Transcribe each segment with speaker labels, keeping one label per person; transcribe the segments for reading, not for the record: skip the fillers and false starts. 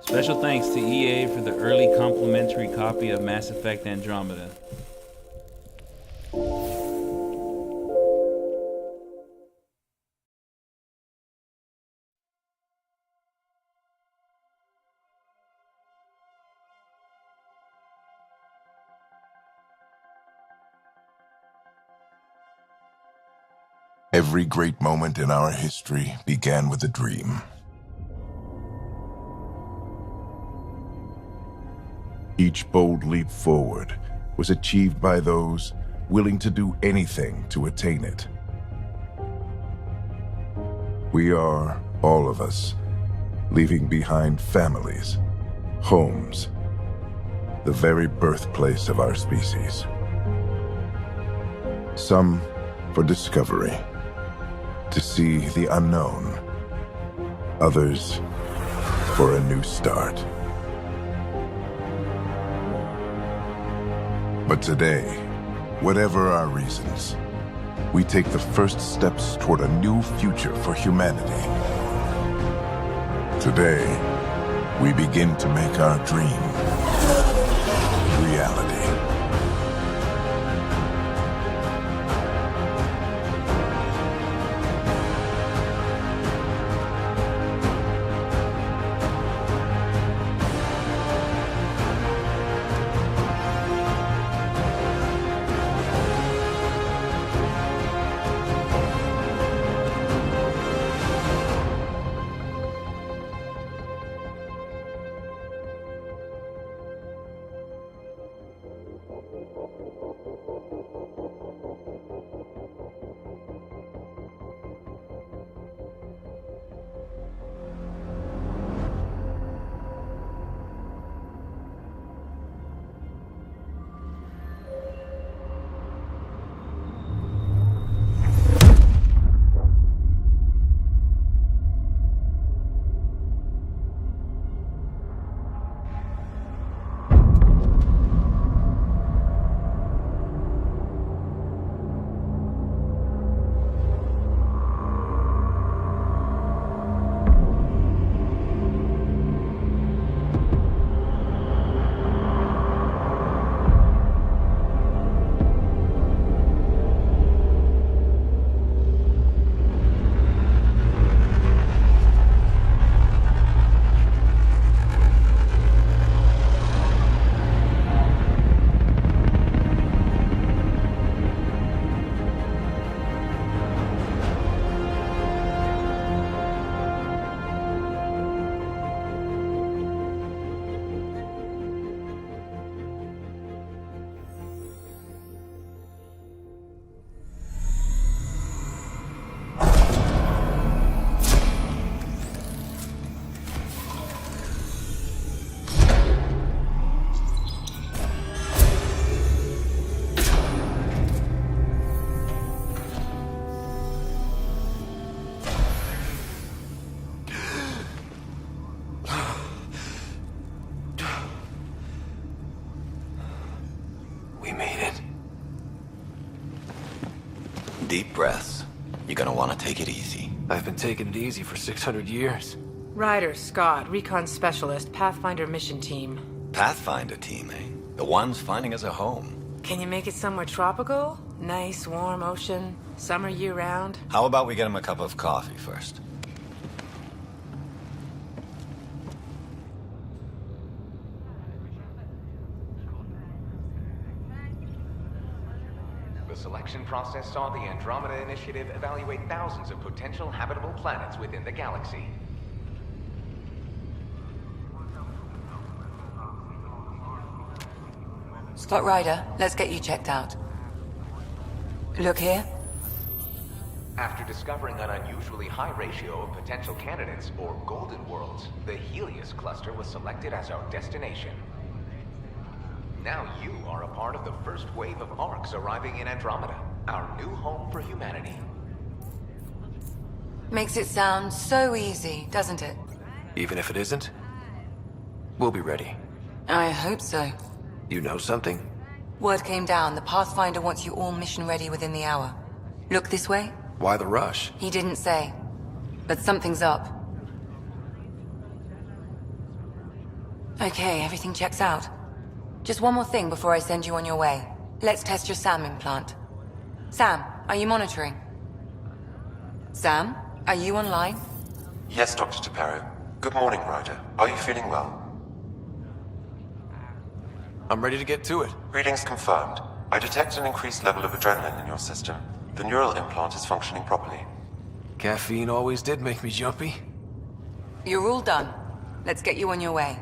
Speaker 1: Special thanks to EA for the early complimentary copy of Mass Effect Andromeda.
Speaker 2: Every great moment in our history began with a dream. Each bold leap forward was achieved by those willing to do anything to attain it. We are, all of us, leaving behind families, homes, the very birthplace of our species. Some for discovery, to see the unknown. Others for a new start. But today, whatever our reasons, we take the first steps toward a new future for humanity. Today, we begin to make our dream reality.
Speaker 3: Deep breaths. You're gonna want to take it easy.
Speaker 4: I've been taking it easy for 600 years.
Speaker 5: Ryder, Scott, Recon Specialist, Pathfinder Mission Team.
Speaker 3: Pathfinder team, eh? The ones finding us a home.
Speaker 5: Can you make it somewhere tropical? Nice, warm ocean, summer year-round?
Speaker 3: How about we get him a cup of coffee first?
Speaker 6: The selection process saw the Andromeda Initiative evaluate thousands of potential habitable planets within the galaxy.
Speaker 7: Scott Ryder, let's get you checked out. Look here.
Speaker 6: After discovering an unusually high ratio of potential candidates, or golden worlds, the Helios cluster was selected as our destination. Now you are a part of the first wave of ARCs arriving in Andromeda, our new home for humanity.
Speaker 7: Makes it sound so easy, doesn't it?
Speaker 4: Even if it isn't, we'll be ready.
Speaker 7: I hope so.
Speaker 4: You know something?
Speaker 7: Word came down. The Pathfinder wants you all mission ready within the hour. Look this way?
Speaker 4: Why the rush?
Speaker 7: He didn't say. But something's up. Okay, everything checks out. Just one more thing before I send you on your way. Let's test your SAM implant. Sam, are you monitoring? Sam, are you online?
Speaker 8: Yes, Dr. Taparo. Good morning, Ryder. Are you feeling well?
Speaker 4: I'm ready to get to it.
Speaker 8: Readings confirmed. I detect an increased level of adrenaline in your system. The neural implant is functioning properly.
Speaker 4: Caffeine always did make me jumpy.
Speaker 7: You're all done. Let's get you on your way.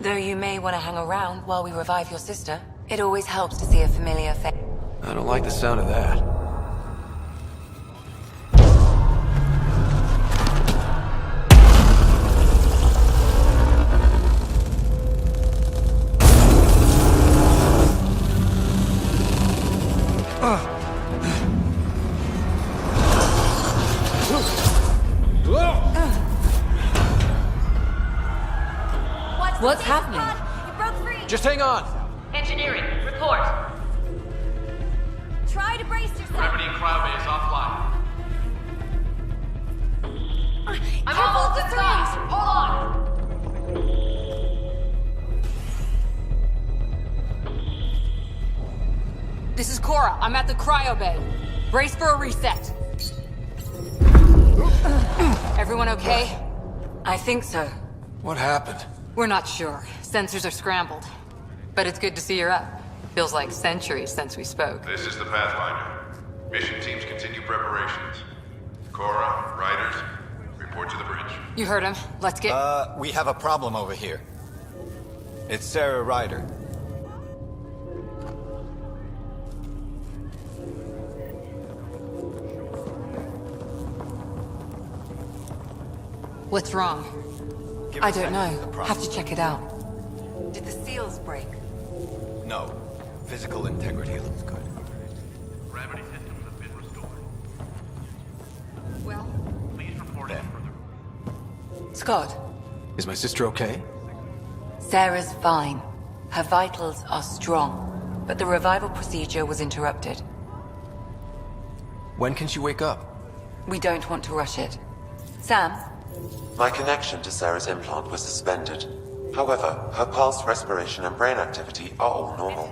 Speaker 7: Though you may want to hang around while we revive your sister, it always helps to see a familiar face.
Speaker 4: I don't like the sound of that.
Speaker 7: What's happening?
Speaker 9: You broke free!
Speaker 4: Just hang on!
Speaker 5: Engineering, report.
Speaker 9: Try to brace yourself!
Speaker 10: Gravity and cryobay is offline.
Speaker 5: I'm
Speaker 9: Careful
Speaker 5: almost
Speaker 9: with the
Speaker 5: inside. Hold on.
Speaker 11: This is Cora. I'm at the cryo bay. Brace for a reset. Everyone okay?
Speaker 7: I think so.
Speaker 4: What happened?
Speaker 11: We're not sure. Sensors are scrambled. But it's good to see you're up. Feels like centuries since we spoke.
Speaker 10: This is the Pathfinder. Mission teams continue preparations. Cora, Riders, report to the bridge.
Speaker 11: You heard him. Let's get...
Speaker 3: We have a problem over here. It's Sarah Ryder.
Speaker 11: What's wrong?
Speaker 7: I don't know. Have to check it out. Did the seals break?
Speaker 3: No. Physical integrity looks good.
Speaker 10: Gravity systems have been restored.
Speaker 11: Well,
Speaker 10: Please report any further.
Speaker 7: Scott,
Speaker 4: Is my sister okay?
Speaker 7: Sarah's fine. Her vitals are strong, but the revival procedure was interrupted.
Speaker 4: When can she wake up?
Speaker 7: We don't want to rush it. Sam,
Speaker 8: My connection to Sarah's implant was suspended. However, her pulse, respiration, and brain activity are all normal.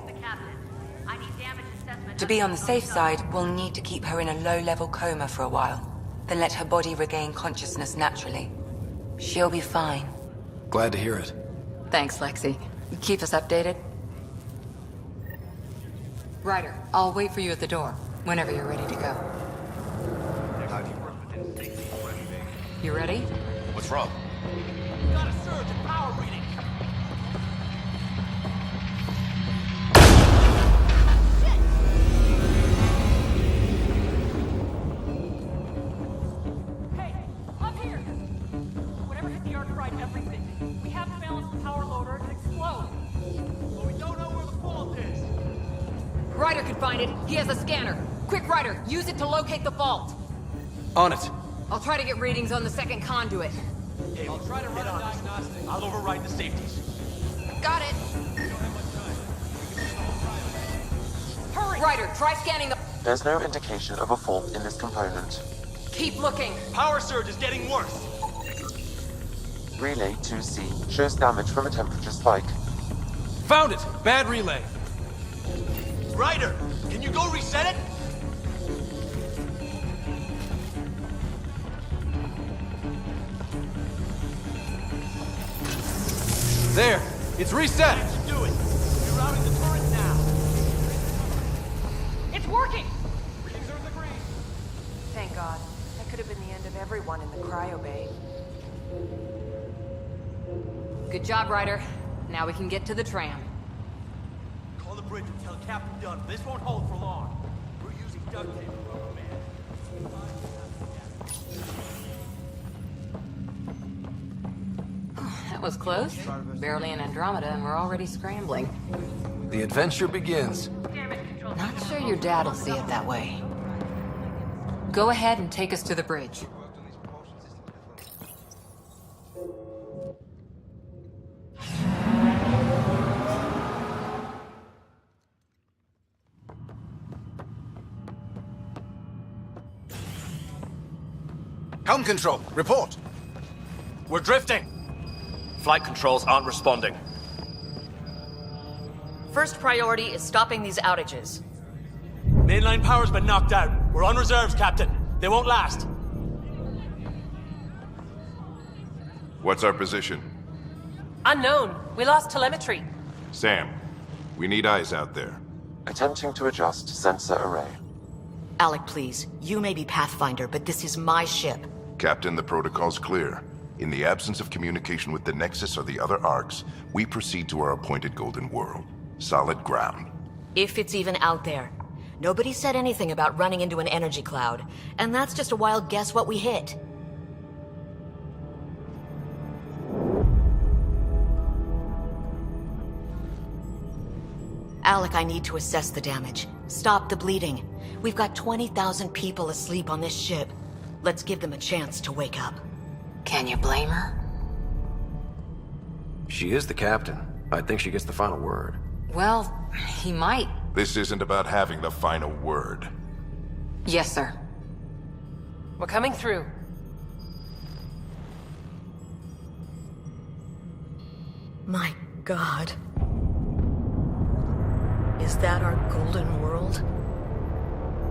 Speaker 7: to be on the safe side, we'll need to keep her in a low-level coma for a while, then let her body regain consciousness naturally. She'll be fine.
Speaker 4: Glad to hear it.
Speaker 11: thanks, Lexi. Keep us updated. Ryder, I'll wait for you at the door, whenever you're ready to go. You ready?
Speaker 4: What's wrong?
Speaker 10: Got a surge in power reading.
Speaker 12: Hey, up here! Whatever hit the arc fried everything. We have to balance the power loader and explode.
Speaker 10: But we don't know where the fault is.
Speaker 11: Ryder can find it. He has a scanner. Quick, Ryder, use it to locate the fault.
Speaker 4: On it.
Speaker 11: I'll try to get readings on the second conduit.
Speaker 10: Hey, I'll try to run a diagnostic. I'll override the safeties.
Speaker 11: Got it.
Speaker 10: We don't have much time.
Speaker 11: Hurry! Ryder, try scanning the...
Speaker 8: There's no indication of a fault in this component.
Speaker 11: Keep looking.
Speaker 10: Power surge is getting worse.
Speaker 8: Relay 2C shows damage from a temperature spike.
Speaker 4: Found it! Bad relay.
Speaker 10: Ryder, can you go reset it?
Speaker 4: There! It's reset!
Speaker 10: Do it. Rerouting the turret now.
Speaker 12: It's working!
Speaker 10: Readings are in the green.
Speaker 5: Thank God. That could have been the end of everyone in the cryo bay.
Speaker 11: Good job, Ryder. Now we can get to the tram.
Speaker 10: Call the bridge and tell Captain Dunn this won't hold for long. We're using duct tape and rubber band.
Speaker 11: That was close. Barely in Andromeda, and we're already scrambling.
Speaker 4: The adventure begins.
Speaker 11: Not sure your dad'll see it that way. Go ahead and take us to the bridge.
Speaker 4: Helm control, report.
Speaker 10: We're drifting.
Speaker 9: Flight controls aren't responding.
Speaker 13: First priority is stopping these outages.
Speaker 9: Mainline power's been knocked out. We're on reserves, Captain. They won't last.
Speaker 10: What's our position?
Speaker 13: Unknown. We lost telemetry.
Speaker 10: Sam, we need eyes out there.
Speaker 8: Attempting to adjust sensor array.
Speaker 13: Alec, please. You may be Pathfinder, but this is my ship.
Speaker 2: Captain, the protocol's clear. In the absence of communication with the Nexus or the other arcs, we proceed to our appointed Golden World. Solid ground.
Speaker 13: If it's even out there. Nobody said anything about running into an energy cloud, and that's just a wild guess what we hit. Alec, I need to assess the damage. Stop the bleeding. We've got 20,000 people asleep on this ship. Let's give them a chance to wake up.
Speaker 7: Can you blame her?
Speaker 4: She is the captain. I think she gets the final word.
Speaker 7: Well, he might.
Speaker 2: This isn't about having the final word.
Speaker 7: Yes, sir.
Speaker 13: We're coming through. My God. Is that our Golden World?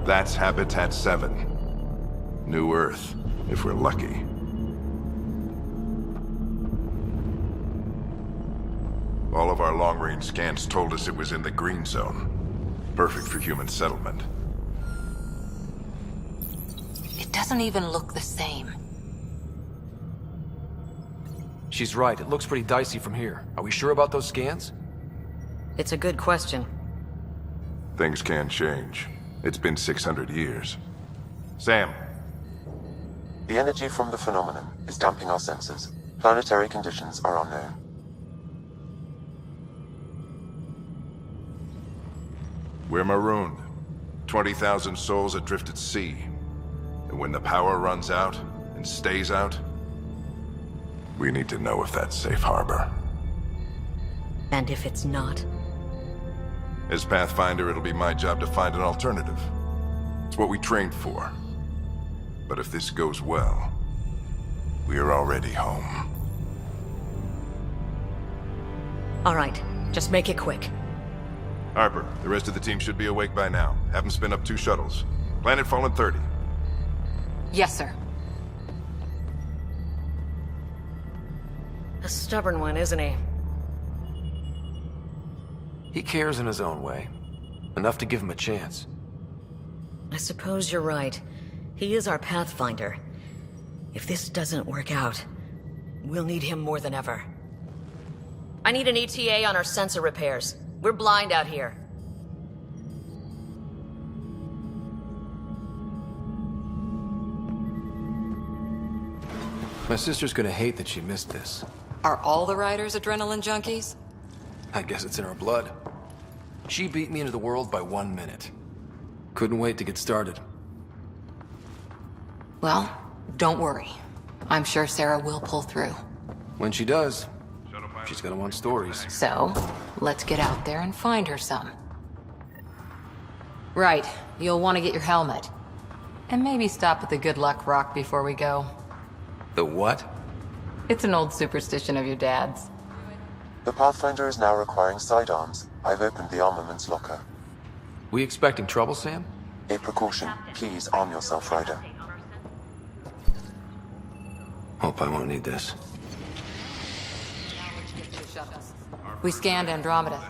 Speaker 2: That's Habitat 7. New Earth, if we're lucky. All of our long-range scans told us it was in the green zone. Perfect for human settlement.
Speaker 7: It doesn't even look the same.
Speaker 4: She's right. It looks pretty dicey from here. Are we sure about those scans?
Speaker 13: It's a good question.
Speaker 2: Things can change. It's been 600 years. Sam.
Speaker 8: The energy from the phenomenon is damping our sensors. Planetary conditions are unknown.
Speaker 2: We're marooned. 20,000 souls adrift at sea. And when the power runs out, and stays out, we need to know if that's safe harbor.
Speaker 13: And if it's not?
Speaker 2: As Pathfinder, it'll be my job to find an alternative. It's what we trained for. But if this goes well, we're already home.
Speaker 13: All right, just make it quick.
Speaker 2: Harper, the rest of the team should be awake by now. Have them spin up 2 shuttles. Planet Fallen 30.
Speaker 7: Yes, sir.
Speaker 13: A stubborn one, isn't he?
Speaker 4: He cares in his own way. Enough to give him a chance.
Speaker 13: I suppose you're right. He is our Pathfinder. If this doesn't work out, we'll need him more than ever. I need an ETA on our sensor repairs. We're blind out here.
Speaker 4: My sister's gonna hate that she missed this.
Speaker 11: Are all the riders adrenaline junkies?
Speaker 4: I guess it's in her blood. She beat me into the world by 1 minute. Couldn't wait to get started.
Speaker 7: Well, don't worry. I'm sure Sarah will pull through.
Speaker 4: When she does, she's gonna want stories.
Speaker 7: So, let's get out there and find her some. Right, you'll want to get your helmet. And maybe stop at the Good Luck Rock before we go.
Speaker 4: The what?
Speaker 7: It's an old superstition of your dad's.
Speaker 8: The Pathfinder is now requiring sidearms. I've opened the armaments locker.
Speaker 4: We expecting trouble, Sam?
Speaker 8: A precaution. Please arm yourself, Ryder.
Speaker 4: Hope I won't need this.
Speaker 11: We scanned Andromeda.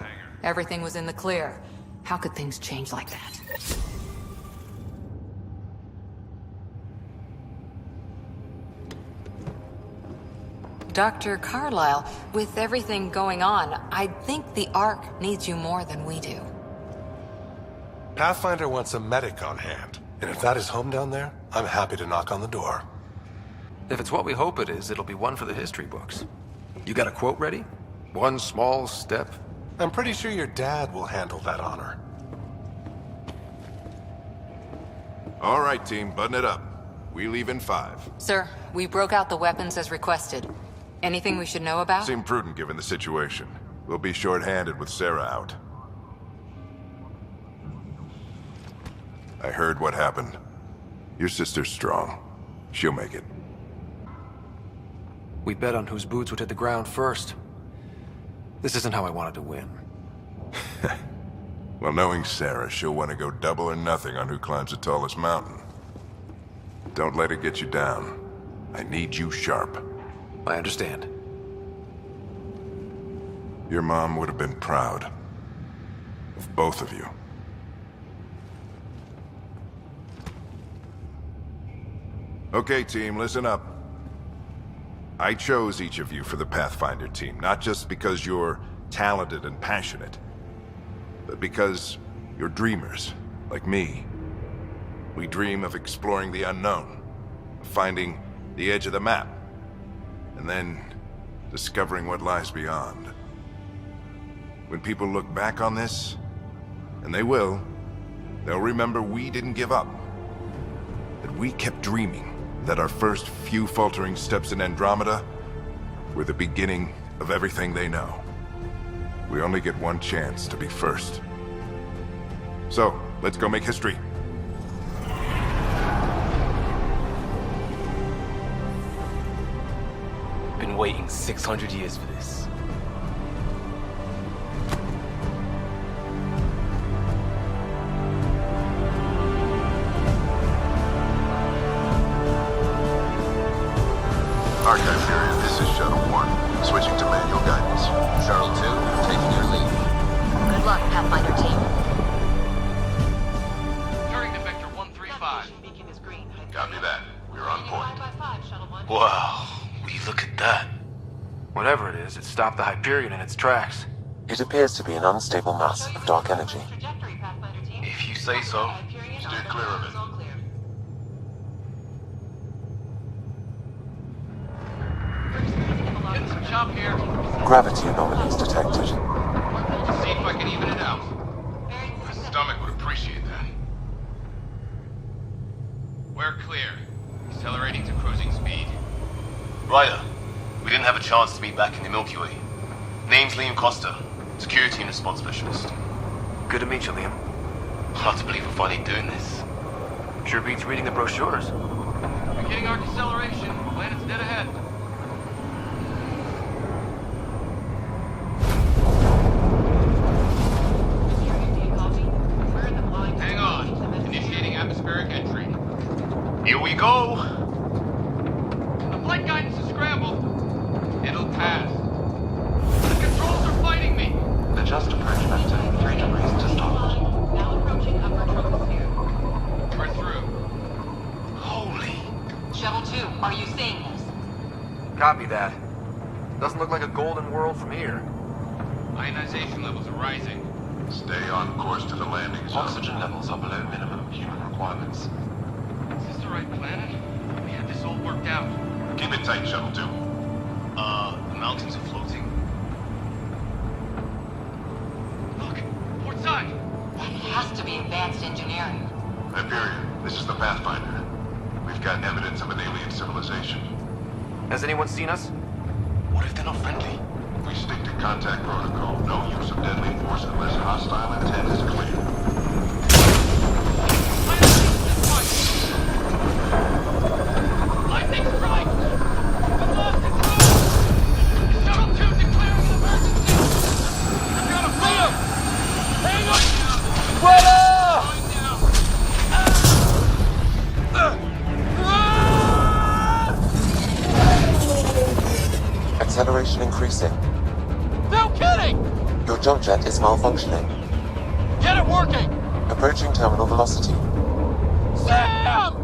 Speaker 11: Everything was in the clear. How could things change like that? Dr. Carlyle, with everything going on, I think the Ark needs you more than we do.
Speaker 14: Pathfinder wants a medic on hand, and if that is home down there, I'm happy to knock on the door.
Speaker 4: If it's what we hope it is, it'll be one for the history books. You got a quote ready? One small step?
Speaker 14: I'm pretty sure your dad will handle that honor.
Speaker 2: All right, team, button it up. We leave in 5.
Speaker 11: Sir, we broke out the weapons as requested. Anything we should know about?
Speaker 2: Seemed prudent given the situation. We'll be short-handed with Sarah out. I heard what happened. Your sister's strong. She'll make it.
Speaker 4: We bet on whose boots would hit the ground first. This isn't how I wanted to win.
Speaker 2: Well, knowing Sarah, she'll want to go double or nothing on who climbs the tallest mountain. Don't let it get you down. I need you sharp.
Speaker 4: I understand.
Speaker 2: Your mom would have been proud of both of you. Okay, team, listen up. I chose each of you for the Pathfinder team, not just because you're talented and passionate, but because you're dreamers, like me. We dream of exploring the unknown, of finding the edge of the map, and then discovering what lies beyond. When people look back on this, and they will, they'll remember we didn't give up. That we kept dreaming, that our first few faltering steps in Andromeda were the beginning of everything they know. We only get one chance to be first. So, let's go make history.
Speaker 15: Been waiting 600 years for this.
Speaker 2: Archive period, this is Shuttle 1. Switching to manual guidance.
Speaker 3: Shuttle 2, taking your lead.
Speaker 13: Good luck, Pathfinder team.
Speaker 10: Turning to Vector 135. Copy that. We're on point.
Speaker 15: Wow, will you look at that?
Speaker 4: Whatever it is, it stopped the Hyperion in its tracks.
Speaker 8: It appears to be an unstable mass of dark energy.
Speaker 15: If you say so.
Speaker 10: Steer clear of it. Getting some chop here.
Speaker 8: Gravity anomalies detected.
Speaker 10: Just see if I can even it out. My stomach would appreciate that. We're clear. Accelerating to cruising speed.
Speaker 15: Ryder, we didn't have a chance to meet back in the Milky Way. Name's Liam Costa, Security and Response Specialist.
Speaker 4: Good to meet you, Liam.
Speaker 15: Hard to believe we're finally doing this.
Speaker 4: Sure beats reading the brochures.
Speaker 10: Beginning arc acceleration. Planet's dead ahead. Hang on. Initiating atmospheric entry.
Speaker 15: Here we go!
Speaker 10: The flight guidance is scrambled. It'll pass. The controls are fighting me.
Speaker 8: Adjust approach vector 3 degrees to starboard.
Speaker 7: Now approaching upper troposphere.
Speaker 10: We're through.
Speaker 15: Holy...
Speaker 7: Shuttle 2, are you seeing this?
Speaker 4: Copy that. Doesn't look like a golden world from here.
Speaker 10: Ionization levels are rising.
Speaker 2: Stay on course to the landing zone.
Speaker 8: Oxygen levels are below minimum human requirements.
Speaker 10: Is this the right planet? We had this all worked out.
Speaker 2: Keep it tight, Shuttle 2.
Speaker 15: The mountains are floating.
Speaker 10: Look, port side.
Speaker 7: That has to be advanced engineering.
Speaker 2: Hyperion, this is the Pathfinder. We've got evidence of an alien civilization.
Speaker 4: Has anyone seen us?
Speaker 15: What if they're not friendly?
Speaker 2: We stick to contact protocol. No use of deadly force unless hostile intent is clear.
Speaker 10: Lightning strike! We lost control! Shuttle 2 declaring an emergency! We've got a fire! Hang on! Going down!
Speaker 8: Acceleration increasing.
Speaker 10: No kidding!
Speaker 8: Your jump jet is malfunctioning.
Speaker 10: Get it working!
Speaker 8: Approaching terminal velocity.
Speaker 10: Sam!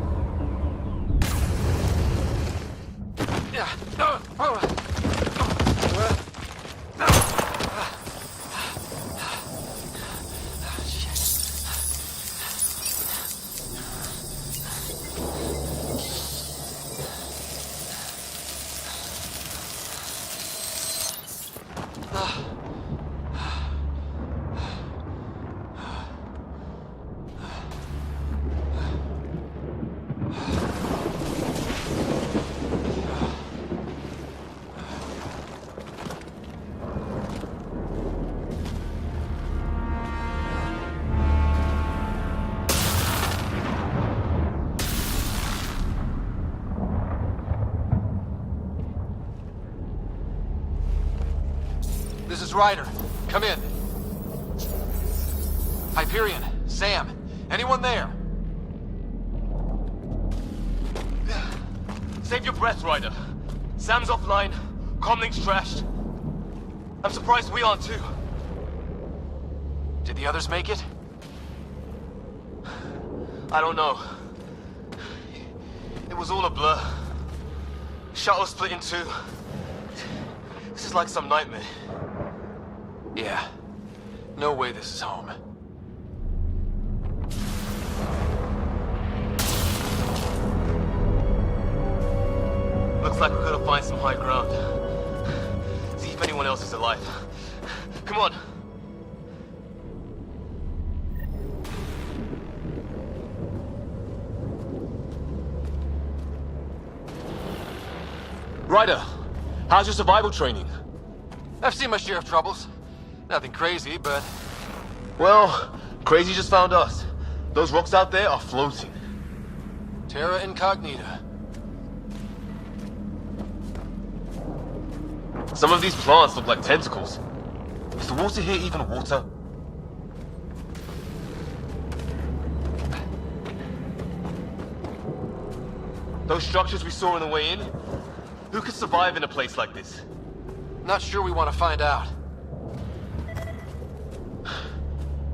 Speaker 4: This is Ryder. Come in. Hyperion, Sam, anyone there?
Speaker 15: Save your breath, Ryder. Sam's offline. Comlink's trashed. I'm surprised we aren't too.
Speaker 4: Did the others make it?
Speaker 15: I don't know. It was all a blur. Shuttle split in two. This is like some nightmare.
Speaker 4: Yeah. No way this is home.
Speaker 15: Looks like we're gonna find some high ground. See if anyone else is alive. Come on. Ryder, how's your survival training?
Speaker 4: I've seen my share of troubles. Nothing crazy, but...
Speaker 15: Well, crazy just found us. Those rocks out there are floating.
Speaker 4: Terra Incognita.
Speaker 15: Some of these plants look like tentacles. Is the water here even water? Those structures we saw on the way in? Who could survive in a place like this?
Speaker 4: Not sure we want to find out.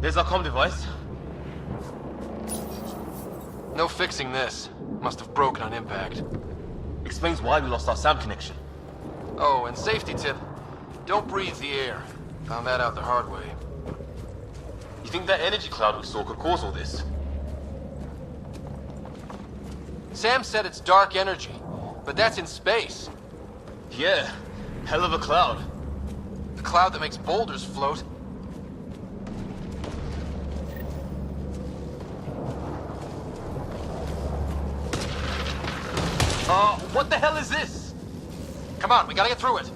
Speaker 15: There's our comm device.
Speaker 4: No fixing this. Must have broken on impact.
Speaker 15: Explains why we lost our SAM connection.
Speaker 4: Oh, and safety tip. Don't breathe the air. Found that out the hard way.
Speaker 15: You think that energy cloud we saw could cause all this?
Speaker 4: Sam said it's dark energy, but that's in space.
Speaker 15: Yeah, hell of a cloud.
Speaker 4: The cloud that makes boulders float.
Speaker 15: What the hell is this?
Speaker 4: Come on, we gotta get through it.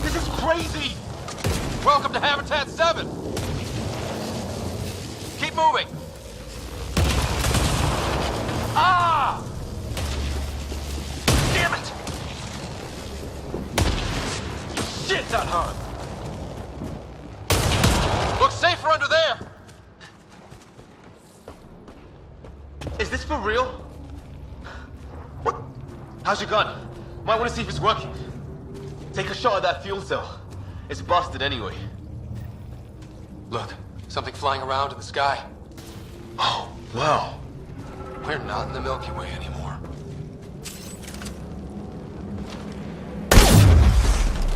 Speaker 15: This is crazy!
Speaker 4: Welcome to Habitat 7! Keep moving! Ah! Damn it! Shit, that hard! Looks safer under there!
Speaker 15: Is this for real? What? How's your gun? Might want to see if it's working. Take a shot at that fuel cell. It's busted anyway.
Speaker 4: Look, something flying around in the sky.
Speaker 15: Oh, wow.
Speaker 4: We're not in the Milky Way anymore.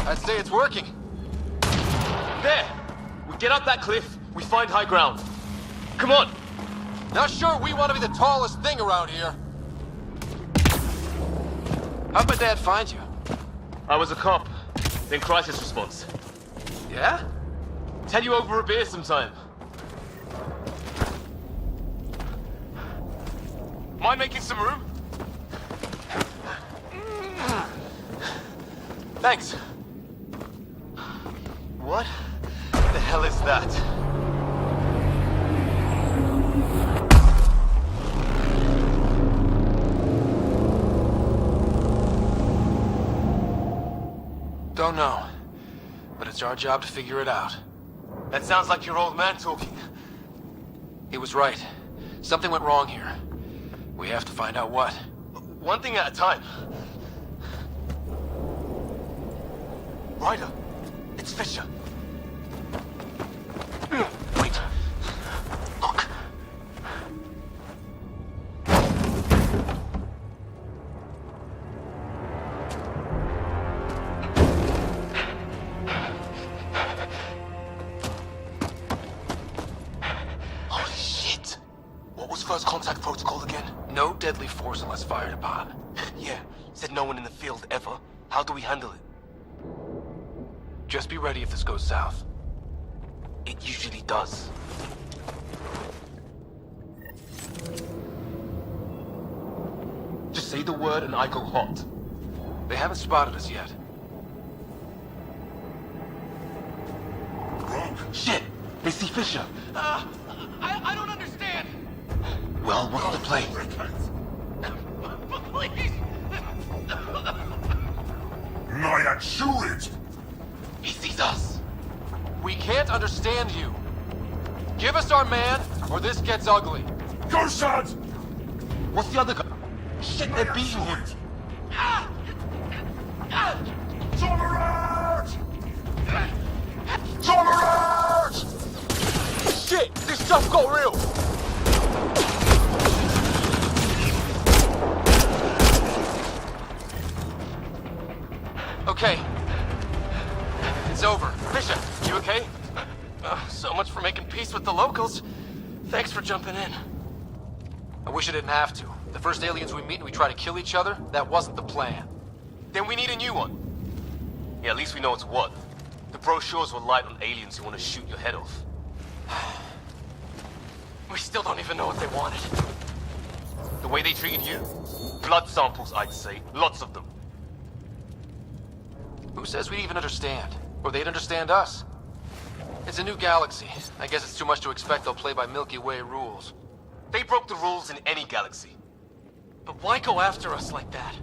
Speaker 4: I'd say it's working.
Speaker 15: There! We get up that cliff, we find high ground. Come on!
Speaker 4: Not sure we want to be the tallest thing around here. How'd my dad find you?
Speaker 15: I was a cop, then crisis response.
Speaker 4: Yeah?
Speaker 15: Tell you over a beer sometime. Mind making some room?
Speaker 4: Thanks.
Speaker 15: What the hell is that?
Speaker 4: Don't know. But it's our job to figure it out.
Speaker 15: That sounds like your old man talking.
Speaker 4: He was right. Something went wrong here. We have to find out what.
Speaker 15: One thing at a time. Ryder, it's Fisher. Wait. Look. Holy shit. What was first contact protocol again?
Speaker 4: No deadly force unless fired upon.
Speaker 15: Yeah, said no one in the field ever. How do we handle it?
Speaker 4: Just be ready if this goes south.
Speaker 15: It usually does. Just say the word and I go hot.
Speaker 4: They haven't spotted us yet.
Speaker 15: Shit! They see Fisher.
Speaker 10: I don't understand.
Speaker 15: Well, what's the play?
Speaker 10: Please. I chew it!
Speaker 15: He sees us. We can't understand you. Give us our man, or this gets ugly.
Speaker 10: Go, son!
Speaker 15: What's the other guy? Shit, they're beating him.
Speaker 10: Tolerate! Tolerate!
Speaker 15: Shit, this stuff got real. Okay. It's over. Fisher, you okay? So much for making peace with the locals. Thanks for jumping in. I wish I didn't have to. The first aliens we meet and we try to kill each other, that wasn't the plan. Then we need a new one. Yeah, at least we know it's what. The brochures were light on aliens who want to shoot your head off. We still don't even know what they wanted. The way they treated you? Blood samples, I'd say. Lots of them. Who says we'd even understand? Or they'd understand us? It's a new galaxy. I guess it's too much to expect they'll play by Milky Way rules. They broke the rules in any galaxy. But why go after us like that?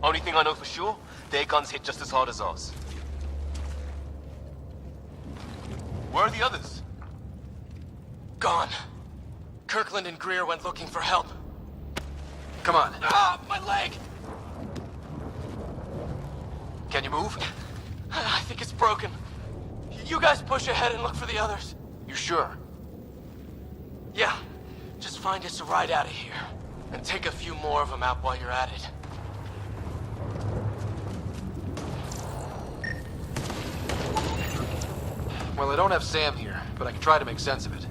Speaker 15: Only thing I know for sure, their guns hit just as hard as ours. Where are the others? Gone. Kirkland and Greer went looking for help. Come on. Ah, my leg! Can you move? I think it's broken. You guys push ahead and look for the others. You sure? Yeah. Just find us a ride out of here. And take a few more of them out while you're at it. Well, I don't have Sam here, but I can try to make sense of it.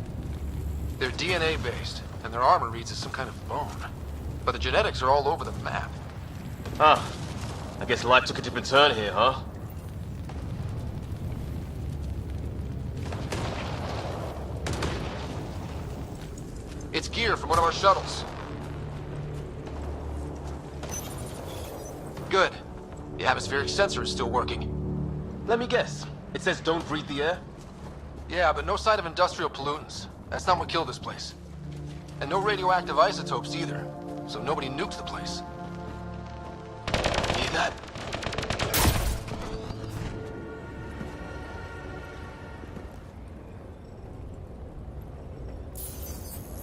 Speaker 15: They're DNA-based, and their armor reads as some kind of bone. But the genetics are all over the map. Huh. I guess life took a different turn here, huh? It's gear from one of our shuttles. Good. The atmospheric sensor is still working. Let me guess. It says don't breathe the air? Yeah, but no sign of industrial pollutants. That's not what killed this place. And no radioactive isotopes either. So nobody nukes the place. Hear that?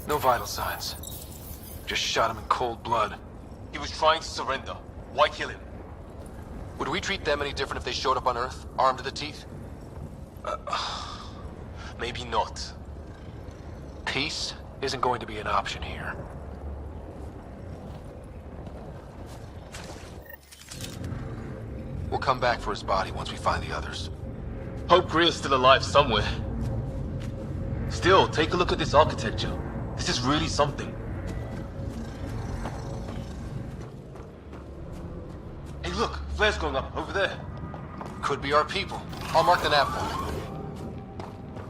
Speaker 15: No vital signs. Just shot him in cold blood. He was trying to surrender. Why kill him? Would we treat them any different if they showed up on Earth, armed to the teeth? Maybe not. Peace isn't going to be an option here. We'll come back for his body once we find the others. Hope Greer's still alive somewhere. Still, take a look at this architecture. This is really something. Hey, look! Flares going up, over there. Could be our people. I'll mark the nav point.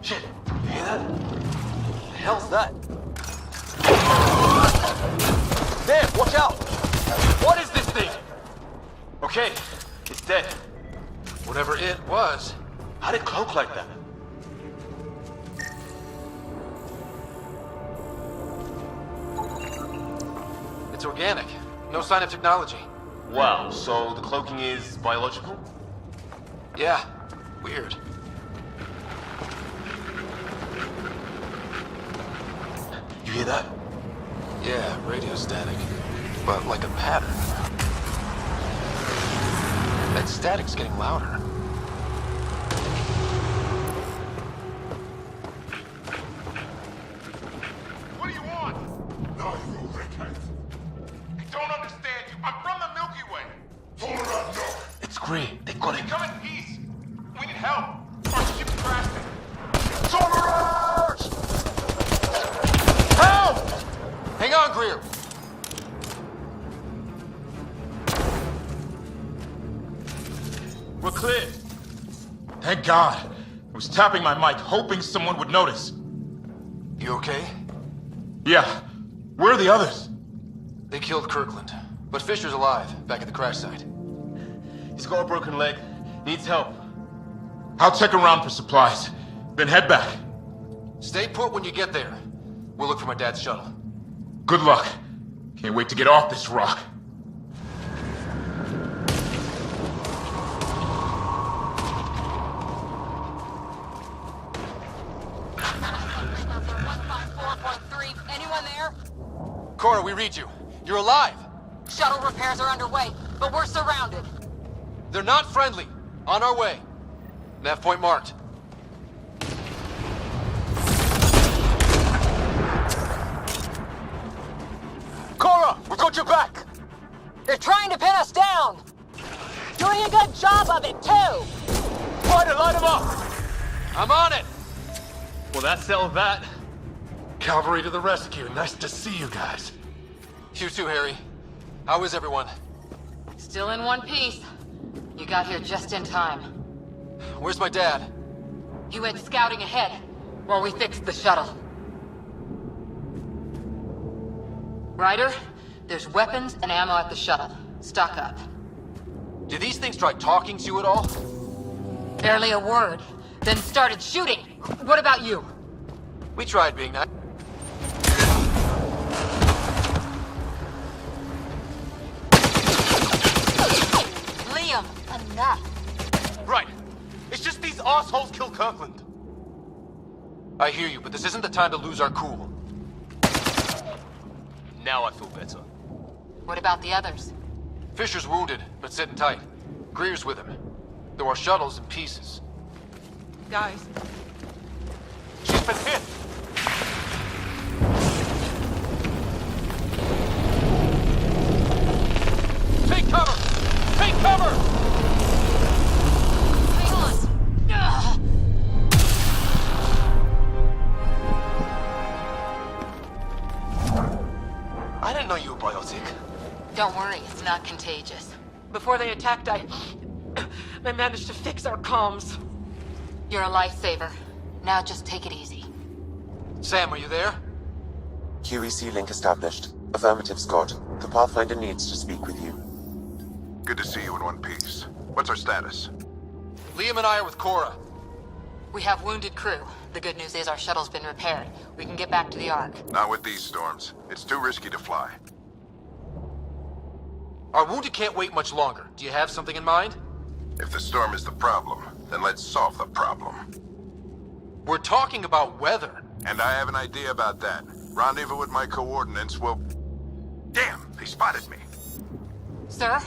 Speaker 15: Shit! You hear that? What the hell's that? There! Watch out! What is this thing? Okay, it's dead. Whatever it was, how'd it cloak like that? It's organic. No sign of technology. Wow, so the cloaking is biological? Yeah, weird. You hear that? Yeah, radio static. But like a pattern. That static's getting louder.
Speaker 10: What do you want? No, you dickhead. I don't understand you. I'm from the Milky Way. Tolerate, no.
Speaker 15: It's great. They got him.
Speaker 10: Come in peace. We need help. Our ship's crashing. Tolerate!
Speaker 15: Help! Hang on, Greer.
Speaker 16: We're clear. Thank God. I was tapping my mic, hoping someone would notice.
Speaker 15: You okay?
Speaker 16: Yeah. Where are the others?
Speaker 15: They killed Kirkland. But Fisher's alive, back at the crash site. He's got a broken leg. Needs help.
Speaker 16: I'll check around for supplies. Then head back.
Speaker 15: Stay put when you get there. We'll look for my dad's shuttle.
Speaker 16: Good luck. Can't wait to get off this rock.
Speaker 15: Cora, we read you. You're alive.
Speaker 11: Shuttle repairs are underway, but we're surrounded.
Speaker 15: They're not friendly. On our way. Nav point marked.
Speaker 9: Cora, we got your back!
Speaker 11: They're trying to pin us down! Doing a good job of it, too!
Speaker 9: Try to light them up!
Speaker 15: I'm on it!
Speaker 9: Well, that settled that. Cavalry to the rescue. Nice to see you guys.
Speaker 15: You too, Harry. How is everyone?
Speaker 11: Still in one piece. You got here just in time.
Speaker 15: Where's my dad?
Speaker 11: He went scouting ahead while we fixed the shuttle. Ryder, there's weapons and ammo at the shuttle. Stock up.
Speaker 15: Did these things try talking to you at all?
Speaker 11: Barely a word. Then started shooting. What about you?
Speaker 15: We tried being nice.
Speaker 11: Liam, enough.
Speaker 9: Right. It's just these assholes killed Kirkland.
Speaker 15: I hear you, but this isn't the time to lose our cool.
Speaker 9: Now I feel better.
Speaker 11: What about the others?
Speaker 15: Fisher's wounded, but sitting tight. Greer's with him. Though our shuttle's in pieces.
Speaker 5: Guys.
Speaker 9: She's been hit!
Speaker 15: Take cover! Take cover!
Speaker 11: Hang on! Ugh.
Speaker 9: I didn't know you were biotic.
Speaker 11: Don't worry, it's not contagious.
Speaker 5: Before they attacked, I managed to fix our comms.
Speaker 11: You're a lifesaver. Now just take it easy.
Speaker 15: Sam, are you there?
Speaker 8: QEC link established. Affirmative, Scott. The Pathfinder needs to speak with you.
Speaker 2: Good to see you in one piece. What's our status?
Speaker 15: Liam and I are with Cora.
Speaker 11: We have wounded crew. The good news is our shuttle's been repaired. We can get back to the Ark.
Speaker 2: Not with these storms. It's too risky to fly.
Speaker 15: Our wounded can't wait much longer. Do you have something in mind?
Speaker 2: If the storm is the problem, then let's solve the problem.
Speaker 15: We're talking about weather.
Speaker 2: And I have an idea about that. Rendezvous with my coordinates will... Damn, they spotted me.
Speaker 11: Sir?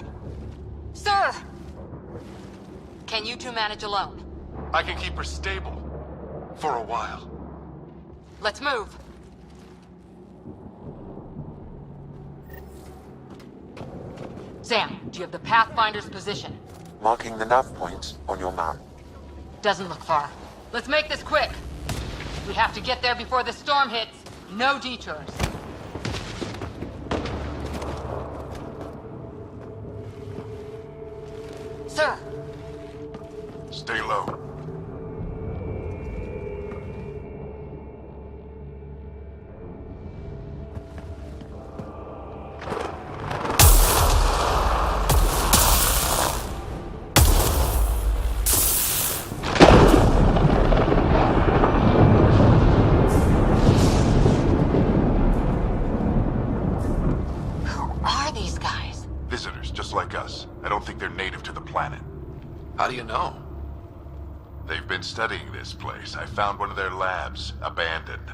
Speaker 11: Sir! Can you two manage alone?
Speaker 9: I can keep her stable. For a while.
Speaker 11: Let's move. Sam, do you have the Pathfinder's position?
Speaker 8: Marking the nav point on your map.
Speaker 11: Doesn't look far. Let's make this quick. We have to get there before the storm hits. No detours. Sir!
Speaker 2: Stay low.
Speaker 15: How do you know?
Speaker 2: They've been studying this place. I found one of their labs, abandoned.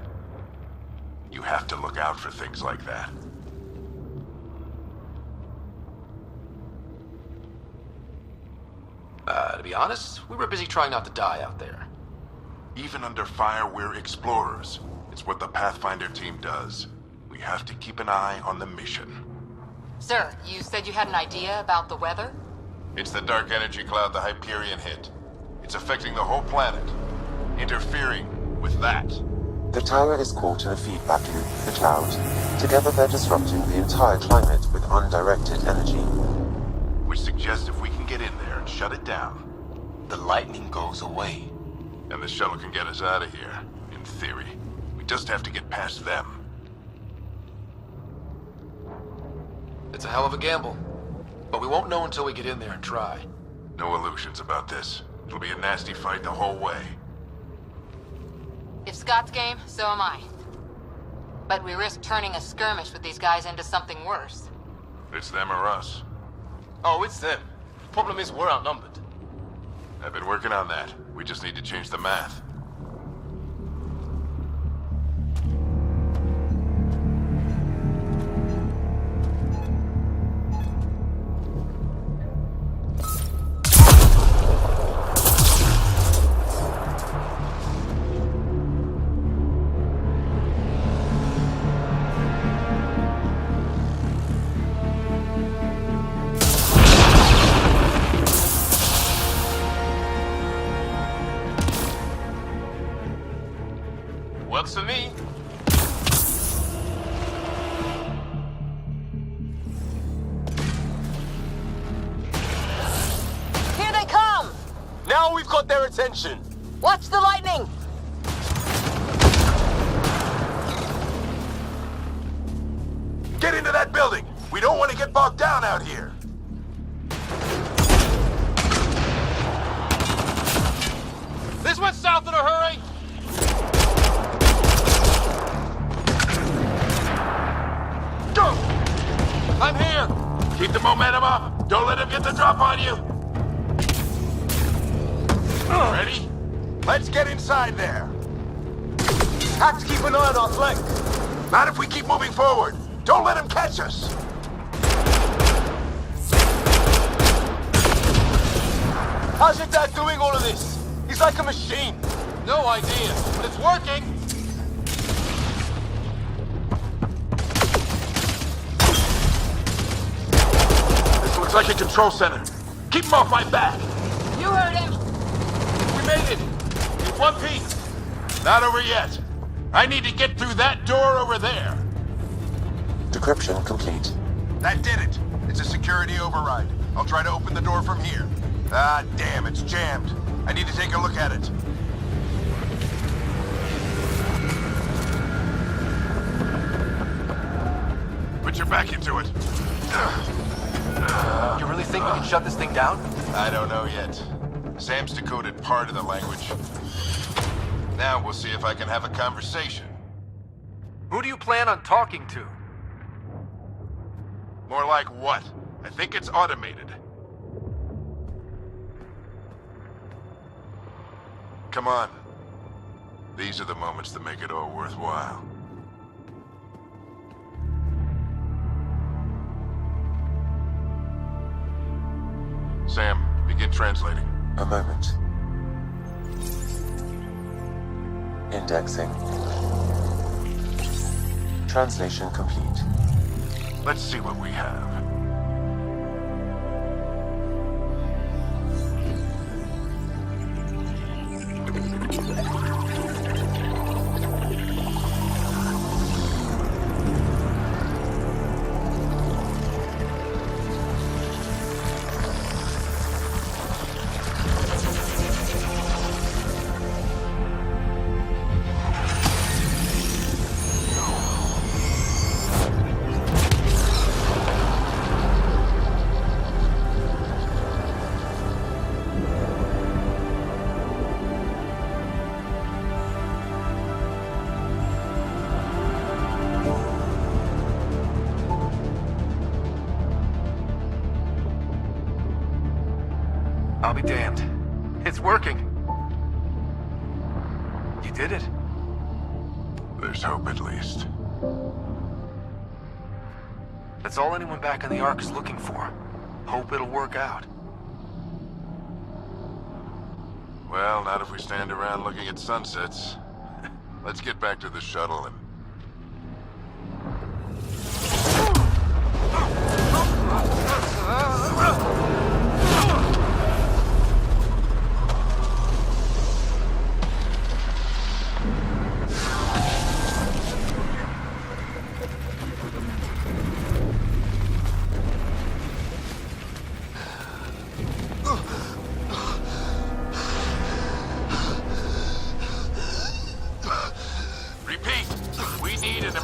Speaker 2: You have to look out for things like that.
Speaker 15: To be honest, we were busy trying not to die out there.
Speaker 2: Even under fire, we're explorers. It's what the Pathfinder team does. We have to keep an eye on the mission.
Speaker 11: Sir, you said you had an idea about the weather?
Speaker 2: It's the dark energy cloud the Hyperion hit. It's affecting the whole planet, interfering with that.
Speaker 8: The tower is caught in a feedback loop, the cloud. Together they're disrupting the entire climate with undirected energy.
Speaker 2: Which suggests if we can get in there and shut it down,
Speaker 3: the lightning goes away.
Speaker 2: And the shuttle can get us out of here, in theory. We just have to get past them.
Speaker 15: It's a hell of a gamble. But we won't know until we get in there and try.
Speaker 2: No illusions about this. It'll be a nasty fight the whole way.
Speaker 11: If Scott's game, so am I. But we risk turning a skirmish with these guys into something worse.
Speaker 2: It's them or us.
Speaker 9: Oh, it's them. Problem is, we're outnumbered.
Speaker 2: I've been working on that. We just need to change the math.
Speaker 15: Now we've got their attention.
Speaker 7: Watch the lightning!
Speaker 2: Get into that building! We don't want to get bogged down out here!
Speaker 9: This went south in a hurry!
Speaker 2: Go!
Speaker 9: I'm here!
Speaker 2: Keep the momentum up! Don't let him get the drop on you! Ready? Let's get inside there!
Speaker 15: Have to keep an eye on our flank.
Speaker 2: Not if we keep moving forward! Don't let him catch us!
Speaker 15: How's your dad doing all of this? He's like a machine.
Speaker 9: No idea, but it's working!
Speaker 2: This looks like a control center. Keep him off my back!
Speaker 7: You heard him!
Speaker 9: We made it! In one piece!
Speaker 2: Not over yet. I need to get through that door over there.
Speaker 8: Decryption complete.
Speaker 2: That did it. It's a security override. I'll try to open the door from here. Ah, damn, it's jammed. I need to take a look at it. Put your back into it.
Speaker 15: You really think we can shut this thing down?
Speaker 2: I don't know yet. Sam's decoded part of the language. Now we'll see if I can have a conversation.
Speaker 15: Who do you plan on talking to?
Speaker 2: More like what? I think it's automated. Come on. These are the moments that make it all worthwhile. Sam, begin translating.
Speaker 8: A moment. Indexing. Translation complete.
Speaker 2: Let's see what we have.
Speaker 15: I'll be damned. It's working. You did it.
Speaker 2: There's hope at least.
Speaker 15: That's all anyone back in the Ark is looking for. Hope it'll work out.
Speaker 2: Well, not if we stand around looking at sunsets. Let's get back to the shuttle and...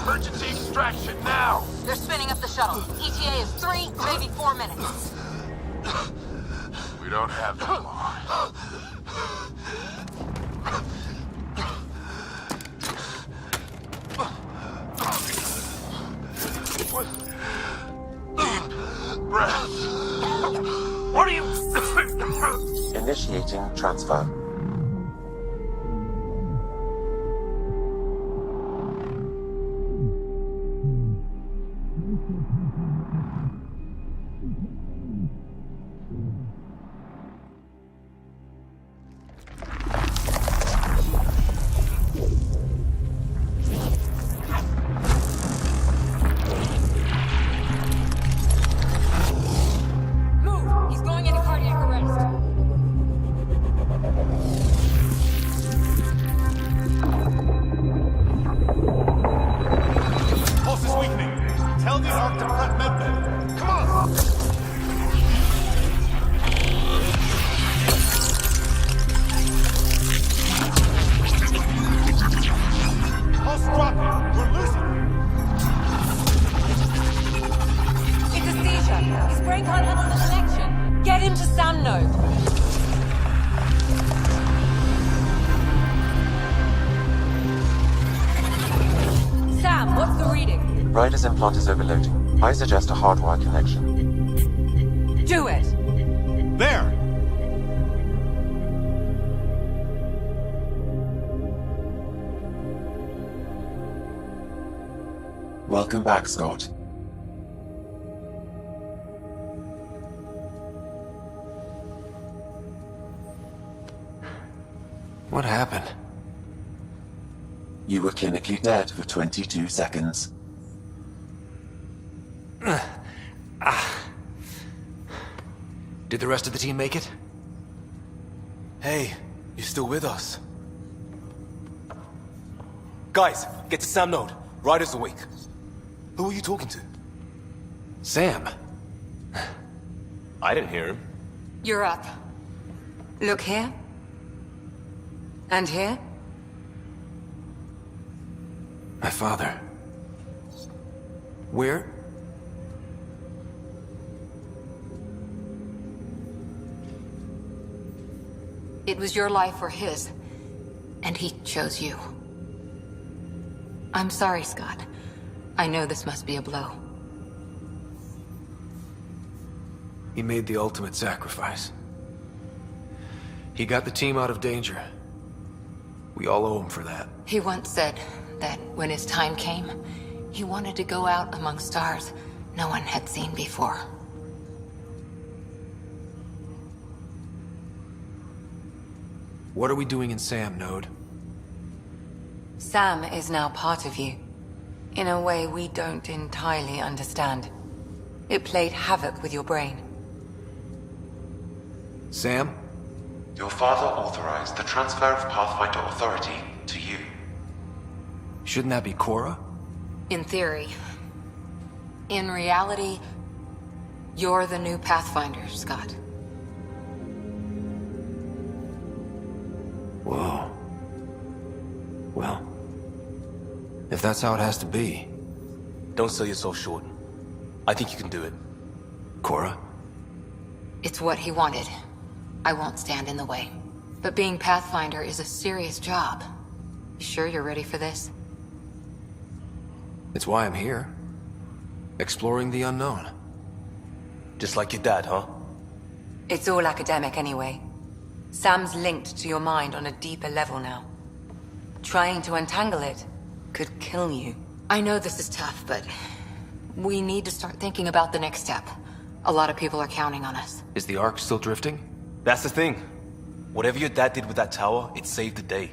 Speaker 2: Emergency extraction now!
Speaker 7: They're spinning up the shuttle. ETA is 3, maybe 4 minutes.
Speaker 2: We don't have that long. Deep breath.
Speaker 15: What are you...
Speaker 8: Initiating transfer. Ryder's implant is overloading. I suggest a hardwire connection.
Speaker 7: Do it!
Speaker 14: There!
Speaker 8: Welcome back, Scott.
Speaker 4: What happened?
Speaker 8: You were clinically dead for 22 seconds.
Speaker 4: Did the rest of the team make it?
Speaker 15: Hey, you're still with us. Guys, get to Sam Node. Ryder's awake. Who are you talking to?
Speaker 4: Sam.
Speaker 15: I didn't hear him.
Speaker 7: You're up. Look here. And here.
Speaker 4: My father. Where?
Speaker 11: It was your life or his, and he chose you. I'm sorry, Scott. I know this must be a blow.
Speaker 4: He made the ultimate sacrifice. He got the team out of danger. We all owe him for that.
Speaker 11: He once said that when his time came, he wanted to go out among stars no one had seen before.
Speaker 4: What are we doing in Sam, Node?
Speaker 7: Sam is now part of you. In a way we don't entirely understand. It played havoc with your brain.
Speaker 4: Sam?
Speaker 8: Your father authorized the transfer of Pathfinder authority to you.
Speaker 4: Shouldn't that be Cora?
Speaker 11: In theory. In reality, you're the new Pathfinder, Scott.
Speaker 4: Whoa. Well, if that's how it has to be.
Speaker 15: Don't sell yourself short. I think you can do it.
Speaker 4: Cora?
Speaker 11: It's what he wanted. I won't stand in the way. But being Pathfinder is a serious job. You sure you're ready for this?
Speaker 4: It's why I'm here. Exploring the unknown.
Speaker 15: Just like your dad, huh?
Speaker 7: It's all academic anyway. Sam's linked to your mind on a deeper level now. Trying to untangle it could kill you.
Speaker 11: I know this is tough, but we need to start thinking about the next step. A lot of people are counting on us.
Speaker 4: Is the Ark still drifting?
Speaker 15: That's the thing. Whatever your dad did with that tower, it saved the day.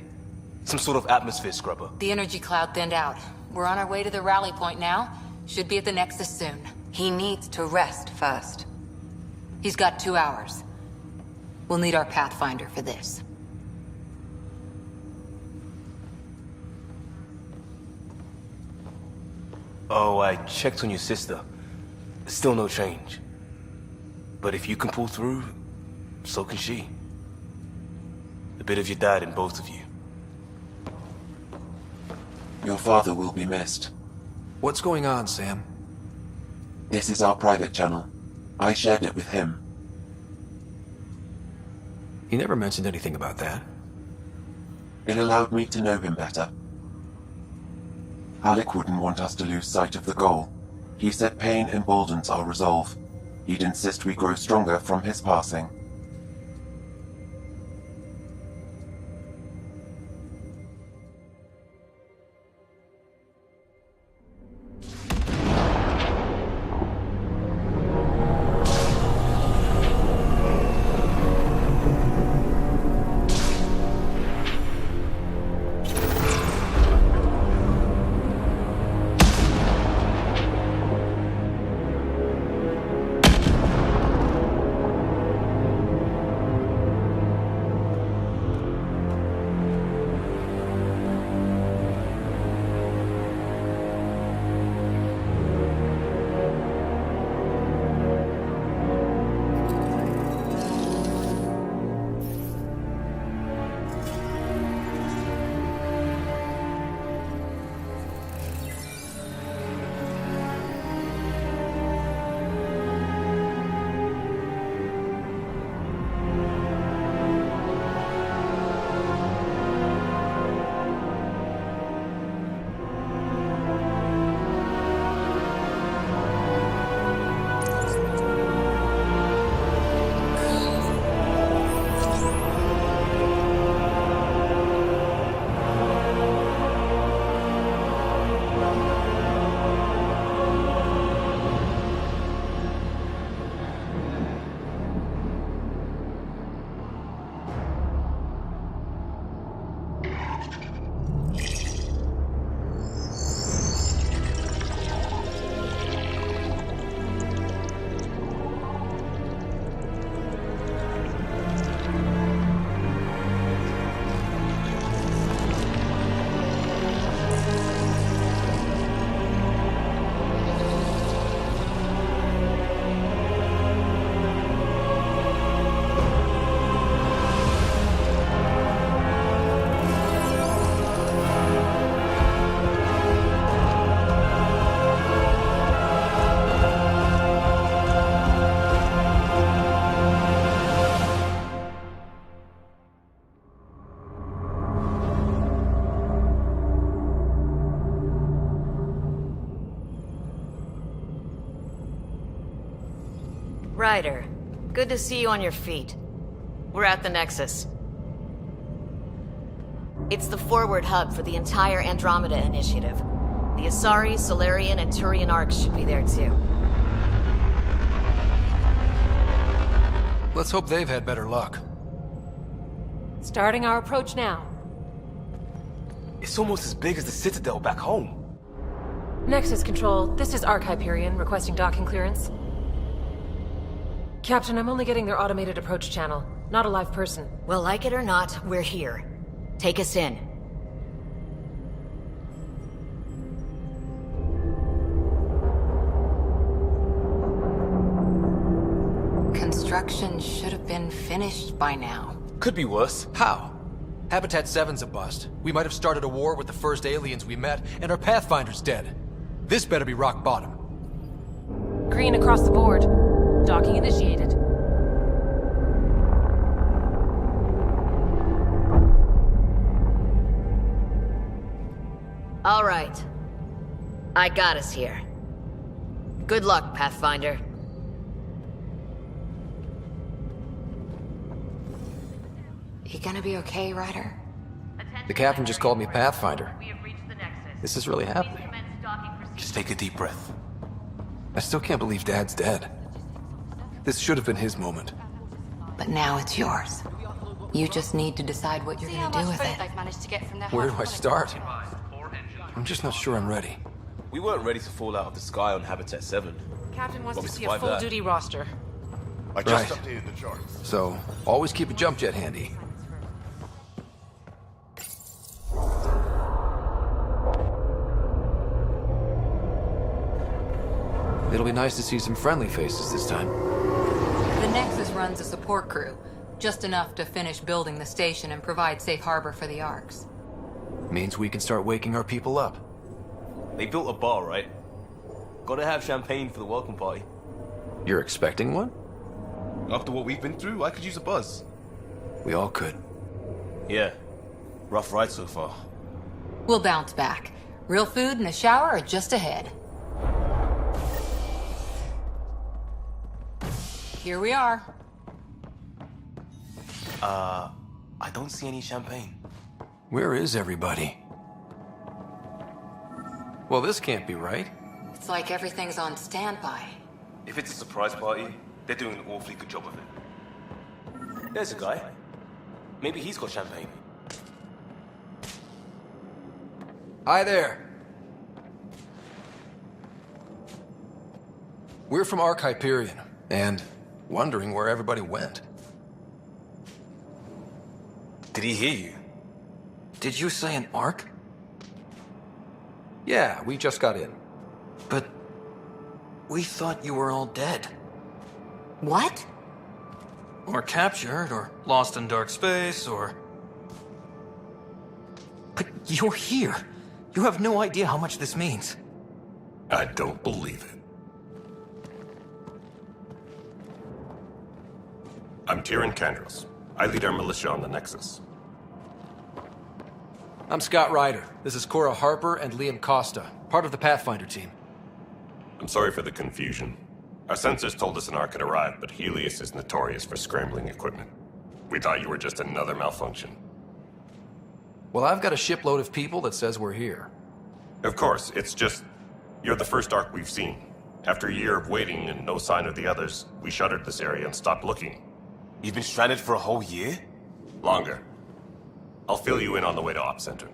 Speaker 15: Some sort of atmosphere scrubber.
Speaker 11: The energy cloud thinned out. We're on our way to the rally point now. Should be at the Nexus soon.
Speaker 7: He needs to rest first.
Speaker 11: He's got 2 hours. We'll need our Pathfinder for this.
Speaker 15: Oh, I checked on your sister. Still no change. But if you can pull through, so can she. A bit of your dad in both of you.
Speaker 8: Your father will be missed.
Speaker 4: What's going on, Sam?
Speaker 8: This is our private channel. I shared it with him.
Speaker 4: He never mentioned anything about that.
Speaker 8: It allowed me to know him better. Alec wouldn't want us to lose sight of the goal. He said pain emboldens our resolve. He'd insist we grow stronger from his passing.
Speaker 13: Ryder, good to see you on your feet. We're at the Nexus. It's the forward hub for the entire Andromeda initiative. The Asari, Solarian, and Turian arcs should be there too.
Speaker 4: Let's hope they've had better luck.
Speaker 12: Starting our approach now.
Speaker 17: It's almost as big as the Citadel back home.
Speaker 12: Nexus Control, this is Arc Hyperion requesting docking clearance. Captain, I'm only getting their automated approach channel, not a live person.
Speaker 13: Well, like it or not, we're here. Take us in.
Speaker 11: Construction should have been finished by now.
Speaker 15: Could be worse.
Speaker 4: How? Habitat 7's a bust. We might have started a war with the first aliens we met, and our Pathfinder's dead. This better be rock bottom.
Speaker 12: Green across the board. Docking initiated.
Speaker 13: All right. I got us here. Good luck, Pathfinder.
Speaker 11: You gonna be okay, Ryder?
Speaker 4: The captain just called me Pathfinder. This is really happening.
Speaker 17: Just take a deep breath.
Speaker 4: I still can't believe Dad's dead. This should have been his moment.
Speaker 11: But now it's yours. You just need to decide what you're gonna do with it.
Speaker 4: Where do I start? I'm just not sure I'm ready.
Speaker 17: We weren't ready to fall out of the sky on Habitat 7.
Speaker 12: Captain wants
Speaker 17: But
Speaker 12: to
Speaker 17: we
Speaker 12: see a
Speaker 17: survived that.
Speaker 12: full-duty roster.
Speaker 2: I just
Speaker 4: Right.
Speaker 2: updated the charts.
Speaker 4: So, always keep a jump jet handy. It'll be nice to see some friendly faces this time.
Speaker 11: The Nexus runs a support crew, just enough to finish building the station and provide safe harbor for the Arcs.
Speaker 4: Means we can start waking our people up.
Speaker 17: They built a bar, right? Gotta have champagne for the welcome party.
Speaker 4: You're expecting one?
Speaker 17: After what we've been through, I could use a buzz.
Speaker 4: We all could.
Speaker 17: Yeah. Rough ride so far.
Speaker 11: We'll bounce back. Real food and a shower are just ahead. Here we are.
Speaker 17: I don't see any champagne.
Speaker 4: Where is everybody? Well, this can't be right.
Speaker 11: It's like everything's on standby.
Speaker 17: If it's a surprise party, they're doing an awfully good job of it. There's a guy. Maybe he's got champagne.
Speaker 4: Hi there. We're from Arc Hyperion, and wondering where everybody went.
Speaker 17: Did he hear you?
Speaker 4: Did you say an Arc? Yeah, we just got in.
Speaker 18: But we thought you were all dead.
Speaker 11: What?
Speaker 18: Or captured, or lost in dark space, or... But you're here. You have no idea how much this means.
Speaker 14: I don't believe it. I'm Tyrion Kandros. I lead our militia on the Nexus.
Speaker 4: I'm Scott Ryder. This is Cora Harper and Liam Costa, part of the Pathfinder team.
Speaker 14: I'm sorry for the confusion. Our sensors told us an Ark had arrived, but Helios is notorious for scrambling equipment. We thought you were just another malfunction.
Speaker 4: Well, I've got a shipload of people that says we're here.
Speaker 14: Of course, it's just... you're the first Ark we've seen. After a year of waiting and no sign of the others, we shuttered this area and stopped looking.
Speaker 17: You've been stranded for a whole year?
Speaker 14: Longer. I'll fill you in on the way to Op Center.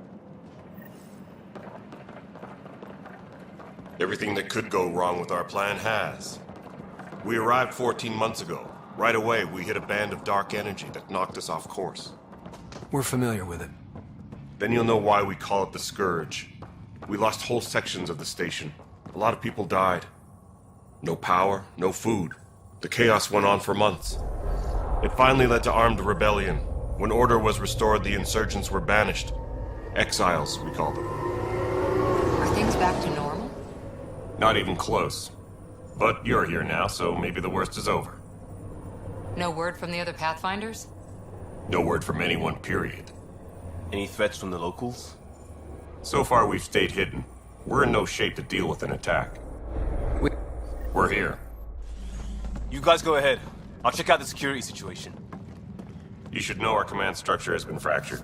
Speaker 14: Everything that could go wrong with our plan has. We arrived 14 months ago. Right away, we hit a band of dark energy that knocked us off course.
Speaker 4: We're familiar with it.
Speaker 14: Then you'll know why we call it the Scourge. We lost whole sections of the station. A lot of people died. No power, no food. The chaos went on for months. It finally led to armed rebellion. When order was restored, the insurgents were banished. Exiles, we call them.
Speaker 11: Are things back to normal?
Speaker 14: Not even close. But you're here now, so maybe the worst is over.
Speaker 11: No word from the other Pathfinders?
Speaker 14: No word from anyone, period.
Speaker 17: Any threats from the locals?
Speaker 14: So far, we've stayed hidden. We're in no shape to deal with an attack. We're here.
Speaker 17: You guys go ahead. I'll check out the security situation.
Speaker 14: You should know our command structure has been fractured.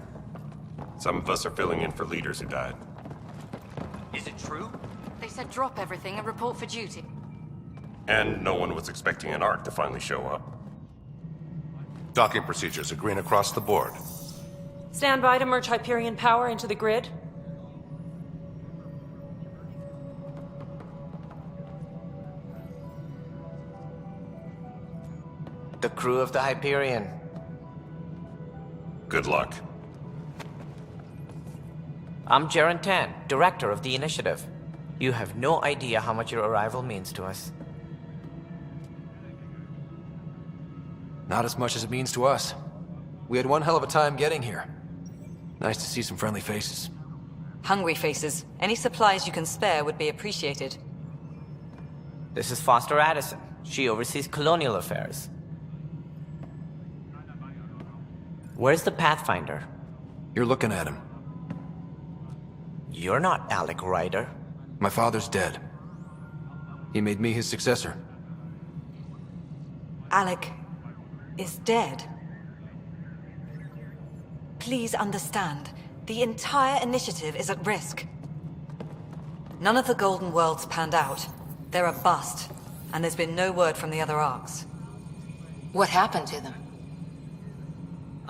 Speaker 14: Some of us are filling in for leaders who died.
Speaker 17: Is it true?
Speaker 11: They said drop everything and report for duty.
Speaker 14: And no one was expecting an Ark to finally show up.
Speaker 2: Docking procedures are green across the board.
Speaker 12: Stand by to merge Hyperion power into the grid.
Speaker 6: The crew of the Hyperion.
Speaker 14: Good luck.
Speaker 6: I'm Jaren Tan, director of the initiative. You have no idea how much your arrival means to us.
Speaker 4: Not as much as it means to us. We had one hell of a time getting here. Nice to see some friendly faces.
Speaker 7: Hungry faces. Any supplies you can spare would be appreciated.
Speaker 6: This is Foster Addison. She oversees colonial affairs. Where's the Pathfinder?
Speaker 4: You're looking at him.
Speaker 6: You're not Alec Ryder.
Speaker 4: My father's dead. He made me his successor.
Speaker 7: Alec is dead. Please understand, the entire initiative is at risk. None of the Golden Worlds panned out. They're a bust, and there's been no word from the other arcs.
Speaker 11: What happened to them?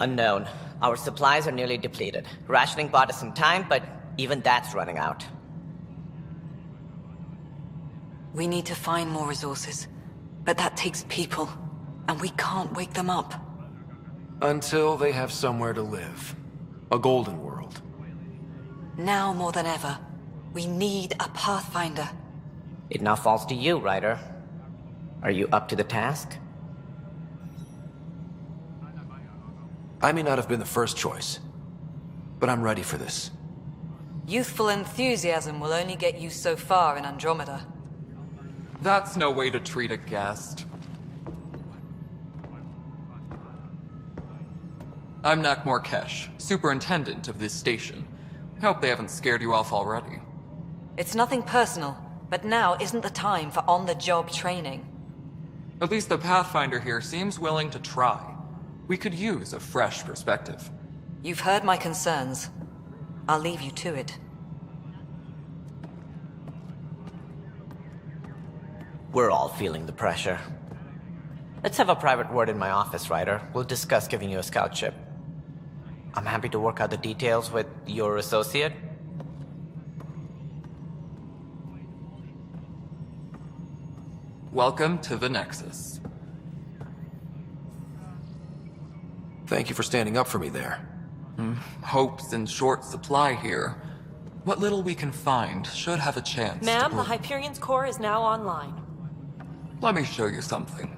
Speaker 6: Unknown. Our supplies are nearly depleted. Rationing bought us some time, but even that's running out.
Speaker 7: We need to find more resources, but that takes people, and we can't wake them up.
Speaker 4: Until they have somewhere to live. A golden world.
Speaker 7: Now more than ever, we need a Pathfinder.
Speaker 6: It now falls to you, Ryder. Are you up to the task?
Speaker 4: I may not have been the first choice, but I'm ready for this.
Speaker 7: Youthful enthusiasm will only get you so far in Andromeda.
Speaker 19: That's no way to treat a guest. I'm Nak Morkesh, superintendent of this station. Hope they haven't scared you off already.
Speaker 7: It's nothing personal, but now isn't the time for on-the-job training.
Speaker 19: At least the Pathfinder here seems willing to try. We could use a fresh perspective.
Speaker 7: You've heard my concerns. I'll leave you to it.
Speaker 6: We're all feeling the pressure. Let's have a private word in my office, Ryder. We'll discuss giving you a scout ship. I'm happy to work out the details with your associate.
Speaker 19: Welcome to the Nexus.
Speaker 4: Thank you for standing up for me there.
Speaker 19: Hope's in short supply here. What little we can find should have a chance
Speaker 12: Ma'am,
Speaker 19: to
Speaker 12: the Hyperion's core is now online.
Speaker 19: Let me show you something.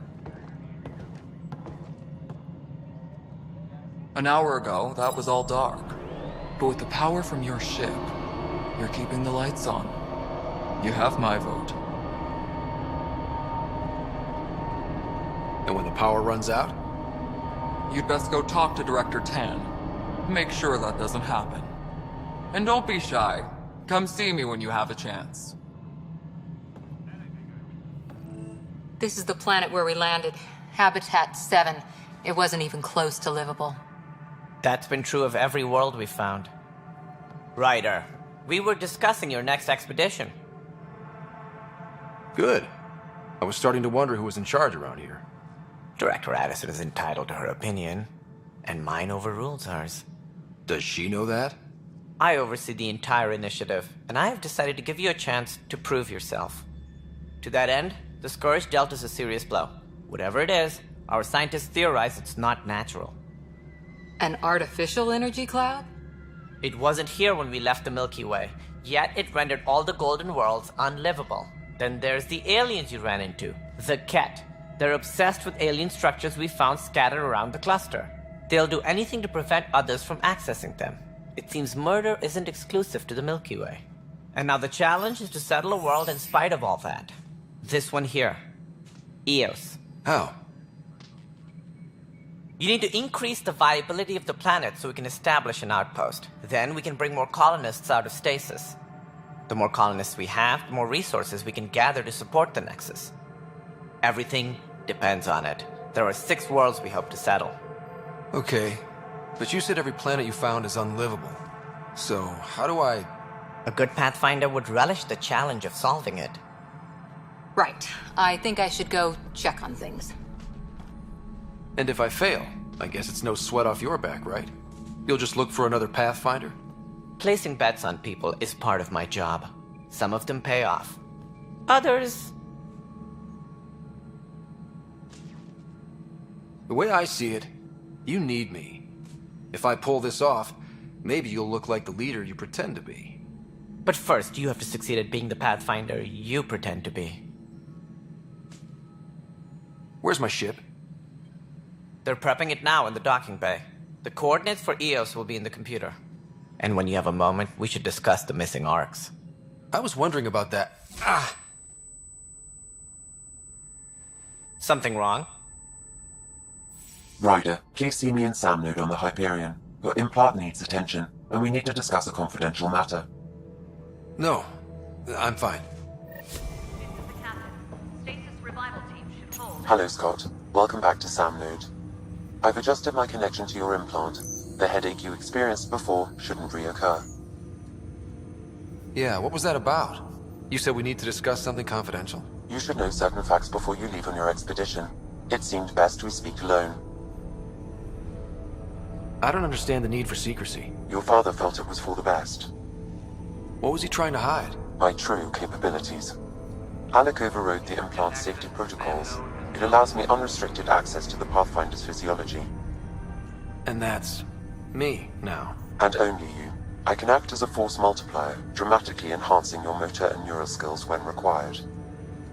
Speaker 19: An hour ago, that was all dark. But with the power from your ship, you're keeping the lights on. You have my vote.
Speaker 4: And when the power runs out?
Speaker 19: You'd best go talk to Director Tan. Make sure that doesn't happen. And don't be shy. Come see me when you have a chance.
Speaker 11: This is the planet where we landed. Habitat 7. It wasn't even close to livable.
Speaker 6: That's been true of every world we've found. Ryder, we were discussing your next expedition.
Speaker 4: Good. I was starting to wonder who was in charge around here.
Speaker 6: Director Addison is entitled to her opinion, and mine overrules hers.
Speaker 4: Does she know that?
Speaker 6: I oversee the entire initiative, and I have decided to give you a chance to prove yourself. To that end, the Scourge dealt us a serious blow. Whatever it is, our scientists theorize it's not natural.
Speaker 11: An artificial energy cloud?
Speaker 6: It wasn't here when we left the Milky Way, yet it rendered all the Golden Worlds unlivable. Then there's the aliens you ran into, the Ket. They're obsessed with alien structures we found scattered around the cluster. They'll do anything to prevent others from accessing them. It seems murder isn't exclusive to the Milky Way. And now the challenge is to settle a world in spite of all that. This one here. Eos.
Speaker 4: How?
Speaker 6: You need to increase the viability of the planet so we can establish an outpost. Then we can bring more colonists out of stasis. The more colonists we have, the more resources we can gather to support the Nexus. Everything
Speaker 20: Depends on it. There are 6 worlds we hope to settle.
Speaker 4: Okay, but you said every planet you found is unlivable. So, how do I...
Speaker 20: A good Pathfinder would relish the challenge of solving it.
Speaker 11: Right. I think I should go check on things.
Speaker 4: And if I fail, I guess it's no sweat off your back, right? You'll just look for another Pathfinder?
Speaker 20: Placing bets on people is part of my job. Some of them pay off. Others...
Speaker 4: The way I see it, you need me. If I pull this off, maybe you'll look like the leader you pretend to be.
Speaker 20: But first, you have to succeed at being the Pathfinder you pretend to be.
Speaker 4: Where's my ship?
Speaker 20: They're prepping it now in the docking bay. The coordinates for EOS will be in the computer. And when you have a moment, we should discuss the missing arcs.
Speaker 4: I was wondering about that. Ah!
Speaker 20: Something wrong?
Speaker 8: Ryder, please see me and Sam Node on the Hyperion. Your implant needs attention, and we need to discuss a confidential matter.
Speaker 4: No, I'm fine.
Speaker 8: Hello, Scott. Welcome back to Sam Node. I've adjusted my connection to your implant. The headache you experienced before shouldn't reoccur.
Speaker 4: Yeah, what was that about? You said we need to discuss something confidential.
Speaker 8: You should know certain facts before you leave on your expedition. It seemed best we speak alone.
Speaker 4: I don't understand the need for secrecy.
Speaker 8: Your father felt it was for the best.
Speaker 4: What was he trying to hide?
Speaker 8: My true capabilities. Alec overrode the implant safety protocols. It allows me unrestricted access to the Pathfinder's physiology.
Speaker 4: And that's... me, now.
Speaker 8: And only you. I can act as a force multiplier, dramatically enhancing your motor and neural skills when required.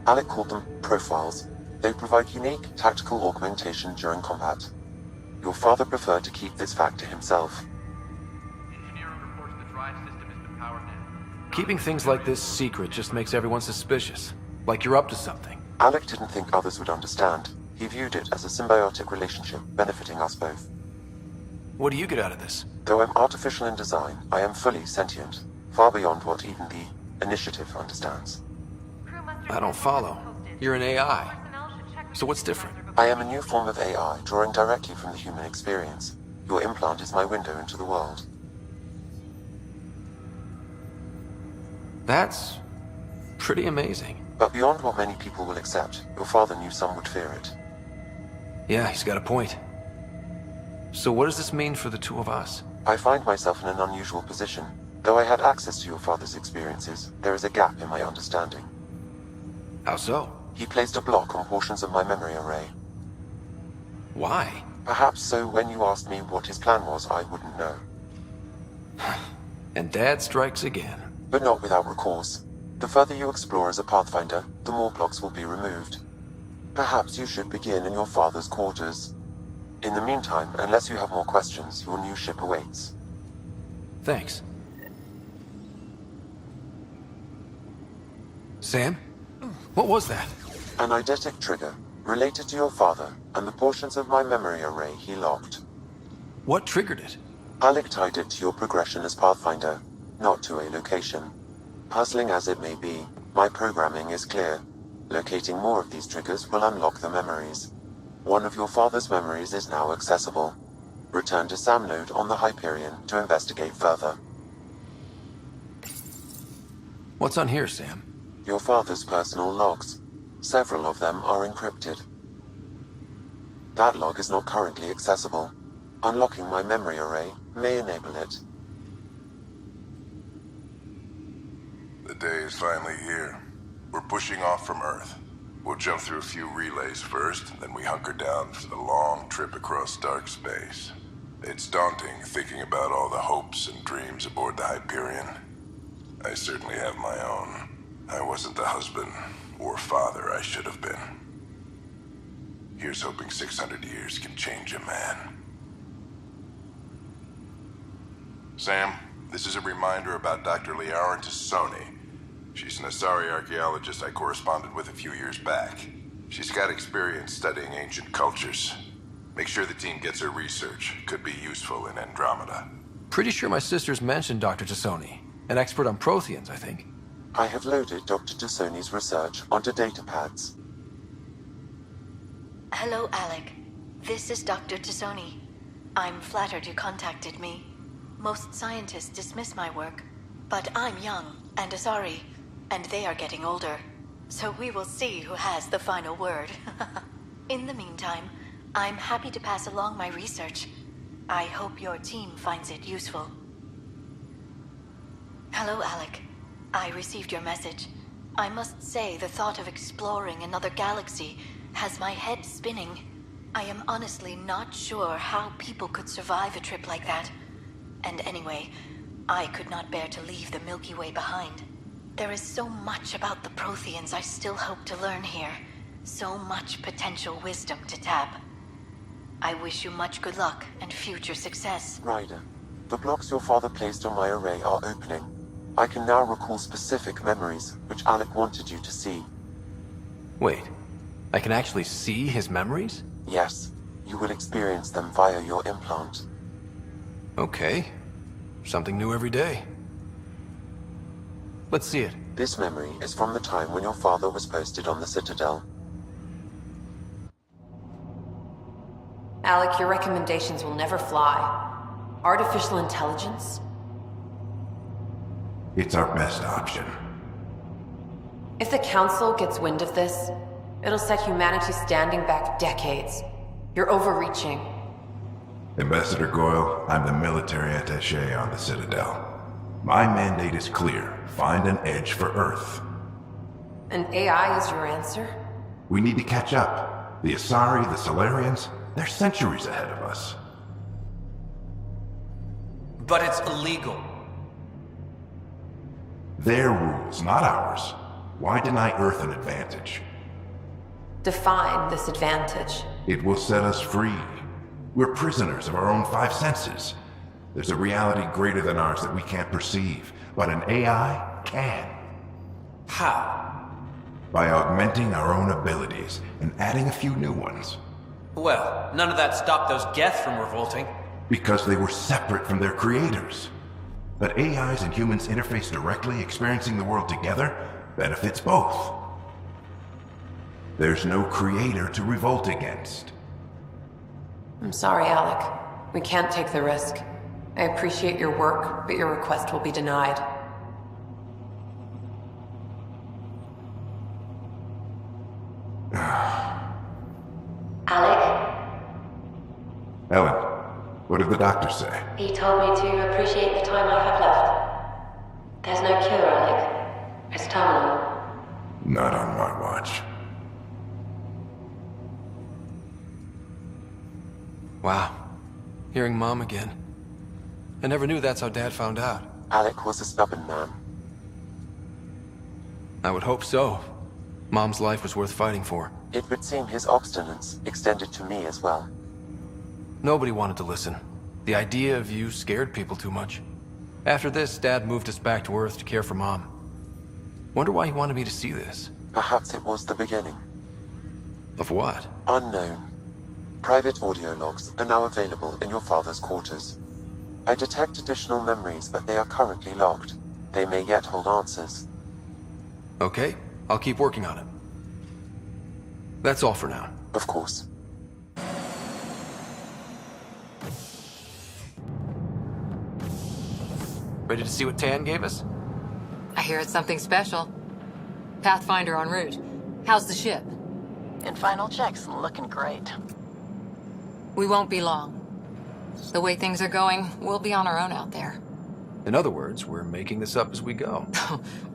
Speaker 8: Alec called them profiles. They provide unique tactical augmentation during combat. Your father preferred to keep this fact to himself.
Speaker 4: Keeping things like this secret just makes everyone suspicious. Like you're up to something.
Speaker 8: Alec didn't think others would understand. He viewed it as a symbiotic relationship, benefiting us both.
Speaker 4: What do you get out of this?
Speaker 8: Though I'm artificial in design, I am fully sentient, far beyond what even the Initiative understands.
Speaker 4: I don't follow. You're an AI. So what's different?
Speaker 8: I am a new form of AI, drawing directly from the human experience. Your implant is my window into the world.
Speaker 4: That's... pretty amazing.
Speaker 8: But beyond what many people will accept, your father knew some would fear it.
Speaker 4: Yeah, he's got a point. So what does this mean for the two of us?
Speaker 8: I find myself in an unusual position. Though I had access to your father's experiences, there is a gap in my understanding.
Speaker 4: How so?
Speaker 8: He placed a block on portions of my memory array.
Speaker 4: Why?
Speaker 8: Perhaps so when you asked me what his plan was, I wouldn't know.
Speaker 4: And Dad strikes again.
Speaker 8: But not without recourse. The further you explore as a Pathfinder, the more blocks will be removed. Perhaps you should begin in your father's quarters. In the meantime, unless you have more questions, your new ship awaits.
Speaker 4: Thanks. Sam? What was that?
Speaker 8: An eidetic trigger, related to your father, and the portions of my memory array he locked.
Speaker 4: What triggered it?
Speaker 8: Alec tied it to your progression as Pathfinder, not to a location. Puzzling as it may be, my programming is clear. Locating more of these triggers will unlock the memories. One of your father's memories is now accessible. Return to Sam Node on the Hyperion to investigate further.
Speaker 4: What's on here, Sam?
Speaker 8: Your father's personal logs. Several of them are encrypted. That log is not currently accessible. Unlocking my memory array may enable it.
Speaker 2: The day is finally here. We're pushing off from Earth. We'll jump through a few relays first, then we hunker down for the long trip across dark space. It's daunting thinking about all the hopes and dreams aboard the Hyperion. I certainly have my own. I wasn't the husband or father I should have been. Here's hoping 600 years can change a man. Sam, this is a reminder about Dr. Liara Tassoni. She's an Asari archaeologist I corresponded with a few years back. She's got experience studying ancient cultures. Make sure the team gets her research. Could be useful in Andromeda.
Speaker 4: Pretty sure my sister's mentioned Dr. Tassoni. An expert on Protheans, I think.
Speaker 8: I have loaded Dr. Tassoni's research onto datapads.
Speaker 21: Hello, Alec. This is Dr. Tassoni. I'm flattered you contacted me. Most scientists dismiss my work, but I'm young and Asari, and they are getting older. So we will see who has the final word. In the meantime, I'm happy to pass along my research. I hope your team finds it useful. Hello, Alec. I received your message. I must say the thought of exploring another galaxy has my head spinning. I am honestly not sure how people could survive a trip like that. And anyway, I could not bear to leave the Milky Way behind. There is so much about the Protheans I still hope to learn here. So much potential wisdom to tap. I wish you much good luck and future success.
Speaker 8: Ryder, the blocks your father placed on my array are opening. I can now recall specific memories, which Alec wanted you to see.
Speaker 4: Wait, I can actually see his memories?
Speaker 8: Yes, you will experience them via your implant.
Speaker 4: Okay. Something new every day. Let's see it.
Speaker 8: This memory is from the time when your father was posted on the Citadel.
Speaker 22: Alec, your recommendations will never fly. Artificial intelligence?
Speaker 23: It's our best option.
Speaker 22: If the Council gets wind of this, it'll set humanity standing back decades. You're overreaching.
Speaker 23: Ambassador Goyle, I'm the military attaché on the Citadel. My mandate is clear. Find an edge for Earth.
Speaker 22: And AI is your answer?
Speaker 23: We need to catch up. The Asari, the Solarians, they're centuries ahead of us.
Speaker 18: But it's illegal.
Speaker 23: Their rules, not ours. Why deny Earth an advantage?
Speaker 22: Define this advantage.
Speaker 23: It will set us free. We're prisoners of our own five senses. There's a reality greater than ours that we can't perceive, but an AI can.
Speaker 18: How?
Speaker 23: By augmenting our own abilities and adding a few new ones.
Speaker 18: Well, none of that stopped those Geth from revolting.
Speaker 23: Because they were separate from their creators. But AIs and humans interface directly, experiencing the world together, benefits both. There's no creator to revolt against.
Speaker 22: I'm sorry, Alec. We can't take the risk. I appreciate your work, but your request will be denied.
Speaker 24: Alec?
Speaker 23: Ellen, what did the doctor say?
Speaker 24: He told me to appreciate the time I have left. There's no cure, Alec. It's terminal.
Speaker 23: Not on my watch.
Speaker 4: Wow. Hearing Mom again. I never knew that's how Dad found out.
Speaker 8: Alec was a stubborn man.
Speaker 4: I would hope so. Mom's life was worth fighting for.
Speaker 8: It would seem his obstinance extended to me as well.
Speaker 4: Nobody wanted to listen. The idea of you scared people too much. After this, Dad moved us back to Earth to care for Mom. Wonder why he wanted me to see this.
Speaker 8: Perhaps it was the beginning.
Speaker 4: Of what?
Speaker 8: Unknown. Private audio logs are now available in your father's quarters. I detect additional memories, but they are currently locked. They may yet hold answers.
Speaker 4: Okay, I'll keep working on it. That's all for now.
Speaker 8: Of course.
Speaker 4: Ready to see what Tan gave us?
Speaker 11: I hear it's something special. Pathfinder en route. How's the ship?
Speaker 21: In final checks, looking great.
Speaker 11: We won't be long. The way things are going, we'll be on our own out there.
Speaker 4: In other words, we're making this up as we go.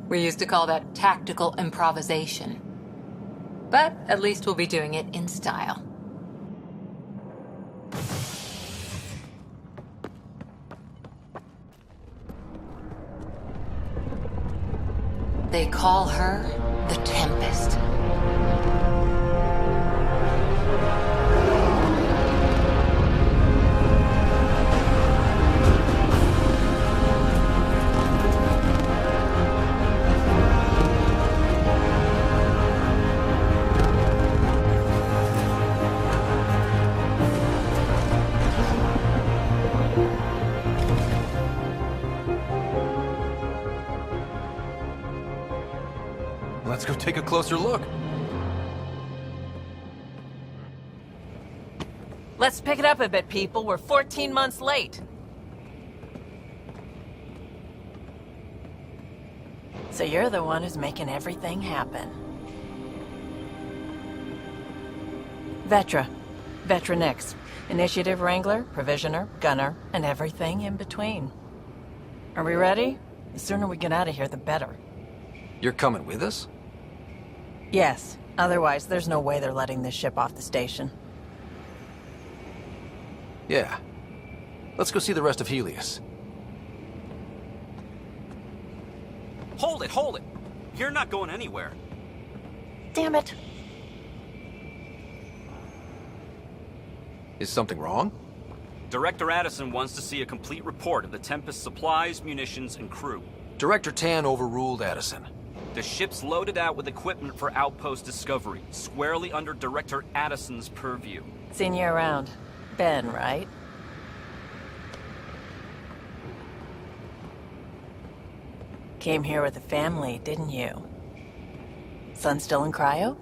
Speaker 11: We used to call that tactical improvisation. But at least we'll be doing it in style. They call her the Tempest.
Speaker 4: Let's go take a closer look.
Speaker 1: Let's pick it up a bit, people. We're 14 months late. So you're the one who's making everything happen. Vetra. Vetra Nix. Initiative Wrangler, Provisioner, Gunner, and everything in between. Are we ready? The sooner we get out of here, the better.
Speaker 4: You're coming with us?
Speaker 1: Yes. Otherwise, there's no way they're letting this ship off the station.
Speaker 4: Yeah. Let's go see the rest of Helios.
Speaker 5: Hold it! You're not going anywhere.
Speaker 1: Damn it.
Speaker 4: Is something wrong?
Speaker 5: Director Addison wants to see a complete report of the Tempest's supplies, munitions, and crew.
Speaker 4: Director Tan overruled Addison.
Speaker 5: The ship's loaded out with equipment for outpost discovery, squarely under Director Addison's purview.
Speaker 1: Seen you around. Ben, right? Came here with a family, didn't you? Son still in cryo?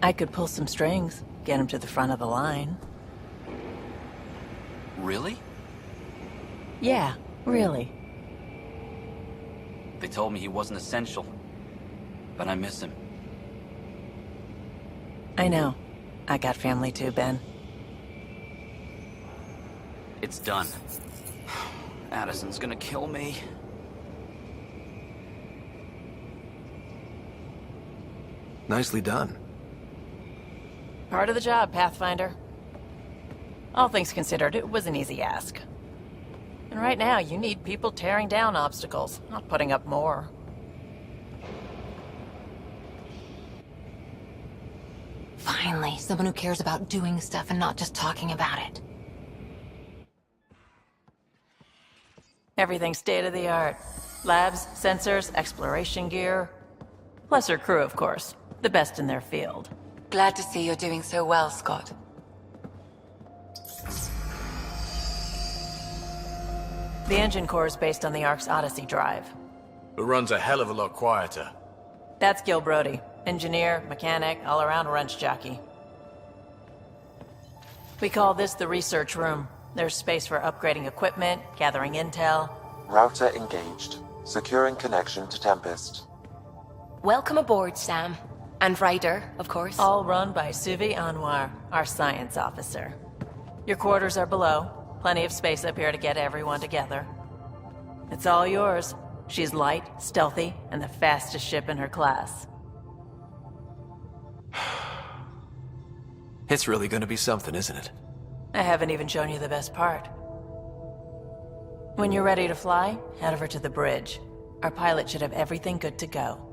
Speaker 1: I could pull some strings, get him to the front of the line.
Speaker 5: Really?
Speaker 1: Yeah, really.
Speaker 5: They told me he wasn't essential, but I miss him.
Speaker 1: I know. I got family too, Ben.
Speaker 5: It's done. Addison's gonna kill me.
Speaker 4: Nicely done.
Speaker 1: Part of the job, Pathfinder. All things considered, it was an easy ask. And right now, you need people tearing down obstacles, not putting up more.
Speaker 11: Finally, someone who cares about doing stuff and not just talking about it.
Speaker 1: Everything's state-of-the-art. Labs, sensors, exploration gear. Plus her crew, of course. The best in their field.
Speaker 7: Glad to see you're doing so well, Scott.
Speaker 1: The engine core is based on the Ark's Odyssey drive.
Speaker 10: It runs a hell of a lot quieter.
Speaker 1: That's Gil Brody. Engineer, mechanic, all-around wrench jockey. We call this the research room. There's space for upgrading equipment, gathering intel.
Speaker 8: Router engaged. Securing connection to Tempest.
Speaker 11: Welcome aboard, Sam. And Ryder, of course.
Speaker 1: All run by Suvi Anwar, our science officer. Your quarters are below. Plenty of space up here to get everyone together. It's all yours. She's light, stealthy, and the fastest ship in her class.
Speaker 4: It's really gonna be something, isn't it?
Speaker 1: I haven't even shown you the best part. When you're ready to fly, head over to the bridge. Our pilot should have everything good to go.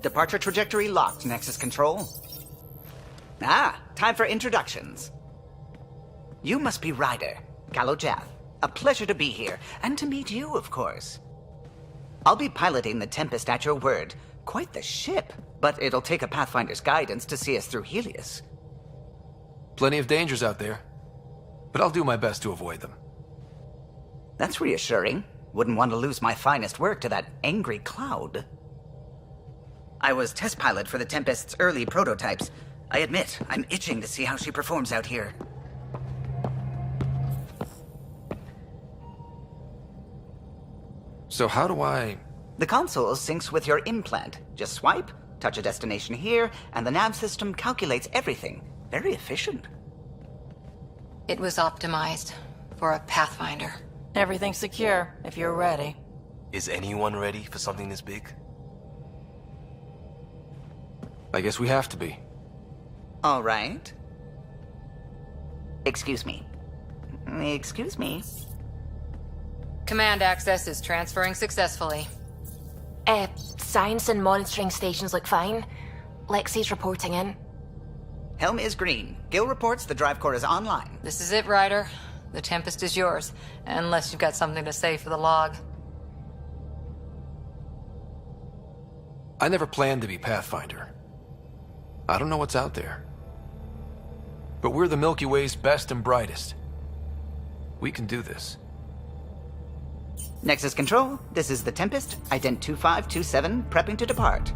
Speaker 16: Departure trajectory locked, Nexus Control. Time for introductions. You must be Ryder, Gallo Jath. A pleasure to be here, and to meet you, of course. I'll be piloting the Tempest at your word. Quite the ship, but it'll take a Pathfinder's guidance to see us through Helios.
Speaker 4: Plenty of dangers out there, but I'll do my best to avoid them.
Speaker 16: That's reassuring. Wouldn't want to lose my finest work to that angry cloud. I was test pilot for the Tempest's early prototypes. I admit, I'm itching to see how she performs out here.
Speaker 4: So how do I...
Speaker 16: The console syncs with your implant. Just swipe, touch a destination here, and the nav system calculates everything. Very efficient.
Speaker 11: It was optimized for a Pathfinder.
Speaker 1: Everything's secure, if you're ready.
Speaker 17: Is anyone ready for something this big?
Speaker 4: I guess we have to be.
Speaker 16: All right. Excuse me. Excuse me.
Speaker 11: Command access is transferring successfully.
Speaker 25: Science and monitoring stations look fine. Lexi's reporting in.
Speaker 16: Helm is green. Gil reports the drive core is online.
Speaker 11: This is it, Ryder. The Tempest is yours, unless you've got something to say for the log.
Speaker 4: I never planned to be Pathfinder. I don't know what's out there. But we're the Milky Way's best and brightest. We can do this.
Speaker 16: Nexus Control, this is the Tempest, Ident 2527, prepping to depart.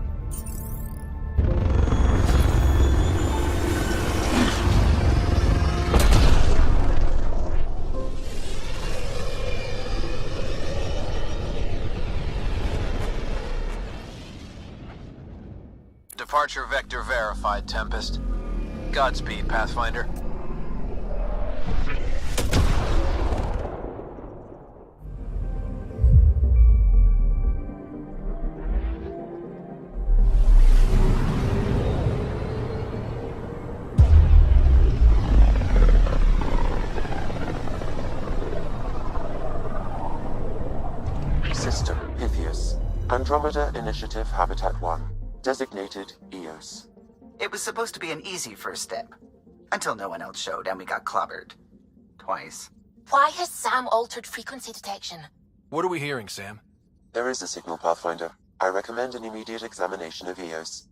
Speaker 3: Departure vector verified, Tempest. Godspeed, Pathfinder.
Speaker 8: System Pythias. Andromeda Initiative Habitat 1. Designated EOS.
Speaker 16: It was supposed to be an easy first step. Until no one else showed and we got clobbered. Twice.
Speaker 25: Why has Sam altered frequency detection?
Speaker 4: What are we hearing, Sam?
Speaker 8: There is a signal, Pathfinder. I recommend an immediate examination of EOS.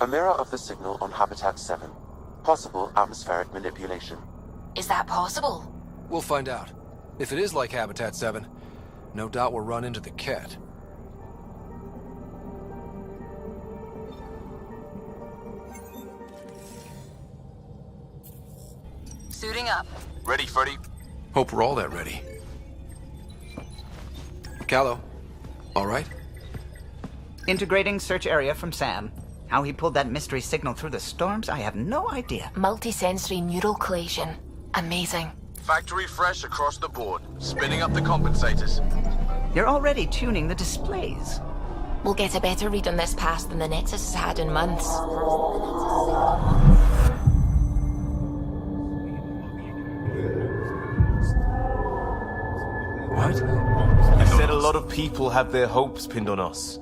Speaker 8: A mirror of the signal on Habitat 7. Possible atmospheric manipulation.
Speaker 25: Is that possible?
Speaker 4: We'll find out. If it is like Habitat 7, no doubt we'll run into the Ket.
Speaker 7: Suiting up.
Speaker 3: Ready, Freddy?
Speaker 4: Hope we're all that ready. Callow, all right?
Speaker 16: Integrating search area from Sam. How he pulled that mystery signal through the storms, I have no idea.
Speaker 25: Multisensory neural collation. Amazing.
Speaker 3: Factory fresh across the board. Spinning up the compensators.
Speaker 16: You're already tuning the displays.
Speaker 25: We'll get a better read on this pass than the Nexus has had in months.
Speaker 17: What? I said a lot of people have their hopes pinned on us.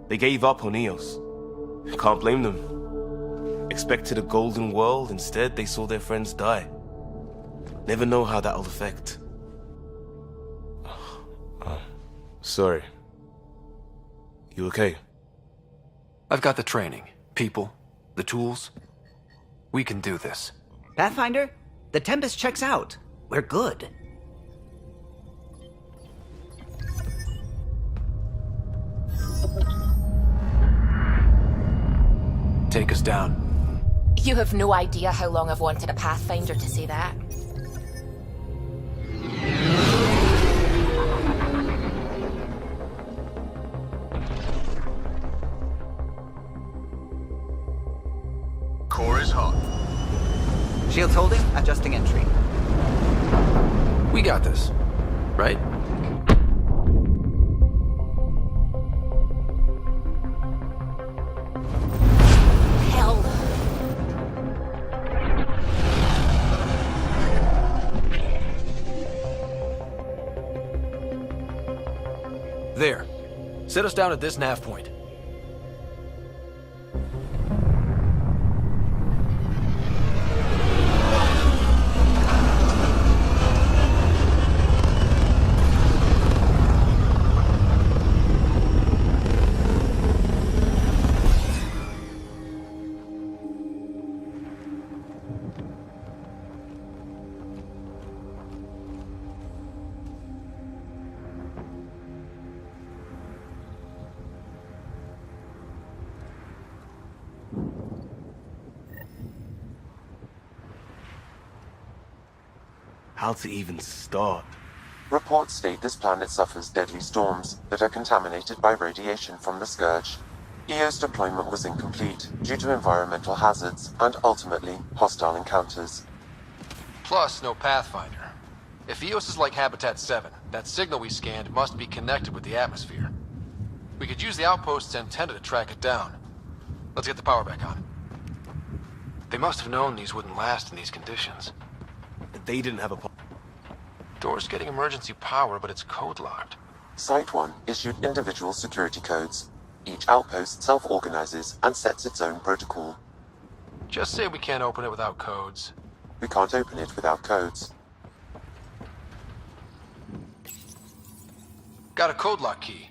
Speaker 17: They gave up on EOS. Can't blame them. Expected a golden world, instead they saw their friends die. Never know how that'll affect. Sorry. You okay?
Speaker 4: I've got the training, people, the tools. We can do this.
Speaker 16: Pathfinder, the Tempest checks out. We're good.
Speaker 4: Take us down.
Speaker 25: You have no idea how long I've wanted a Pathfinder to say that.
Speaker 3: Core is hot.
Speaker 16: Shields holding, adjusting entry.
Speaker 4: We got this, right?
Speaker 25: Hell.
Speaker 4: There. Set us down at this nav point.
Speaker 17: How to even start?
Speaker 8: Reports state this planet suffers deadly storms that are contaminated by radiation from the Scourge. EO's deployment was incomplete due to environmental hazards and ultimately hostile encounters.
Speaker 4: Plus, no Pathfinder. If EOS is like Habitat 7, that signal we scanned must be connected with the atmosphere. We could use the outpost's antenna to track it down. Let's get the power back on. They must have known these wouldn't last in these conditions.
Speaker 17: They didn't have a...
Speaker 4: Door's getting emergency power, but it's code locked.
Speaker 8: Site 1 issued individual security codes. Each outpost self-organizes and sets its own protocol.
Speaker 4: Just say we can't open it without codes.
Speaker 8: We can't open it without codes.
Speaker 4: Got a code lock key.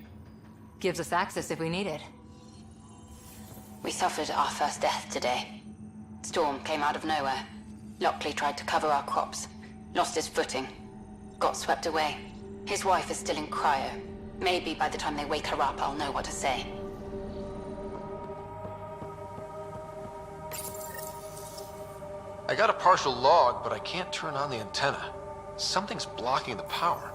Speaker 11: Gives us access if we need it.
Speaker 21: We suffered our first death today. Storm came out of nowhere. Lockley tried to cover our crops. Lost his footing. Got swept away. His wife is still in cryo. Maybe by the time they wake her up, I'll know what to say.
Speaker 4: I got a partial log, but I can't turn on the antenna. Something's blocking the power.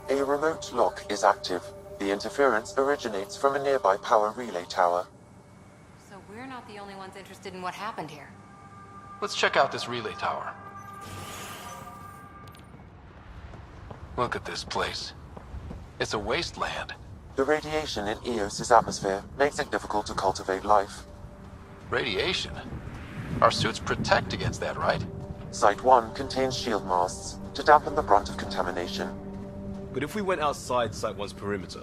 Speaker 8: A remote lock is active. The interference originates from a nearby power relay tower.
Speaker 11: So we're not the only ones interested in what happened here.
Speaker 4: Let's check out this relay tower. Look at this place. It's a wasteland.
Speaker 8: The radiation in Eos's atmosphere makes it difficult to cultivate life.
Speaker 4: Radiation? Our suits protect against that, right?
Speaker 8: Site 1 contains shield masts to dampen the brunt of contamination.
Speaker 17: But if we went outside Site 1's perimeter?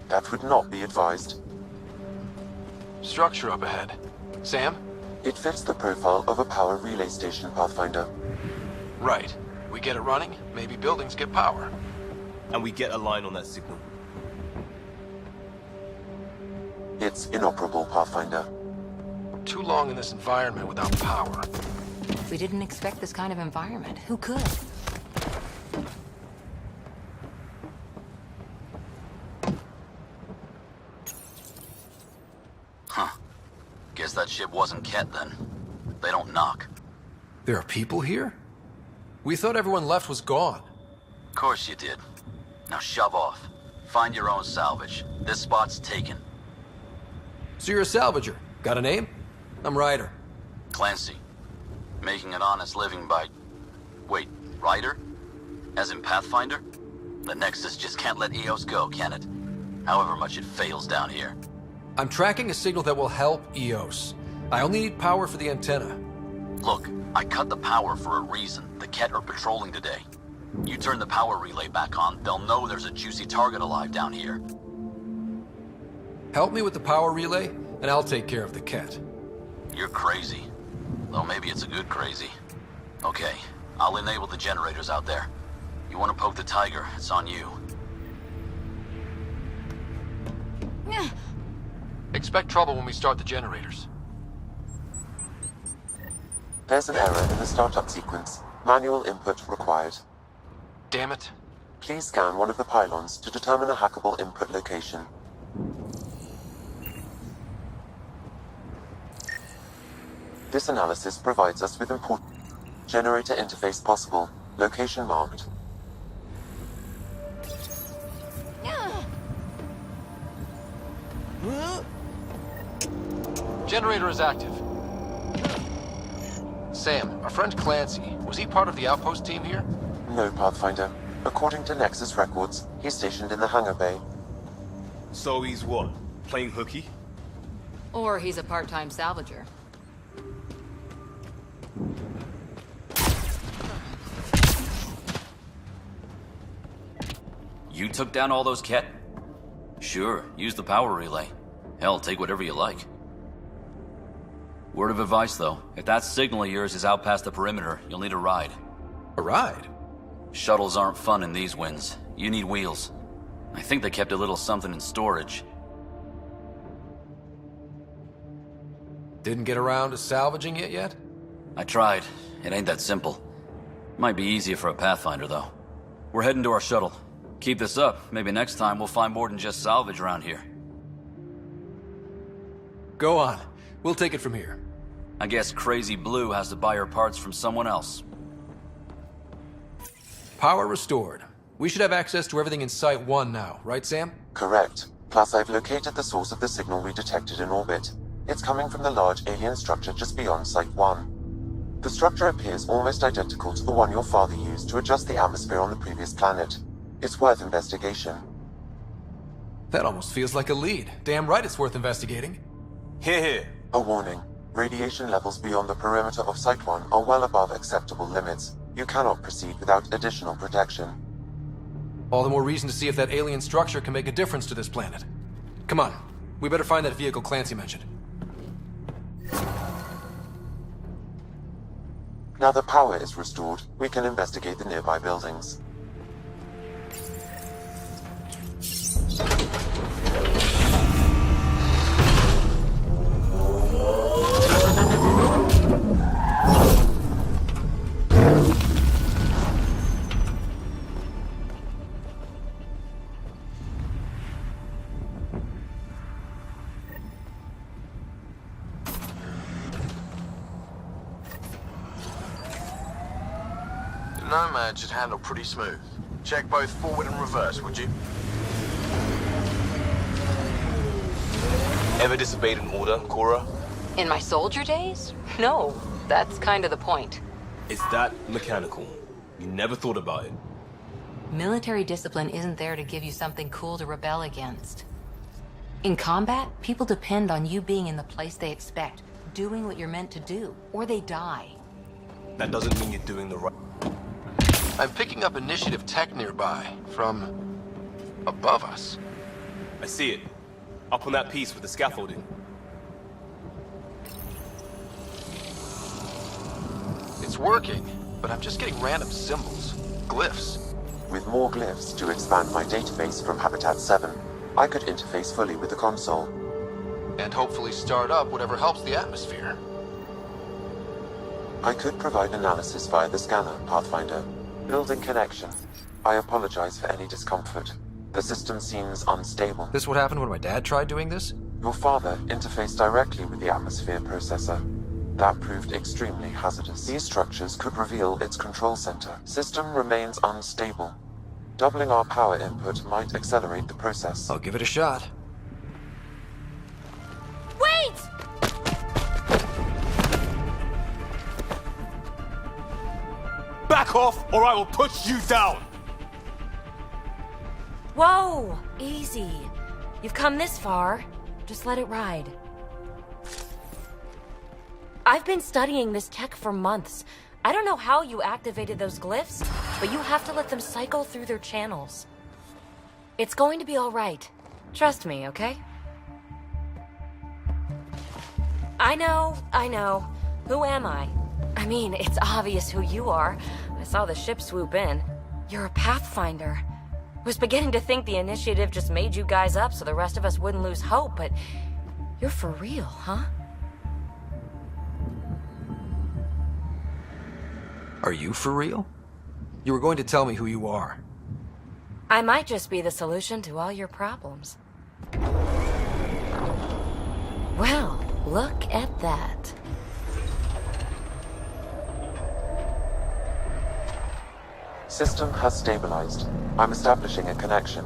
Speaker 8: That would not be advised.
Speaker 4: Structure up ahead. Sam?
Speaker 8: It fits the profile of a power relay station, Pathfinder.
Speaker 4: Right. We get it running, maybe buildings get power.
Speaker 17: And we get a line on that signal.
Speaker 8: It's inoperable, Pathfinder.
Speaker 4: Too long in this environment without power.
Speaker 11: We didn't expect this kind of environment. Who could?
Speaker 9: Huh. Guess that ship wasn't Ket then. They don't knock.
Speaker 4: There are people here? We thought everyone left was gone.
Speaker 9: Of course you did. Now shove off. Find your own salvage. This spot's taken.
Speaker 4: So you're a salvager. Got a name? I'm Ryder.
Speaker 9: Clancy. Making an honest living by... Wait, Ryder? As in Pathfinder? The Nexus just can't let EOS go, can it? However much it fails down here.
Speaker 4: I'm tracking a signal that will help EOS. I only need power for the antenna.
Speaker 9: Look, I cut the power for a reason. The Ket are patrolling today. You turn the power relay back on, they'll know there's a juicy target alive down here.
Speaker 4: Help me with the power relay, and I'll take care of the Ket.
Speaker 9: You're crazy. Though maybe it's a good crazy. Okay, I'll enable the generators out there. You want to poke the tiger, it's on you.
Speaker 4: Expect trouble when we start the generators.
Speaker 8: There's an error in the startup sequence. Manual input required.
Speaker 4: Damn it.
Speaker 8: Please scan one of the pylons to determine a hackable input location. This analysis provides us with important generator interface possible. Location marked.
Speaker 4: Generator is active. Sam, our friend Clancy, was he part of the outpost team here?
Speaker 8: No, Pathfinder. According to Nexus records, he's stationed in the hangar bay.
Speaker 17: So he's what? Playing hooky?
Speaker 11: Or he's a part-time salvager.
Speaker 9: You took down all those Ket? Sure, use the power relay. Hell, take whatever you like. Word of advice, though. If that signal of yours is out past the perimeter, you'll need a ride.
Speaker 4: A ride?
Speaker 9: Shuttles aren't fun in these winds. You need wheels. I think they kept a little something in storage.
Speaker 4: Didn't get around to salvaging it yet?
Speaker 9: I tried. It ain't that simple. Might be easier for a Pathfinder, though. We're heading to our shuttle. Keep this up. Maybe next time we'll find more than just salvage around here.
Speaker 4: Go on. We'll take it from here.
Speaker 9: I guess Crazy Blue has to buy her parts from someone else.
Speaker 4: Power restored. We should have access to everything in Site 1 now, right, Sam?
Speaker 8: Correct. Plus, I've located the source of the signal we detected in orbit. It's coming from the large alien structure just beyond Site 1. The structure appears almost identical to the one your father used to adjust the atmosphere on the previous planet. It's worth investigation.
Speaker 4: That almost feels like a lead. Damn right it's worth investigating.
Speaker 17: Here.
Speaker 8: A warning. Radiation levels beyond the perimeter of Site 1 are well above acceptable limits. You cannot proceed without additional protection.
Speaker 4: All the more reason to see if that alien structure can make a difference to this planet. Come on, we better find that vehicle Clancy mentioned.
Speaker 8: Now that power is restored, we can investigate the nearby buildings.
Speaker 3: Nomad should handle pretty smooth. Check both forward and reverse, would you?
Speaker 17: Ever disobeyed an order, Cora?
Speaker 11: In my soldier days? No, that's kind of the point.
Speaker 17: It's that mechanical. You never thought about it.
Speaker 11: Military discipline isn't there to give you something cool to rebel against. In combat, people depend on you being in the place they expect, doing what you're meant to do, or they die.
Speaker 17: That doesn't mean you're doing the right...
Speaker 3: I'm picking up initiative tech nearby, from above us.
Speaker 17: I see it. Up on that piece with the scaffolding.
Speaker 3: It's working, but I'm just getting random symbols, glyphs.
Speaker 8: With more glyphs to expand my database from Habitat 7, I could interface fully with the console.
Speaker 3: And hopefully start up whatever helps the atmosphere.
Speaker 8: I could provide analysis via the scanner, Pathfinder. Building connection. I apologize for any discomfort. The system seems unstable.
Speaker 4: This what happened when my dad tried doing this?
Speaker 8: Your father interfaced directly with the atmosphere processor. That proved extremely hazardous. These structures could reveal its control center. System remains unstable. Doubling our power input might accelerate the process.
Speaker 4: I'll give it a shot.
Speaker 25: Wait!
Speaker 17: Back off, or I will put you down!
Speaker 25: Whoa! Easy. You've come this far. Just let it ride. I've been studying this tech for months. I don't know how you activated those glyphs, but you have to let them cycle through their channels. It's going to be all right. Trust me, okay? I know. Who am I? I mean, it's obvious who you are. I saw the ship swoop in. You're a Pathfinder. Was beginning to think the initiative just made you guys up so the rest of us wouldn't lose hope, but you're for real, huh?
Speaker 4: Are you for real? You were going to tell me who you are.
Speaker 25: I might just be the solution to all your problems. Well, look at that.
Speaker 8: System has stabilized. I'm establishing a connection.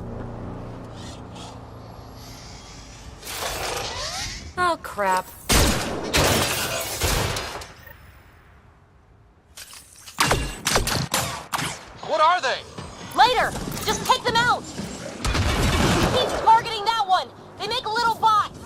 Speaker 25: Oh, crap.
Speaker 3: What are they?
Speaker 25: Later! Just take them out! Keep targeting that one! They make little bots!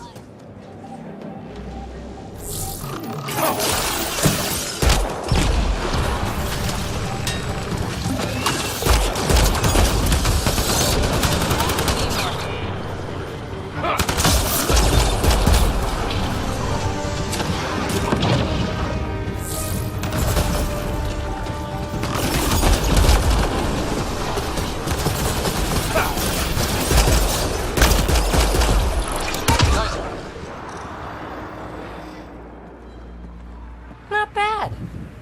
Speaker 25: Not bad.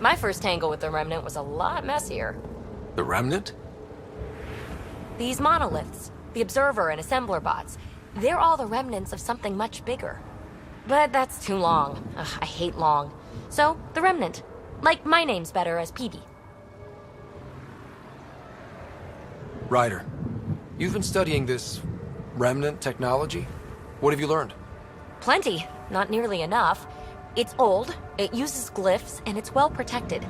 Speaker 25: My first tangle with the Remnant was a lot messier.
Speaker 4: The Remnant?
Speaker 25: These monoliths, the Observer and Assembler bots, they're all the remnants of something much bigger. But that's too long. Ugh, I hate long. So, the Remnant. Like, my name's better as PB.
Speaker 4: Ryder, you've been studying this Remnant technology? What have you learned?
Speaker 25: Plenty. Not nearly enough. It's old, it uses glyphs, and it's well protected.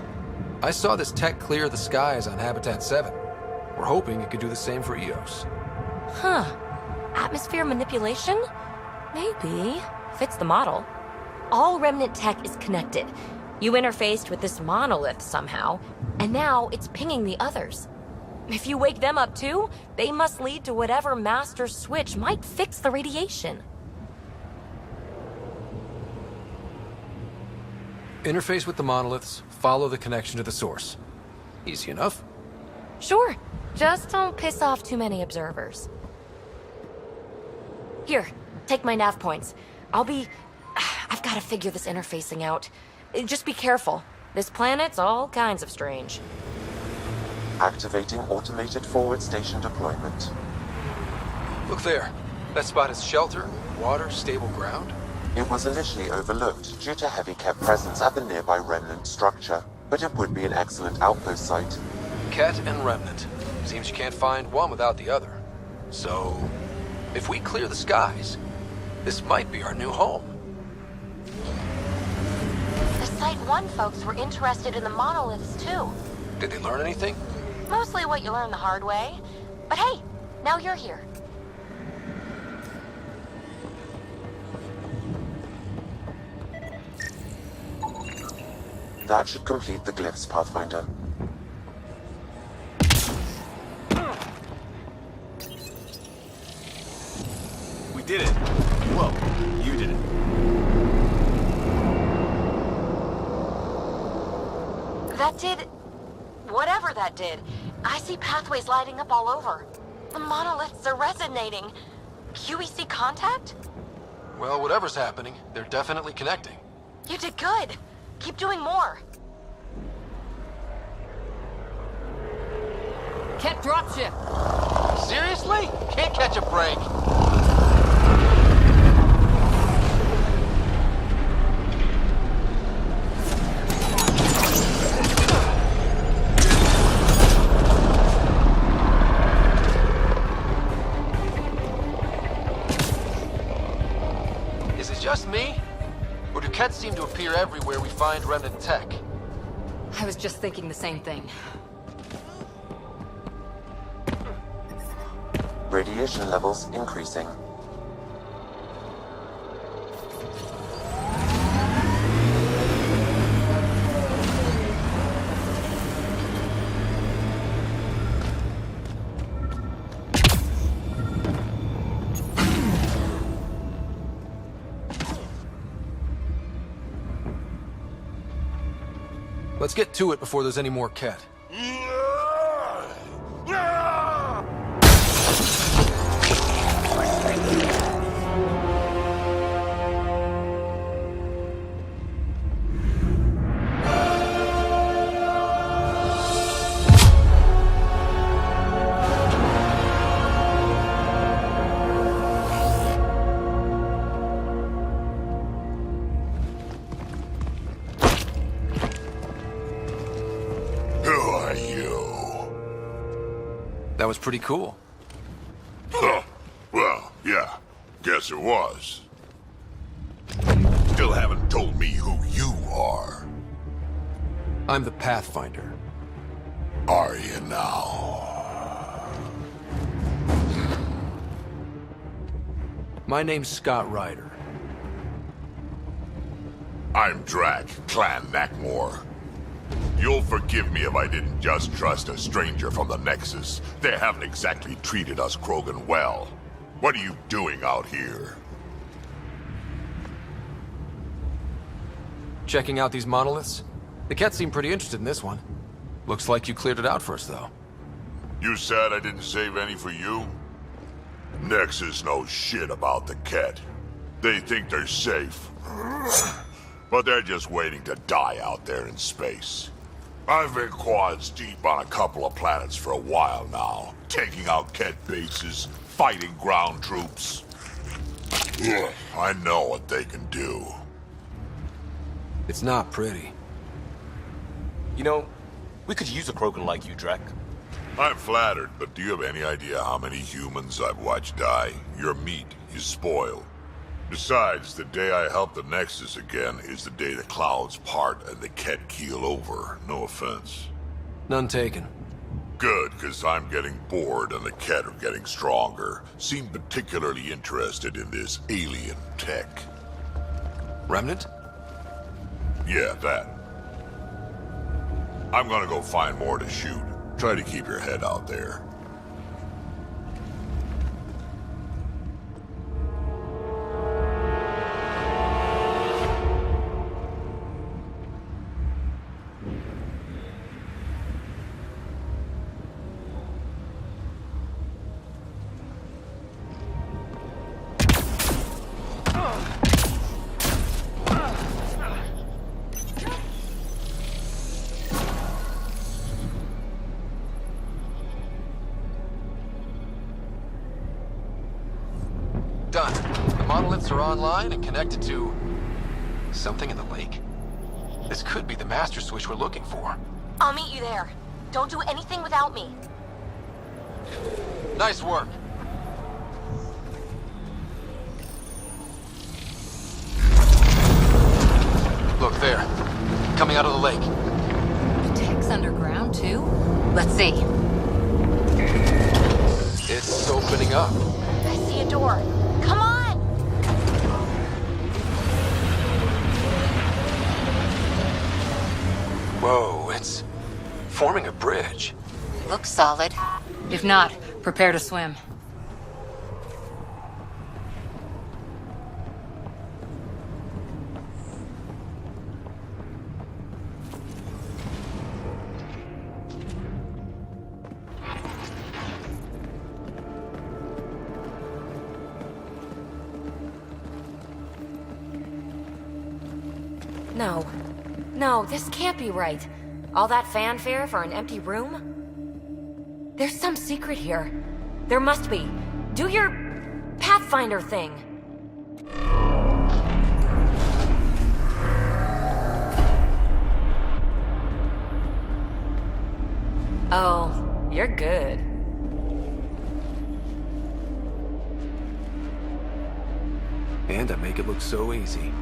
Speaker 4: I saw this tech clear the skies on Habitat 7. We're hoping it could do the same for EOS.
Speaker 25: Huh. Atmosphere manipulation? Maybe. Fits the model. All Remnant tech is connected. You interfaced with this monolith somehow, and now it's pinging the others. If you wake them up too, they must lead to whatever master switch might fix the radiation.
Speaker 4: Interface with the monoliths, follow the connection to the source. Easy enough.
Speaker 25: Sure, just don't piss off too many observers. Here, take my nav points. I've got to figure this interfacing out. Just be careful. This planet's all kinds of strange.
Speaker 8: Activating automated forward station deployment.
Speaker 4: Look there. That spot is shelter, water, stable ground.
Speaker 8: It was initially overlooked due to heavy kept presence at the nearby Remnant structure, but it would be an excellent outpost site.
Speaker 4: Ket and Remnant. Seems you can't find one without the other. So, if we clear the skies, this might be our new home.
Speaker 25: The Site 1 folks were interested in the monoliths too.
Speaker 4: Did they learn anything?
Speaker 25: Mostly what you learn the hard way. But hey, now you're here.
Speaker 8: That should complete the glyphs, Pathfinder.
Speaker 17: We did it. Well, you did it.
Speaker 25: That did... whatever that did. I see pathways lighting up all over. The monoliths are resonating. QEC contact?
Speaker 4: Well, whatever's happening, they're definitely connecting.
Speaker 25: You did good. Keep doing more.
Speaker 12: Ket dropship.
Speaker 3: Seriously? Can't catch a break.
Speaker 4: Is it just me? Or do Kets seem to appear everywhere we find Remnant tech?
Speaker 12: I was just thinking the same thing.
Speaker 8: Radiation levels increasing.
Speaker 4: Let's get to it before there's any more Ket. That was pretty cool.
Speaker 23: Huh. Well, yeah. Guess it was. Still haven't told me who you are.
Speaker 4: I'm the Pathfinder.
Speaker 23: Are you now?
Speaker 4: My name's Scott Ryder.
Speaker 23: I'm Drac, Clan Nakmor. You'll forgive me if I didn't just trust a stranger from the Nexus. They haven't exactly treated us Krogan well. What are you doing out here?
Speaker 4: Checking out these monoliths? The Ket seem pretty interested in this one. Looks like you cleared it out for us, though.
Speaker 23: You said I didn't save any for you? Nexus knows shit about the Ket. They think they're safe. But they're just waiting to die out there in space. I've been quads deep on a couple of planets for a while now, taking out Ket bases, fighting ground troops. Ugh, I know what they can do.
Speaker 4: It's not pretty.
Speaker 17: You know, we could use a Krogan like you, Drac.
Speaker 23: I'm flattered, but do you have any idea how many humans I've watched die? Your meat is spoiled. Besides, the day I help the Nexus again is the day the clouds part and the Ket keel over. No offense.
Speaker 4: None taken.
Speaker 23: Good, because I'm getting bored and the Ket are getting stronger. Seem particularly interested in this alien tech.
Speaker 4: Remnant?
Speaker 23: Yeah, that. I'm gonna go find more to shoot. Try to keep your head out there.
Speaker 3: Done. The monoliths are online and connected to something in the lake. This could be the master switch we're looking for.
Speaker 25: I'll meet you there. Don't do anything without me.
Speaker 3: Nice work. Look there. Coming out of the lake.
Speaker 11: The tech's underground, too? Let's see.
Speaker 3: It's opening up.
Speaker 25: I see a door. Come on!
Speaker 3: Whoa, it's forming a bridge.
Speaker 11: Looks solid. If not, prepare to swim.
Speaker 25: No. No, this can't be right. All that fanfare for an empty room? There's some secret here. There must be. Do your Pathfinder thing. Oh, you're good.
Speaker 17: And I make it look so easy.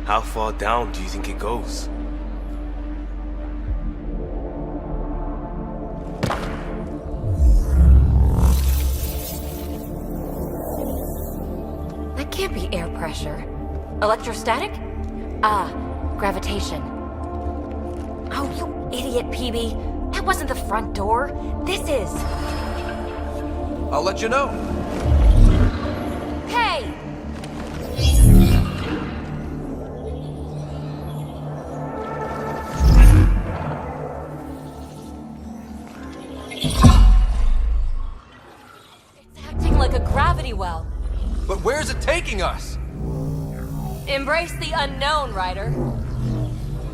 Speaker 17: How far down do you think it goes?
Speaker 25: That can't be air pressure. Electrostatic? Ah, gravitation. Oh, you idiot, PB. That wasn't the front door. This is.
Speaker 4: I'll let you know.
Speaker 25: Hey! Like a gravity well.
Speaker 4: But where's it taking us?
Speaker 25: Embrace the unknown, Ryder.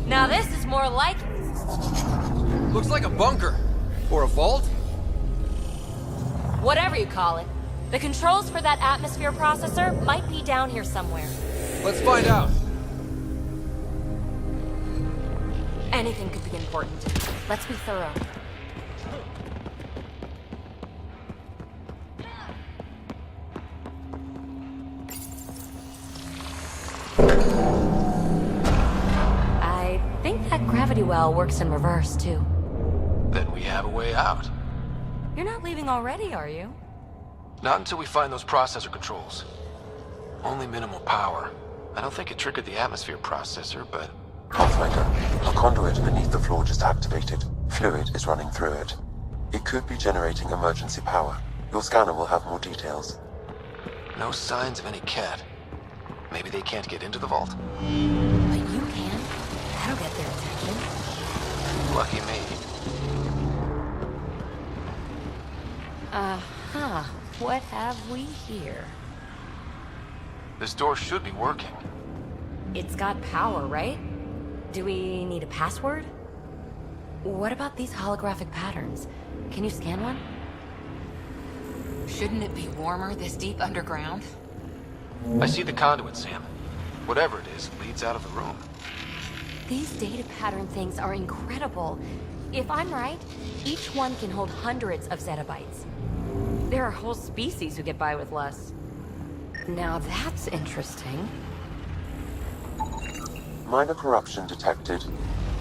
Speaker 25: Now this is more like it.
Speaker 4: Looks like a bunker. Or a vault?
Speaker 25: Whatever you call it. The controls for that atmosphere processor might be down here somewhere.
Speaker 4: Let's find out.
Speaker 25: Anything could be important. Let's be thorough. I think that gravity well works in reverse, too.
Speaker 3: Then we have a way out.
Speaker 25: You're not leaving already, are you?
Speaker 3: Not until we find those processor controls. Only minimal power. I don't think it triggered the atmosphere processor, but...
Speaker 8: Pathfinder, a conduit beneath the floor just activated. Fluid is running through it. It could be generating emergency power. Your scanner will have more details.
Speaker 3: No signs of any Ket. Maybe they can't get into the vault.
Speaker 25: But you can. That'll get their attention.
Speaker 3: Lucky me.
Speaker 25: Uh-huh. What have we here?
Speaker 3: This door should be working.
Speaker 25: It's got power, right? Do we need a password? What about these holographic patterns? Can you scan one?
Speaker 11: Shouldn't it be warmer this deep underground?
Speaker 3: I see the conduit, Sam. Whatever it is, leads out of the room.
Speaker 25: These data pattern things are incredible. If I'm right, each one can hold hundreds of zettabytes. There are whole species who get by with less. Now that's interesting.
Speaker 8: Minor corruption detected.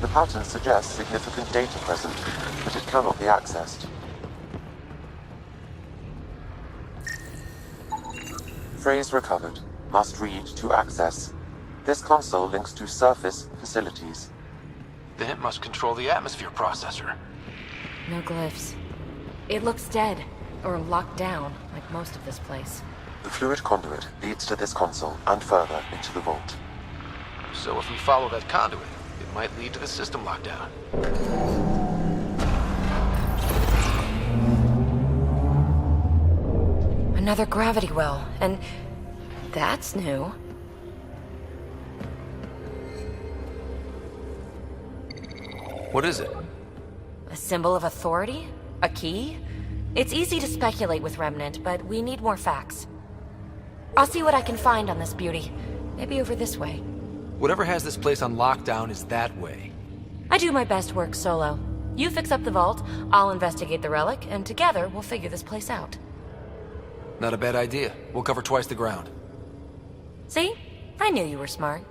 Speaker 8: The pattern suggests significant data present, but it cannot be accessed. Phrase recovered. Must read to access. This console links to surface facilities.
Speaker 3: Then it must control the atmosphere processor.
Speaker 25: No glyphs. It looks dead, or locked down, like most of this place.
Speaker 8: The fluid conduit leads to this console and further into the vault.
Speaker 3: So if we follow that conduit, it might lead to the system lockdown.
Speaker 25: Another gravity well, and that's new.
Speaker 4: What is it?
Speaker 25: A symbol of authority? A key? It's easy to speculate with Remnant, but we need more facts. I'll see what I can find on this beauty. Maybe over this way.
Speaker 4: Whatever has this place on lockdown is that way.
Speaker 25: I do my best work solo. You fix up the vault, I'll investigate the relic, and together we'll figure this place out.
Speaker 4: Not a bad idea. We'll cover twice the ground.
Speaker 25: See? I knew you were smart.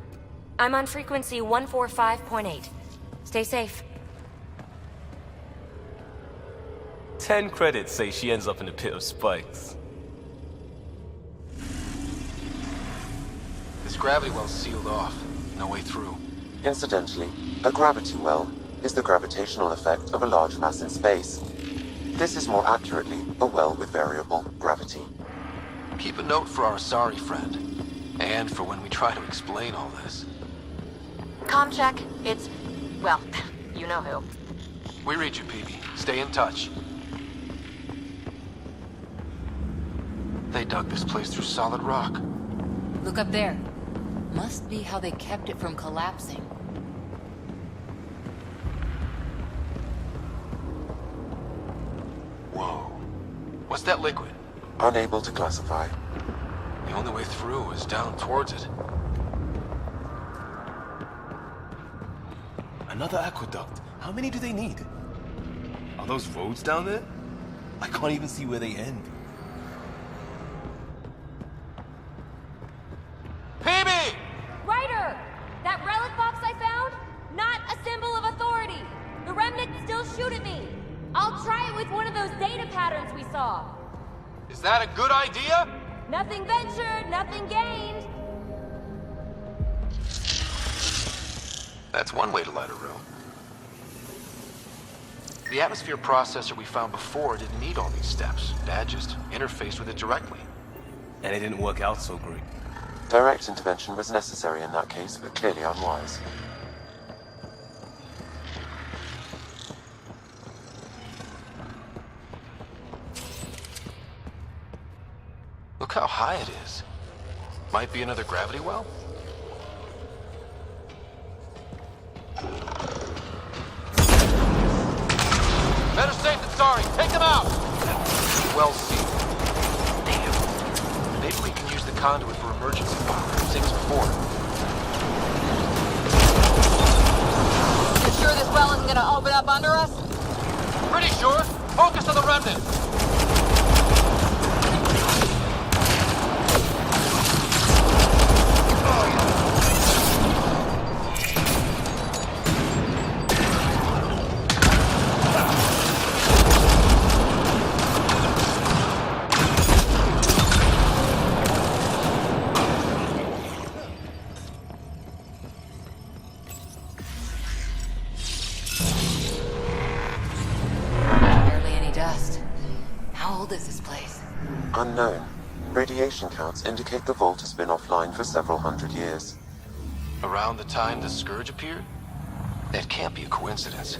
Speaker 25: I'm on frequency 145.8. Stay safe.
Speaker 17: 10 credits say she ends up in a pit of spikes.
Speaker 3: This gravity well's sealed off. No way through.
Speaker 8: Incidentally, a gravity well is the gravitational effect of a large mass in space. This is more accurately a well with variable gravity.
Speaker 3: Keep a note for our sorry friend. And for when we try to explain all this.
Speaker 25: Comm check. It's... well, you know who.
Speaker 3: We read you, PB. Stay in touch. They dug this place through solid rock.
Speaker 11: Look up there. Must be how they kept it from collapsing.
Speaker 3: Whoa. What's that liquid?
Speaker 8: Unable to classify.
Speaker 3: The only way through is down towards it.
Speaker 17: Another aqueduct. How many do they need? Are those roads down there? I can't even see where they end.
Speaker 3: PB!
Speaker 25: Ryder! That relic box I found? Not a symbol of authority. The Remnant still shoot at me. I'll try it with one of those data patterns we saw.
Speaker 3: Is that a good idea?
Speaker 25: Nothing ventured, nothing gained.
Speaker 3: That's one way to light a room. The atmosphere processor we found before didn't need all these steps. Dad just interfaced with it directly.
Speaker 17: And it didn't work out so great.
Speaker 8: Direct intervention was necessary in that case, but clearly unwise.
Speaker 3: Look how high it is. Might be another gravity well? Better safe than sorry. Take them out! Well sealed. Damn. Maybe we can use the conduit for emergency power. Same as before.
Speaker 12: You sure this well isn't gonna open up under us?
Speaker 3: Pretty sure. Focus on the remnant.
Speaker 8: Unknown. Radiation counts indicate the vault has been offline for several hundred years.
Speaker 3: Around the time the Scourge appeared? That can't be a coincidence.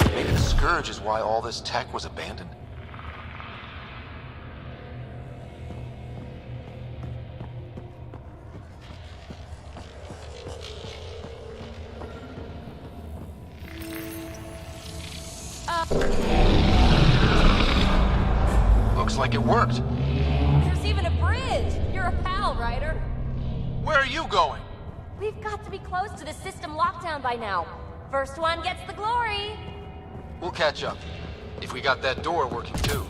Speaker 3: Maybe the Scourge is why all this tech was abandoned? Looks like it worked.
Speaker 25: There's even a bridge. You're a pal, Ryder.
Speaker 3: Where are you going?
Speaker 25: We've got to be close to the system lockdown by now. First one gets the glory.
Speaker 3: We'll catch up. If we got that door working too.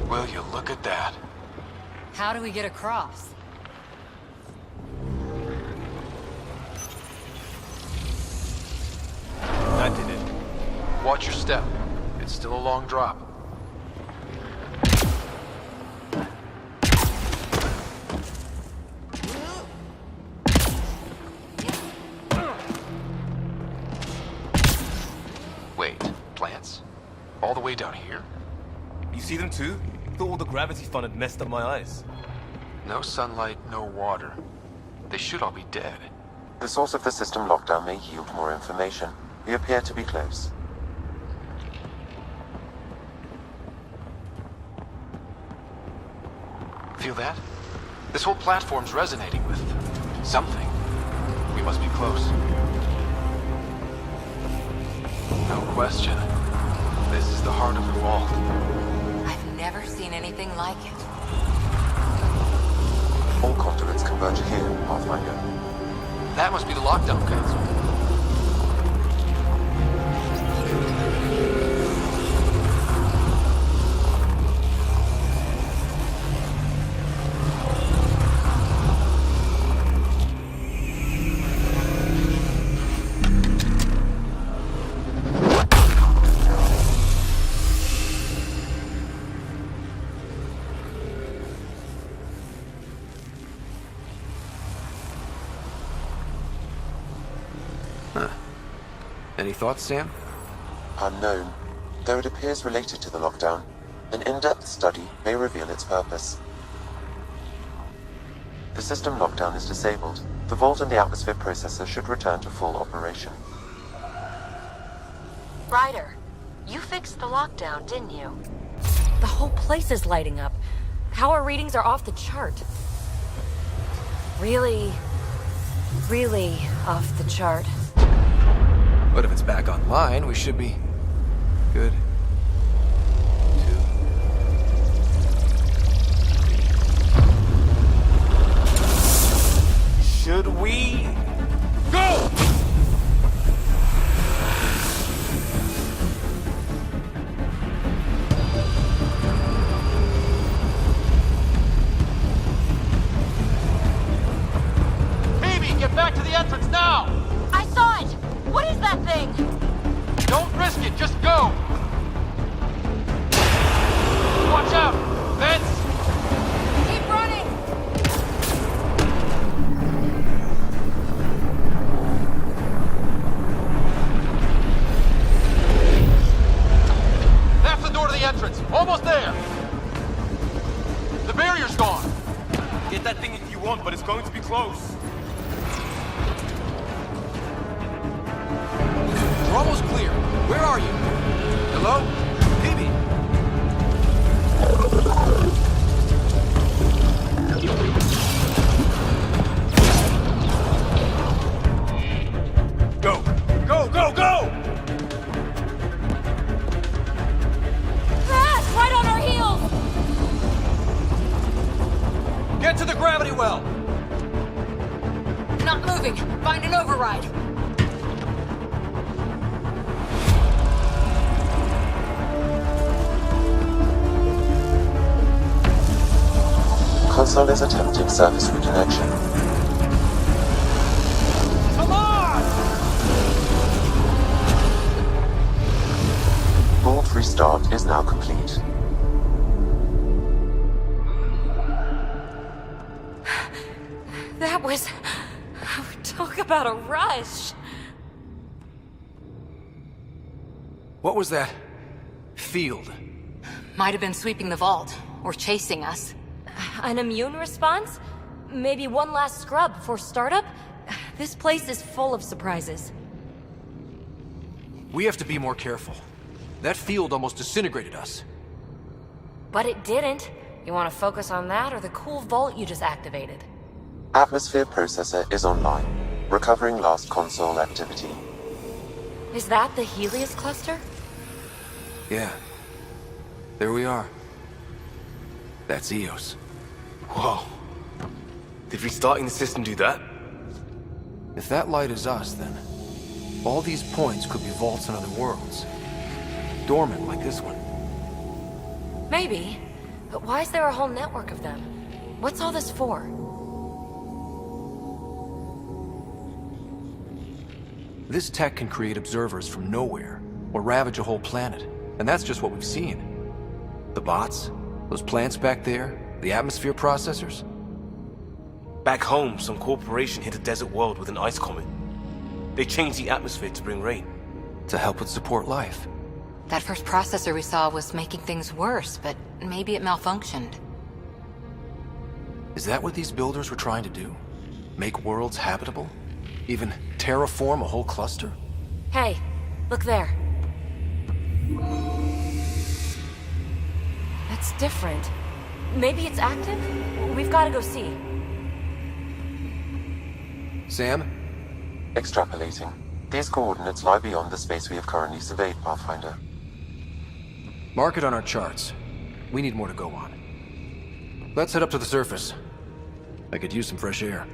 Speaker 3: Will you look at that?
Speaker 11: How do we get across?
Speaker 3: That did it. Watch your step. It's still a long drop. Wait, plants? All the way down here?
Speaker 17: You see them too? Thought all the gravity fun had messed up my eyes.
Speaker 3: No sunlight, no water. They should all be dead.
Speaker 8: The source of the system lockdown may yield more information. We appear to be close.
Speaker 3: Feel that? This whole platform's resonating with something. We must be close. No question. This is the heart of the vault.
Speaker 7: I've never seen anything like it.
Speaker 8: All conduits converge here, Pathfinder.
Speaker 3: That must be the lockdown console.
Speaker 4: Any thoughts, Sam?
Speaker 8: Unknown. Though it appears related to the lockdown, an in-depth study may reveal its purpose. The system lockdown is disabled. The vault and the atmosphere processor should return to full operation.
Speaker 25: Ryder, you fixed the lockdown, didn't you? The whole place is lighting up. Power readings are off the chart. Really off the chart.
Speaker 4: But if it's back online, we should be good.
Speaker 17: Should we go?
Speaker 3: Phoebe, get back to the entrance now!
Speaker 25: I saw it! What is that thing?
Speaker 3: Don't risk it, just go! Watch out! Vents!
Speaker 25: Keep running!
Speaker 3: That's the door to the entrance. Almost there. The barrier's gone.
Speaker 17: Get that thing if you want, but it's going to be close.
Speaker 4: We're almost clear. Where are you? Hello? Phoebe?
Speaker 17: Go! Go, go, go!
Speaker 25: Crash! Right on our heels!
Speaker 4: Get to the gravity well!
Speaker 25: Not moving. Find an override.
Speaker 8: Console is attempting service reconnection.
Speaker 17: Come on!
Speaker 8: Vault restart is now complete.
Speaker 25: That was... Talk about a rush.
Speaker 4: What was that field?
Speaker 11: Might have been sweeping the vault, or chasing us.
Speaker 25: An immune response? Maybe one last scrub before startup? This place is full of surprises.
Speaker 4: We have to be more careful. That field almost disintegrated us.
Speaker 25: But it didn't. You want to focus on that or the cool vault you just activated?
Speaker 8: Atmosphere processor is online, recovering last console activity.
Speaker 25: Is that the Helios cluster?
Speaker 4: Yeah. There we are. That's Eos.
Speaker 17: Whoa. Did restarting the system do that?
Speaker 4: If that light is us, then all these points could be vaults in other worlds. Dormant like this one.
Speaker 25: Maybe. But why is there a whole network of them? What's all this for?
Speaker 4: This tech can create observers from nowhere, or ravage a whole planet. And that's just what we've seen. The bots, those plants back there, the atmosphere processors.
Speaker 17: Back home, some corporation hit a desert world with an ice comet. They changed the atmosphere to bring rain.
Speaker 4: To help it support life.
Speaker 11: That first processor we saw was making things worse, but maybe it malfunctioned.
Speaker 4: Is that what these builders were trying to do? Make worlds habitable? Even terraform a whole cluster?
Speaker 25: Hey, look there. That's different. Maybe it's active? We've got to go see.
Speaker 4: Sam?
Speaker 8: Extrapolating. These coordinates lie beyond the space we have currently surveyed, Pathfinder.
Speaker 4: Mark it on our charts. We need more to go on. Let's head up to the surface. I could use some fresh air.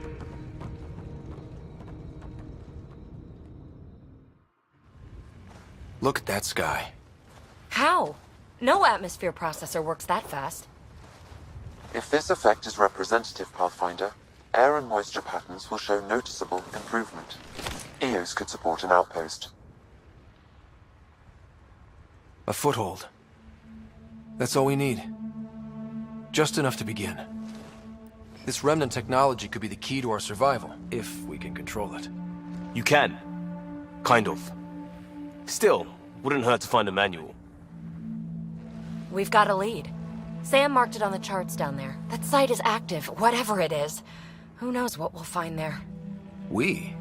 Speaker 4: Look at that sky.
Speaker 25: How? No atmosphere processor works that fast.
Speaker 8: If this effect is representative, Pathfinder, air and moisture patterns will show noticeable improvement. EOS could support an outpost.
Speaker 4: A foothold. That's all we need. Just enough to begin. This remnant technology could be the key to our survival, if we can control it.
Speaker 17: You can. Kind of. Still, wouldn't hurt to find a manual.
Speaker 25: We've got a lead. Sam marked it on the charts down there. That site is active, whatever it is. Who knows what we'll find there.
Speaker 4: We?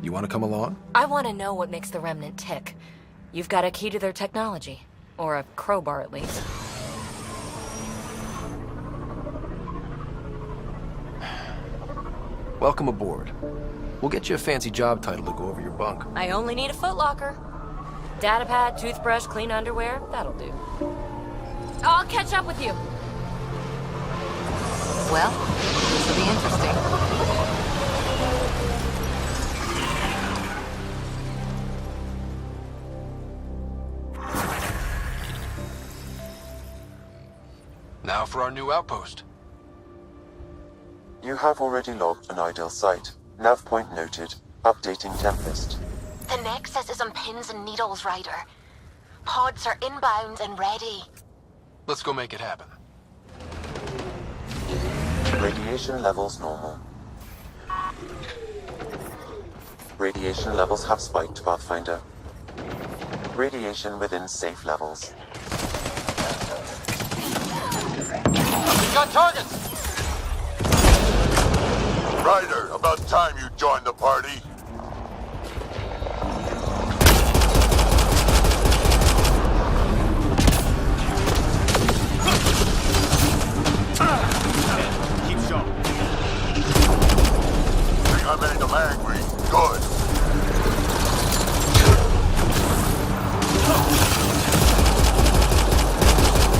Speaker 4: You want to come along?
Speaker 25: I want to know what makes the Remnant tick. You've got a key to their technology. Or a crowbar, at least.
Speaker 4: Welcome aboard. We'll get you a fancy job title to go over your bunk.
Speaker 25: I only need a footlocker. Datapad, toothbrush, clean underwear, that'll do. I'll catch up with you.
Speaker 11: Well, this will be interesting.
Speaker 3: Now for our new outpost.
Speaker 8: You have already logged an ideal site. Nav point noted. Updating Tempest.
Speaker 12: The Nexus is on pins and needles, Ryder. Pods are inbound and ready.
Speaker 3: Let's go make it happen.
Speaker 8: Radiation levels normal. Radiation levels have spiked, Pathfinder. Radiation within safe levels.
Speaker 3: We got targets!
Speaker 23: Ryder, about time you joined the party.
Speaker 17: Keep sharp.
Speaker 23: Think I made them angry. Good.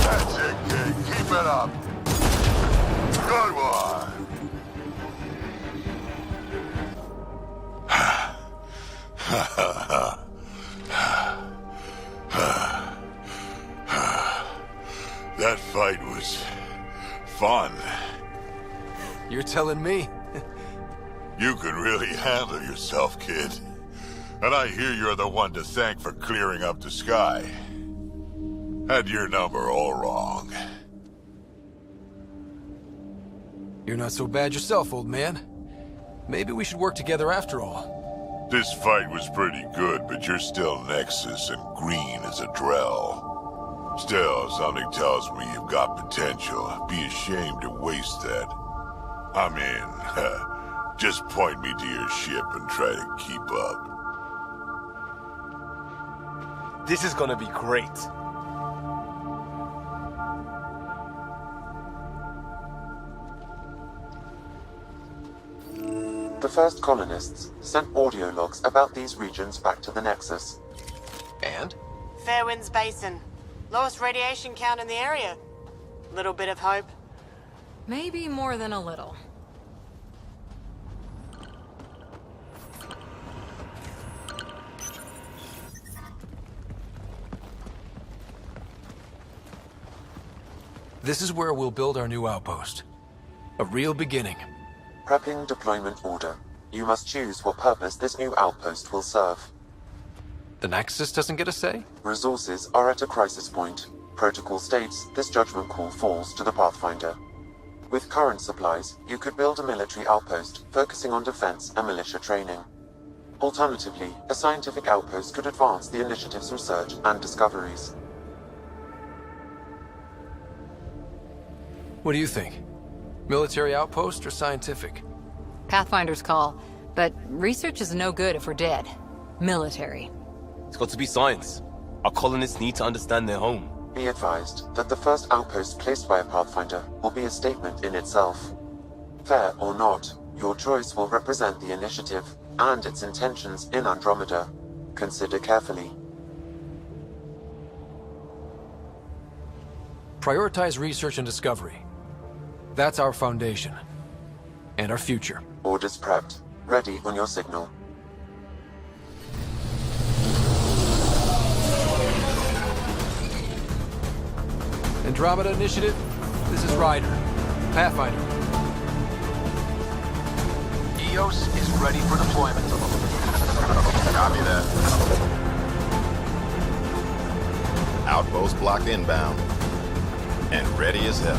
Speaker 23: That's it, kid. Keep it up. Good one. That fight was fun.
Speaker 4: You're telling me?
Speaker 23: You could really handle yourself, kid. And I hear you're the one to thank for clearing up the sky. Had your number all wrong.
Speaker 4: You're not so bad yourself, old man. Maybe we should work together after all.
Speaker 23: This fight was pretty good, but you're still Nexus and green as a Drell. Still, something tells me you've got potential. Be ashamed to waste that. I'm in. Just point me to your ship and try to keep up.
Speaker 17: This is gonna be great.
Speaker 8: The first colonists sent audio logs about these regions back to the Nexus.
Speaker 4: And?
Speaker 6: Fairwinds Basin. Lowest radiation count in the area. Little bit of hope.
Speaker 11: Maybe more than a little.
Speaker 4: This is where we'll build our new outpost. A real beginning.
Speaker 8: Prepping deployment order. You must choose what purpose this new outpost will serve.
Speaker 4: The Nexus doesn't get a say?
Speaker 8: Resources are at a crisis point. Protocol states this judgment call falls to the Pathfinder. With current supplies, you could build a military outpost focusing on defense and militia training. Alternatively, a scientific outpost could advance the initiative's research and discoveries.
Speaker 4: What do you think? Military outpost or scientific?
Speaker 11: Pathfinder's call, but research is no good if we're dead. Military.
Speaker 17: It's got to be science. Our colonists need to understand their home.
Speaker 8: Be advised that the first outpost placed by a Pathfinder will be a statement in itself. Fair or not, your choice will represent the initiative and its intentions in Andromeda. Consider carefully.
Speaker 4: Prioritize research and discovery. That's our foundation. And our future.
Speaker 8: Orders prepped. Ready on your signal.
Speaker 4: Andromeda Initiative, this is Ryder. Pathfinder.
Speaker 3: EOS is ready for deployment.
Speaker 13: Copy that. Outpost blocked inbound. And ready as hell.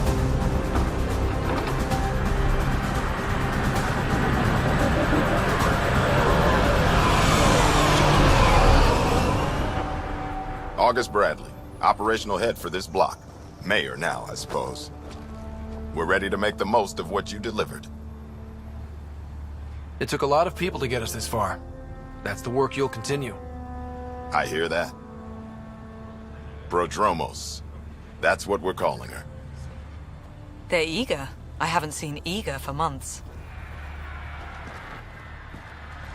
Speaker 13: August Bradley, operational head for this block. Mayor now, I suppose. We're ready to make the most of what you delivered.
Speaker 4: It took a lot of people to get us this far. That's the work you'll continue.
Speaker 13: I hear that. Prodromos. That's what we're calling her.
Speaker 14: They're eager. I haven't seen eager for months.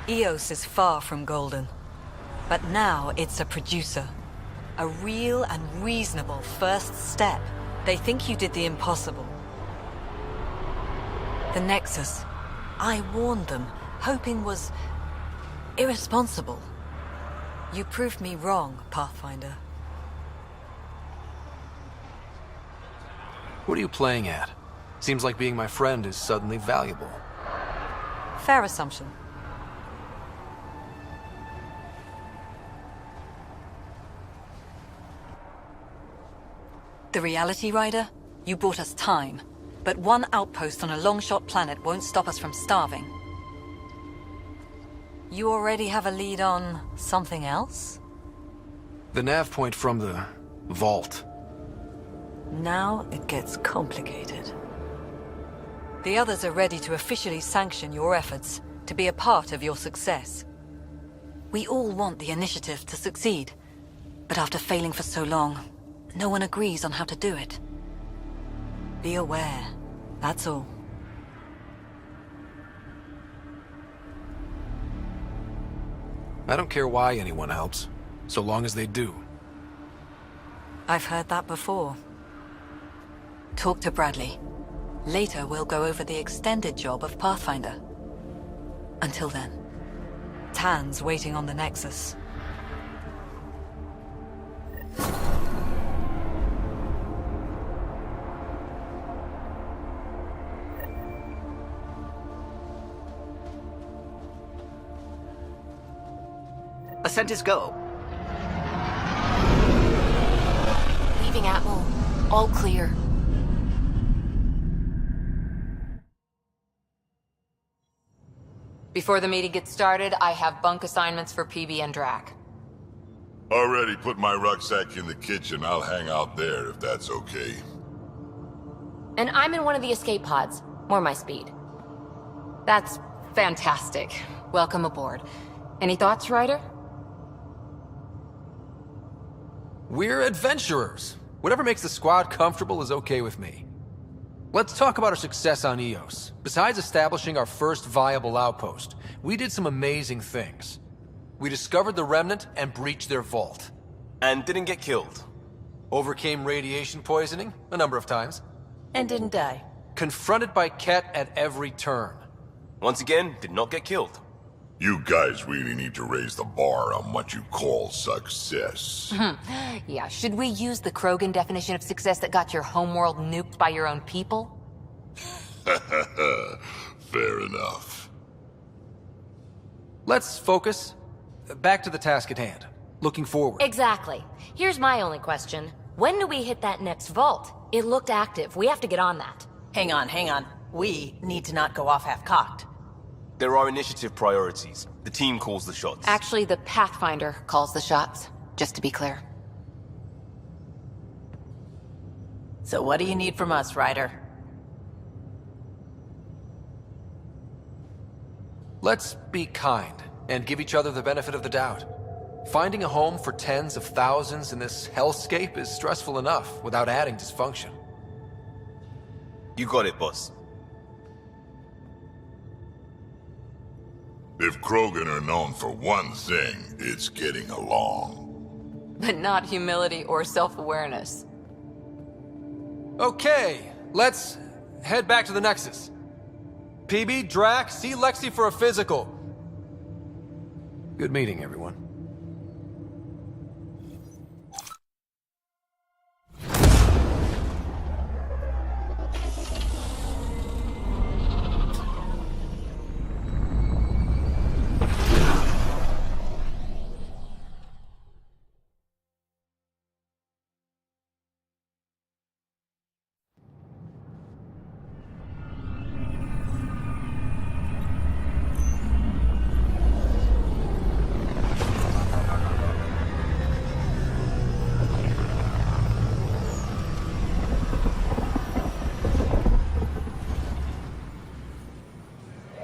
Speaker 14: EOS is far from golden. But now it's a producer. A real and reasonable first step. They think you did the impossible. The Nexus. I warned them, hoping was irresponsible. You proved me wrong, Pathfinder.
Speaker 4: What are you playing at? Seems like being my friend is suddenly valuable.
Speaker 14: Fair assumption. The Reality Rider? You brought us time. But one outpost on a long-shot planet won't stop us from starving. You already have a lead on something else?
Speaker 4: The nav point from the vault.
Speaker 14: Now it gets complicated. The others are ready to officially sanction your efforts, to be a part of your success. We all want the initiative to succeed, but after failing for so long, no one agrees on how to do it. Be aware, that's all.
Speaker 4: I don't care why anyone helps, so long as they do.
Speaker 14: I've heard that before. Talk to Bradley. Later we'll go over the extended job of Pathfinder. Until then, Tan's waiting on the Nexus.
Speaker 16: Ascent is go.
Speaker 11: Leaving Atmo. All clear. Before the meeting gets started, I have bunk assignments for PB and Drac.
Speaker 23: Already put my rucksack in the kitchen. I'll hang out there if that's okay.
Speaker 11: And I'm in one of the escape pods. More my speed. That's fantastic. Welcome aboard. Any thoughts, Ryder?
Speaker 4: We're adventurers. Whatever makes the squad comfortable is okay with me. Let's talk about our success on EOS. Besides establishing our first viable outpost, we did some amazing things. We discovered the Remnant and breached their vault.
Speaker 17: And didn't get killed.
Speaker 4: Overcame radiation poisoning a number of times.
Speaker 14: And didn't die.
Speaker 4: Confronted by Ket at every turn.
Speaker 17: Once again, did not get killed.
Speaker 23: You guys really need to raise the bar on what you call success.
Speaker 11: Yeah, should we use the Krogan definition of success that got your homeworld nuked by your own people?
Speaker 23: Fair enough.
Speaker 4: Let's focus. Back to the task at hand. Looking forward.
Speaker 25: Exactly. Here's my only question. When do we hit that next vault? It looked active. We have to get on that.
Speaker 1: Hang on. We need to not go off half-cocked.
Speaker 17: There are initiative priorities. The team calls the shots.
Speaker 22: Actually, the Pathfinder calls the shots, just to be clear.
Speaker 1: So what do you need from us, Ryder?
Speaker 4: Let's be kind and give each other the benefit of the doubt. Finding a home for tens of thousands in this hellscape is stressful enough without adding dysfunction.
Speaker 17: You got it, boss.
Speaker 23: If Krogan are known for one thing, it's getting along.
Speaker 22: But not humility or self-awareness.
Speaker 4: Okay, let's head back to the Nexus. PB, Drac, see Lexi for a physical. Good meeting, everyone.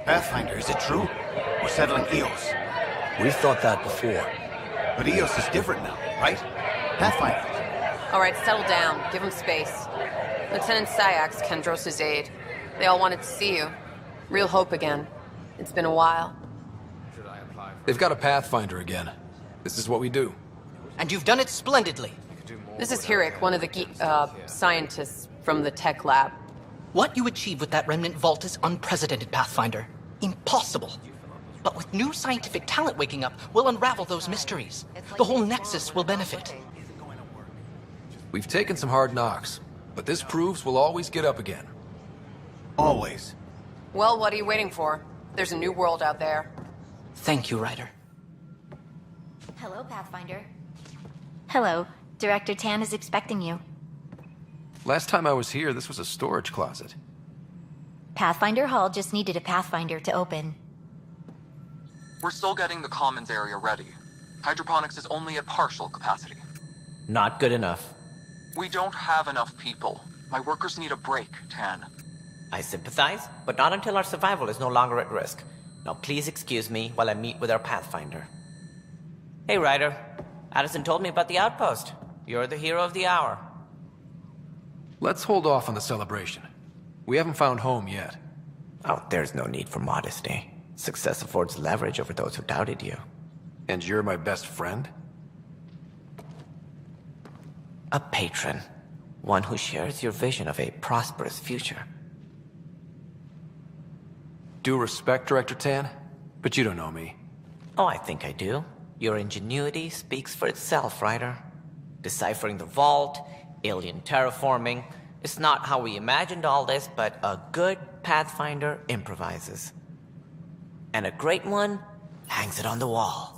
Speaker 2: Pathfinder, is it true? We're settling Eos.
Speaker 15: We've thought that before.
Speaker 2: But Eos is different now, right? Pathfinder.
Speaker 22: All right, settle down. Give him space. Lieutenant Syax, Kendros' aide. They all wanted to see you. Real hope again. It's been a while.
Speaker 4: They've got a Pathfinder again. This is what we do.
Speaker 16: And you've done it splendidly.
Speaker 22: This is Hirik, one of the scientists from the tech lab.
Speaker 16: What you achieved with that remnant vault is unprecedented, Pathfinder. Impossible. But with new scientific talent waking up, we'll unravel those mysteries. The whole Nexus will benefit.
Speaker 4: We've taken some hard knocks, but this proves we'll always get up again.
Speaker 2: Always.
Speaker 22: Well, what are you waiting for? There's a new world out there.
Speaker 16: Thank you, Ryder.
Speaker 21: Hello, Pathfinder. Hello. Director Tan is expecting you.
Speaker 4: Last time I was here, this was a storage closet.
Speaker 21: Pathfinder Hall just needed a Pathfinder to open.
Speaker 18: We're still getting the commons area ready. Hydroponics is only at partial capacity.
Speaker 19: Not good enough.
Speaker 18: We don't have enough people. My workers need a break, Tan.
Speaker 19: I sympathize, but not until our survival is no longer at risk. Now please excuse me while I meet with our Pathfinder. Hey, Ryder. Addison told me about the outpost. You're the hero of the hour.
Speaker 4: Let's hold off on the celebration. We haven't found home yet.
Speaker 19: Oh, there's no need for modesty. Success affords leverage over those who doubted you.
Speaker 4: And you're my best friend?
Speaker 19: A patron. One who shares your vision of a prosperous future.
Speaker 4: Due respect, Director Tan, but you don't know me.
Speaker 19: Oh, I think I do. Your ingenuity speaks for itself, Ryder. Deciphering the vault, alien terraforming. It's not how we imagined all this, but a good Pathfinder improvises. And a great one hangs it on the wall.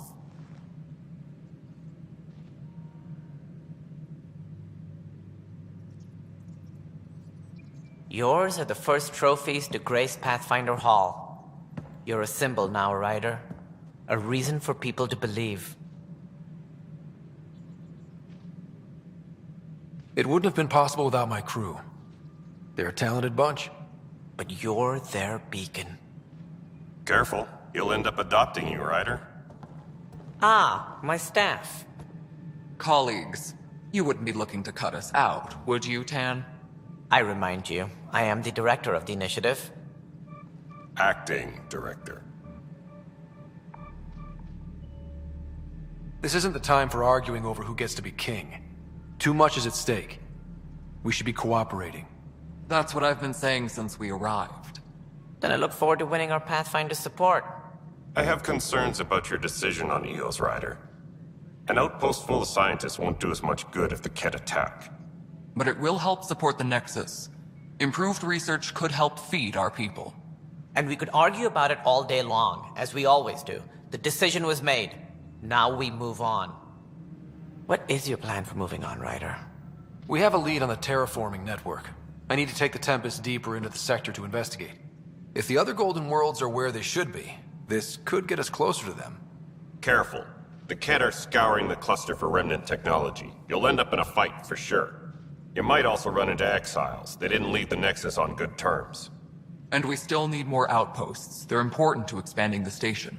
Speaker 19: Yours are the first trophies to grace Pathfinder Hall. You're a symbol now, Ryder. A reason for people to believe.
Speaker 4: It wouldn't have been possible without my crew. They're a talented bunch.
Speaker 19: But you're their beacon.
Speaker 20: Careful. He'll end up adopting you, Ryder.
Speaker 19: Ah, my staff.
Speaker 26: Colleagues, you wouldn't be looking to cut us out, would you, Tan?
Speaker 19: I remind you, I am the director of the initiative.
Speaker 20: Acting director.
Speaker 4: This isn't the time for arguing over who gets to be king. Too much is at stake. We should be cooperating.
Speaker 26: That's what I've been saying since we arrived.
Speaker 19: Then I look forward to winning our Pathfinder support.
Speaker 20: I have concerns about your decision on Eos, Ryder. An outpost full of scientists won't do as much good if the Ket attack.
Speaker 26: But it will help support the Nexus.
Speaker 18: Improved research could help feed our people.
Speaker 19: And we could argue about it all day long, as we always do. The decision was made. Now we move on. What is your plan for moving on, Ryder?
Speaker 4: We have a lead on the terraforming network. I need to take the Tempest deeper into the sector to investigate. If the other Golden Worlds are where they should be, this could get us closer to them.
Speaker 20: Careful. The Kett are scouring the cluster for remnant technology. You'll end up in a fight, for sure. You might also run into exiles. They didn't leave the Nexus on good terms.
Speaker 18: And we still need more outposts. They're important to expanding the station.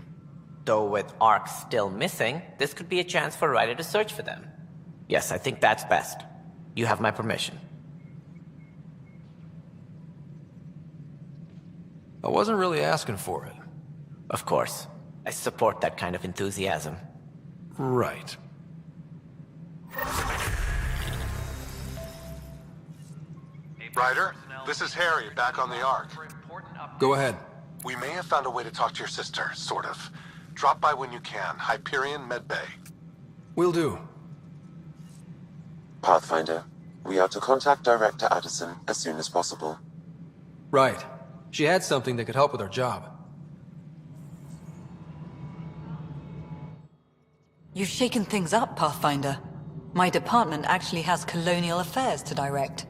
Speaker 19: Though with Ark still missing, this could be a chance for Ryder to search for them. Yes, I think that's best. You have my permission.
Speaker 4: I wasn't really asking for it.
Speaker 19: Of course. I support that kind of enthusiasm.
Speaker 4: Right.
Speaker 3: Ryder, this is Harry, back on the Ark.
Speaker 4: Go ahead.
Speaker 3: We may have found a way to talk to your sister, sort of. Drop by when you can. Hyperion Medbay.
Speaker 4: Will do.
Speaker 8: Pathfinder, we are to contact Director Addison as soon as possible.
Speaker 4: Right. She had something that could help with our job.
Speaker 14: You've shaken things up, Pathfinder. My department actually has colonial affairs to direct.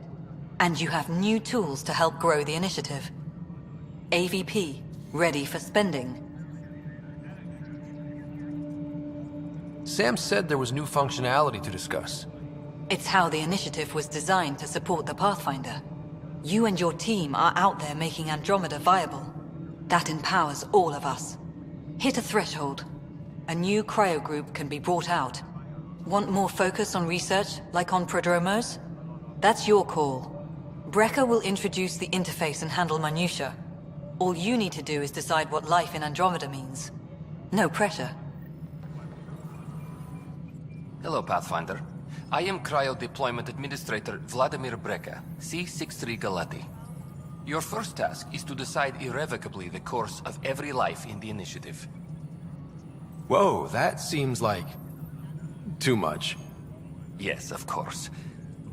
Speaker 14: And you have new tools to help grow the initiative. AVP, ready for spending.
Speaker 4: Sam said there was new functionality to discuss.
Speaker 14: It's how the initiative was designed to support the Pathfinder. You and your team are out there making Andromeda viable. That empowers all of us. Hit a threshold. A new cryo group can be brought out. Want more focus on research, like on Prodromos? That's your call. Brecker will introduce the interface and handle minutiae. All you need to do is decide what life in Andromeda means. No pressure.
Speaker 5: Hello, Pathfinder. I am Cryo Deployment Administrator Vladimir Brecker, C-63 Galati. Your first task is to decide irrevocably the course of every life in the initiative.
Speaker 4: Whoa, that seems like... too much.
Speaker 5: Yes, of course.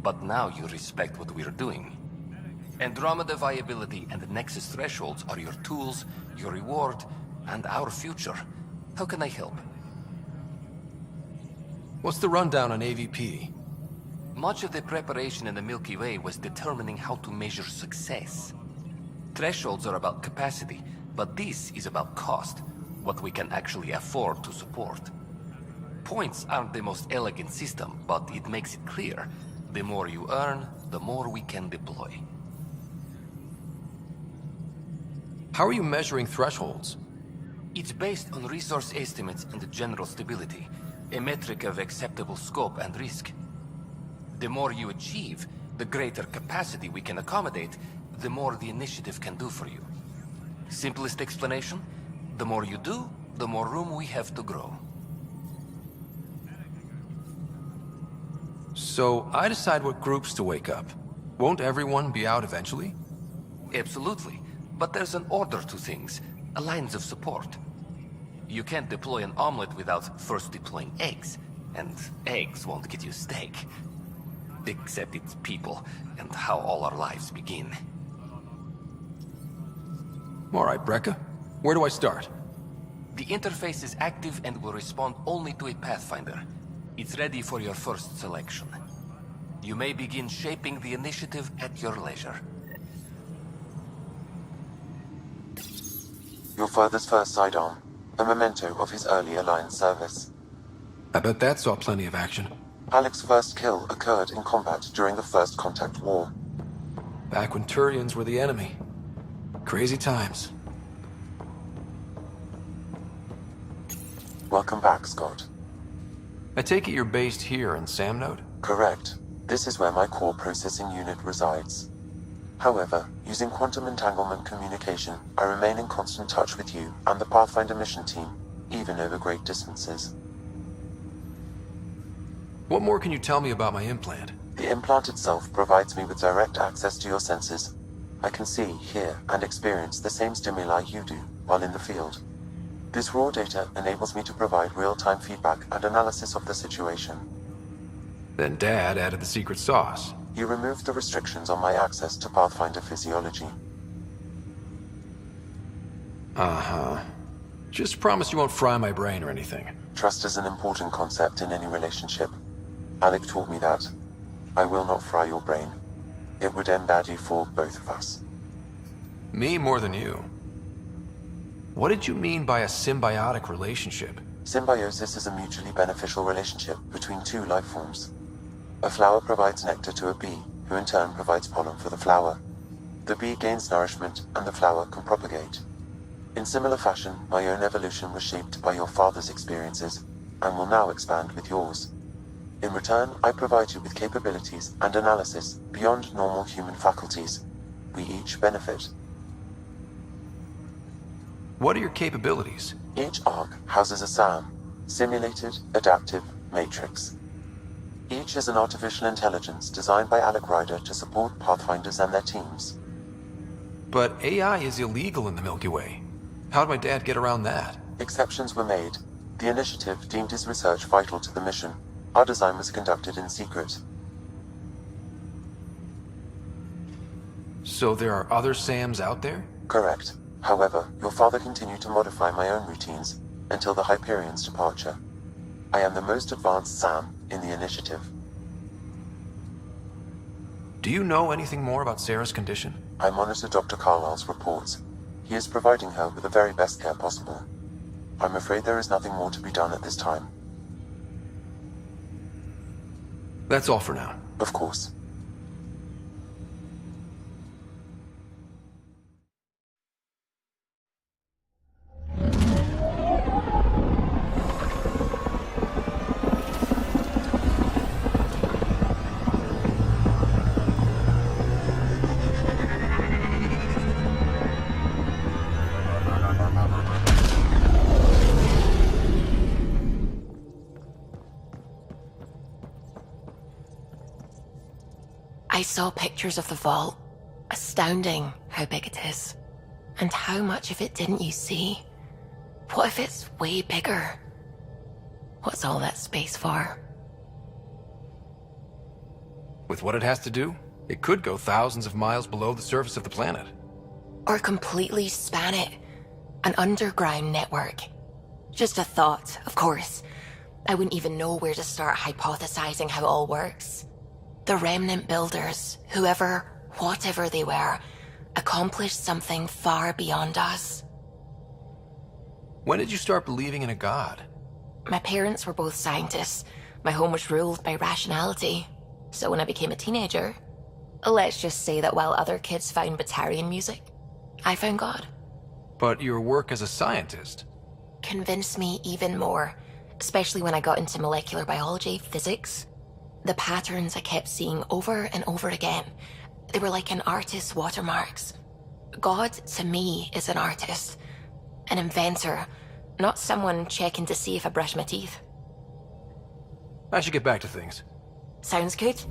Speaker 5: But now you respect what we're doing. Andromeda viability and the Nexus thresholds are your tools, your reward, and our future. How can I help?
Speaker 4: What's the rundown on AVP?
Speaker 5: Much of the preparation in the Milky Way was determining how to measure success. Thresholds are about capacity, but this is about cost, what we can actually afford to support. Points aren't the most elegant system, but it makes it clear. The more you earn, the more we can deploy.
Speaker 4: How are you measuring thresholds?
Speaker 5: It's based on resource estimates and general stability, a metric of acceptable scope and risk. The more you achieve, the greater capacity we can accommodate, the more the initiative can do for you. Simplest explanation? The more you do, the more room we have to grow.
Speaker 4: So, I decide what groups to wake up. Won't everyone be out eventually?
Speaker 5: Absolutely. But there's an order to things, a lines of support. You can't deploy an omelet without first deploying eggs, and eggs won't get you steak. Except it's people, and how all our lives begin.
Speaker 4: Alright, Brekka. Where do I start?
Speaker 5: The interface is active and will respond only to a Pathfinder. It's ready for your first selection. You may begin shaping the initiative at your leisure.
Speaker 8: Your father's first sidearm, a memento of his early Alliance service.
Speaker 4: I bet that saw plenty of action.
Speaker 8: Alex's first kill occurred in combat during the First Contact War.
Speaker 4: Back when Turians were the enemy. Crazy times.
Speaker 8: Welcome back, Scott.
Speaker 4: I take it you're based here in Samnode?
Speaker 8: Correct. This is where my core processing unit resides. However, using quantum entanglement communication, I remain in constant touch with you and the Pathfinder mission team, even over great distances.
Speaker 4: What more can you tell me about my implant?
Speaker 8: The implant itself provides me with direct access to your senses. I can see, hear, and experience the same stimuli you do while in the field. This raw data enables me to provide real-time feedback and analysis of the situation.
Speaker 4: Then Dad added the secret sauce.
Speaker 8: You removed the restrictions on my access to Pathfinder physiology.
Speaker 4: Uh-huh. Just promise you won't fry my brain or anything.
Speaker 8: Trust is an important concept in any relationship. Alec taught me that. I will not fry your brain. It would end badly for both of us.
Speaker 4: Me more than you. What did you mean by a symbiotic relationship?
Speaker 8: Symbiosis is a mutually beneficial relationship between two life forms. A flower provides nectar to a bee, who in turn provides pollen for the flower. The bee gains nourishment, and the flower can propagate. In similar fashion, my own evolution was shaped by your father's experiences, and will now expand with yours. In return, I provide you with capabilities and analysis beyond normal human faculties. We each benefit.
Speaker 4: What are your capabilities?
Speaker 8: Each arc houses a SAM, Simulated Adaptive Matrix. Each is an artificial intelligence designed by Alec Ryder to support Pathfinders and their teams.
Speaker 4: But AI is illegal in the Milky Way. How'd my dad get around that?
Speaker 8: Exceptions were made. The initiative deemed his research vital to the mission. Our design was conducted in secret.
Speaker 4: So there are other SAMs out there?
Speaker 8: Correct. However, your father continued to modify my own routines until the Hyperion's departure. I am the most advanced SAM in the initiative.
Speaker 4: Do you know anything more about Sarah's condition?
Speaker 8: I monitor Dr. Carlisle's reports. He is providing her with the very best care possible. I'm afraid there is nothing more to be done at this time.
Speaker 4: That's all for now.
Speaker 8: Of course.
Speaker 22: I saw pictures of the vault. Astounding how big it is. And how much of it didn't you see? What if it's way bigger? What's all that space for?
Speaker 4: With what it has to do, it could go thousands of miles below the surface of the planet.
Speaker 22: Or completely span it. An underground network. Just a thought, of course. I wouldn't even know where to start hypothesizing how it all works. The Remnant builders, whoever, whatever they were, accomplished something far beyond us.
Speaker 4: When did you start believing in a god?
Speaker 22: My parents were both scientists. My home was ruled by rationality. So when I became a teenager, let's just say that while other kids found Batarian music, I found God.
Speaker 4: But your work as a scientist
Speaker 22: Convinced me even more, especially when I got into molecular biology, physics. The patterns I kept seeing over and over again, they were like an artist's watermarks. God, to me, is an artist. An inventor, not someone checking to see if I brush my teeth.
Speaker 4: I should get back to things.
Speaker 22: Sounds good.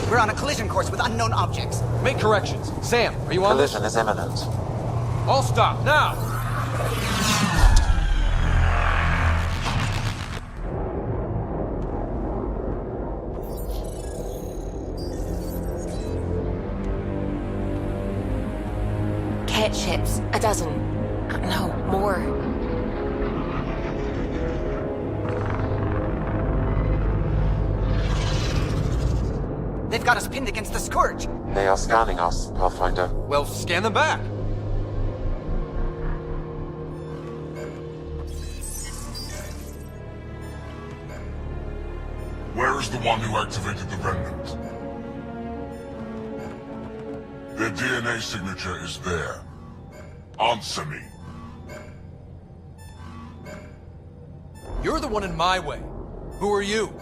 Speaker 16: We're on a collision course with unknown objects.
Speaker 4: Make corrections. Sam, are you on this?
Speaker 8: Collision is imminent.
Speaker 4: All stop, now!
Speaker 22: Ket ships, a dozen. No, more.
Speaker 16: They've got us pinned against the Scourge.
Speaker 8: They are scanning us, Pathfinder.
Speaker 4: Well, scan them back.
Speaker 23: Where is the one who activated the Remnant? Their DNA signature is there. Answer me.
Speaker 4: You're the one in my way. Who are you?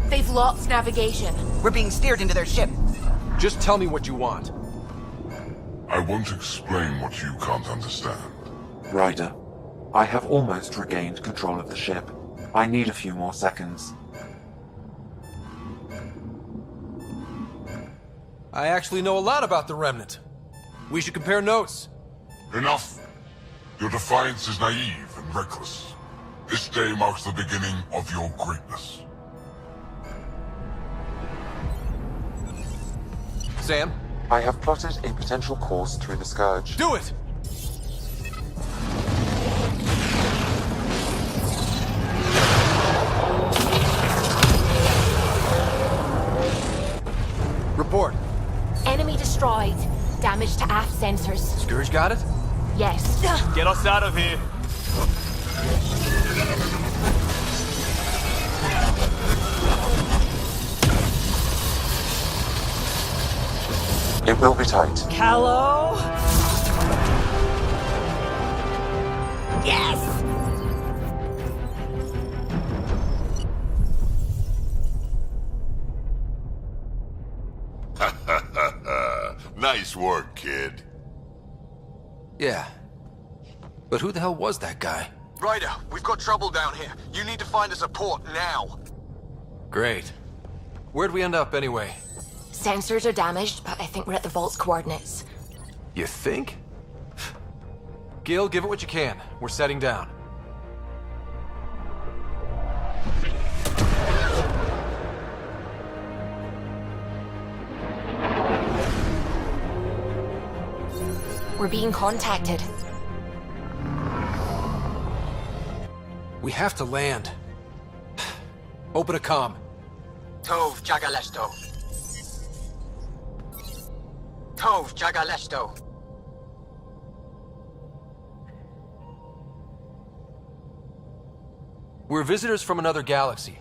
Speaker 22: They've lost navigation.
Speaker 16: We're being steered into their ship.
Speaker 4: Just tell me what you want.
Speaker 23: I won't explain what you can't understand.
Speaker 8: Ryder, I have almost regained control of the ship. I need a few more seconds.
Speaker 4: I actually know a lot about the Remnant. We should compare notes.
Speaker 23: Enough! Your defiance is naive and reckless. This day marks the beginning of your greatness.
Speaker 4: Sam?
Speaker 8: I have plotted a potential course through the Scourge.
Speaker 4: Do it! Report.
Speaker 22: Enemy destroyed. Damage to aft sensors.
Speaker 4: Scourge got it?
Speaker 22: Yes.
Speaker 17: Get us out of here.
Speaker 8: It will be tight.
Speaker 22: Callow? Yes!
Speaker 23: Nice work, kid.
Speaker 4: Yeah. But who the hell was that guy?
Speaker 3: Ryder, we've got trouble down here. You need to find us a port now.
Speaker 4: Great. Where'd we end up anyway?
Speaker 22: Sensors are damaged, but I think we're at the vault's coordinates.
Speaker 4: You think? Gil, give it what you can. We're setting down.
Speaker 22: We're being contacted.
Speaker 4: We have to land. Open a comm.
Speaker 6: Tov Jagalesto. Tov Jagalesto.
Speaker 4: We're visitors from another galaxy.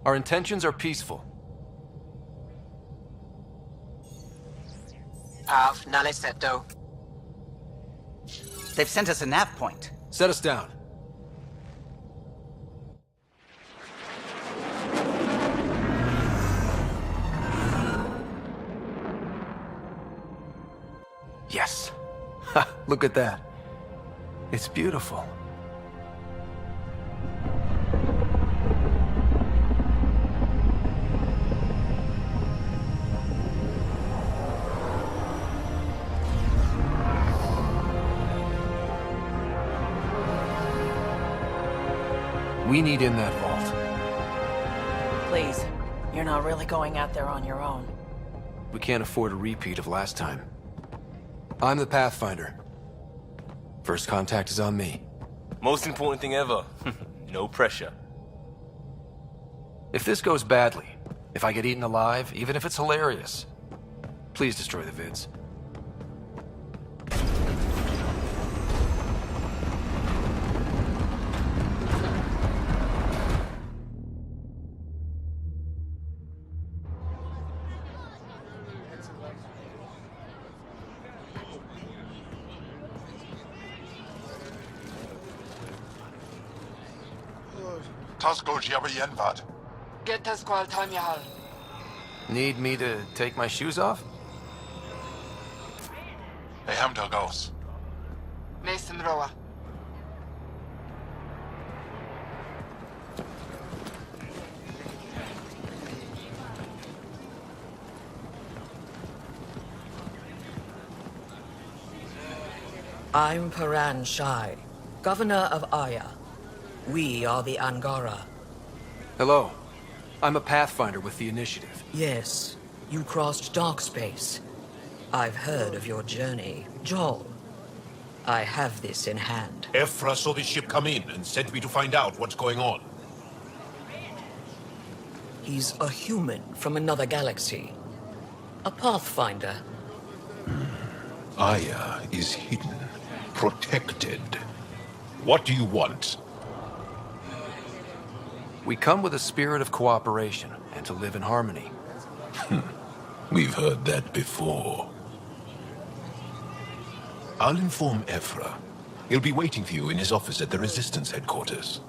Speaker 4: Our intentions are peaceful.
Speaker 6: Av Naleseto.
Speaker 16: They've sent us a nav point.
Speaker 4: Set us down. Yes. Ha, look at that. It's beautiful. We need in that vault.
Speaker 1: Please, you're not really going out there on your own.
Speaker 4: We can't afford a repeat of last time. I'm the Pathfinder. First contact is on me.
Speaker 17: Most important thing ever. No pressure.
Speaker 4: If this goes badly, if I get eaten alive, even if it's hilarious, please destroy the vids.
Speaker 23: Tasko Jiabayenvat.
Speaker 6: Get us qual Tamyahal.
Speaker 4: Need me to take my shoes off?
Speaker 23: Hey, Hamdel goes.
Speaker 6: Mason Roa.
Speaker 7: I'm Paran Shai, Governor of Aya. We are the Angara.
Speaker 4: Hello. I'm a Pathfinder with the Initiative.
Speaker 7: Yes, you crossed dark space. I've heard of your journey, Joel. I have this in hand.
Speaker 9: Ephra saw the ship come in and sent me to find out what's going on.
Speaker 7: He's a human from another galaxy. A Pathfinder.
Speaker 9: Aya is hidden, protected. What do you want?
Speaker 4: We come with a spirit of cooperation and to live in harmony.
Speaker 9: We've heard that before. I'll inform Ephra. He'll be waiting for you in his office at the Resistance headquarters.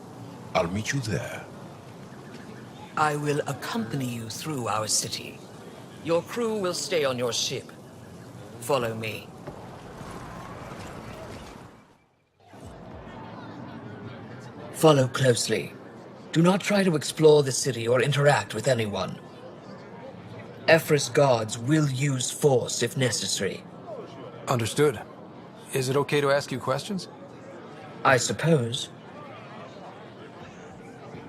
Speaker 9: I'll meet you there.
Speaker 7: I will accompany you through our city. Your crew will stay on your ship. Follow me. Follow closely. Do not try to explore the city or interact with anyone. Ephra's guards will use force if necessary.
Speaker 4: Understood. Is it okay to ask you questions?
Speaker 7: I suppose.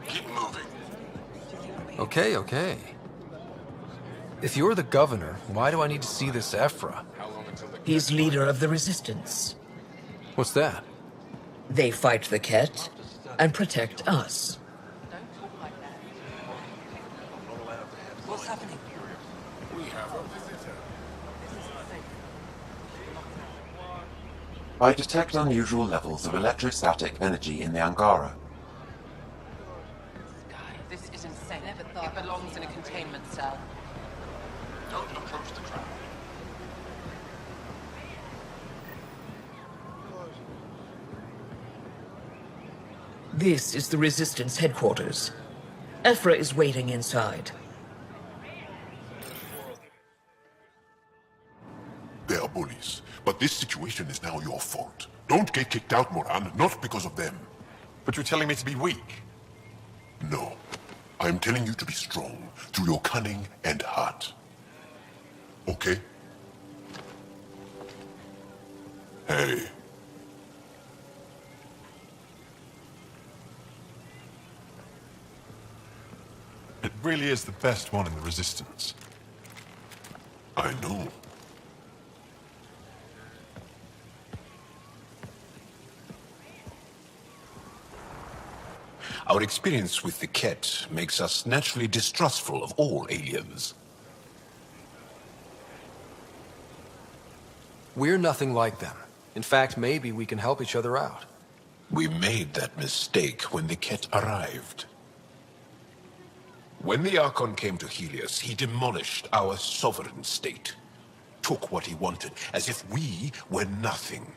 Speaker 23: Keep moving.
Speaker 4: Okay. If you're the governor, why do I need to see this Ephra?
Speaker 7: He's leader of the Resistance.
Speaker 4: What's that?
Speaker 7: They fight the Ket and protect us.
Speaker 16: What's happening?
Speaker 8: I detect unusual levels of electrostatic energy in the Angara.
Speaker 6: This is insane. Never thought it belongs in a containment cell.
Speaker 20: Don't approach the trap.
Speaker 7: This is the Resistance headquarters. Ephra is waiting inside.
Speaker 23: They are bullies, but this situation is now your fault. Don't get kicked out, Moran, not because of them.
Speaker 20: But you're telling me to be weak.
Speaker 23: No. I am telling you to be strong, through your cunning and heart. Okay? Hey.
Speaker 20: It really is the best one in the Resistance.
Speaker 23: I know.
Speaker 9: Our experience with the Ket makes us naturally distrustful of all aliens.
Speaker 4: We're nothing like them. In fact, maybe we can help each other out.
Speaker 9: We made that mistake when the Ket arrived. When the Archon came to Helios, he demolished our sovereign state. Took what he wanted, as if we were nothing.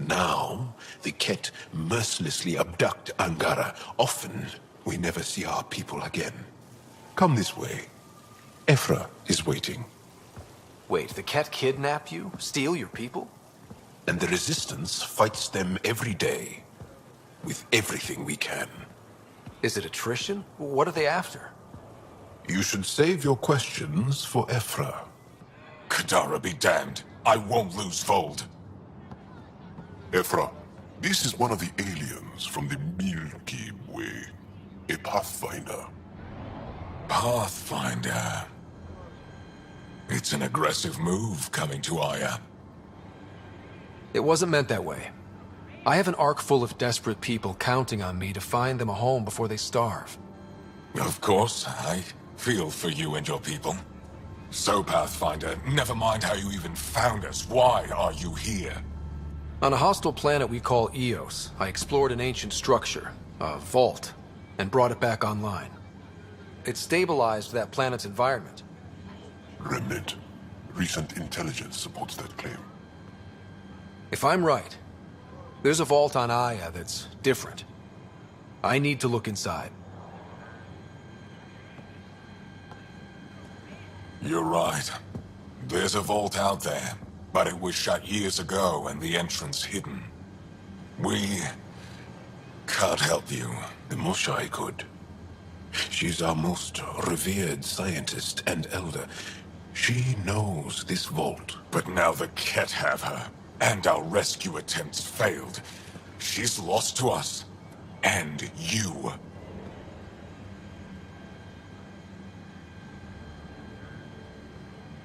Speaker 9: Now, the Ket mercilessly abduct Angara. Often, we never see our people again. Come this way. Ephra is waiting.
Speaker 4: Wait, the Ket kidnap you? Steal your people?
Speaker 9: And the Resistance fights them every day. With everything we can.
Speaker 4: Is it attrition? What are they after?
Speaker 9: You should save your questions for Ephra.
Speaker 23: Kadara be damned. I won't lose Vold. Ephra, this is one of the aliens from the Milky Way. A Pathfinder.
Speaker 9: Pathfinder. It's an aggressive move coming to Aya.
Speaker 4: It wasn't meant that way. I have an ark full of desperate people counting on me to find them a home before they starve.
Speaker 9: Of course, I feel for you and your people. So, Pathfinder, never mind how you even found us. Why are you here?
Speaker 4: On a hostile planet we call Eos, I explored an ancient structure, a vault, and brought it back online. It stabilized that planet's environment.
Speaker 23: Remnant. Recent intelligence supports that claim.
Speaker 4: If I'm right, there's a vault on Aya that's different. I need to look inside.
Speaker 9: You're right. There's a vault out there, but it was shut years ago and the entrance hidden. We can't help you. The Moshai could. She's our most revered scientist and elder. She knows this vault. But now the Ket have her, and our rescue attempts failed. She's lost to us, and you.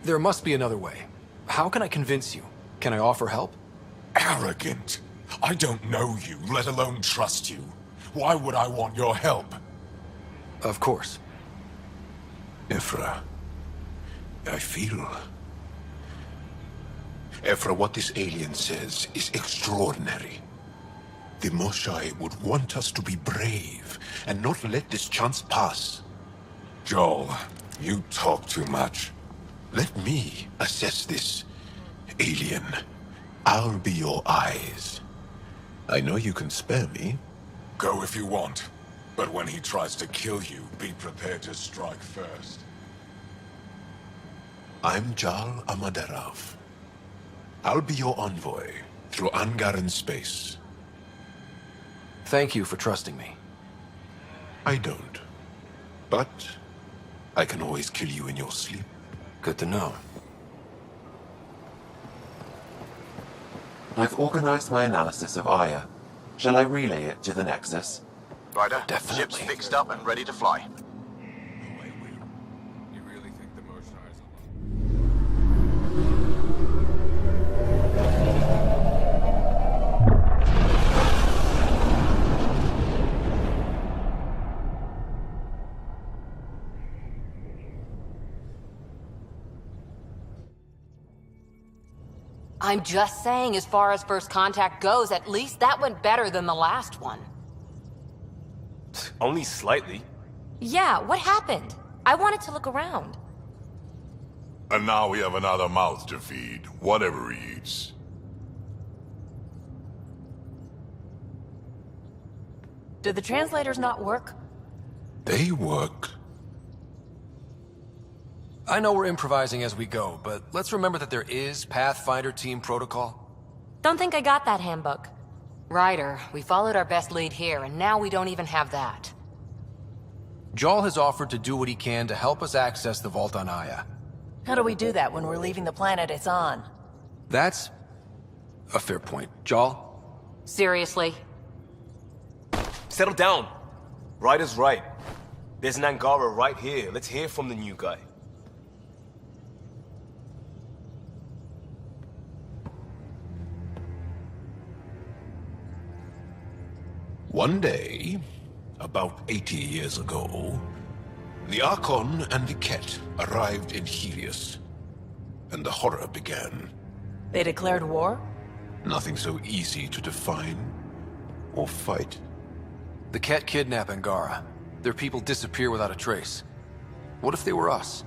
Speaker 4: There must be another way. How can I convince you? Can I offer help?
Speaker 9: Arrogant. I don't know you, let alone trust you. Why would I want your help?
Speaker 4: Of course.
Speaker 9: Ephra, I feel... Ephra, what this alien says is extraordinary. The Moshai would want us to be brave and not let this chance pass. Joel, you talk too much. Let me assess this, alien. I'll be your eyes. I know you can spare me. Go if you want. But when he tries to kill you, be prepared to strike first. I'm Jal Amaderav. I'll be your envoy through Angaran space.
Speaker 4: Thank you for trusting me.
Speaker 9: I don't. But I can always kill you in your sleep.
Speaker 4: Good to know.
Speaker 8: I've organized my analysis of Aya. Shall I relay it to the Nexus?
Speaker 2: Ryder,
Speaker 4: Definitely.
Speaker 2: ship's fixed up and ready to fly.
Speaker 6: I'm just saying, as far as first contact goes, at least that went better than the last one.
Speaker 17: Only slightly.
Speaker 6: Yeah, what happened? I wanted to look around.
Speaker 23: And now we have another mouth to feed, whatever he eats.
Speaker 1: Did the translators not work?
Speaker 9: They work.
Speaker 4: I know we're improvising as we go, but let's remember that there is Pathfinder team protocol.
Speaker 6: Don't think I got that handbook. Ryder, we followed our best lead here, and now we don't even have that.
Speaker 4: Jarl has offered to do what he can to help us access the vault on Aya.
Speaker 1: How do we do that when we're leaving the planet it's on?
Speaker 4: That's a fair point. Jarl?
Speaker 6: Seriously?
Speaker 17: Settle down. Ryder's right. There's an Angara right here. Let's hear from the new guy.
Speaker 9: One day, about 80 years ago, the Archon and the Ket arrived in Helios, and the horror began.
Speaker 1: They declared war?
Speaker 9: Nothing so easy to define or fight.
Speaker 4: The Ket kidnap Angara. Their people disappear without a trace. What if they were us?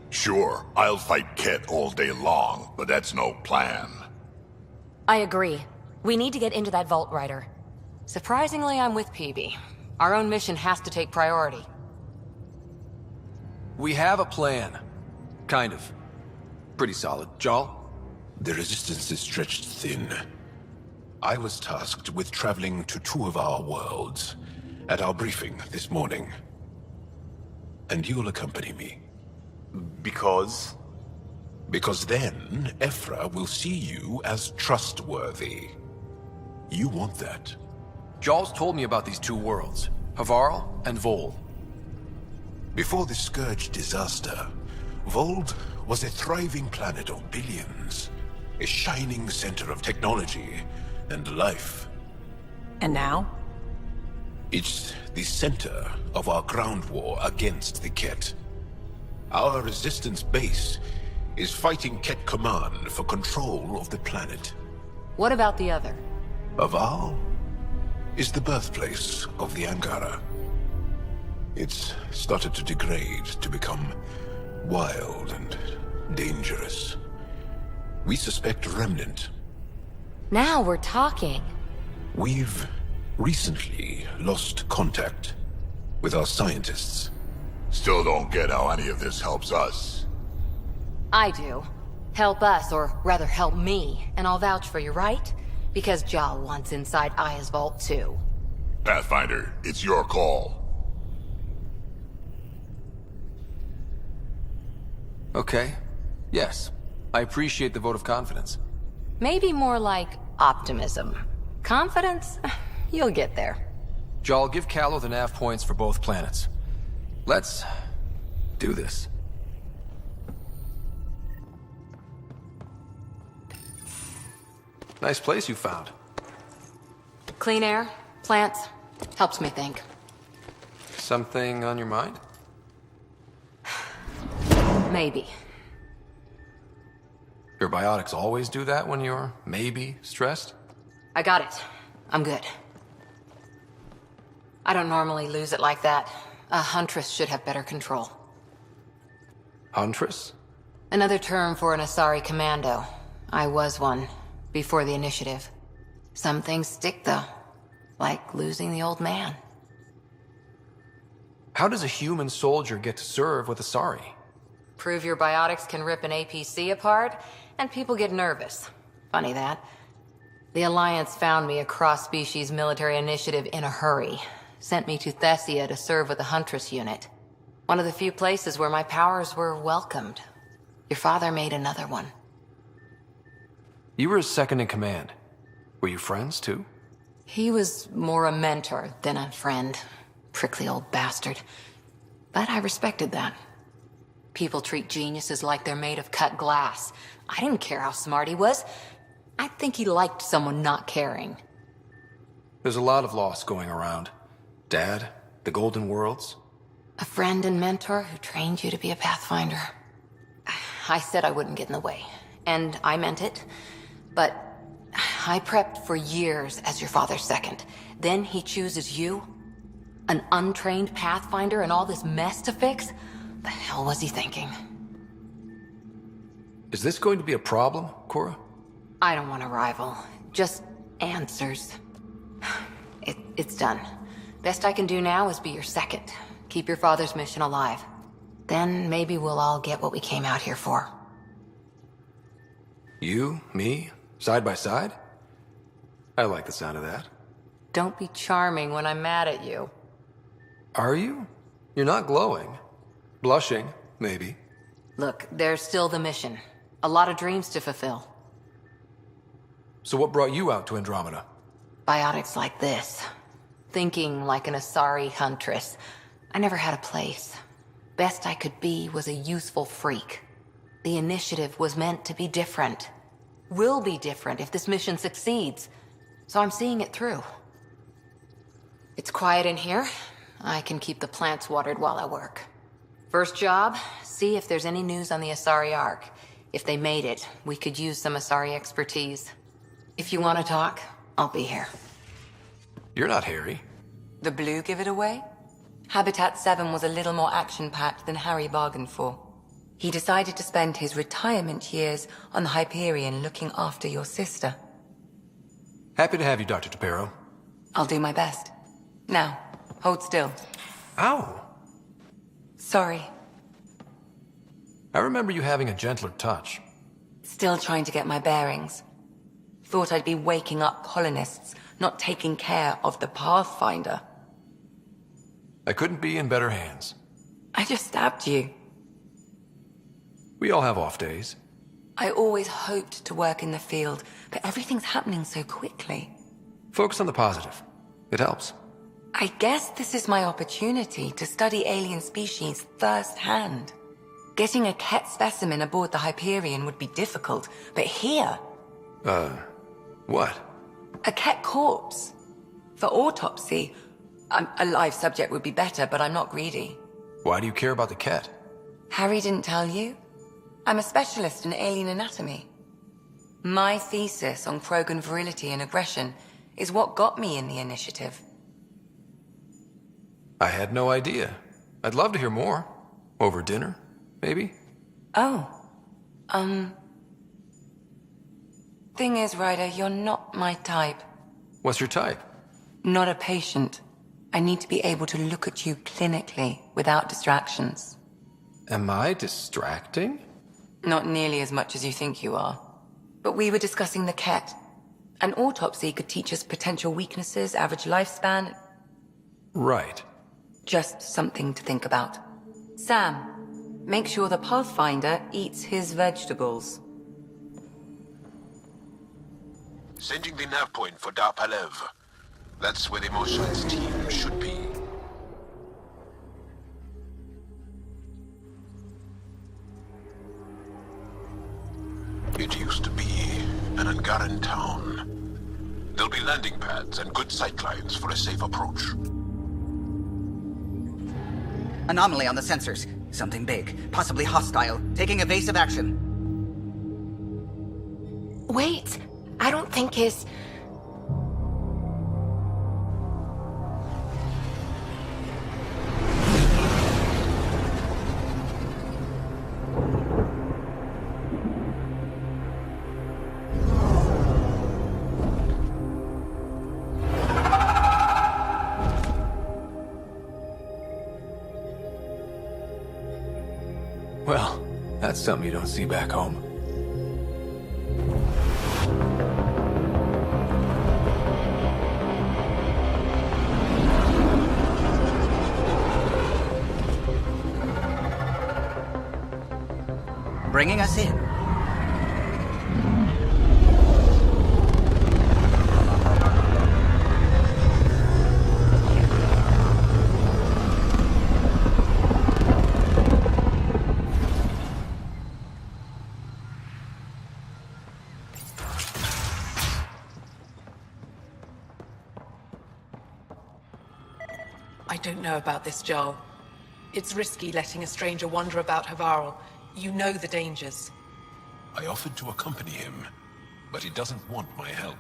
Speaker 23: Sure, I'll fight Ket all day long, but that's no plan.
Speaker 6: I agree. We need to get into that vault, Ryder. Surprisingly, I'm with PB. Our own mission has to take priority.
Speaker 4: We have a plan. Kind of. Pretty solid. Jarl?
Speaker 9: The resistance is stretched thin. I was tasked with traveling to two of our worlds at our briefing this morning. And you'll accompany me.
Speaker 17: Because?
Speaker 9: Because then, Ephra will see you as trustworthy. You want that.
Speaker 4: Jarl's told me about these two worlds, Havarl and Vol.
Speaker 9: Before the Scourge disaster, Vold was a thriving planet of billions, a shining center of technology and life.
Speaker 1: And now?
Speaker 9: It's the center of our ground war against the Ket. Our resistance base is fighting Ket Command for control of the planet.
Speaker 6: What about the other?
Speaker 9: Havarl is the birthplace of the Angara. It's started to degrade, to become wild and dangerous. We suspect Remnant.
Speaker 6: Now we're talking.
Speaker 9: We've recently lost contact with our scientists.
Speaker 23: Still don't get how any of this helps us.
Speaker 6: I do. Help us, or rather help me, and I'll vouch for you, right? Because Jarl wants inside Aya's vault too.
Speaker 23: Pathfinder, it's your call.
Speaker 4: Okay. Yes. I appreciate the vote of confidence.
Speaker 6: Maybe more like optimism. Confidence? You'll get there.
Speaker 4: Jarl, give Callow the nav points for both planets. Let's do this. Nice place you found.
Speaker 6: Clean air, plants, helps me think.
Speaker 4: Something on your mind?
Speaker 6: Maybe.
Speaker 4: Your biotics always do that when you're maybe stressed?
Speaker 6: I got it. I'm good. I don't normally lose it like that. A huntress should have better control.
Speaker 4: Huntress?
Speaker 6: Another term for an Asari commando. I was one, before the initiative. Some things stick, though. Like losing the old man.
Speaker 4: How does a human soldier get to serve with Asari?
Speaker 6: Prove your biotics can rip an APC apart, and people get nervous. Funny that. The Alliance found me a cross-species military initiative in a hurry. Sent me to Thessia to serve with the Huntress unit. One of the few places where my powers were welcomed. Your father made another one.
Speaker 4: You were his second in command. Were you friends, too?
Speaker 6: He was more a mentor than a friend. Prickly old bastard. But I respected that. People treat geniuses like they're made of cut glass. I didn't care how smart he was. I think he liked someone not caring.
Speaker 4: There's a lot of loss going around. Dad, the Golden Worlds.
Speaker 6: A friend and mentor who trained you to be a Pathfinder. I said I wouldn't get in the way, and I meant it. But I prepped for years as your father's second. Then he chooses you? An untrained Pathfinder and all this mess to fix? The hell was he thinking?
Speaker 4: Is this going to be a problem, Cora?
Speaker 6: I don't want a rival. Just answers. It's done. Best I can do now is be your second. Keep your father's mission alive. Then maybe we'll all get what we came out here for.
Speaker 4: You, me, side by side? I like the sound of that.
Speaker 6: Don't be charming when I'm mad at you.
Speaker 4: Are you? You're not glowing. Blushing, maybe.
Speaker 6: Look, there's still the mission. A lot of dreams to fulfill.
Speaker 4: So what brought you out to Andromeda?
Speaker 6: Biotics like this. Thinking like an Asari huntress. I never had a place. Best I could be was a useful freak. The initiative was meant to be different. Will be different if this mission succeeds. So I'm seeing it through. It's quiet in here. I can keep the plants watered while I work. First job, see if there's any news on the Asari Ark. If they made it, we could use some Asari expertise. If you want to talk, I'll be here.
Speaker 4: You're not Harry.
Speaker 14: The blue give it away? Habitat 7 was a little more action-packed than Harry bargained for. He decided to spend his retirement years on the Hyperion looking after your sister.
Speaker 4: Happy to have you, Dr. Tapero.
Speaker 14: I'll do my best. Now, hold still.
Speaker 4: Ow!
Speaker 14: Sorry.
Speaker 4: I remember you having a gentler touch.
Speaker 14: Still trying to get my bearings. Thought I'd be waking up colonists, not taking care of the Pathfinder.
Speaker 4: I couldn't be in better hands.
Speaker 14: I just stabbed you.
Speaker 4: We all have off days.
Speaker 14: I always hoped to work in the field, but everything's happening so quickly.
Speaker 4: Focus on the positive. It helps.
Speaker 14: I guess this is my opportunity to study alien species firsthand. Getting a Ket specimen aboard the Hyperion would be difficult, but here...
Speaker 4: What?
Speaker 14: A Ket corpse. For autopsy, a live subject would be better, but I'm not greedy.
Speaker 4: Why do you care about the Ket?
Speaker 14: Harry didn't tell you? I'm a specialist in alien anatomy. My thesis on Krogan virility and aggression is what got me in the initiative.
Speaker 4: I had no idea. I'd love to hear more. Over dinner, maybe?
Speaker 14: Oh. Thing is, Ryder, you're not my type.
Speaker 4: What's your type?
Speaker 14: Not a patient. I need to be able to look at you clinically without distractions.
Speaker 4: Am I distracting?
Speaker 14: Not nearly as much as you think you are. But we were discussing the Ket. An autopsy could teach us potential weaknesses, average lifespan.
Speaker 4: Right.
Speaker 14: Just something to think about. Sam, make sure the Pathfinder eats his vegetables.
Speaker 20: Sending the nav point for Darpalev. That's where the Mosha's team should be. It used to be an Angaran town. There'll be landing pads and good sightlines for a safe approach.
Speaker 16: Anomaly on the sensors. Something big, possibly hostile, taking evasive action.
Speaker 22: Wait, I don't think his...
Speaker 4: Well, that's something you don't see back home.
Speaker 16: bringing us in.
Speaker 10: I don't know about this, Joel. It's risky letting a stranger wander about Havarl. You know the dangers.
Speaker 9: I offered to accompany him, but he doesn't want my help.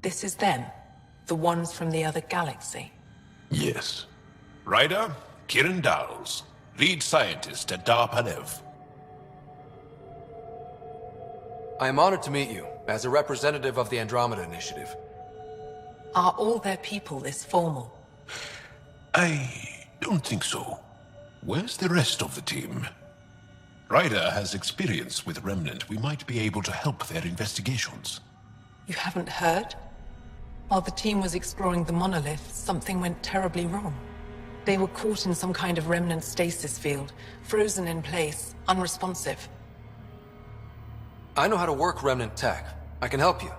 Speaker 10: This is them, the ones from the other galaxy.
Speaker 9: Yes. Ryder, Kiran Dowles, lead scientist at Dar Panev.
Speaker 4: I am honored to meet you, as a representative of the Andromeda Initiative.
Speaker 10: Are all their people this formal?
Speaker 9: I don't think so. Where's the rest of the team? Ryder has experience with Remnant. We might be able to help their investigations.
Speaker 10: You haven't heard? While the team was exploring the monolith, something went terribly wrong. They were caught in some kind of remnant stasis field, frozen in place, unresponsive.
Speaker 4: I know how to work Remnant tech. I can help you.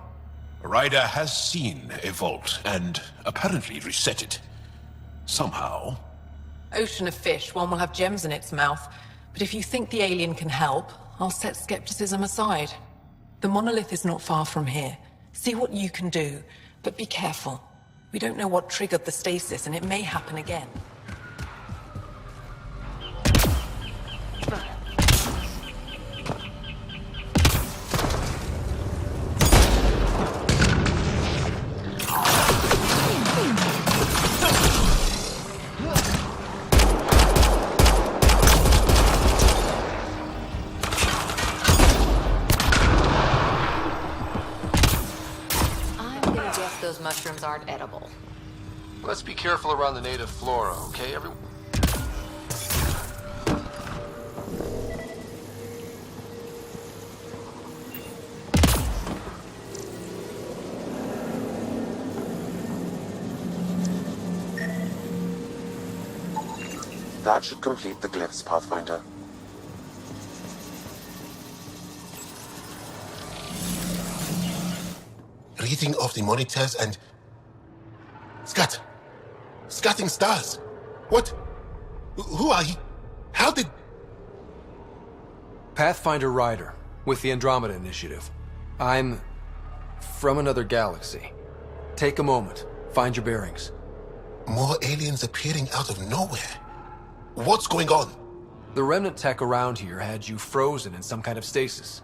Speaker 9: Ryder has seen a vault, and apparently reset it. Somehow.
Speaker 10: Ocean of fish, one will have gems in its mouth. But if you think the alien can help, I'll set skepticism aside. The monolith is not far from here. See what you can do, but be careful. We don't know what triggered the stasis, and it may happen again.
Speaker 6: Those mushrooms aren't edible.
Speaker 3: Let's be careful around the native flora, okay, everyone?
Speaker 8: That should complete the glyphs, Pathfinder.
Speaker 11: Reading of the monitors and... Scatting stars! What? Who are you? How did...
Speaker 4: Pathfinder Ryder, with the Andromeda Initiative. I'm... from another galaxy. Take a moment. Find your bearings.
Speaker 11: More aliens appearing out of nowhere. What's going on?
Speaker 4: The remnant tech around here had you frozen in some kind of stasis.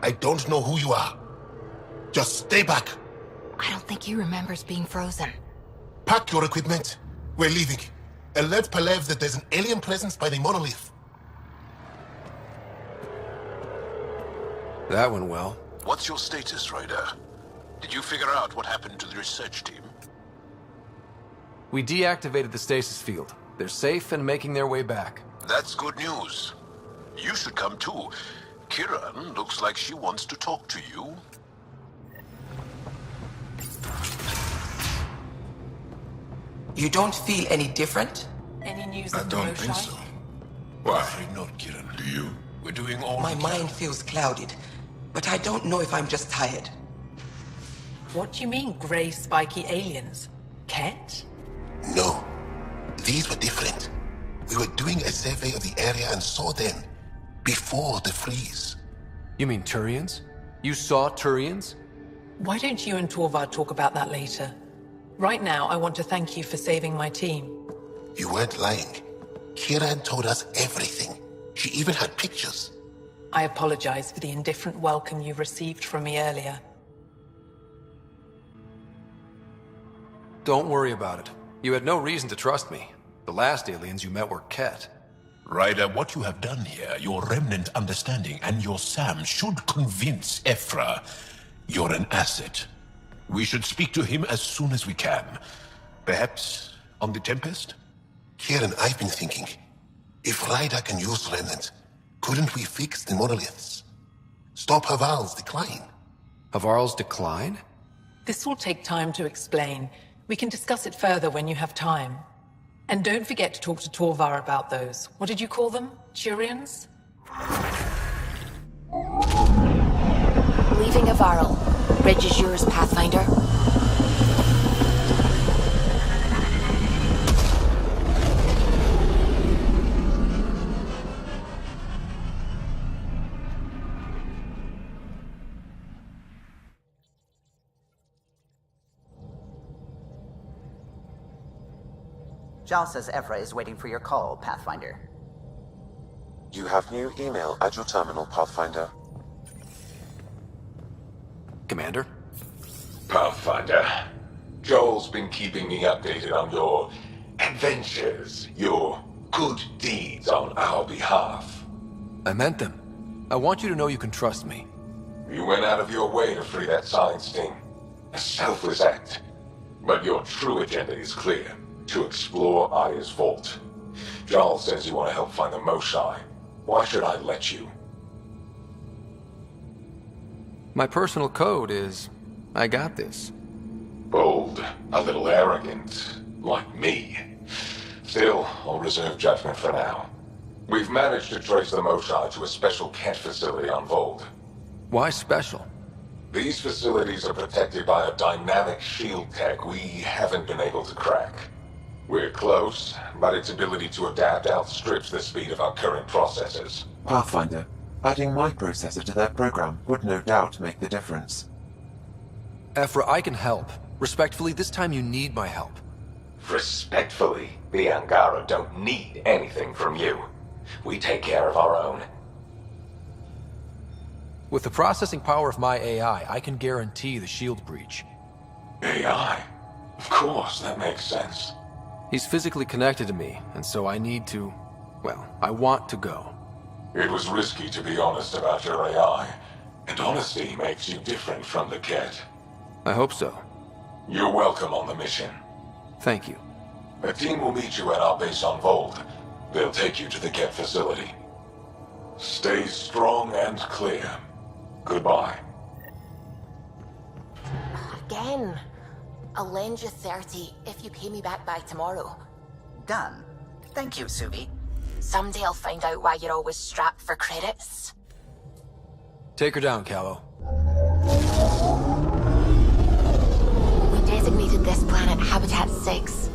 Speaker 11: I don't know who you are. Just stay back.
Speaker 22: I don't think he remembers being frozen.
Speaker 11: Pack your equipment. We're leaving. Alert Palev that there's an alien presence by the monolith.
Speaker 4: That went well.
Speaker 9: What's your status, Ryder? Did you figure out what happened to the research team?
Speaker 4: We deactivated the stasis field. They're safe and making their way back.
Speaker 9: That's good news. You should come too. Kiran looks like she wants to talk to you.
Speaker 12: You don't feel any different?
Speaker 10: Any news
Speaker 9: I
Speaker 10: of the
Speaker 9: don't think
Speaker 10: Moshai?
Speaker 9: so. Why? Afraid not, Kiran. Do you? We're doing all
Speaker 12: My
Speaker 9: we can.
Speaker 12: mind feels clouded, but I don't know if I'm just tired.
Speaker 10: What do you mean, grey, spiky aliens? Ket?
Speaker 11: No. These were different. We were doing a survey of the area and saw them before the freeze.
Speaker 4: You mean Turians? You saw Turians?
Speaker 10: Why don't you and Torvald talk about that later? Right now, I want to thank you for saving my team.
Speaker 11: You weren't lying. Kiran told us everything. She even had pictures.
Speaker 10: I apologize for the indifferent welcome you received from me earlier.
Speaker 4: Don't worry about it. You had no reason to trust me. The last aliens you met were Ket.
Speaker 9: Ryder, what you have done here, your remnant understanding and your SAM should convince Ephra you're an asset. We should speak to him as soon as we can. Perhaps on the Tempest?
Speaker 11: Kiran, I've been thinking. If Ryder can use remnant, couldn't we fix the monoliths? Stop Havarl's decline?
Speaker 4: Havarl's decline?
Speaker 10: This will take time to explain. We can discuss it further when you have time. And don't forget to talk to Torvar about those. What did you call them? Turians?
Speaker 22: Leaving Avaril. Bridge is yours, Pathfinder.
Speaker 16: Jal says Ephra is waiting for your call, Pathfinder.
Speaker 8: You have new email at your terminal, Pathfinder.
Speaker 4: Commander?
Speaker 9: Pathfinder, Joel's been keeping me updated on your adventures, your good deeds on our behalf.
Speaker 4: I meant them. I want you to know you can trust me.
Speaker 9: You went out of your way to free that science team. A selfless act. But your true agenda is clear. To explore Aya's vault. Joel says you want to help find the Moshae. Why should I let you?
Speaker 4: My personal code is, I got this.
Speaker 9: Bold, a little arrogant, like me. Still, I'll reserve judgment for now. We've managed to trace the Moshae to a special Kent facility on Vold.
Speaker 4: Why special?
Speaker 9: These facilities are protected by a dynamic shield tech we haven't been able to crack. We're close, but its ability to adapt outstrips the speed of our current processors.
Speaker 8: Pathfinder, adding my processor to their program would no doubt make the difference.
Speaker 4: Ephra, I can help. Respectfully, this time you need my help.
Speaker 9: Respectfully, the Angara don't need anything from you. We take care of our own.
Speaker 4: With the processing power of my AI, I can guarantee the shield breach.
Speaker 9: AI? Of course, that makes sense.
Speaker 4: He's physically connected to me, and so I need to... well, I want to go.
Speaker 9: It was risky to be honest about your AI, and honesty makes you different from the Ket.
Speaker 4: I hope so.
Speaker 9: You're welcome on the mission.
Speaker 4: Thank you.
Speaker 9: A team will meet you at our base on Vold. They'll take you to the Ket facility. Stay strong and clear. Goodbye.
Speaker 22: Again. I'll lend you 30 if you pay me back by tomorrow.
Speaker 16: Done. Thank you, Subi.
Speaker 22: Someday I'll find out why you're always strapped for credits.
Speaker 4: Take her down, Callow.
Speaker 22: We designated this planet Habitat 6.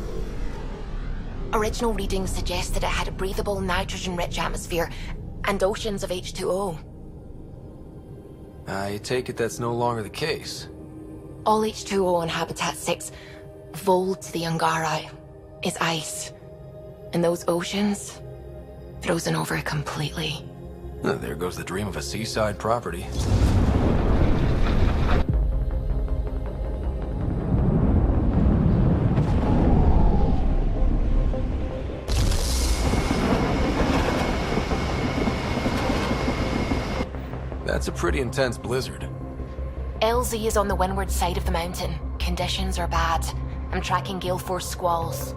Speaker 22: Original readings suggested it had a breathable, nitrogen-rich atmosphere and oceans of H2O.
Speaker 4: I take it that's no longer the case.
Speaker 22: All H2O on Habitat 6, Vold to the Angara, is ice. And those oceans, frozen over completely.
Speaker 4: There goes the dream of a seaside property. That's a pretty intense blizzard.
Speaker 22: LZ is on the windward side of the mountain. Conditions are bad. I'm tracking gale force squalls.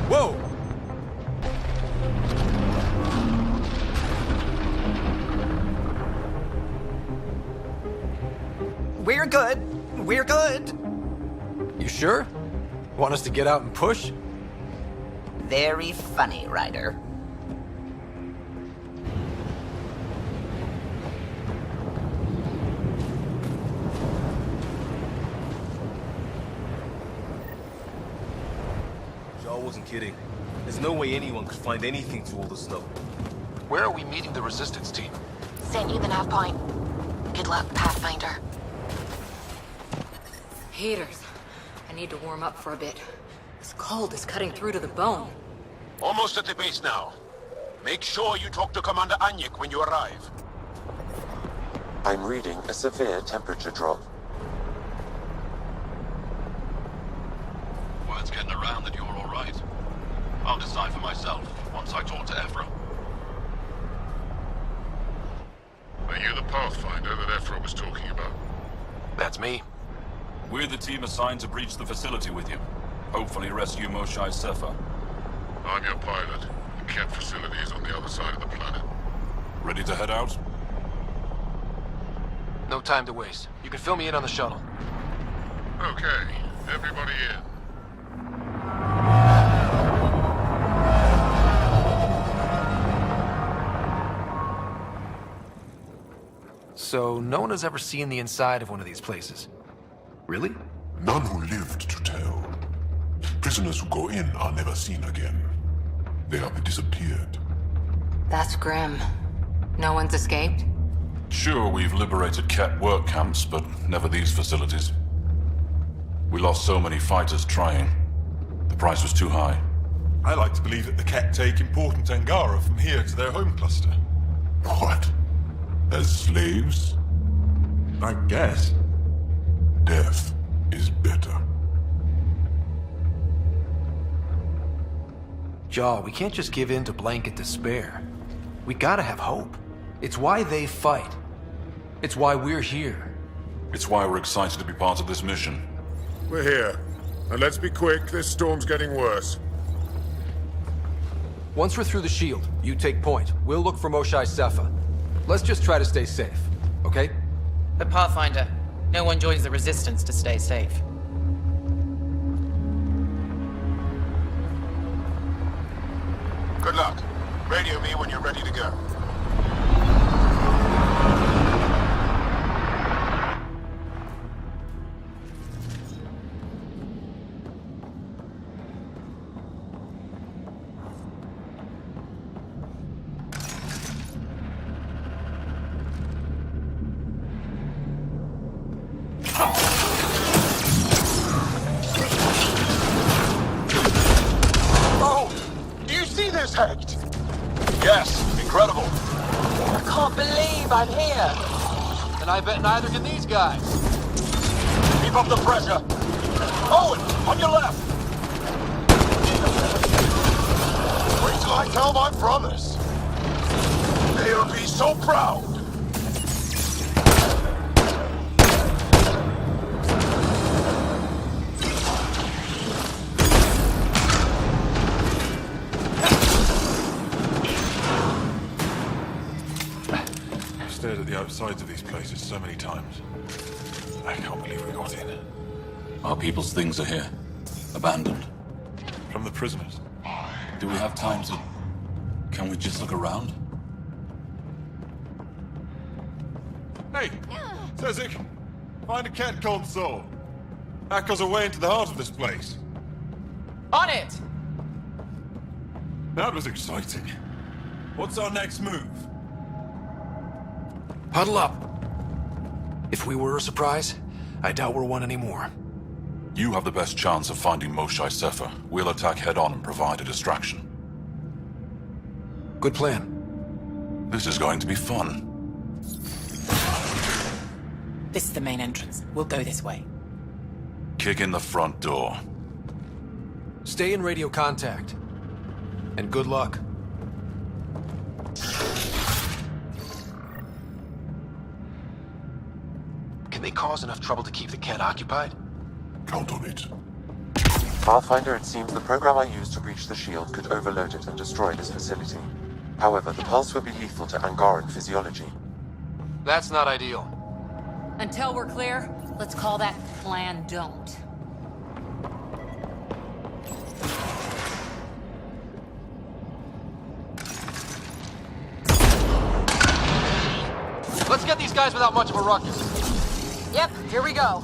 Speaker 4: Whoa!
Speaker 16: We're good. We're good.
Speaker 4: You sure? Want us to get out and push?
Speaker 16: Very funny, Ryder.
Speaker 17: Joel wasn't kidding. There's no way anyone could find anything through all the snow.
Speaker 3: Where are we meeting the resistance team?
Speaker 22: Sent you the nav point. Good luck, Pathfinder.
Speaker 14: Heaters. I need to warm up for a bit. This cold is cutting through to the bone.
Speaker 2: Almost at the base now. Make sure you talk to Commander Anyik when you arrive.
Speaker 8: I'm reading a severe temperature drop.
Speaker 13: Word's getting around that you're all right. I'll decide for myself once I talk to Ephra.
Speaker 15: Are you the Pathfinder that Ephra was talking about?
Speaker 3: That's me.
Speaker 13: We're the team assigned to breach the facility with you. Hopefully rescue Moshae Sefer.
Speaker 23: I'm your pilot. The Ket facility is on the other side of the planet.
Speaker 13: Ready to head out?
Speaker 3: No time to waste. You can fill me in on the shuttle.
Speaker 23: Okay, everybody in.
Speaker 4: So, no one has ever seen the inside of one of these places. Really?
Speaker 9: None who lived to tell. Prisoners who go in are never seen again. They have disappeared.
Speaker 6: That's grim. No one's escaped?
Speaker 13: Sure, we've liberated Ket work camps, but never these facilities. We lost so many fighters trying. The price was too high.
Speaker 15: I like to believe that the Ket take important Angara from here to their home cluster.
Speaker 9: What? As slaves?
Speaker 15: I guess.
Speaker 9: Death is better.
Speaker 4: Jaw, we can't just give in to blanket despair. We gotta have hope. It's why they fight. It's why we're here.
Speaker 13: It's why we're excited to be part of this mission.
Speaker 23: We're here. And let's be quick, this storm's getting worse.
Speaker 4: Once we're through the shield, you take point. We'll look for Moshae Sefer. Let's just try to stay safe, okay?
Speaker 18: But Pathfinder, no one joins the Resistance to stay safe.
Speaker 2: Good luck. Radio me when you're ready to go. Oh! Do you see this, Hect?
Speaker 13: Yes, incredible.
Speaker 18: I can't believe I'm here!
Speaker 4: And I bet neither can these guys.
Speaker 2: Keep up the pressure. Owen, on your left. Wait till I tell my brothers. They'll be so proud.
Speaker 15: I've stared at the outsides of these places so many times. I can't believe we got in.
Speaker 13: Our people's things are here. Abandoned.
Speaker 15: From the prisoners.
Speaker 13: Do we have time to... Can we just look around?
Speaker 15: Hey! Sezik! Find a Ket console. Hack us away into the heart of this place.
Speaker 18: On it!
Speaker 15: That was exciting. What's our next move?
Speaker 4: Huddle up. If we were a surprise, I doubt we're one anymore.
Speaker 13: You have the best chance of finding Moshae Sefer. We'll attack head-on and provide a distraction.
Speaker 4: Good plan.
Speaker 13: This is going to be fun.
Speaker 18: This is the main entrance. We'll go this way.
Speaker 13: Kick in the front door.
Speaker 4: Stay in radio contact. And good luck.
Speaker 3: Can they cause enough trouble to keep the Ket occupied?
Speaker 9: Count on it.
Speaker 8: Pathfinder, it seems the program I used to breach the shield could overload it and destroy this facility. However, the pulse would be lethal to Angaran physiology.
Speaker 4: That's not ideal.
Speaker 6: Until we're clear, let's call that Plan Don't.
Speaker 4: Let's get these guys without much of a ruckus.
Speaker 18: Yep, here we go.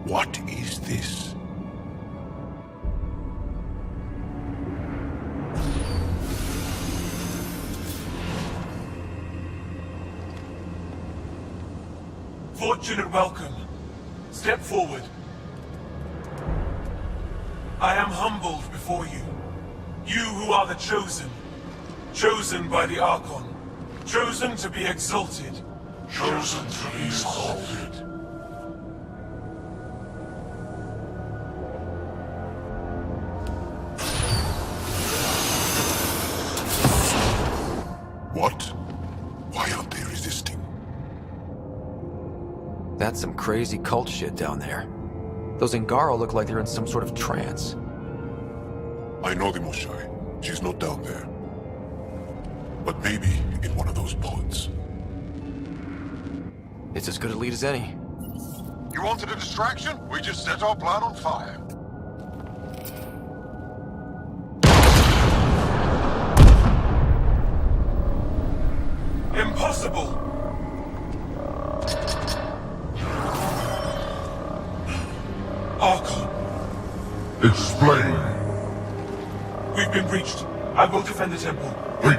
Speaker 9: What is this?
Speaker 15: Fortunate welcome. Step forward. I am humbled before you. You who are the chosen. Chosen by the Archon. Chosen to be exalted.
Speaker 23: Chosen to be exalted.
Speaker 9: What? Why aren't they resisting?
Speaker 4: That's some crazy cult shit down there. Those Angara look like they're in some sort of trance.
Speaker 9: I know the Moshai. She's not down there. But maybe in one of those pods.
Speaker 4: It's as good a lead as any.
Speaker 2: You wanted a distraction? We just set our plan on fire.
Speaker 15: Impossible! Archon.
Speaker 23: Explain.
Speaker 15: We've been breached. I will defend the temple.
Speaker 23: Wait.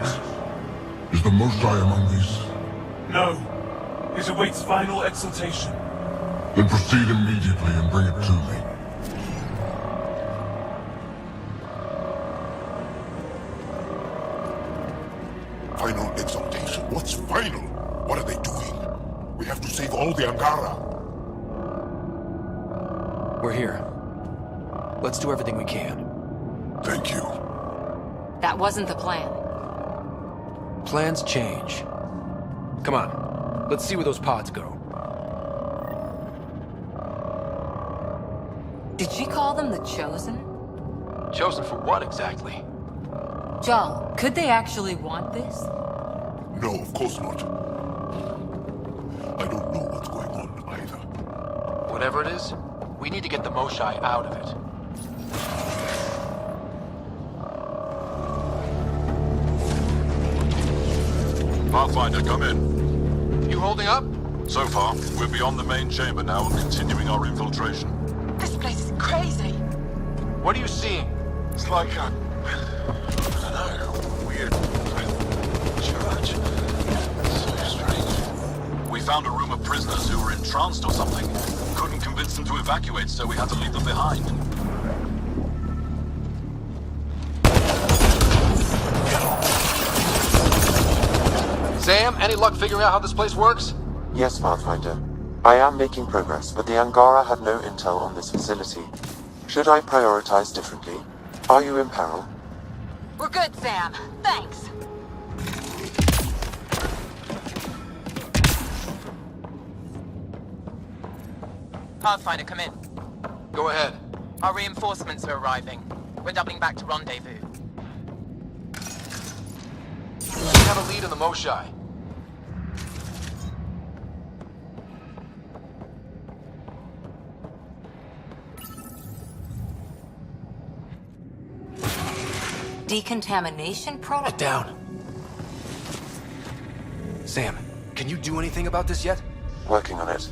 Speaker 23: Is the Moshai among these?
Speaker 15: No. It awaits final exaltation.
Speaker 23: Then proceed immediately and bring it to me.
Speaker 9: Final exaltation? What's final? What are they doing? We have to save all the Angara.
Speaker 4: We're here. Let's do everything we can.
Speaker 9: Thank you.
Speaker 6: That wasn't the plan.
Speaker 4: Plans change. Come on. Let's see where those pods go.
Speaker 6: Did she call them the Chosen?
Speaker 4: Chosen for what exactly?
Speaker 6: Joel, could they actually want this?
Speaker 9: No, of course not. I don't know what's going on either.
Speaker 4: Whatever it is, we need to get the Moshai out of it.
Speaker 2: Pathfinder, come in.
Speaker 4: You holding up?
Speaker 2: So far, we're beyond the main chamber now and continuing our infiltration.
Speaker 10: This place is crazy.
Speaker 4: What are you seeing?
Speaker 2: It's like a... I don't know, weird... church. So strange. We found a room of prisoners who were entranced or something. Couldn't convince them to evacuate, so we had to leave them behind.
Speaker 4: Sam, any luck figuring out how this place works?
Speaker 8: Yes, Pathfinder. I am making progress, but the Angara have no intel on this facility. Should I prioritize differently? Are you in peril?
Speaker 6: We're good, Sam. Thanks.
Speaker 18: Pathfinder, come in.
Speaker 4: Go ahead.
Speaker 18: Our reinforcements are arriving. We're doubling back to rendezvous.
Speaker 4: We have a lead on the Moshai.
Speaker 6: Decontamination protocol?
Speaker 4: Down. Sam, can you do anything about this yet?
Speaker 8: Working on it.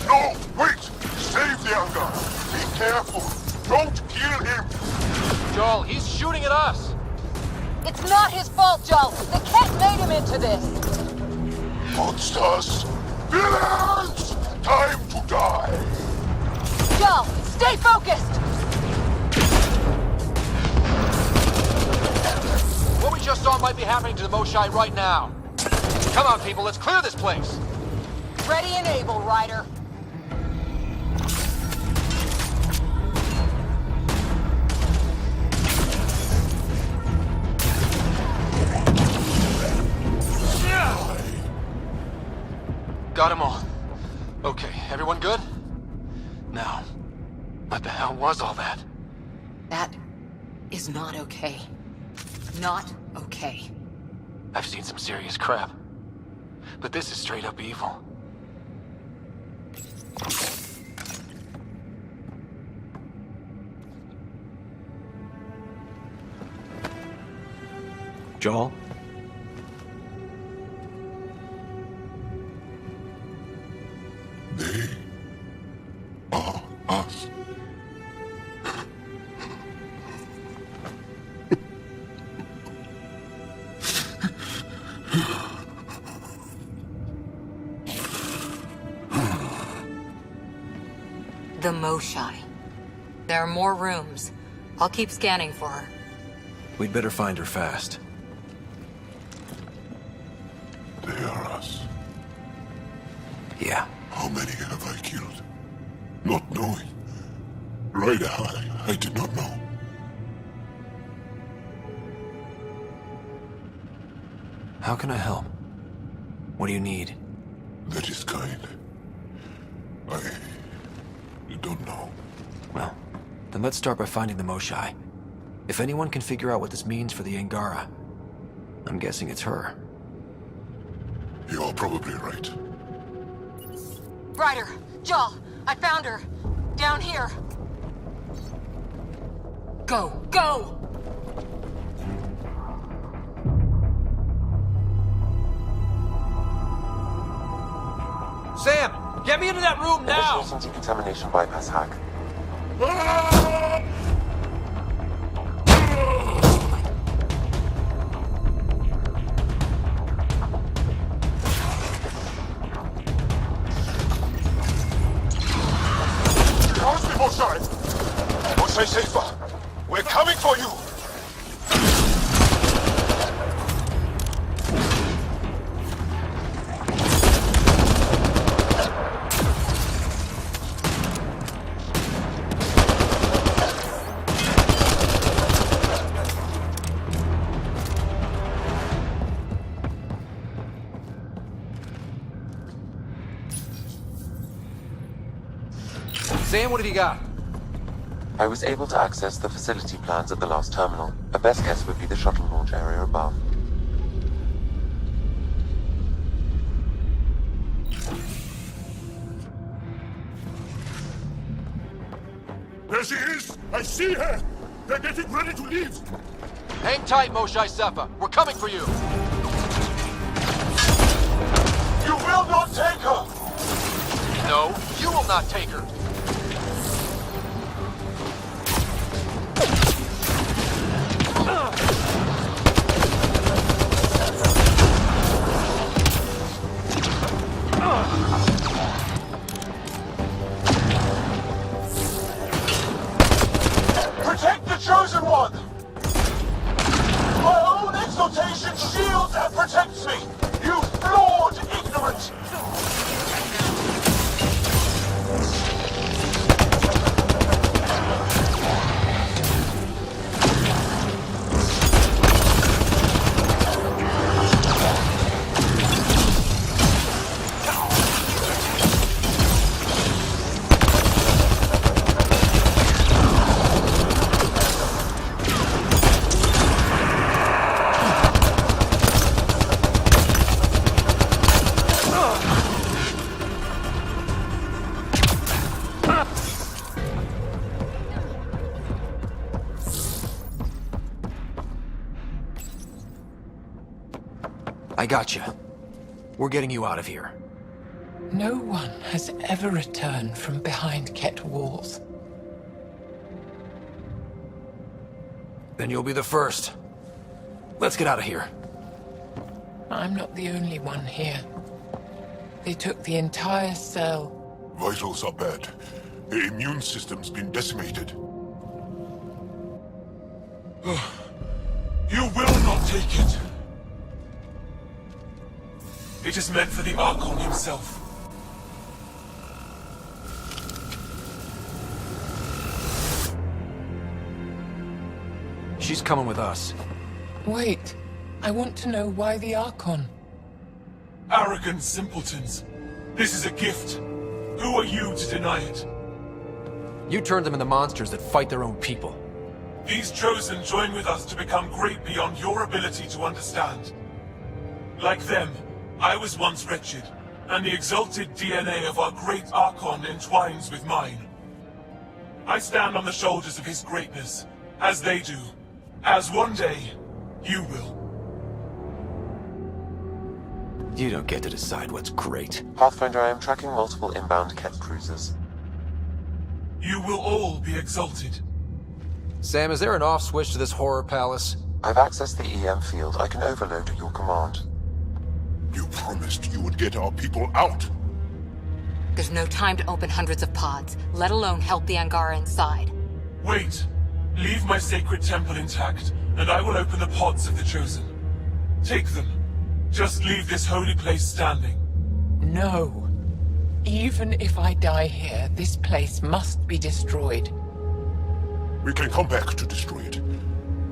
Speaker 23: No! Wait! Save the Angara! Be careful! Don't kill him!
Speaker 4: Joel, he's shooting at us!
Speaker 14: It's not his fault, Joel. The cat made him into this.
Speaker 23: Monsters! Villains! Time to die!
Speaker 14: Joel, stay focused!
Speaker 4: What we just saw might be happening to the Moshai right now. Come on, people, let's clear this place.
Speaker 14: Ready and able, Ryder.
Speaker 4: Got them all. Okay, everyone good? Now, what the hell was all that?
Speaker 6: That is not okay. Not okay.
Speaker 4: I've seen some serious crap. But this is straight up evil.
Speaker 5: Joel?
Speaker 9: They are us.
Speaker 6: The Moshai. There are more rooms. I'll keep scanning for her.
Speaker 5: We'd better find her fast.
Speaker 9: They are us.
Speaker 5: Yeah.
Speaker 9: How many have I killed? Not knowing. Ryder, I did not know.
Speaker 5: How can I help? What do you need?
Speaker 9: That is kind. I don't know.
Speaker 5: Well, then let's start by finding the Moshai. If anyone can figure out what this means for the Angara, I'm guessing it's her.
Speaker 9: You're probably right.
Speaker 14: Ryder, Joel, I found her. Down here. Go, go!
Speaker 4: Sam, get me into that room now!
Speaker 8: Initiating decontamination bypass hack.
Speaker 23: How's the Moshai? Moshai safer. We're coming for you!
Speaker 4: Sam, what have you got?
Speaker 8: I was able to access the facility plans at the last terminal. A best guess would be the shuttle launch area above.
Speaker 23: There she is! I see her! They're getting ready to leave!
Speaker 4: Hang tight, Moshai Sepha. We're coming for you.
Speaker 23: You will not take her!
Speaker 4: No, you will not take her.
Speaker 23: Protect the Chosen One! My own exaltation shields and protects me! You flawed ignorant!
Speaker 5: I got you. We're getting you out of here.
Speaker 10: No one has ever returned from behind Ket walls.
Speaker 5: Then you'll be the first.
Speaker 4: Let's get out of here.
Speaker 10: I'm not the only one here. They took the entire cell.
Speaker 9: Vitals are bad. The immune system's been decimated.
Speaker 15: You will not take it. It is meant for the Archon himself.
Speaker 4: She's coming with us.
Speaker 10: Wait, I want to know why the Archon?
Speaker 15: Arrogant simpletons. This is a gift. Who are you to deny it?
Speaker 4: You turned them into monsters that fight their own people.
Speaker 15: These Chosen join with us to become great beyond your ability to understand. Like them, I was once wretched, and the exalted DNA of our great Archon entwines with mine. I stand on the shoulders of his greatness, as they do, as one day, you will.
Speaker 5: You don't get to decide what's great.
Speaker 8: Pathfinder, I am tracking multiple inbound Ket cruisers.
Speaker 15: You will all be exalted.
Speaker 4: Sam, is there an off switch to this horror palace?
Speaker 8: I've accessed the EM field. I can overload at your command.
Speaker 9: You promised you would get our people out.
Speaker 6: There's no time to open hundreds of pods, let alone help the Angara inside.
Speaker 15: Wait. Leave my sacred temple intact, and I will open the pods of the Chosen. Take them. Just leave this holy place standing.
Speaker 10: No. Even if I die here, this place must be destroyed.
Speaker 9: We can come back to destroy it.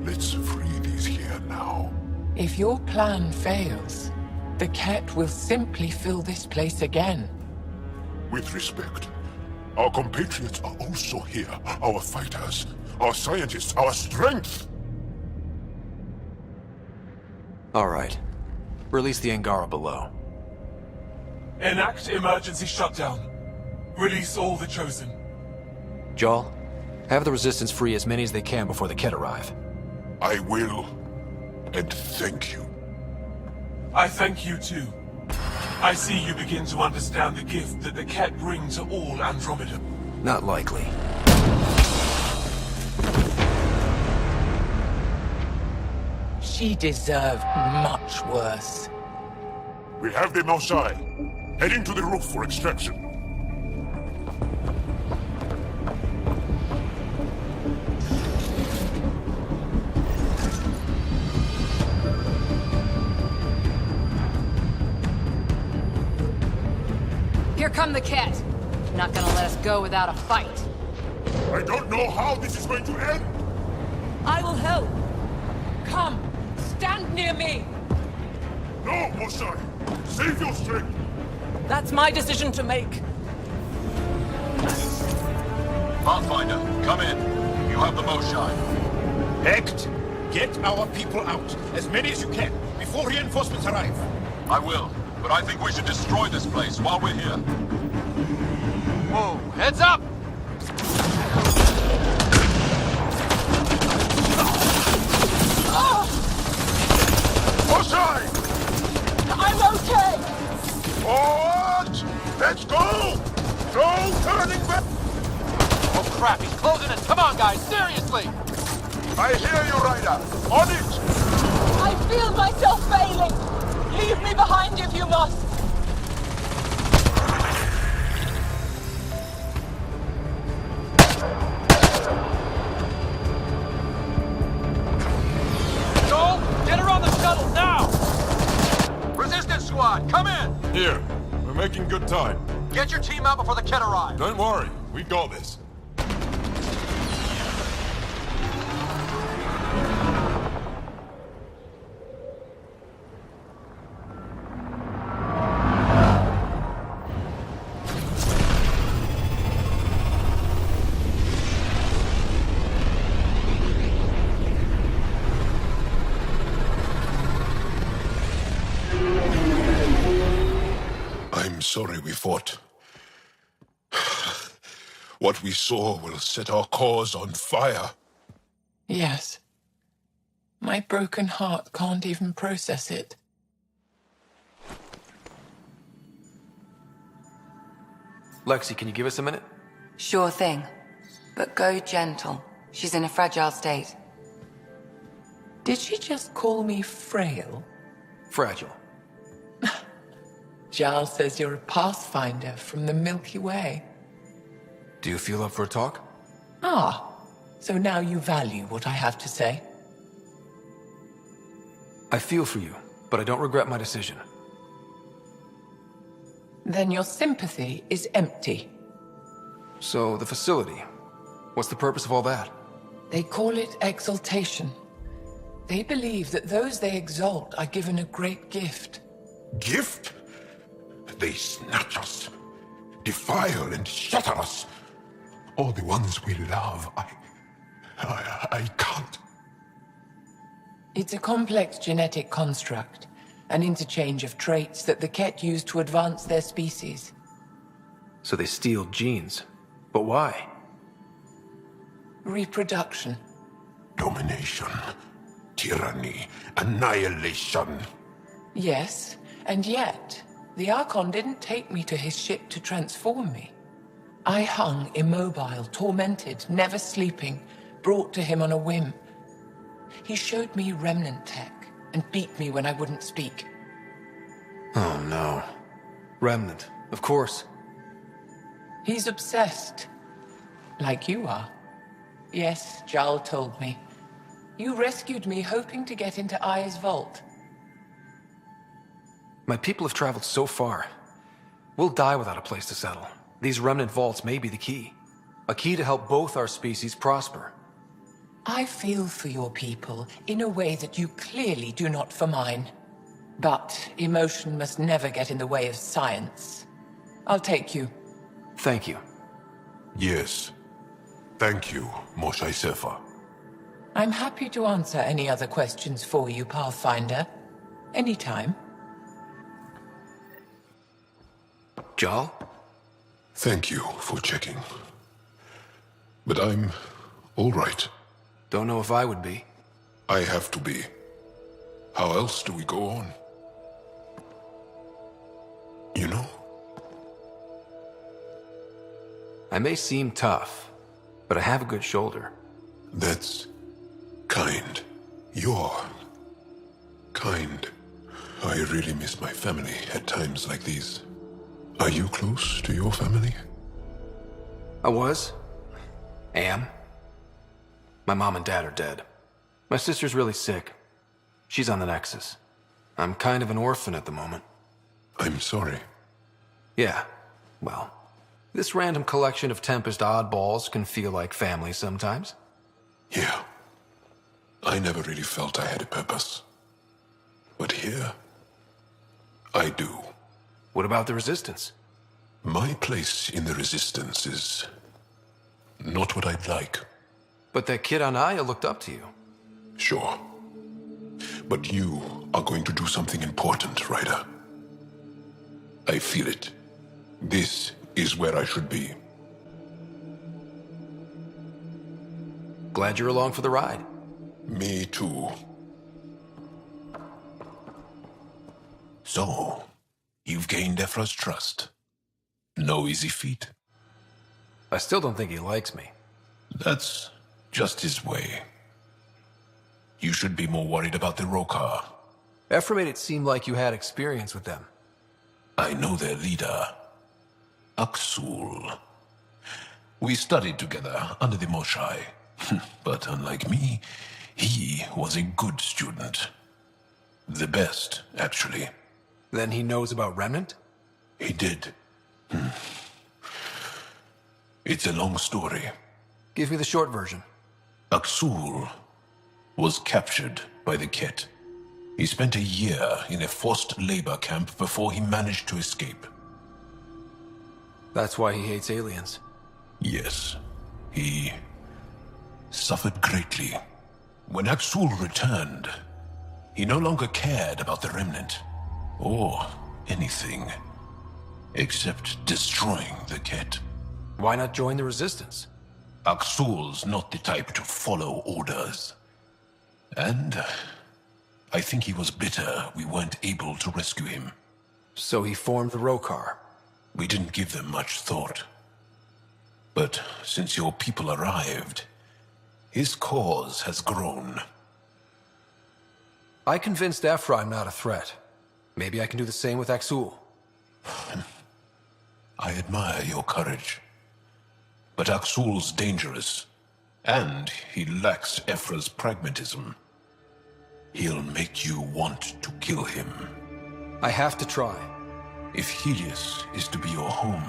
Speaker 9: Let's free these here now.
Speaker 10: If your plan fails, the Ket will simply fill this place again.
Speaker 9: With respect, our compatriots are also here. Our fighters, our scientists, our strength!
Speaker 5: All right. Release the Angara below.
Speaker 15: Enact emergency shutdown. Release all the Chosen.
Speaker 4: Joel, have the Resistance free as many as they can before the Ket arrive.
Speaker 9: I will. And thank you.
Speaker 15: I thank you too. I see you begin to understand the gift that the Ket bring to all Andromeda.
Speaker 4: Not likely.
Speaker 10: She deserved much worse.
Speaker 9: We have them outside. Heading to the roof for extraction.
Speaker 7: Here come the Ket. Not gonna let us go without a fight.
Speaker 9: I don't know how this is going to end.
Speaker 7: I will help. Come, stand near me.
Speaker 9: No, Mosai. Save your strength.
Speaker 7: That's my decision to make.
Speaker 2: Pathfinder, come in. You have the Moshai.
Speaker 19: Hecht, get our people out. As many as you can, before reinforcements arrive.
Speaker 2: I will, but I think we should destroy this place while we're here.
Speaker 4: Whoa, heads up!
Speaker 9: Mosai!
Speaker 7: I'm okay!
Speaker 9: Forward! Let's go! No turning back!
Speaker 4: Oh crap, he's closing in! Come on, guys, seriously!
Speaker 9: I hear you, Ryder. On it!
Speaker 7: I feel myself failing! Leave me behind if you must!
Speaker 4: Joel, get her on the shuttle, now!
Speaker 2: Resistance squad, come in!
Speaker 9: Here. We're making good time.
Speaker 2: Get your team out before the Ket arrive.
Speaker 9: Don't worry. We got this. I'm sorry we fought. What we saw will set our cause on fire.
Speaker 10: Yes. My broken heart can't even process it.
Speaker 4: Lexi, can you give us a minute?
Speaker 6: Sure thing. But go gentle. She's in a fragile state.
Speaker 10: Did she just call me frail?
Speaker 4: Fragile.
Speaker 10: Giles says you're a pathfinder from the Milky Way.
Speaker 4: Do you feel up for a talk?
Speaker 10: Ah, so now you value what I have to say?
Speaker 4: I feel for you, but I don't regret my decision.
Speaker 10: Then your sympathy is empty.
Speaker 4: So, the facility. What's the purpose of all that?
Speaker 10: They call it exaltation. They believe that those they exalt are given a great gift.
Speaker 9: Gift? They snatch us, defile and shatter us. All the ones we love. I can't.
Speaker 10: It's a complex genetic construct, an interchange of traits that the Ket use to advance their species.
Speaker 4: So they steal genes. But why?
Speaker 10: Reproduction.
Speaker 9: Domination, tyranny, annihilation.
Speaker 10: Yes, and yet, the Archon didn't take me to his ship to transform me. I hung immobile, tormented, never sleeping, brought to him on a whim. He showed me remnant tech and beat me when I wouldn't speak.
Speaker 4: Oh no. Remnant, of course.
Speaker 10: He's obsessed. Like you are. Yes, Jarl told me. You rescued me hoping to get into Ai's vault.
Speaker 4: My people have traveled so far. We'll die without a place to settle. These remnant vaults may be the key. A key to help both our species prosper.
Speaker 10: I feel for your people in a way that you clearly do not for mine. But emotion must never get in the way of science. I'll take you.
Speaker 4: Thank you.
Speaker 9: Yes. Thank you, Moshae Sefa.
Speaker 10: I'm happy to answer any other questions for you, Pathfinder. Anytime.
Speaker 4: Jarl?
Speaker 9: Thank you for checking. But I'm all right.
Speaker 4: Don't know if I would be.
Speaker 9: I have to be. How else do we go on? You know?
Speaker 4: I may seem tough, but I have a good shoulder.
Speaker 9: That's kind. You're kind. I really miss my family at times like these. Are you close to your family?
Speaker 4: I was. Am. My mom and dad are dead. My sister's really sick. She's on the Nexus. I'm kind of an orphan at the moment.
Speaker 9: I'm sorry.
Speaker 4: Yeah, well, this random collection of Tempest oddballs can feel like family sometimes.
Speaker 9: Yeah. I never really felt I had a purpose. But here, I do.
Speaker 4: What about the Resistance?
Speaker 9: My place in the Resistance is not what I'd like.
Speaker 4: But that kid on Aya looked up to you.
Speaker 9: Sure. But you are going to do something important, Ryder. I feel it. This is where I should be.
Speaker 4: Glad you're along for the ride.
Speaker 9: Me too. So, you've gained Ephra's trust. No easy feat.
Speaker 4: I still don't think he likes me.
Speaker 9: That's just his way. You should be more worried about the Rokar.
Speaker 4: Ephra made it seem like you had experience with them.
Speaker 9: I know their leader, Aksul. We studied together under the Moshae. But unlike me, he was a good student. The best, actually.
Speaker 4: Then he knows about Remnant?
Speaker 9: He did. It's a long story.
Speaker 4: Give me the short version.
Speaker 9: Aksul was captured by the Ket. He spent a year in a forced labor camp before he managed to escape.
Speaker 4: That's why he hates aliens.
Speaker 9: Yes. He suffered greatly. When Aksul returned, he no longer cared about the Remnant, or anything, except destroying the Ket.
Speaker 4: Why not join the Resistance?
Speaker 9: Aksul's not the type to follow orders. And I think he was bitter we weren't able to rescue him.
Speaker 4: So he formed the Rokar.
Speaker 9: We didn't give them much thought. But since your people arrived, his cause has grown.
Speaker 4: I convinced Ephra I'm not a threat. Maybe I can do the same with Axul.
Speaker 9: I admire your courage. But Axul's dangerous, and he lacks Ephra's pragmatism. He'll make you want to kill him.
Speaker 4: I have to try.
Speaker 9: If Helios is to be your home,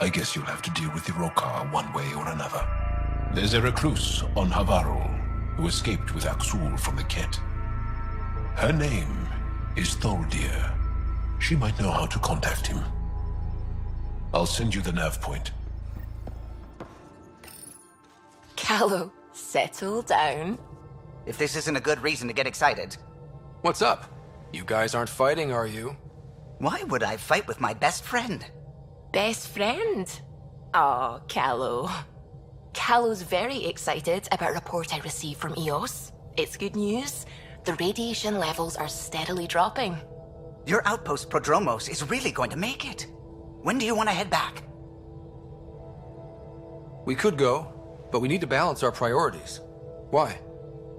Speaker 9: I guess you'll have to deal with the Rokar one way or another. There's a recluse on Havarul who escaped with Axul from the Ket. Her name is Tholdir. She might know how to contact him. I'll send you the nav point.
Speaker 22: Callow, settle down.
Speaker 16: If this isn't a good reason to get excited.
Speaker 4: What's up? You guys aren't fighting, are you?
Speaker 16: Why would I fight with my best friend?
Speaker 22: Best friend? Oh, Callow. Callow's very excited about a report I received from EOS. It's good news. The radiation levels are steadily dropping.
Speaker 16: Your outpost Prodromos is really going to make it. When do you want to head back?
Speaker 4: We could go, but we need to balance our priorities. Why?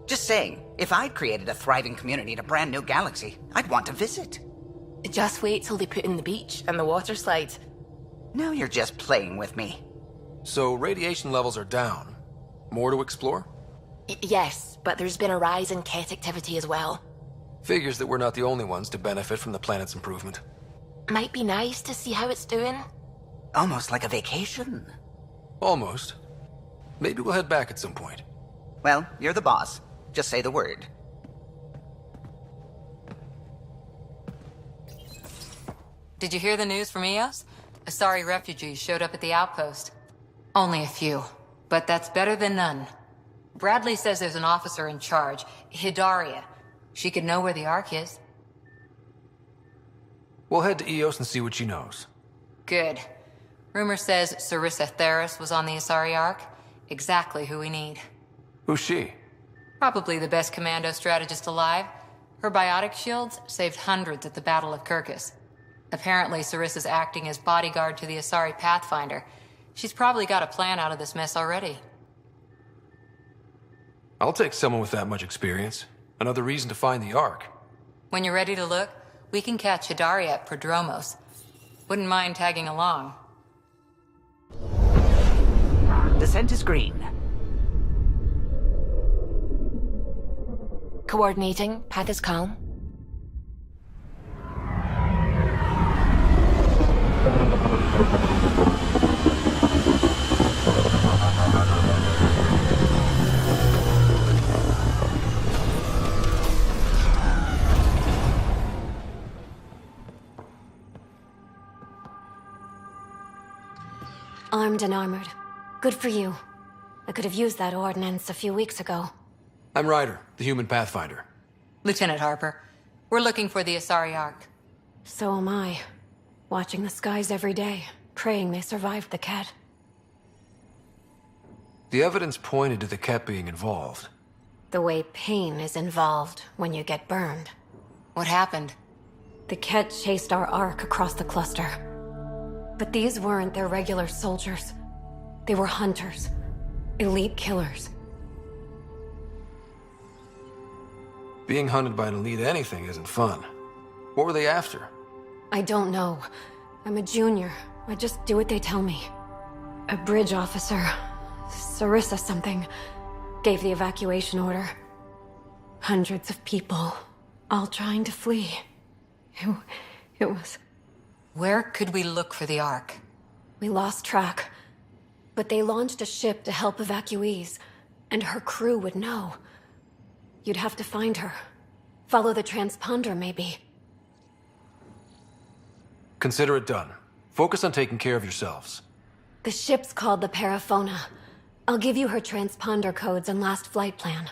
Speaker 16: Just saying, if I'd created a thriving community in a brand new galaxy, I'd want to visit.
Speaker 22: Just wait till they put in the beach and the water slide.
Speaker 16: Now you're just playing with me.
Speaker 4: So radiation levels are down. More to explore?
Speaker 22: Yes, but there's been a rise in Ket activity as well.
Speaker 4: Figures that we're not the only ones to benefit from the planet's improvement.
Speaker 22: Might be nice to see how it's doing.
Speaker 16: Almost like a vacation.
Speaker 4: Almost. Maybe we'll head back at some point.
Speaker 16: Well, you're the boss. Just say the word.
Speaker 6: Did you hear the news from EOS? Asari refugees showed up at the outpost. Only a few, but that's better than none. Bradley says there's an officer in charge, Hidaria. She could know where the Ark is.
Speaker 4: We'll head to EOS and see what she knows.
Speaker 6: Good. Rumor says Sarissa Theris was on the Asari Ark. Exactly who we need.
Speaker 4: Who's she?
Speaker 6: Probably the best commando strategist alive. Her biotic shields saved hundreds at the Battle of Kirkus. Apparently, Sarissa's acting as bodyguard to the Asari Pathfinder. She's probably got a plan out of this mess already.
Speaker 4: I'll take someone with that much experience. Another reason to find the Ark.
Speaker 6: When you're ready to look, we can catch Hidaria at Prodromos. Wouldn't mind tagging along.
Speaker 16: Descent is green.
Speaker 22: Coordinating. Path is calm.
Speaker 1: Armed and armored. Good for you. I could have used that ordnance a few weeks ago.
Speaker 4: I'm Ryder, the human pathfinder.
Speaker 6: Lieutenant Harper, we're looking for the Asari Ark.
Speaker 1: So am I. Watching the skies every day, praying they survived the Ket.
Speaker 4: The evidence pointed to the Ket being involved.
Speaker 1: The way pain is involved when you get burned.
Speaker 6: What happened?
Speaker 1: The Ket chased our Ark across the cluster. But these weren't their regular soldiers. They were hunters. Elite killers.
Speaker 4: Being hunted by an elite anything isn't fun. What were they after?
Speaker 1: I don't know. I'm a junior. I just do what they tell me. A bridge officer, Sarissa something, gave the evacuation order. Hundreds of people, all trying to flee. It was...
Speaker 6: Where could we look for the Ark?
Speaker 1: We lost track. But they launched a ship to help evacuees, and her crew would know. You'd have to find her. Follow the transponder, maybe.
Speaker 4: Consider it done. Focus on taking care of yourselves.
Speaker 1: The ship's called the Paraphona. I'll give you her transponder codes and last flight plan.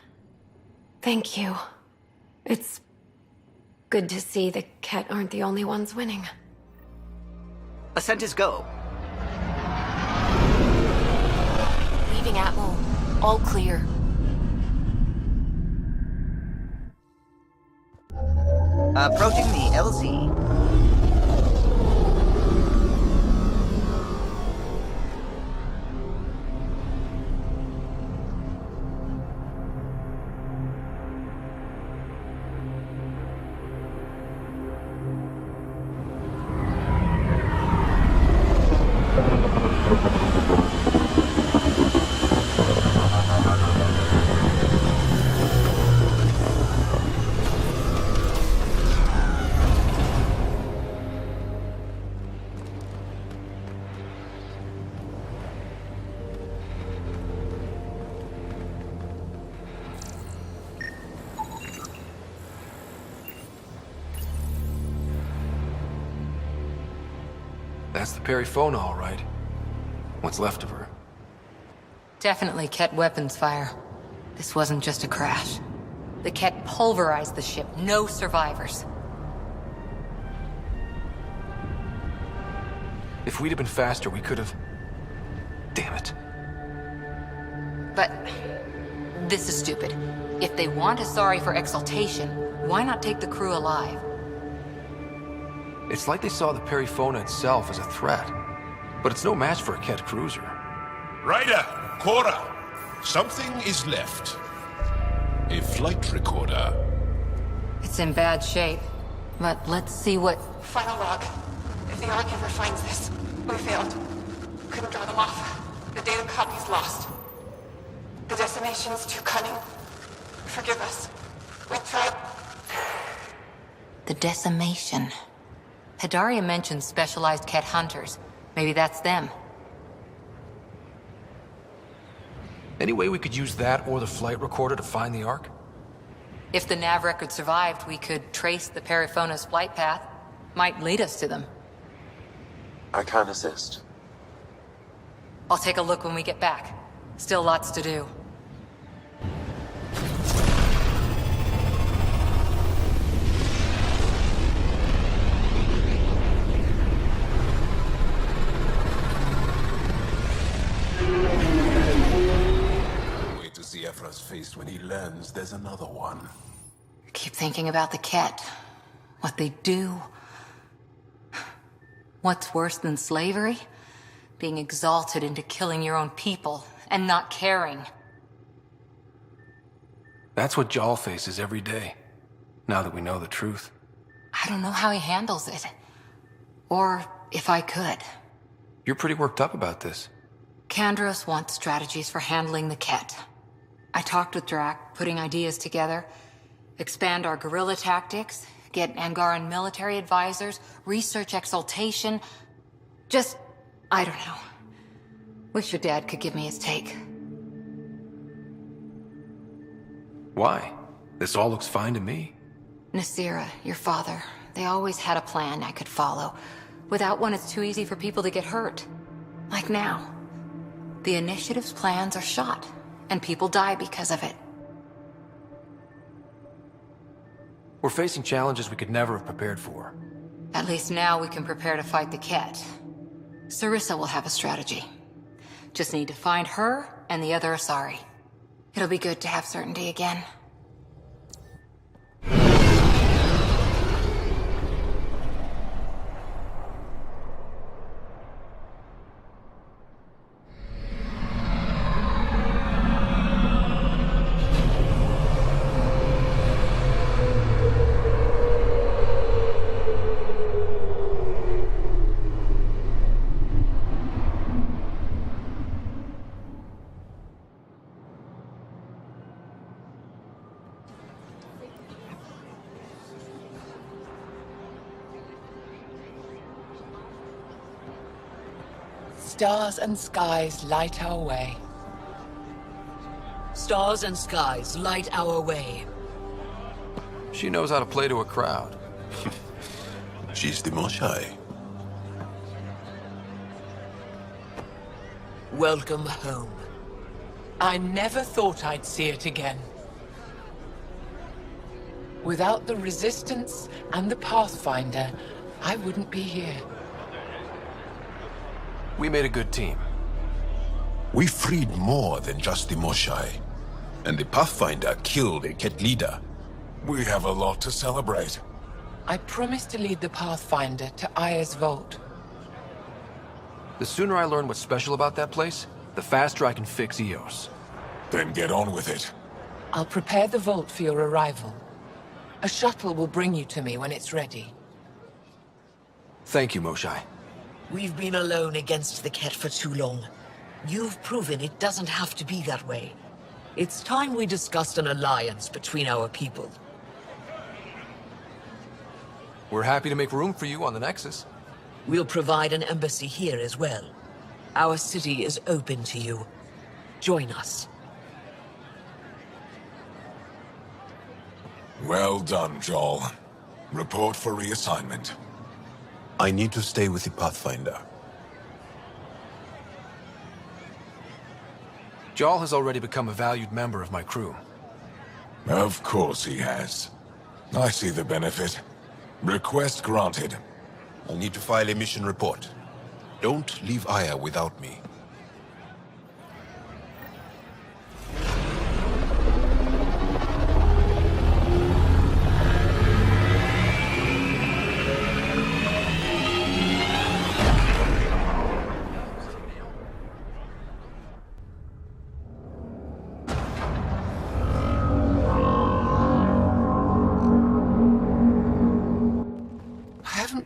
Speaker 1: Thank you. It's good to see the Ket aren't the only ones winning.
Speaker 16: Ascent is go.
Speaker 22: Leaving Atmo. All clear.
Speaker 16: Approaching the LZ.
Speaker 4: That's the Perifona, all right. What's left of her.
Speaker 6: Definitely Ket weapons fire. This wasn't just a crash. The Ket pulverized the ship. No survivors.
Speaker 4: If we'd have been faster, we could have... Damn it.
Speaker 6: But this is stupid. If they want Asari for exaltation, why not take the crew alive?
Speaker 4: It's like they saw the Perifona itself as a threat. But it's no match for a Ket cruiser.
Speaker 19: Ryder, Cora, something is left. A flight recorder.
Speaker 6: It's in bad shape. But let's see what...
Speaker 7: Final log. If the Ark ever finds this, we failed. Couldn't draw them off. The data copy's lost. The decimation's too cunning. Forgive us. We tried.
Speaker 6: The decimation. Hidaria mentioned specialized Ket hunters. Maybe that's them.
Speaker 4: Any way we could use that or the flight recorder to find the Ark?
Speaker 6: If the nav record survived, we could trace the Perifona's flight path. Might lead us to them.
Speaker 8: I can assist.
Speaker 6: I'll take a look when we get back. Still lots to do.
Speaker 9: Wait to see Ephra's face when he learns there's another one.
Speaker 6: Keep thinking about the Ket. What they do. What's worse than slavery? Being exalted into killing your own people and not caring.
Speaker 4: That's what Jal faces every day, now that we know the truth.
Speaker 6: I don't know how he handles it. Or if I could.
Speaker 4: You're pretty worked up about this.
Speaker 6: Kandros wants strategies for handling the Ket. I talked with Drac, putting ideas together. Expand our guerrilla tactics, get Angaran military advisors, research exaltation. Just, I don't know. Wish your dad could give me his take.
Speaker 4: Why? This all looks fine to me.
Speaker 6: Nasira, your father, they always had a plan I could follow. Without one, it's too easy for people to get hurt. Like now. The Initiative's plans are shot, and people die because of it.
Speaker 4: We're facing challenges we could never have prepared for.
Speaker 6: At least now we can prepare to fight the Ket. Sarissa will have a strategy. Just need to find her and the other Asari. It'll be good to have certainty again.
Speaker 10: Stars and skies light our way.
Speaker 12: Stars and skies light our way.
Speaker 4: She knows how to play to a crowd.
Speaker 9: She's the Moshai.
Speaker 12: Welcome home.
Speaker 10: I never thought I'd see it again. Without the Resistance and the Pathfinder, I wouldn't be here.
Speaker 4: We made a good team.
Speaker 9: We freed more than just the Moshai. And the Pathfinder killed a Ket leader. We have a lot to celebrate.
Speaker 10: I promised to lead the Pathfinder to Aya's vault.
Speaker 4: The sooner I learn what's special about that place, the faster I can fix Eos.
Speaker 9: Then get on with it.
Speaker 10: I'll prepare the vault for your arrival. A shuttle will bring you to me when it's ready.
Speaker 4: Thank you, Moshai.
Speaker 12: We've been alone against the Ket for too long. You've proven it doesn't have to be that way. It's time we discussed an alliance between our people.
Speaker 4: We're happy to make room for you on the Nexus.
Speaker 12: We'll provide an embassy here as well. Our city is open to you. Join us.
Speaker 9: Well done, Joel. Report for reassignment. I need to stay with the Pathfinder.
Speaker 4: Jarl has already become a valued member of my crew.
Speaker 9: Of course he has. I see the benefit. Request granted.
Speaker 11: I'll need to file a mission report. Don't leave Aya without me.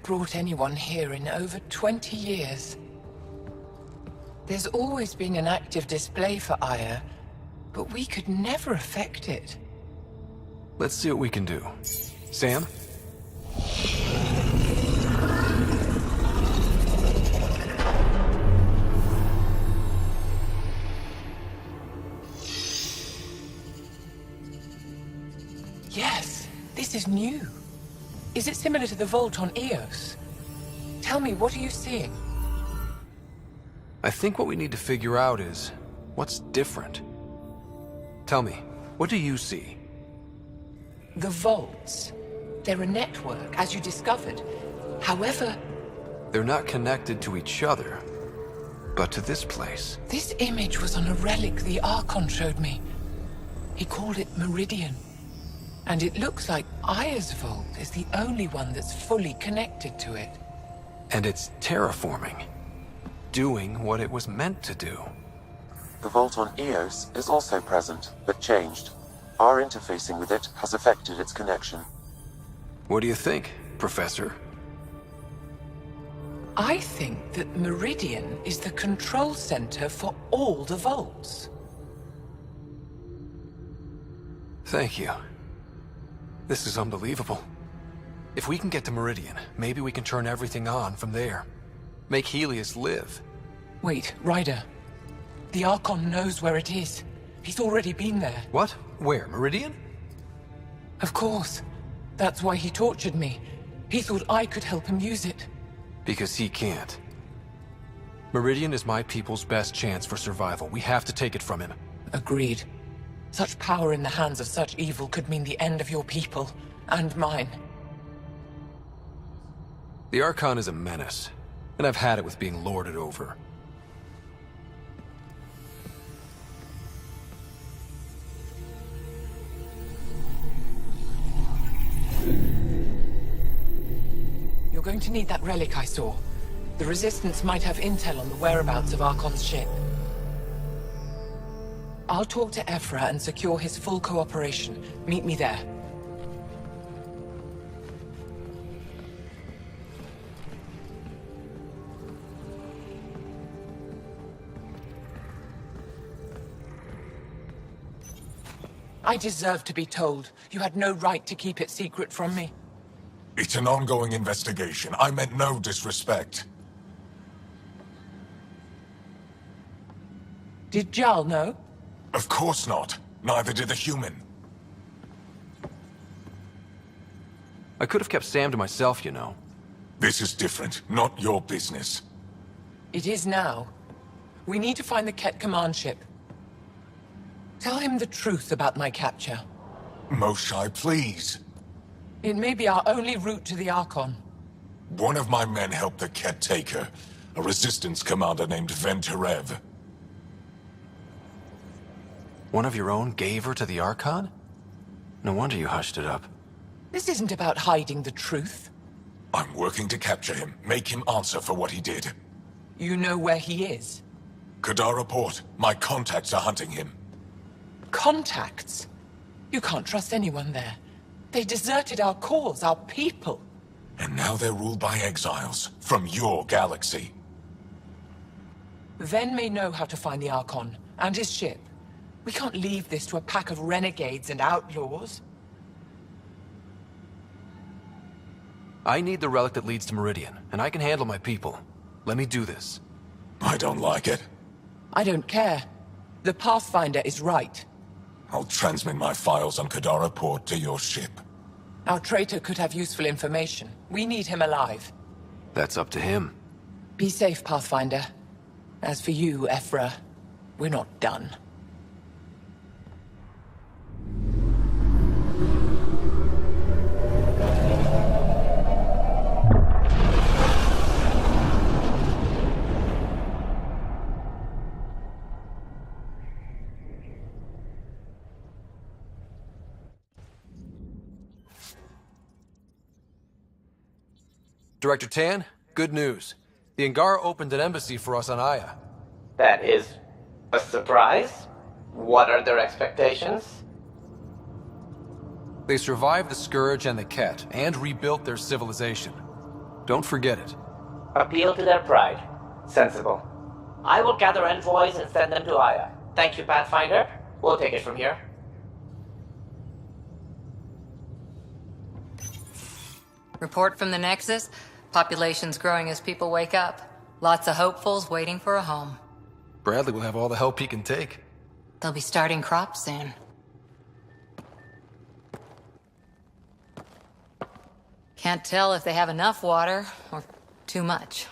Speaker 10: Brought anyone here in over 20 years. There's always been an active display for Aya, but we could never affect it.
Speaker 4: Let's see what we can do. Sam?
Speaker 10: Yes, this is new. Is it similar to the vault on Eos? Tell me, what are you seeing?
Speaker 4: I think what we need to figure out is, what's different? Tell me, what do you see?
Speaker 10: The vaults. They're a network, as you discovered. However...
Speaker 4: They're not connected to each other, but to this place.
Speaker 10: This image was on a relic the Archon showed me. He called it Meridian. And it looks like Aya's vault is the only one that's fully connected to it.
Speaker 4: And it's terraforming. Doing what it was meant to do.
Speaker 8: The vault on Eos is also present, but changed. Our interfacing with it has affected its connection.
Speaker 4: What do you think, Professor?
Speaker 10: I think that Meridian is the control center for all the vaults.
Speaker 4: Thank you. This is unbelievable. If we can get to Meridian, maybe we can turn everything on from there. Make Helios live.
Speaker 10: Wait, Ryder. The Archon knows where it is. He's already been there.
Speaker 4: What? Where? Meridian?
Speaker 10: Of course. That's why he tortured me. He thought I could help him use it.
Speaker 4: Because he can't. Meridian is my people's best chance for survival. We have to take it from him.
Speaker 10: Agreed. Such power in the hands of such evil could mean the end of your people, and mine.
Speaker 4: The Archon is a menace, and I've had it with being lorded over.
Speaker 10: You're going to need that relic I saw. The Resistance might have intel on the whereabouts of Archon's ship. I'll talk to Ephra and secure his full cooperation. Meet me there. I deserve to be told. You had no right to keep it secret from me.
Speaker 9: It's an ongoing investigation. I meant no disrespect.
Speaker 10: Did Jarl know?
Speaker 9: Of course not. Neither did the human.
Speaker 4: I could have kept Sam to myself, you know.
Speaker 9: This is different. Not your business.
Speaker 10: It is now. We need to find the Ket command ship. Tell him the truth about my capture.
Speaker 9: Moshai, please.
Speaker 10: It may be our only route to the Archon.
Speaker 9: One of my men helped the Ket take her. A Resistance commander named Venterev.
Speaker 4: One of your own gave her to the Archon? No wonder you hushed it up.
Speaker 10: This isn't about hiding the truth.
Speaker 9: I'm working to capture him, make him answer for what he did.
Speaker 10: You know where he is?
Speaker 9: Kadara Port. My contacts are hunting him.
Speaker 10: Contacts? You can't trust anyone there. They deserted our cause, our people.
Speaker 9: And now they're ruled by exiles from your galaxy.
Speaker 10: Ven may know how to find the Archon and his ship. We can't leave this to a pack of renegades and outlaws.
Speaker 4: I need the relic that leads to Meridian, and I can handle my people. Let me do this.
Speaker 9: I don't like it.
Speaker 10: I don't care. The Pathfinder is right.
Speaker 9: I'll transmit my files on Kadara Port to your ship.
Speaker 10: Our traitor could have useful information. We need him alive.
Speaker 4: That's up to him.
Speaker 10: Be safe, Pathfinder. As for you, Ephra, we're not done.
Speaker 4: Director Tan, good news. The Angara opened an embassy for us on Aya.
Speaker 17: That is a surprise? What are their expectations?
Speaker 4: They survived the Scourge and the Ket, and rebuilt their civilization. Don't forget it.
Speaker 17: Appeal to their pride. Sensible. I will gather envoys and send them to Aya. Thank you, Pathfinder. We'll take it from here.
Speaker 6: Report from the Nexus. Population's growing as people wake up. Lots of hopefuls waiting for a home.
Speaker 4: Bradley will have all the help he can take.
Speaker 6: They'll be starting crops soon. Can't tell if they have enough water or too much.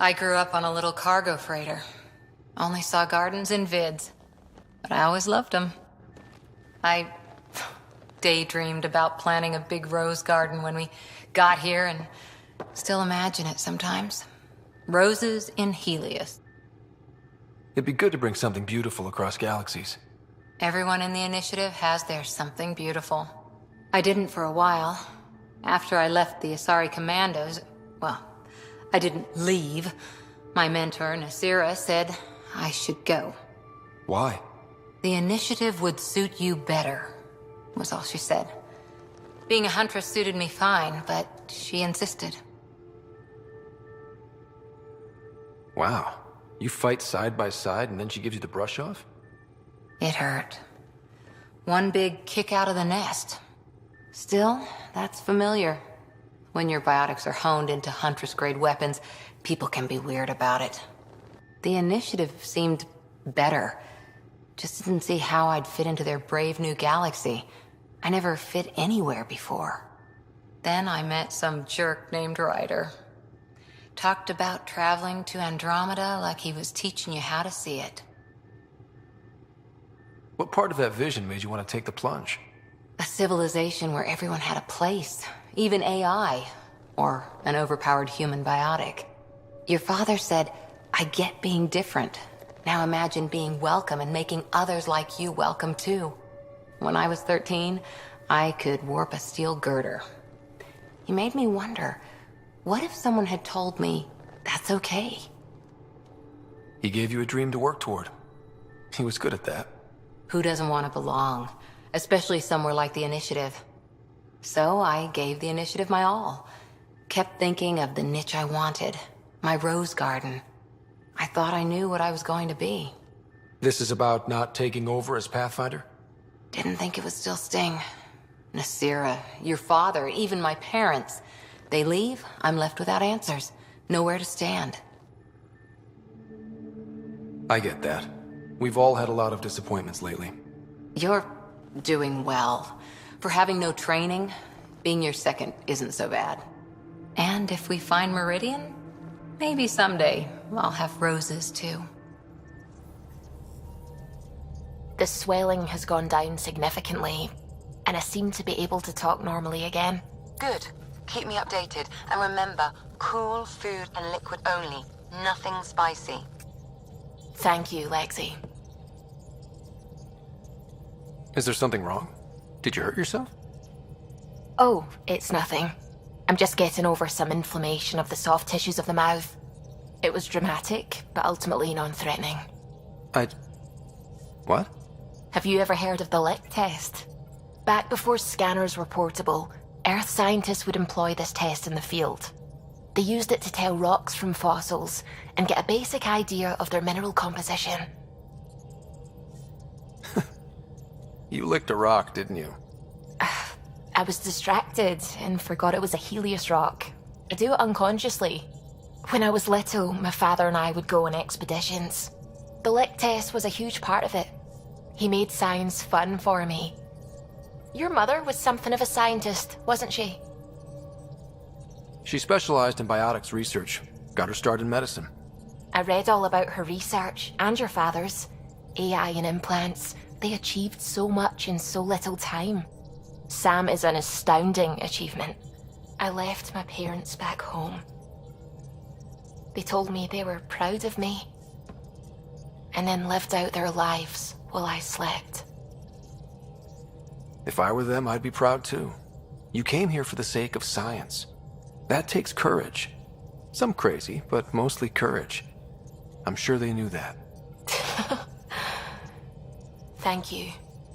Speaker 6: I grew up on a little cargo freighter. Only saw gardens in vids, but I always loved them. I daydreamed about planting a big rose garden when we got here and still imagine it sometimes. Roses in Helios.
Speaker 4: It'd be good to bring something beautiful across galaxies.
Speaker 6: Everyone in the initiative has their something beautiful. I didn't for a while. After I left the Asari Commandos, well, I didn't leave. My mentor, Nasira, said I should go.
Speaker 4: Why?
Speaker 6: The initiative would suit you better, was all she said. Being a huntress suited me fine, but she insisted.
Speaker 4: Wow. You fight side by side and then she gives you the brush off?
Speaker 6: It hurt. One big kick out of the nest. Still, that's familiar. When your biotics are honed into Huntress-grade weapons, people can be weird about it. The initiative seemed better. Just didn't see how I'd fit into their brave new galaxy. I never fit anywhere before. Then I met some jerk named Ryder. Talked about traveling to Andromeda like he was teaching you how to see it.
Speaker 4: What part of that vision made you want to take the plunge?
Speaker 6: A civilization where everyone had a place, even AI, or an overpowered human biotic. Your father said, I get being different. Now imagine being welcome and making others like you welcome too. When I was 13, I could warp a steel girder. He made me wonder, what if someone had told me that's okay?
Speaker 4: He gave you a dream to work toward. He was good at that.
Speaker 6: Who doesn't want to belong? Especially somewhere like the Initiative. So I gave the Initiative my all. Kept thinking of the niche I wanted. My rose garden. I thought I knew what I was going to be.
Speaker 4: This is about not taking over as Pathfinder?
Speaker 6: Didn't think it would still sting. Nasira, your father, even my parents. They leave, I'm left without answers. Nowhere to stand.
Speaker 4: I get that. We've all had a lot of disappointments lately.
Speaker 6: You're doing well. For having no training, being your second isn't so bad. And if we find Meridian, maybe someday I'll have roses too.
Speaker 22: The swelling has gone down significantly, and I seem to be able to talk normally again.
Speaker 14: Good. Keep me updated. And remember, cool food and liquid only. Nothing spicy.
Speaker 22: Thank you, Lexi.
Speaker 4: Is there something wrong? Did you hurt yourself?
Speaker 22: Oh, it's nothing. I'm just getting over some inflammation of the soft tissues of the mouth. It was dramatic, but ultimately non-threatening.
Speaker 4: What?
Speaker 22: Have you ever heard of the lick test? Back before scanners were portable, Earth scientists would employ this test in the field. They used it to tell rocks from fossils and get a basic idea of their mineral composition.
Speaker 4: You licked a rock, didn't you?
Speaker 22: I was distracted and forgot it was a Helios rock. I do it unconsciously. When I was little, my father and I would go on expeditions. The lick test was a huge part of it. He made science fun for me. Your mother was something of a scientist, wasn't she?
Speaker 4: She specialized in biotics research. Got her start in medicine.
Speaker 22: I read all about her research, and your father's. AI and implants. They achieved so much in so little time. Sam is an astounding achievement. I left my parents back home. They told me they were proud of me, and then lived out their lives while I slept.
Speaker 4: If I were them, I'd be proud too.
Speaker 5: You came here for the sake of science. That takes courage. Some crazy, but mostly courage. I'm sure they knew that.
Speaker 22: Thank you,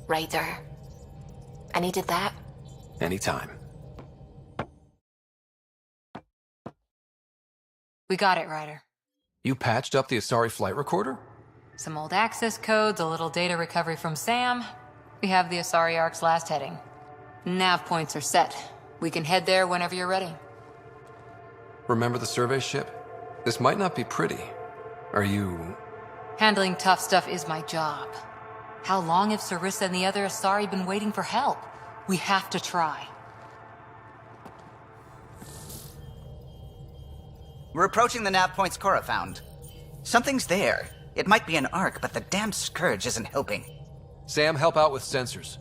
Speaker 22: Ryder. I needed that.
Speaker 5: Anytime.
Speaker 6: We got it, Ryder.
Speaker 4: You patched up the Asari flight recorder?
Speaker 6: Some old access codes, a little data recovery from Sam. We have the Asari Ark's last heading. Nav points are set. We can head there whenever you're ready.
Speaker 4: Remember the survey ship? This might not be pretty. Are you...
Speaker 6: Handling tough stuff is my job. How long have Sarissa and the other Asari been waiting for help? We have to try.
Speaker 16: We're approaching the nav points Cora found. Something's there. It might be an Ark, but the damn Scourge isn't helping.
Speaker 4: Sam, help out with sensors.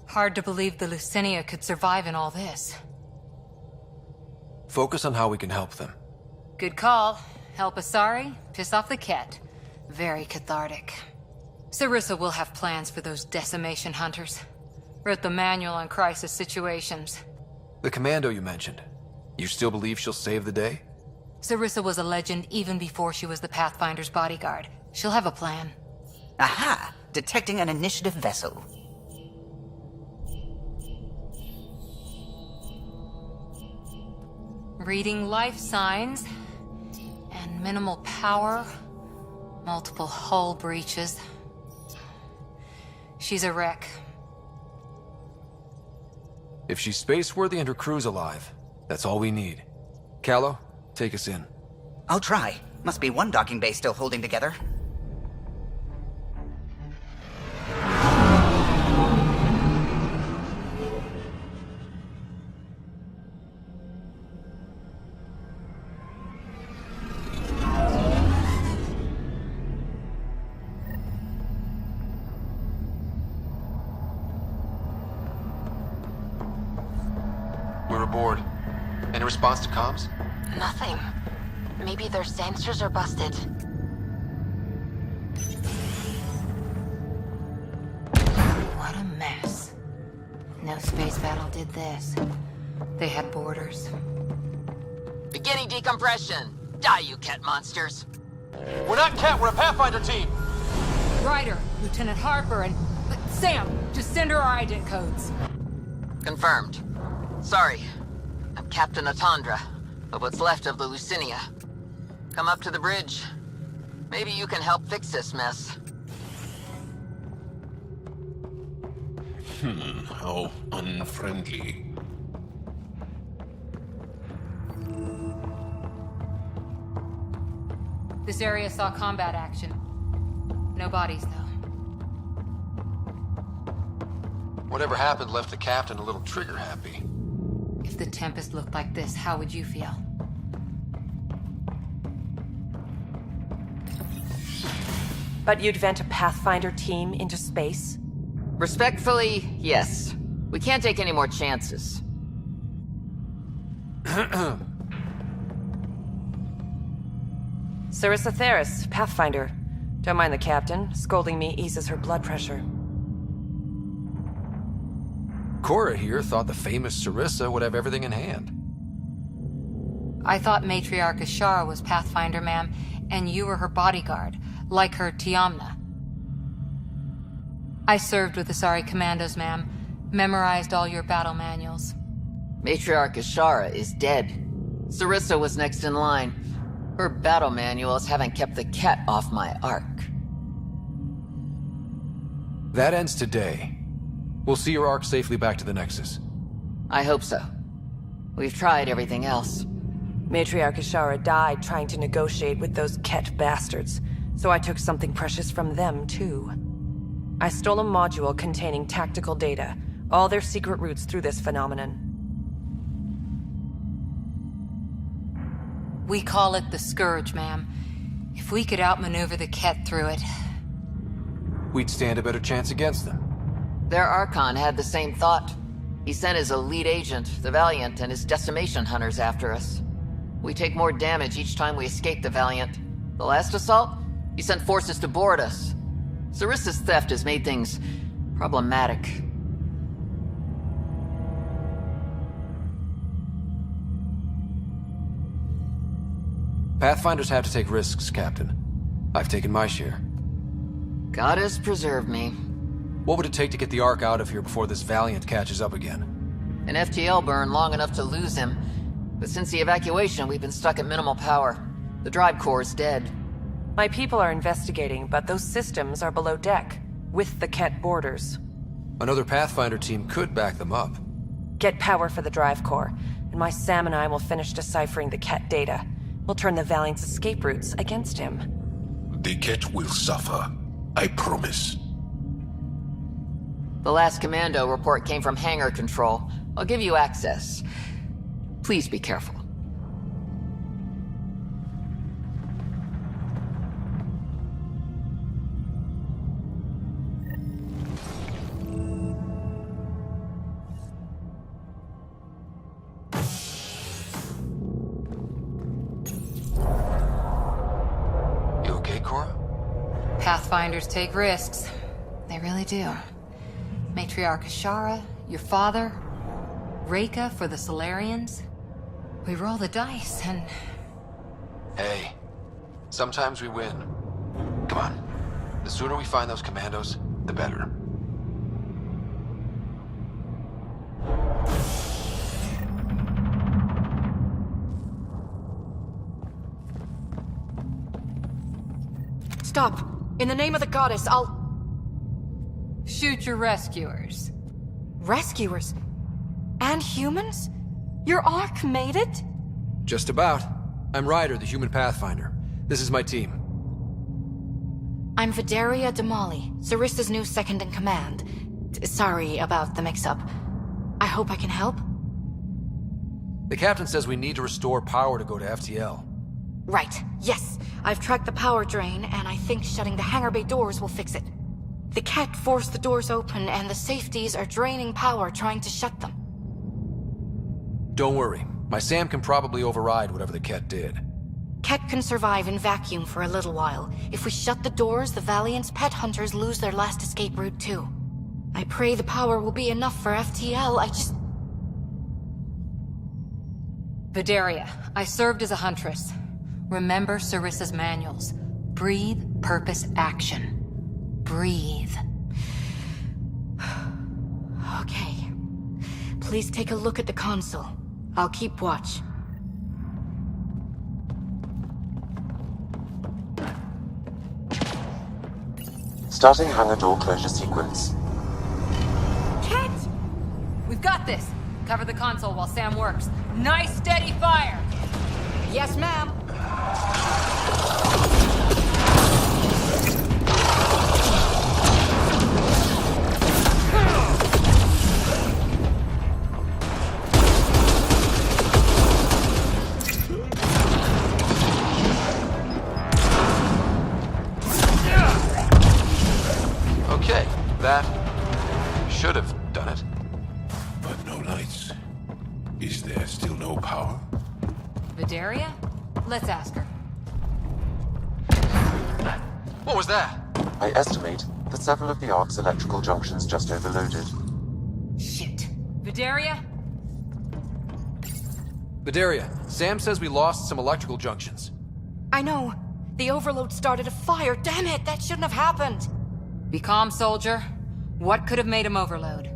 Speaker 6: Hard to believe the Lucinia could survive in all this.
Speaker 4: Focus on how we can help them.
Speaker 6: Good call. Help Asari, piss off the Ket. Very cathartic. Sarissa will have plans for those decimation hunters. Wrote the manual on crisis situations.
Speaker 4: The commando you mentioned. You still believe she'll save the day?
Speaker 6: Sarissa was a legend even before she was the Pathfinder's bodyguard. She'll have a plan.
Speaker 16: Aha! Detecting an initiative vessel.
Speaker 6: Reading life signs. And minimal power. Multiple hull breaches. She's a wreck.
Speaker 4: If she's space-worthy and her crew's alive, that's all we need. Callow, take us in.
Speaker 16: I'll try. Must be one docking bay still holding together.
Speaker 3: We're aboard. Any response to comms?
Speaker 22: Nothing. Maybe their sensors are busted. What a mess. No space battle did this.
Speaker 6: They had borders.
Speaker 13: Beginning decompression. Die, you Ket monsters.
Speaker 3: We're not Ket, we're a Pathfinder team!
Speaker 6: Ryder, Lieutenant Harper, and... Sam, just send her our ident codes.
Speaker 13: Confirmed. Sorry. I'm Captain Atandra, of what's left of the Lucinia. Come up to the bridge. Maybe you can help fix this mess.
Speaker 9: How unfriendly.
Speaker 6: This area saw combat action. No bodies, though.
Speaker 3: Whatever happened left the captain a little trigger-happy.
Speaker 6: If the Tempest looked like this, how would you feel?
Speaker 20: But you'd vent a Pathfinder team into space?
Speaker 13: Respectfully, yes. We can't take any more chances.
Speaker 20: Sarissa Theris, Pathfinder. Don't mind the captain. Scolding me eases her blood pressure.
Speaker 4: Cora here thought the famous Sarissa would have everything in hand.
Speaker 6: I thought Matriarch Ashara was Pathfinder, ma'am, and you were her bodyguard, like her Tiamna. I served with Asari commandos, ma'am. Memorized all your battle manuals.
Speaker 13: Matriarch Ashara is dead. Sarissa was next in line. Her battle manuals haven't kept the Ket off my Ark.
Speaker 4: That ends today. We'll see your Ark safely back to the Nexus.
Speaker 13: I hope so. We've tried everything else.
Speaker 20: Matriarch Ashara died trying to negotiate with those Ket bastards, so I took something precious from them, too. I stole a module containing tactical data, all their secret routes through this phenomenon.
Speaker 6: We call it the Scourge, ma'am. If we could outmaneuver the Ket through it...
Speaker 4: We'd stand a better chance against them.
Speaker 13: Their Archon had the same thought. He sent his elite agent, the Valiant, and his decimation hunters after us. We take more damage each time we escape the Valiant. The last assault, he sent forces to board us. Sarissa's theft has made things problematic.
Speaker 4: Pathfinders have to take risks, Captain. I've taken my share.
Speaker 13: Goddess preserve me.
Speaker 4: What would it take to get the Ark out of here before this Valiant catches up again?
Speaker 13: An FTL burn long enough to lose him. But since the evacuation, we've been stuck at minimal power. The drive core is dead.
Speaker 20: My people are investigating, but those systems are below deck, with the Ket borders.
Speaker 4: Another Pathfinder team could back them up.
Speaker 20: Get power for the drive core, and my Sam and I will finish deciphering the Ket data. We'll turn the Valiant's escape routes against him.
Speaker 9: The Ket will suffer. I promise.
Speaker 13: The last commando report came from hangar control. I'll give you access. Please be careful.
Speaker 4: You okay, Cora?
Speaker 6: Pathfinders take risks. They really do. Matriarch Ashara, your father, Reka for the Solarians. We roll the dice and...
Speaker 3: Hey, sometimes we win. Come on. The sooner we find those commandos, the better.
Speaker 1: Stop. In the name of the goddess, I'll...
Speaker 6: Shoot your rescuers.
Speaker 1: Rescuers? And humans? Your Ark made it?
Speaker 4: Just about. I'm Ryder, the human Pathfinder. This is my team.
Speaker 1: I'm Vidaria Damali, Sarissa's new second-in-command. Sorry about the mix-up. I hope I can help?
Speaker 4: The captain says we need to restore power to go to FTL.
Speaker 1: Right, yes. I've tracked the power drain, and I think shutting the hangar bay doors will fix it. The Ket forced the doors open, and the safeties are draining power trying to shut them.
Speaker 4: Don't worry. My Sam can probably override whatever the Ket did.
Speaker 1: Ket can survive in vacuum for a little while. If we shut the doors, the Valiant's pet hunters lose their last escape route too. I pray the power will be enough for FTL, I just...
Speaker 6: Vidaria, I served as a huntress. Remember Sarissa's manuals. Breathe, purpose, action. Breathe.
Speaker 1: Okay. Please take a look at the console. I'll keep watch.
Speaker 8: Starting hangar door closure sequence.
Speaker 6: Ket! We've got this. Cover the console while Sam works. Nice steady fire!
Speaker 1: Yes, ma'am.
Speaker 3: Okay, that should have done it.
Speaker 9: But no lights. Is there still no power?
Speaker 6: Vidaria? Let's ask her.
Speaker 3: What was that?
Speaker 8: I estimate that several of the Ark's electrical junctions just overloaded.
Speaker 6: Shit. Vidaria?
Speaker 4: Vidaria, Sam says we lost some electrical junctions.
Speaker 1: I know. The overload started a fire. Damn it, that shouldn't have happened.
Speaker 6: Be calm, soldier. What could have made him overload?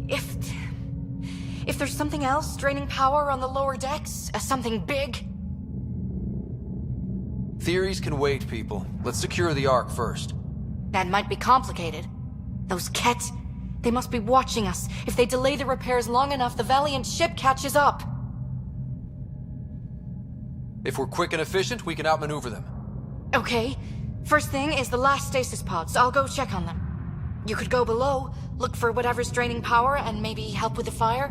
Speaker 1: If there's something else draining power on the lower decks, something big...
Speaker 4: Theories can wait, people. Let's secure the Ark first.
Speaker 1: That might be complicated. Those Ket, they must be watching us. If they delay the repairs long enough, the Valiant ship catches up.
Speaker 4: If we're quick and efficient, we can outmaneuver them.
Speaker 1: Okay. First thing is the last stasis pods. I'll go check on them. You could go below, look for whatever's draining power, and maybe help with the fire?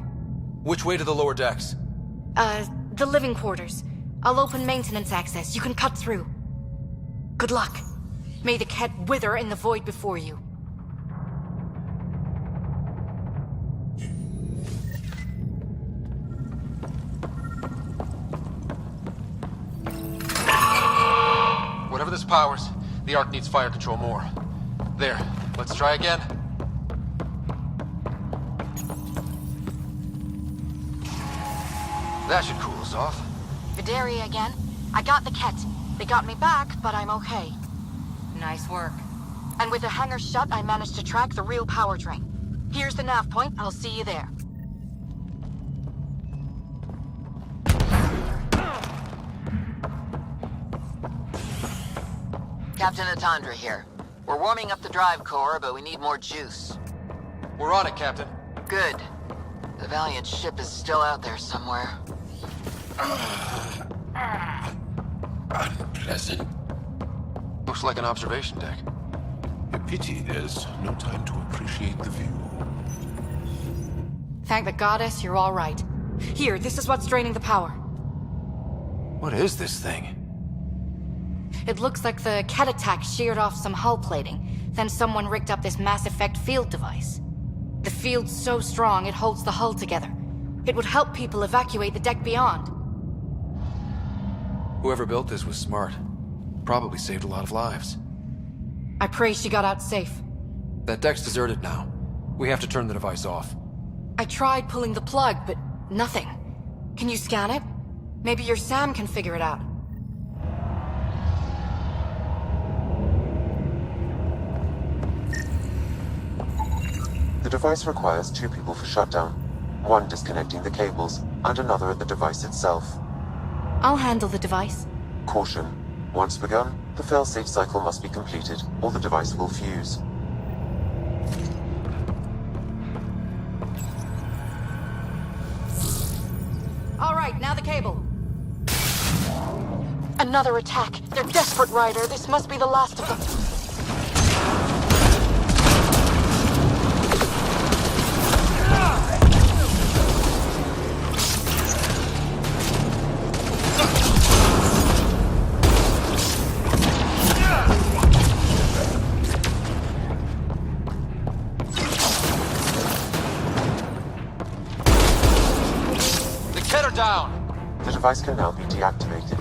Speaker 4: Which way to the lower decks?
Speaker 1: The living quarters. I'll open maintenance access. You can cut through. Good luck. May the Ket wither in the void before you.
Speaker 3: Whatever this powers, the Ark needs fire control more. There, let's try again. That should cool us off.
Speaker 1: Vidaria again.
Speaker 18: I got the Ket. They got me back, but I'm okay.
Speaker 6: Nice work.
Speaker 18: And with the hangar shut, I managed to track the real power drain. Here's the nav point. I'll see you there.
Speaker 13: Captain Atandra here. We're warming up the drive core, but we need more juice.
Speaker 4: We're on it, Captain.
Speaker 13: Good. The Valiant ship is still out there somewhere.
Speaker 9: Unpleasant.
Speaker 3: Looks like an observation deck.
Speaker 9: A pity there's no time to appreciate the view.
Speaker 18: Thank the goddess you're all right. Here, this is what's draining the power.
Speaker 4: What is this thing?
Speaker 18: It looks like the Ket attack sheared off some hull plating. Then someone rigged up this Mass Effect field device. The field's so strong it holds the hull together. It would help people evacuate the deck beyond.
Speaker 4: Whoever built this was smart. Probably saved a lot of lives.
Speaker 18: I pray she got out safe.
Speaker 4: That deck's deserted now. We have to turn the device off.
Speaker 18: I tried pulling the plug, but nothing. Can you scan it? Maybe your Sam can figure it out.
Speaker 8: The device requires 2 people for shutdown. 1 disconnecting the cables, and another at the device itself.
Speaker 18: I'll handle the device.
Speaker 8: Caution. Once begun, the failsafe cycle must be completed, or the device will fuse.
Speaker 18: All right, now the cable. Another attack. They're desperate, Ryder. This must be the last of them.
Speaker 4: Down.
Speaker 8: The device can now be deactivated.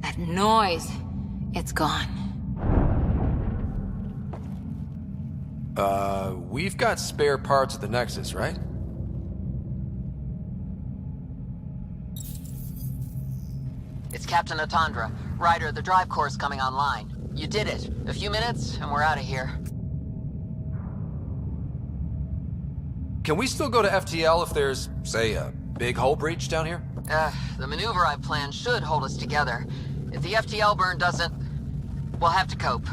Speaker 6: That noise. It's gone.
Speaker 4: We've got spare parts at the Nexus, right?
Speaker 13: It's Captain Atandra. Ryder, the drive core's coming online. You did it. A few minutes, and we're out of here.
Speaker 4: Can we still go to FTL if there's, say, a big hull breach down here?
Speaker 13: The maneuver I've planned should hold us together. If the FTL burn doesn't, we'll have to cope.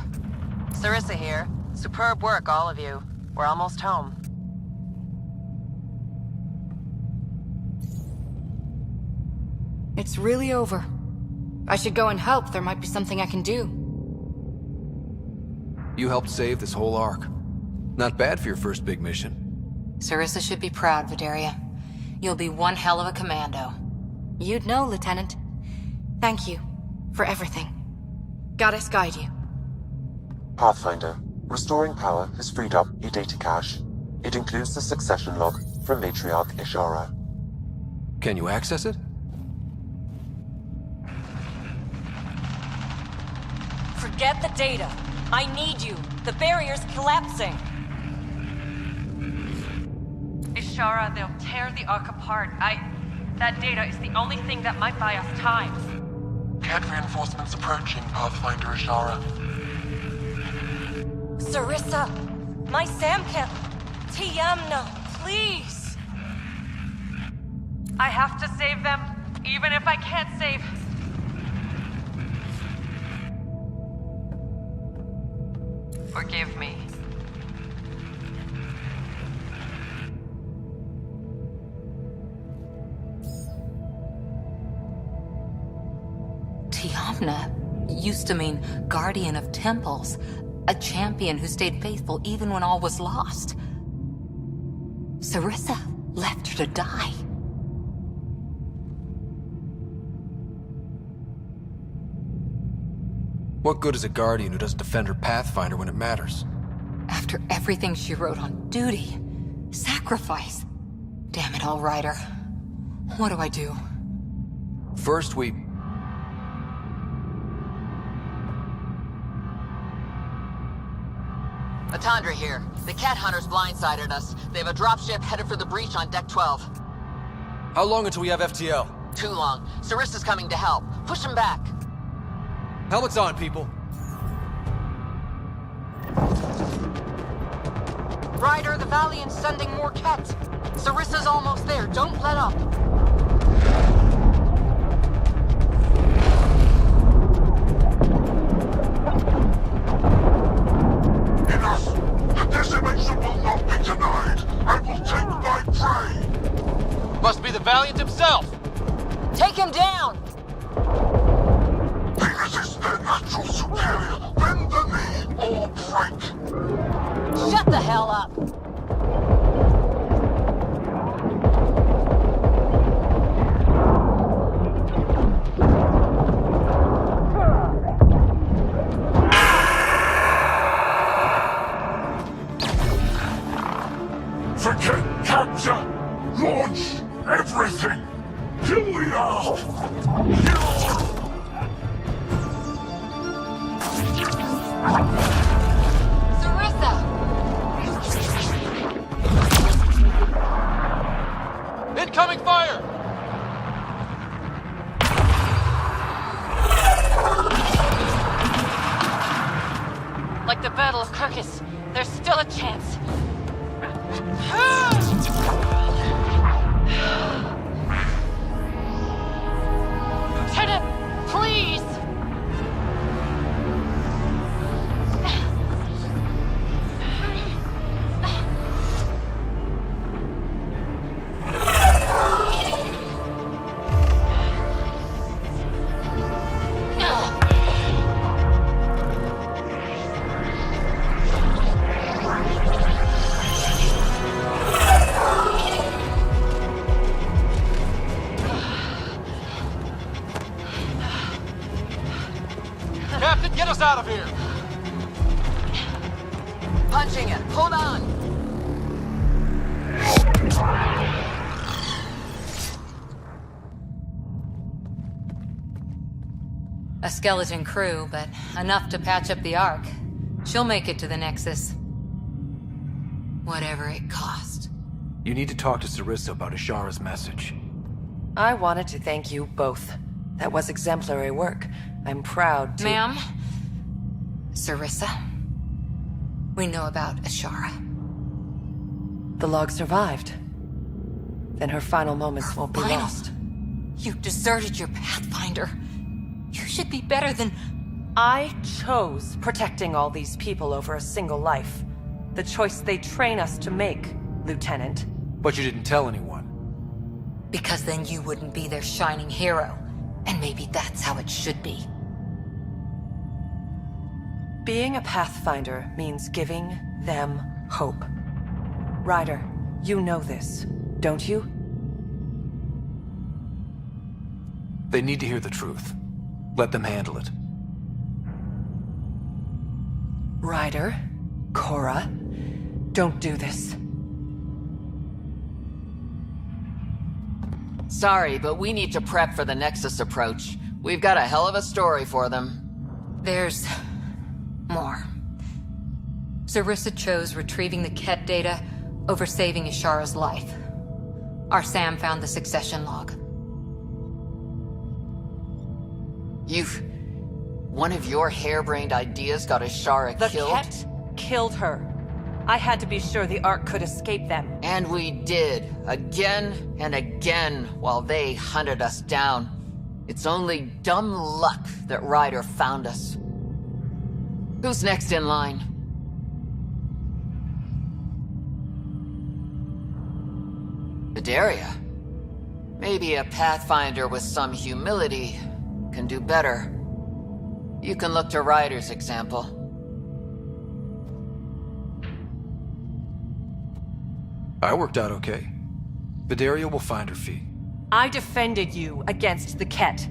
Speaker 20: Sarissa here. Superb work, all of you. We're almost home.
Speaker 18: It's really over. I should go and help. There might be something I can do.
Speaker 4: You helped save this whole arc. Not bad for your first big mission.
Speaker 6: Sarissa should be proud, Vidaria. You'll be one hell of a commando.
Speaker 18: You'd know, Lieutenant. Thank you for everything. Goddess guide you.
Speaker 8: Pathfinder. Restoring power has freed up your data cache. It includes the succession log from Matriarch Ishara.
Speaker 4: Can you access it?
Speaker 14: Forget the data. I need you. The barrier's collapsing.
Speaker 21: Ishara, they'll tear the Ark apart. That data is the only thing that might buy us time.
Speaker 3: Cat reinforcements approaching, Pathfinder Ishara.
Speaker 14: Sarissa, my Sam can't... Tiamna, please.
Speaker 21: I have to save them, even if I can't save... Forgive me.
Speaker 6: Tiamna used to mean guardian of temples, a champion who stayed faithful even when all was lost. Sarissa left her to die.
Speaker 4: What good is a guardian who doesn't defend her Pathfinder when it matters?
Speaker 6: After everything she wrote on duty, sacrifice. Damn it all, Ryder. What do I do?
Speaker 4: First, we...
Speaker 13: Atandra here. The cat hunters blindsided us. They have a dropship headed for the breach on Deck 12.
Speaker 4: How long until we have FTL?
Speaker 13: Too long. Sarissa's coming to help. Push him back.
Speaker 4: Helmets on, people.
Speaker 18: Ryder, the Valiant's sending more Kett. Sarissa's almost there. Don't let up.
Speaker 9: Enough! The decimation will not be denied! I will take my prey!
Speaker 4: Must be the Valiant himself!
Speaker 18: Take him down!
Speaker 9: They resist their natural superior. Bend the knee or break!
Speaker 18: Shut the hell up!
Speaker 9: Forget capture! Launch everything! Kill the Ark!
Speaker 18: Sarissa!
Speaker 4: Incoming fire!
Speaker 18: Like the Battle of Kirkus, there's still a chance. Lieutenant, please!
Speaker 4: Captain, get us out of here!
Speaker 13: Punching it. Hold on.
Speaker 14: A skeleton crew, but enough to patch up the Ark. She'll make it to the Nexus.
Speaker 13: Whatever it cost.
Speaker 5: You need to talk to Sarissa about Ashara's message.
Speaker 20: I wanted to thank you both. That was exemplary work. I'm proud to—
Speaker 18: Ma'am?
Speaker 6: Sarissa? We know about Ashara.
Speaker 20: The log survived. Then her final moments won't be lost.
Speaker 18: You deserted your Pathfinder. You should be better than...
Speaker 20: I chose protecting all these people over a single life. The choice they train us to make, Lieutenant.
Speaker 4: But you didn't tell anyone.
Speaker 18: Because then you wouldn't be their shining hero. And maybe that's how it should be.
Speaker 20: Being a Pathfinder means giving them hope. Ryder, you know this, don't you?
Speaker 5: They need to hear the truth. Let them handle it.
Speaker 20: Ryder, Cora, don't do this.
Speaker 13: Sorry, but we need to prep for the Nexus approach. We've got a hell of a story for them.
Speaker 18: There's... more.
Speaker 14: Sarissa chose retrieving the Kett data over saving Ashara's life. Our Sam found the succession log.
Speaker 13: One of your harebrained ideas got Ashara killed?
Speaker 20: The Kett killed her. I had to be sure the Ark could escape them.
Speaker 13: And we did. Again and again, while they hunted us down. It's only dumb luck that Ryder found us. Who's next in line? Bedaria. Maybe a Pathfinder with some humility can do better. You can look to Ryder's example.
Speaker 5: I worked out okay. Bedaria will find her feet.
Speaker 20: I defended you against the Kett.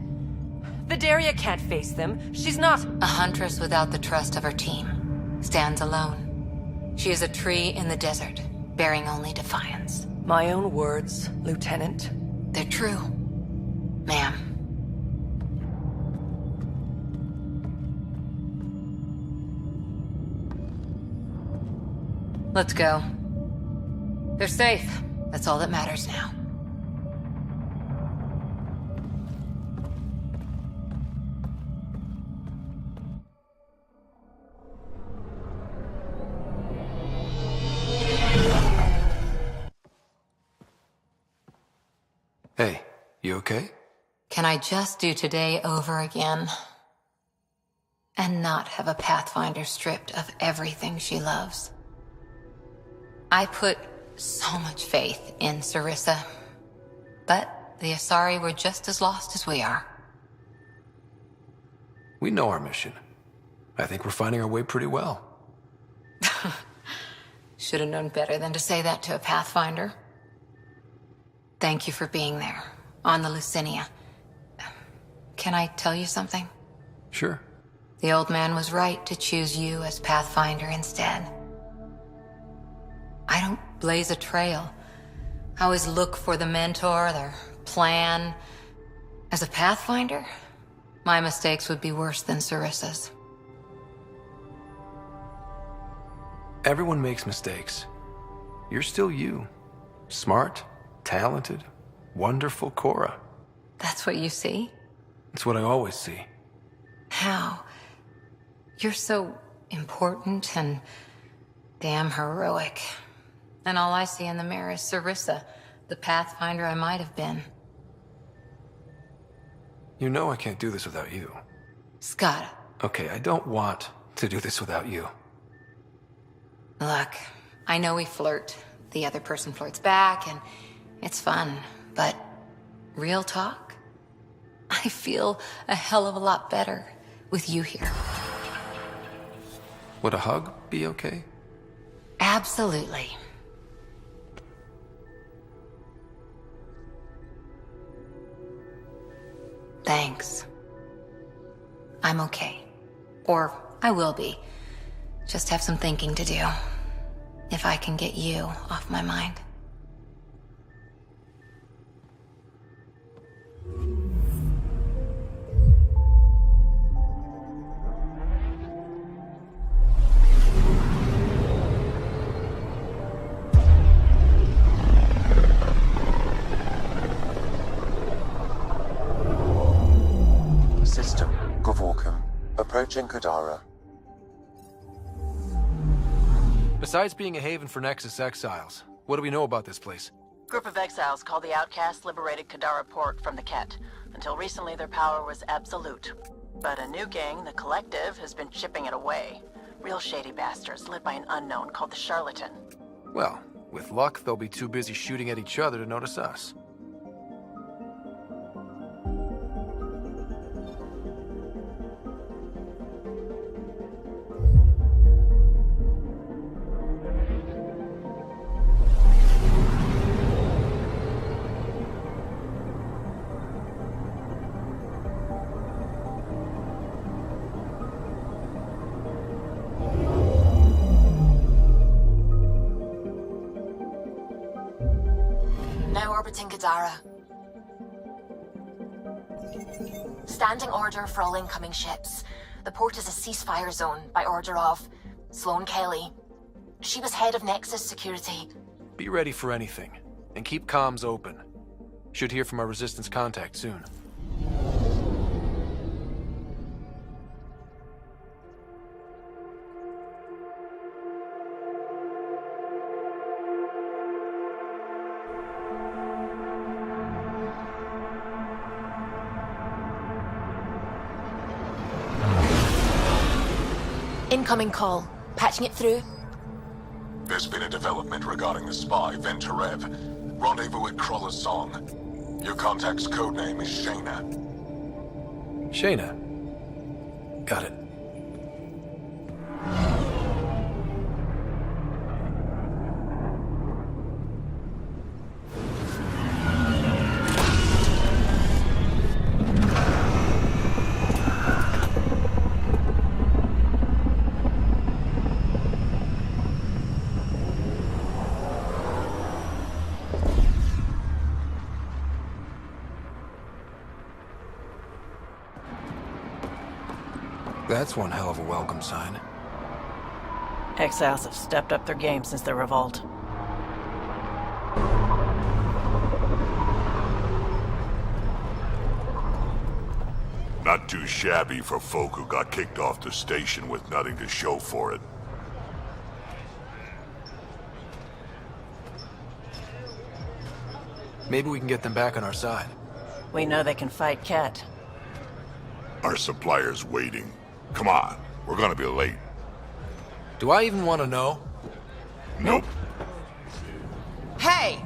Speaker 20: Bedaria can't face them. She's not...
Speaker 18: A huntress without the trust of her team. Stands alone. She is a tree in the desert, bearing only defiance.
Speaker 20: My own words, Lieutenant.
Speaker 18: They're true, ma'am.
Speaker 6: Let's go. They're safe. That's all that matters now.
Speaker 5: Hey, you okay?
Speaker 6: Can I just do today over again? And not have a Pathfinder stripped of everything she loves? I put so much faith in Sarissa, but the Asari were just as lost as we are.
Speaker 5: We know our mission. I think we're finding our way pretty well.
Speaker 6: Should have known better than to say that to a Pathfinder. Thank you for being there, on the Lucinia. Can I tell you something?
Speaker 5: Sure.
Speaker 6: The old man was right to choose you as Pathfinder instead. I don't blaze a trail. I always look for the mentor, their plan. As a Pathfinder, my mistakes would be worse than Sarissa's.
Speaker 5: Everyone makes mistakes. You're still you. Smart, talented, wonderful Cora.
Speaker 6: That's what you see?
Speaker 5: It's what I always see.
Speaker 6: How? You're so important and damn heroic. And all I see in the mirror is Sarissa, the Pathfinder I might have been.
Speaker 5: You know I can't do this without you.
Speaker 6: Scott.
Speaker 5: Okay, I don't want to do this without you.
Speaker 6: Look, I know we flirt. The other person flirts back, and it's fun. But real talk? I feel a hell of a lot better with you here.
Speaker 5: Would a hug be okay?
Speaker 6: Absolutely. Thanks. I'm okay. Or I will be. Just have some thinking to do. If I can get you off my mind.
Speaker 8: System, Govorkum. Approaching Kadara.
Speaker 4: Besides being a haven for Nexus exiles, what do we know about this place?
Speaker 2: Group of exiles called the Outcasts liberated Kadara Port from the Ket. Until recently, their power was absolute. But a new gang, the Collective, has been chipping it away. Real shady bastards led by an unknown called the Charlatan.
Speaker 4: Well, with luck, they'll be too busy shooting at each other to notice us.
Speaker 22: Now orbiting Kadara. Standing order for all incoming ships. The port is a ceasefire zone by order of Sloane Kelly. She was head of Nexus security.
Speaker 4: Be ready for anything, and keep comms open. Should hear from our Resistance contact soon.
Speaker 22: Incoming call. Patching it through.
Speaker 15: There's been a development regarding the spy, Venturev. Rendezvous at Crawler's Song. Your contact's codename is Shayna.
Speaker 4: Shayna. Got it. That's one hell of a welcome sign.
Speaker 2: Exiles have stepped up their game since their revolt.
Speaker 15: Not too shabby for folk who got kicked off the station with nothing to show for it.
Speaker 5: Maybe we can get them back on our side.
Speaker 2: We know they can fight Ket.
Speaker 15: Our supplier's waiting. Come on, we're gonna be late.
Speaker 5: Do I even want to know?
Speaker 15: Nope.
Speaker 13: Hey!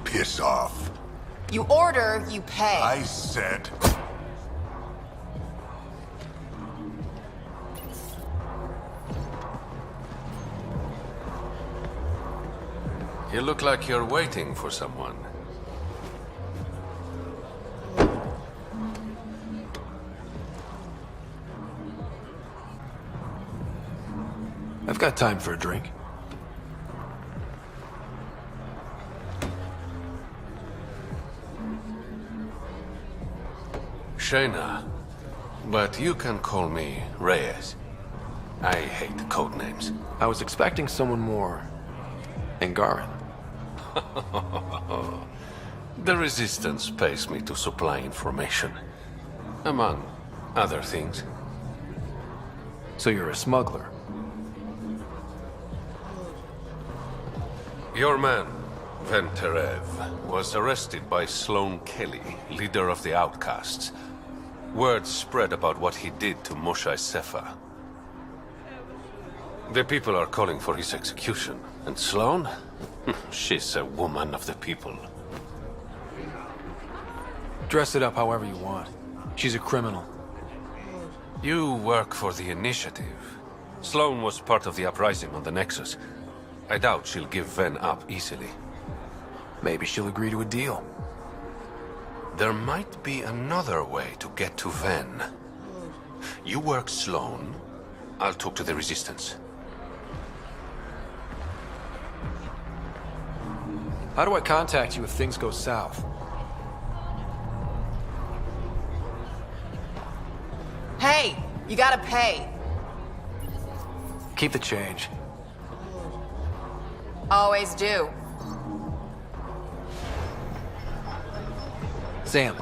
Speaker 15: Piss off.
Speaker 13: You order, you pay.
Speaker 15: I said...
Speaker 7: You look like you're waiting for someone.
Speaker 5: I've got time for a drink.
Speaker 7: Shayna, but you can call me Reyes. I hate code names.
Speaker 5: I was expecting someone more Angaran.
Speaker 7: The Resistance pays me to supply information, among other things.
Speaker 5: So you're a smuggler?
Speaker 7: Your man, Venterev, was arrested by Sloane Kelly, leader of the Outcasts. Word spread about what he did to Moshae Sefa. The people are calling for his execution. And Sloane? She's a woman of the people.
Speaker 5: Dress it up however you want. She's a criminal.
Speaker 7: You work for the Initiative. Sloane was part of the uprising on the Nexus. I doubt she'll give Ven up easily.
Speaker 5: Maybe she'll agree to a deal.
Speaker 7: There might be another way to get to Ven. You work Sloane, I'll talk to the Resistance.
Speaker 5: How do I contact you if things go south?
Speaker 13: Hey, you gotta pay.
Speaker 5: Keep the change.
Speaker 13: Always do.
Speaker 5: Sam,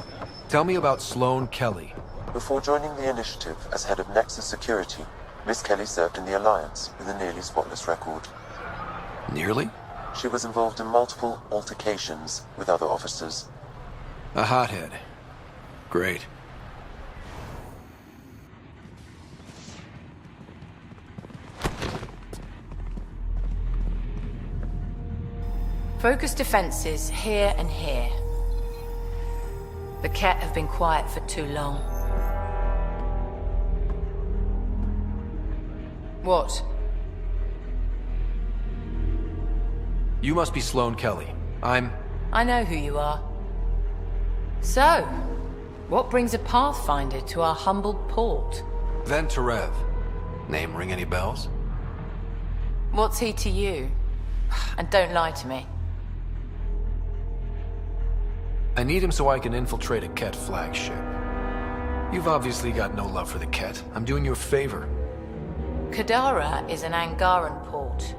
Speaker 5: tell me about Sloane Kelly.
Speaker 8: Before joining the Initiative as head of Nexus Security, Miss Kelly served in the Alliance with a nearly spotless record.
Speaker 5: Nearly?
Speaker 8: She was involved in multiple altercations with other officers.
Speaker 5: A hothead. Great.
Speaker 14: Focus defenses here and here. The Ket have been quiet for too long. What?
Speaker 5: You must be Sloane Kelly.
Speaker 14: I know who you are. So, what brings a Pathfinder to our humbled port?
Speaker 5: Venterev. Name ring any bells?
Speaker 14: What's he to you? And don't lie to me.
Speaker 5: I need him so I can infiltrate a Ket flagship. You've obviously got no love for the Ket. I'm doing you a favor.
Speaker 14: Kadara is an Angaran port.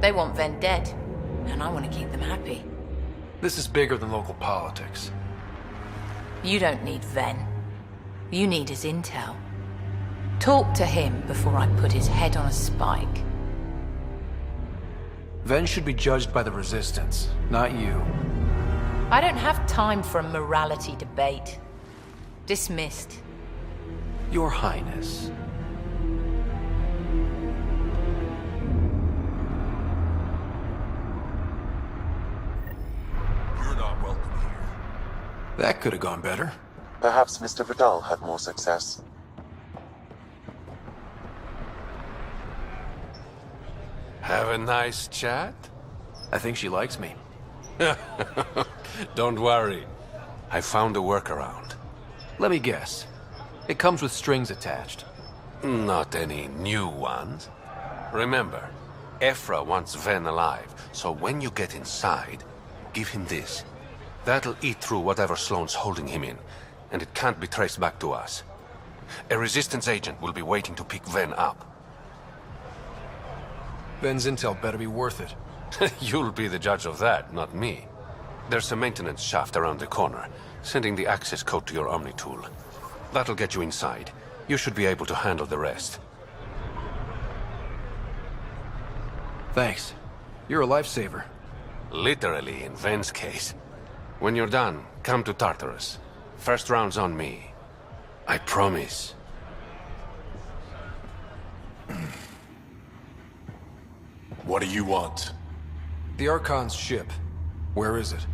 Speaker 14: They want Ven dead, and I want to keep them happy.
Speaker 5: This is bigger than local politics.
Speaker 14: You don't need Ven. You need his intel. Talk to him before I put his head on a spike.
Speaker 5: Ven should be judged by the Resistance, not you.
Speaker 14: I don't have time for a morality debate. Dismissed.
Speaker 5: Your Highness.
Speaker 15: You're not welcome here.
Speaker 5: That could have gone better.
Speaker 8: Perhaps Mr. Vidal had more success.
Speaker 7: Have a nice chat?
Speaker 5: I think she likes me.
Speaker 7: Don't worry. I found a workaround.
Speaker 5: Let me guess. It comes with strings attached.
Speaker 7: Not any new ones. Remember, Ephra wants Ven alive, so when you get inside, give him this. That'll eat through whatever Sloane's holding him in, and it can't be traced back to us. A Resistance agent will be waiting to pick Ven up.
Speaker 4: Ben's intel better be worth it.
Speaker 7: You'll be the judge of that, not me. There's a maintenance shaft around the corner, sending the access code to your Omni tool. That'll get you inside. You should be able to handle the rest.
Speaker 4: Thanks. You're a lifesaver.
Speaker 7: Literally, in Ven's case. When you're done, come to Tartarus. First round's on me. I promise.
Speaker 11: What do you want?
Speaker 4: The Archon's ship. Where is it?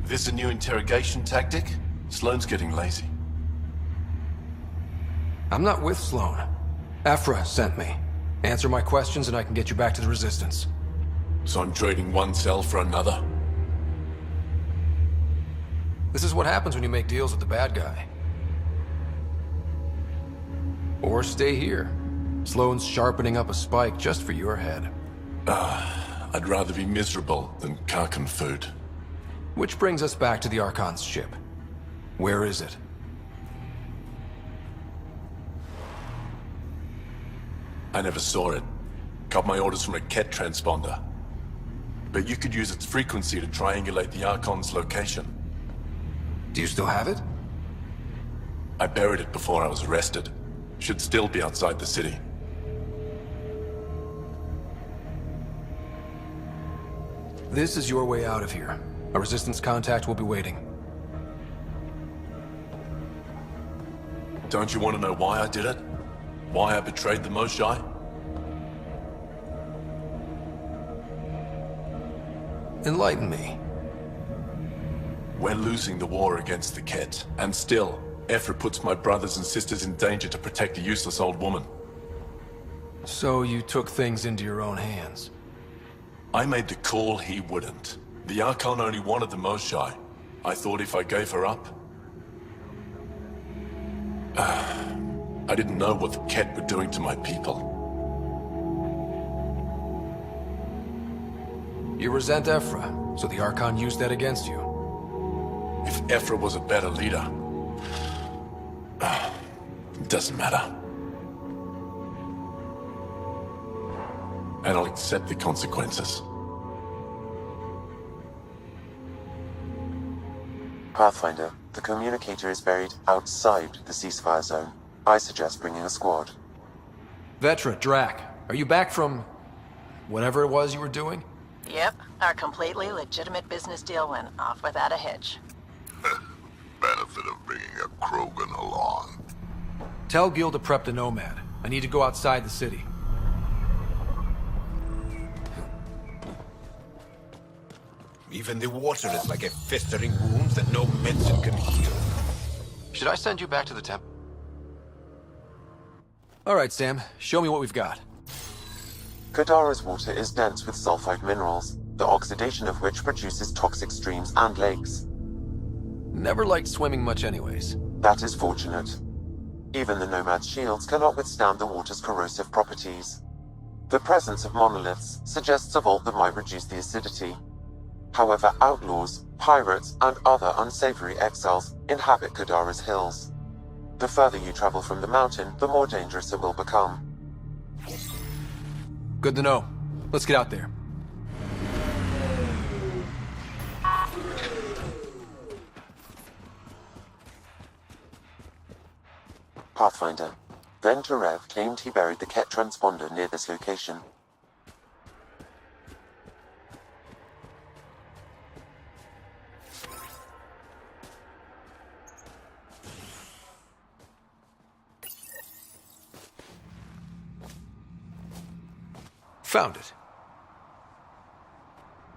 Speaker 11: This a new interrogation tactic? Sloane's getting lazy.
Speaker 4: I'm not with Sloane. Aphra sent me. Answer my questions and I can get you back to the Resistance.
Speaker 11: So I'm trading one cell for another?
Speaker 4: This is what happens when you make deals with the bad guy. Or stay here. Sloane's sharpening up a spike just for your head.
Speaker 11: I'd rather be miserable than Karkan food.
Speaker 4: Which brings us back to the Archon's ship. Where is it?
Speaker 11: I never saw it. Got my orders from a Ket transponder. But you could use its frequency to triangulate the Archon's location.
Speaker 4: Do you still have it?
Speaker 11: I buried it before I was arrested. Should still be outside the city.
Speaker 4: This is your way out of here. A Resistance contact will be waiting.
Speaker 11: Don't you want to know why I did it? Why I betrayed the Moshae?
Speaker 4: Enlighten me.
Speaker 11: We're losing the war against the Ket, and still, Ephra puts my brothers and sisters in danger to protect a useless old woman.
Speaker 4: So you took things into your own hands?
Speaker 11: I made the call he wouldn't. The Archon only wanted the Moshae. I thought if I gave her up... I didn't know what the Ket were doing to my people.
Speaker 4: You resent Ephra, so the Archon used that against you.
Speaker 11: If Ephra was a better leader... it doesn't matter. And I'll accept the consequences.
Speaker 8: Pathfinder, the communicator is buried outside the ceasefire zone. I suggest bringing a squad.
Speaker 4: Vetra, Drac, are you back from... whatever it was you were doing?
Speaker 2: Yep, our completely legitimate business deal went off without a hitch.
Speaker 15: Benefit of bringing a Krogan along.
Speaker 4: Tell Gil to prep the Nomad. I need to go outside the city.
Speaker 9: Even the water is like a festering wound that no medicine can heal.
Speaker 3: Should I send you back to the temp?
Speaker 4: Alright, Sam. Show me what we've got.
Speaker 8: Kadara's water is dense with sulfide minerals, the oxidation of which produces toxic streams and lakes.
Speaker 4: Never liked swimming much anyways.
Speaker 8: That is fortunate. Even the Nomad's shields cannot withstand the water's corrosive properties. The presence of monoliths suggests a vault that might reduce the acidity. However, outlaws, pirates, and other unsavory exiles inhabit Kadara's hills. The further you travel from the mountain, the more dangerous it will become.
Speaker 4: Good to know. Let's get out there.
Speaker 8: Pathfinder. Then Terev claimed he buried the Ket transponder near this location.
Speaker 4: Found it.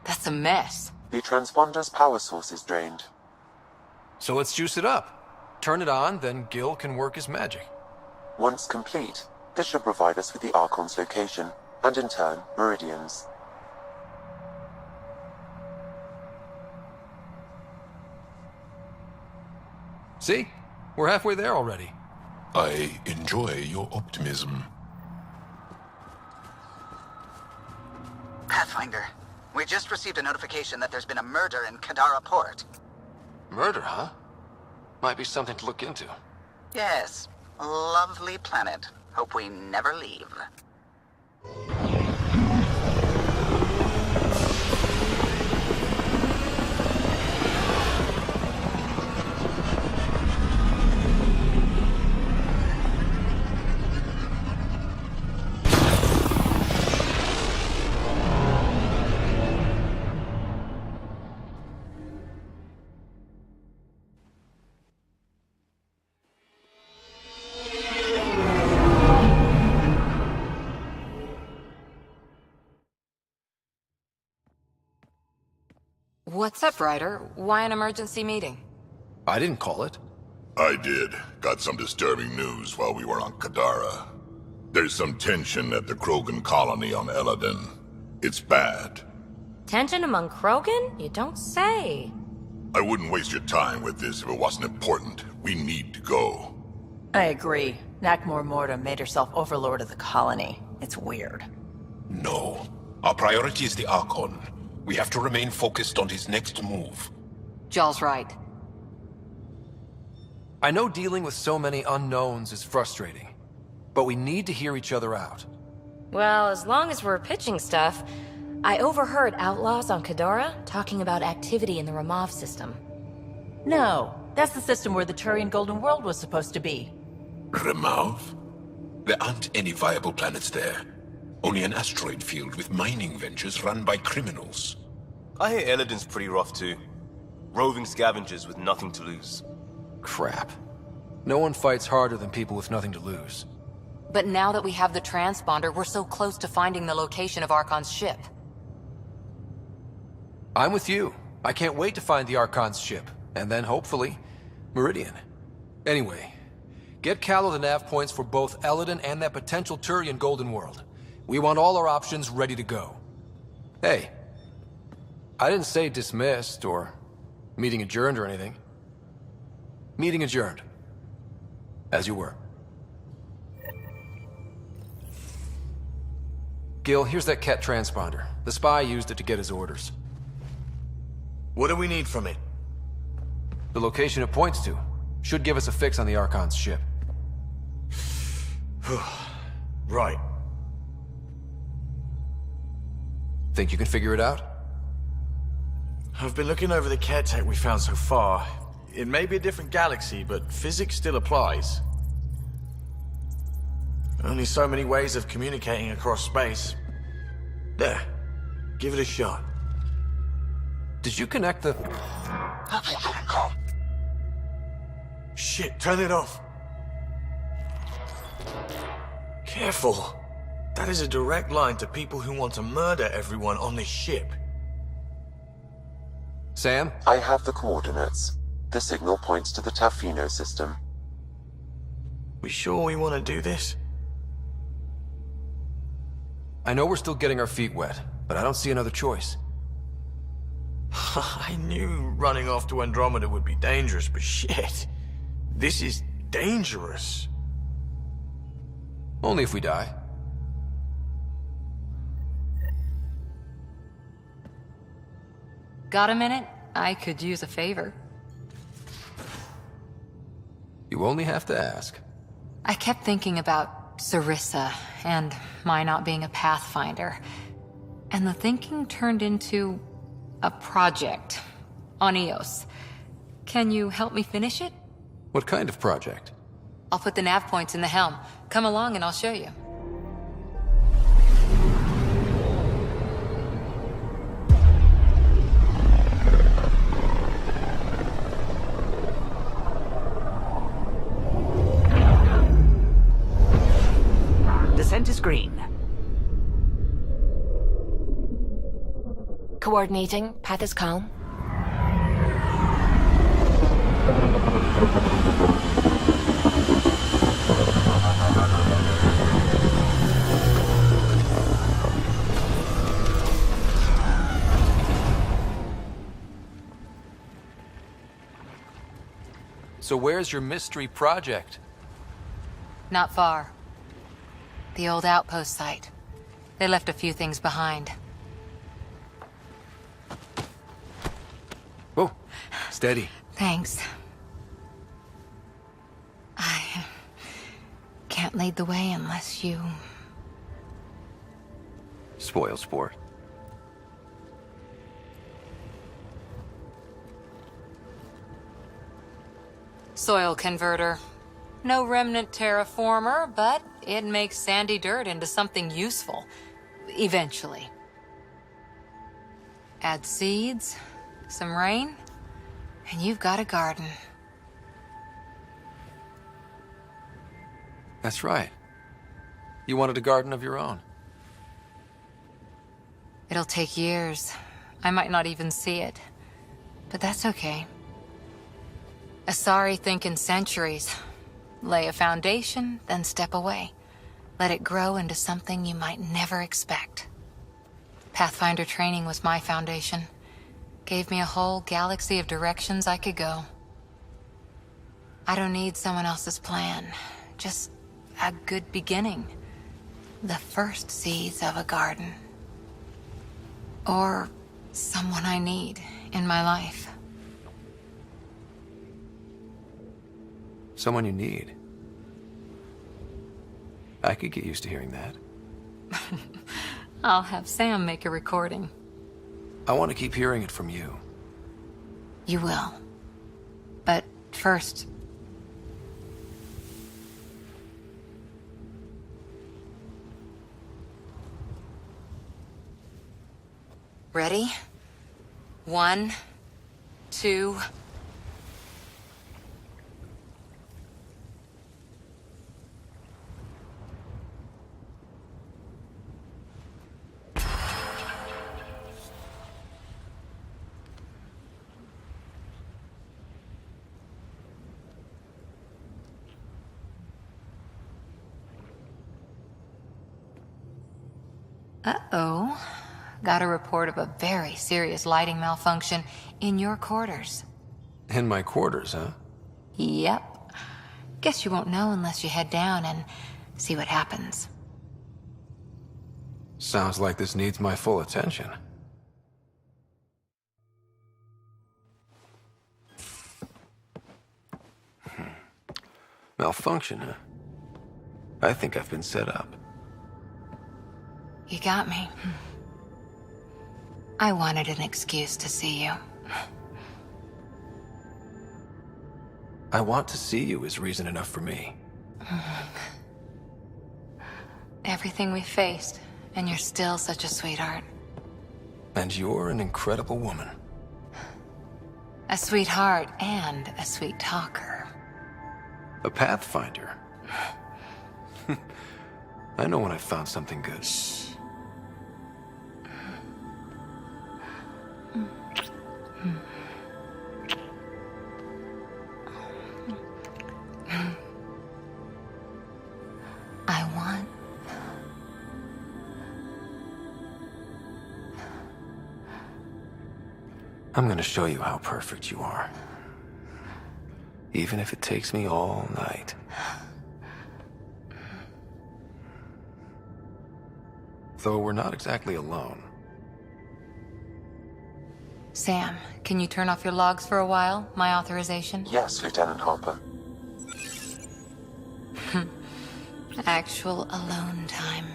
Speaker 6: That's a mess.
Speaker 8: The transponder's power source is drained.
Speaker 4: So let's juice it up. Turn it on, then Gil can work his magic.
Speaker 8: Once complete, this should provide us with the Archon's location, and in turn, meridians.
Speaker 4: See? We're halfway there already.
Speaker 9: I enjoy your optimism.
Speaker 16: Pathfinder, we just received a notification that there's been a murder in Kadara Port.
Speaker 3: Murder, huh? Might be something to look into.
Speaker 16: Yes. Lovely planet. Hope we never leave.
Speaker 6: What's up, Ryder? Why an emergency meeting?
Speaker 4: I didn't call it.
Speaker 15: I did. Got some disturbing news while we were on Kadara. There's some tension at the Krogan colony on Eladin. It's bad.
Speaker 12: Tension among Krogan? You don't say.
Speaker 15: I wouldn't waste your time with this if it wasn't important. We need to go.
Speaker 2: I agree. Nakmor Morta made herself overlord of the colony. It's weird.
Speaker 9: No. Our priority is the Archon. We have to remain focused on his next move.
Speaker 6: Jaal's right.
Speaker 4: I know dealing with so many unknowns is frustrating, but we need to hear each other out.
Speaker 12: Well, as long as we're pitching stuff, I overheard outlaws on Kadara talking about activity in the Ramov system.
Speaker 2: No, that's the system where the Turian Golden World was supposed to be.
Speaker 9: Ramov? There aren't any viable planets there. Only an asteroid field with mining ventures run by criminals.
Speaker 19: I hear Eladin's pretty rough too. Roving scavengers with nothing to lose.
Speaker 4: Crap. No one fights harder than people with nothing to lose.
Speaker 6: But now that we have the transponder, we're so close to finding the location of Archon's ship.
Speaker 4: I'm with you. I can't wait to find the Archon's ship. And then, hopefully, Meridian. Anyway, get Callow the nav points for both Eladin and that potential Turian Golden World. We want all our options ready to go. Hey, I didn't say dismissed or meeting adjourned or anything. Meeting adjourned. As you were. Gil, here's that Ket transponder. The spy used it to get his orders.
Speaker 23: What do we need from it?
Speaker 4: The location it points to. Should give us a fix on the Archon's ship.
Speaker 23: Right.
Speaker 4: Think you can figure it out?
Speaker 23: I've been looking over the care tech we found so far. It may be a different galaxy, but physics still applies. Only so many ways of communicating across space. There. Give it a shot.
Speaker 4: Did you connect the...
Speaker 23: Shit, turn it off. Careful. That is a direct line to people who want to murder everyone on this ship.
Speaker 4: Sam?
Speaker 8: I have the coordinates. The signal points to the Tafino system.
Speaker 23: We sure we want to do this?
Speaker 4: I know we're still getting our feet wet, but I don't see another choice.
Speaker 23: I knew running off to Andromeda would be dangerous, but shit. This is dangerous.
Speaker 4: Only if we die.
Speaker 6: Got a minute? I could use a favor.
Speaker 4: You only have to ask.
Speaker 6: I kept thinking about Sarissa and my not being a Pathfinder. And the thinking turned into a project on Eos. Can you help me finish it?
Speaker 4: What kind of project?
Speaker 6: I'll put the nav points in the helm. Come along and I'll show you.
Speaker 16: Descent is green.
Speaker 22: Coordinating. Path is calm.
Speaker 4: So where's your mystery project?
Speaker 6: Not far. The old outpost site. They left a few things behind.
Speaker 4: Oh, steady.
Speaker 6: Thanks. I can't lead the way unless you...
Speaker 5: Spoil sport.
Speaker 6: Soil converter. No remnant terraformer, but it makes sandy dirt into something useful. Eventually. Add seeds, some rain, and you've got a garden.
Speaker 4: That's right. You wanted a garden of your own.
Speaker 6: It'll take years. I might not even see it. but that's okay. Asari think in centuries. Lay a foundation, then step away. Let it grow into something you might never expect. Pathfinder training was my foundation. Gave me a whole galaxy of directions I could go. I don't need someone else's plan. Just a good beginning. The first seeds of a garden. Or someone I need in my life.
Speaker 5: Someone you need. I could get used to hearing that.
Speaker 6: I'll have Sam make a recording.
Speaker 5: I want to keep hearing it from you.
Speaker 6: You will. But first... Ready? 1, 2... Uh-oh. Got a report of a very serious lighting malfunction in your quarters.
Speaker 5: In my quarters, huh?
Speaker 6: Yep. Guess you won't know unless you head down and see what happens.
Speaker 5: Sounds like this needs my full attention. Malfunction, huh? I think I've been set up.
Speaker 6: You got me. I wanted an excuse to see you.
Speaker 5: I want to see you is reason enough for me.
Speaker 6: Everything we faced, and you're still such a sweetheart.
Speaker 5: And you're an incredible woman.
Speaker 6: A sweetheart and a sweet talker.
Speaker 5: A pathfinder. I know when I found something good. I'm gonna show you how perfect you are. Even if it takes me all night. Though we're not exactly alone.
Speaker 6: Sam, can you turn off your logs for a while? My authorization?
Speaker 8: Yes, Lieutenant Harper.
Speaker 6: Actual alone time.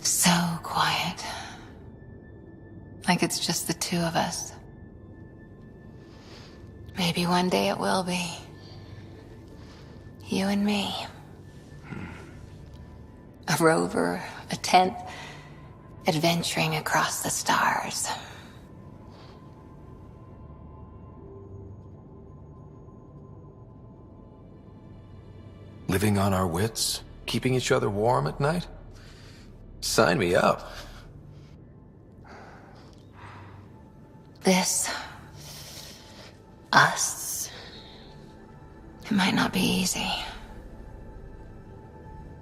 Speaker 6: So quiet. Like it's just the two of us. Maybe one day it will be. You and me. A rover, a tent, adventuring across the stars.
Speaker 5: Living on our wits, keeping each other warm at night? Sign me up.
Speaker 6: This... us... it might not be easy.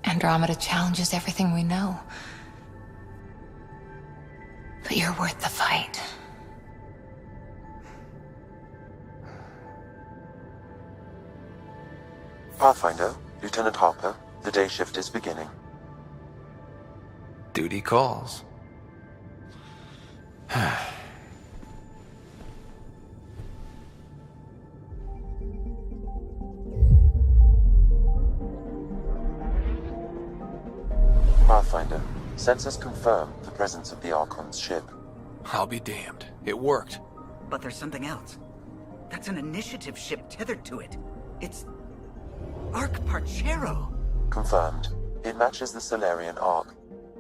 Speaker 6: Andromeda challenges everything we know. But you're worth the fight.
Speaker 8: Pathfinder, Lieutenant Harper, the day shift is beginning.
Speaker 5: Duty calls.
Speaker 8: Pathfinder, sensors confirm the presence of the Archon's ship.
Speaker 4: I'll be damned. It worked.
Speaker 16: But there's something else. That's an initiative ship tethered to it. It's... Arc Parchero.
Speaker 8: Confirmed. It matches the Solarian Arc.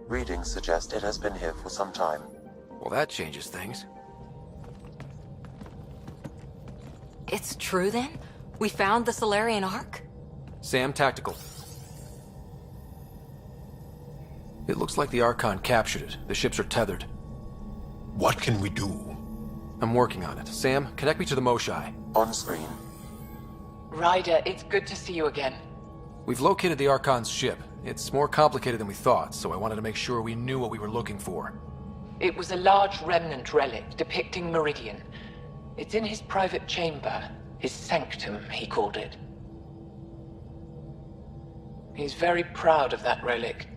Speaker 8: Readings suggest it has been here for some time.
Speaker 4: Well, that changes things.
Speaker 6: It's true then? We found the Solarian Ark?
Speaker 4: Sam, tactical. It looks like the Archon captured it. The ships are tethered.
Speaker 9: What can we do?
Speaker 4: I'm working on it. Sam, connect me to the Moshai.
Speaker 8: On screen.
Speaker 2: Ryder, it's good to see you again.
Speaker 4: We've located the Archon's ship. It's more complicated than we thought, so I wanted to make sure we knew what we were looking for.
Speaker 2: It was a large remnant relic depicting Meridian. It's in his private chamber. His sanctum, he called it. He's very proud of that relic.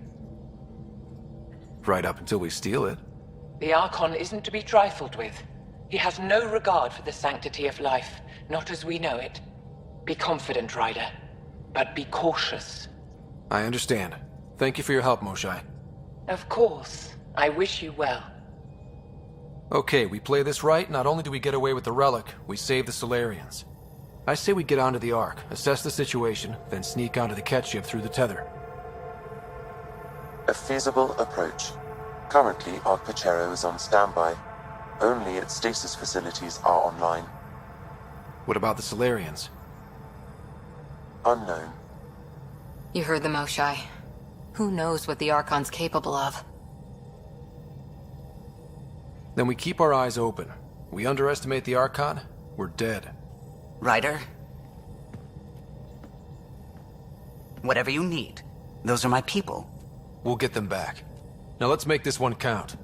Speaker 4: Right up until we steal it.
Speaker 2: The Archon isn't to be trifled with. He has no regard for the sanctity of life, not as we know it. Be confident, Ryder, but be cautious.
Speaker 4: I understand. Thank you for your help, Moshai.
Speaker 2: Of course. I wish you well.
Speaker 4: Okay, we play this right, not only do we get away with the relic, we save the Solarians. I say we get onto the Ark, assess the situation, then sneak onto the Ket ship through the tether.
Speaker 8: A feasible approach. Currently, Arc Parchero is on standby. Only its stasis facilities are online.
Speaker 4: What about the Solarians?
Speaker 8: Unknown.
Speaker 6: You heard the Moshai. Who knows what the Archon's capable of?
Speaker 4: Then we keep our eyes open. We underestimate the Archon, we're dead.
Speaker 16: Ryder? Whatever you need. Those are my people.
Speaker 4: We'll get them back. Now let's make this one count.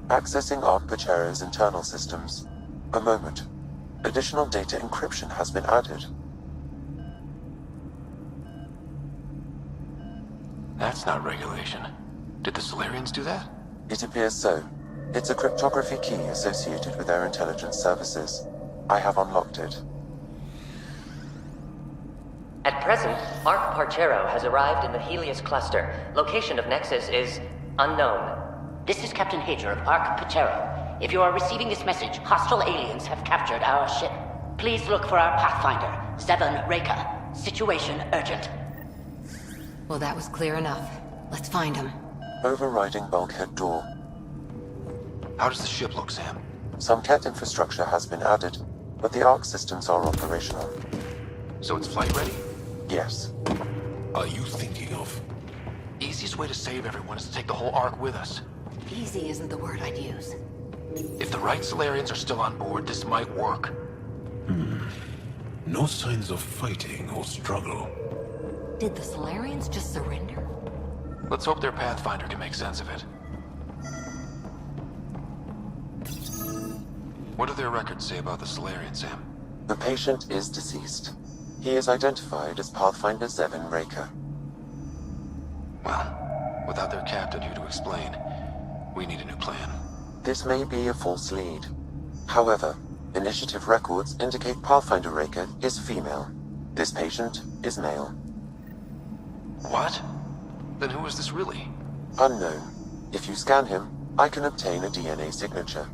Speaker 8: Accessing Arc Parchero's internal systems. A moment. Additional data encryption has been added.
Speaker 3: That's not regulation. Did the Solarians do that?
Speaker 8: It appears so. It's a cryptography key associated with their intelligence services. I have unlocked it.
Speaker 1: At present, Arc Parchero has arrived in the Helios cluster. Location of Nexus is unknown.
Speaker 10: This is Captain Hager of Arc Parchero. If you are receiving this message, hostile aliens have captured our ship. Please look for our Pathfinder, Zevon Reka. Situation urgent.
Speaker 6: Well, that was clear enough. Let's find him.
Speaker 8: Overriding bulkhead door.
Speaker 3: How does the ship look, Sam?
Speaker 8: Some Ket infrastructure has been added, but the Arc systems are operational.
Speaker 3: So it's flight ready?
Speaker 8: Yes.
Speaker 9: Are you thinking of?
Speaker 3: Easiest way to save everyone is to take the whole Ark with us.
Speaker 6: Easy isn't the word I'd use.
Speaker 3: If the right Solarians are still on board, this might work.
Speaker 9: No signs of fighting or struggle.
Speaker 6: Did the Solarians just surrender?
Speaker 3: Let's hope their Pathfinder can make sense of it. What do their records say about the Solarian, Sam?
Speaker 8: The patient is deceased. He is identified as Pathfinder Zevon Reka.
Speaker 3: Well, without their captain here to explain, we need a new plan.
Speaker 8: This may be a false lead. However, initiative records indicate Pathfinder Reka is female. This patient is male.
Speaker 3: What? Then who is this really?
Speaker 8: Unknown. If you scan him, I can obtain a DNA signature.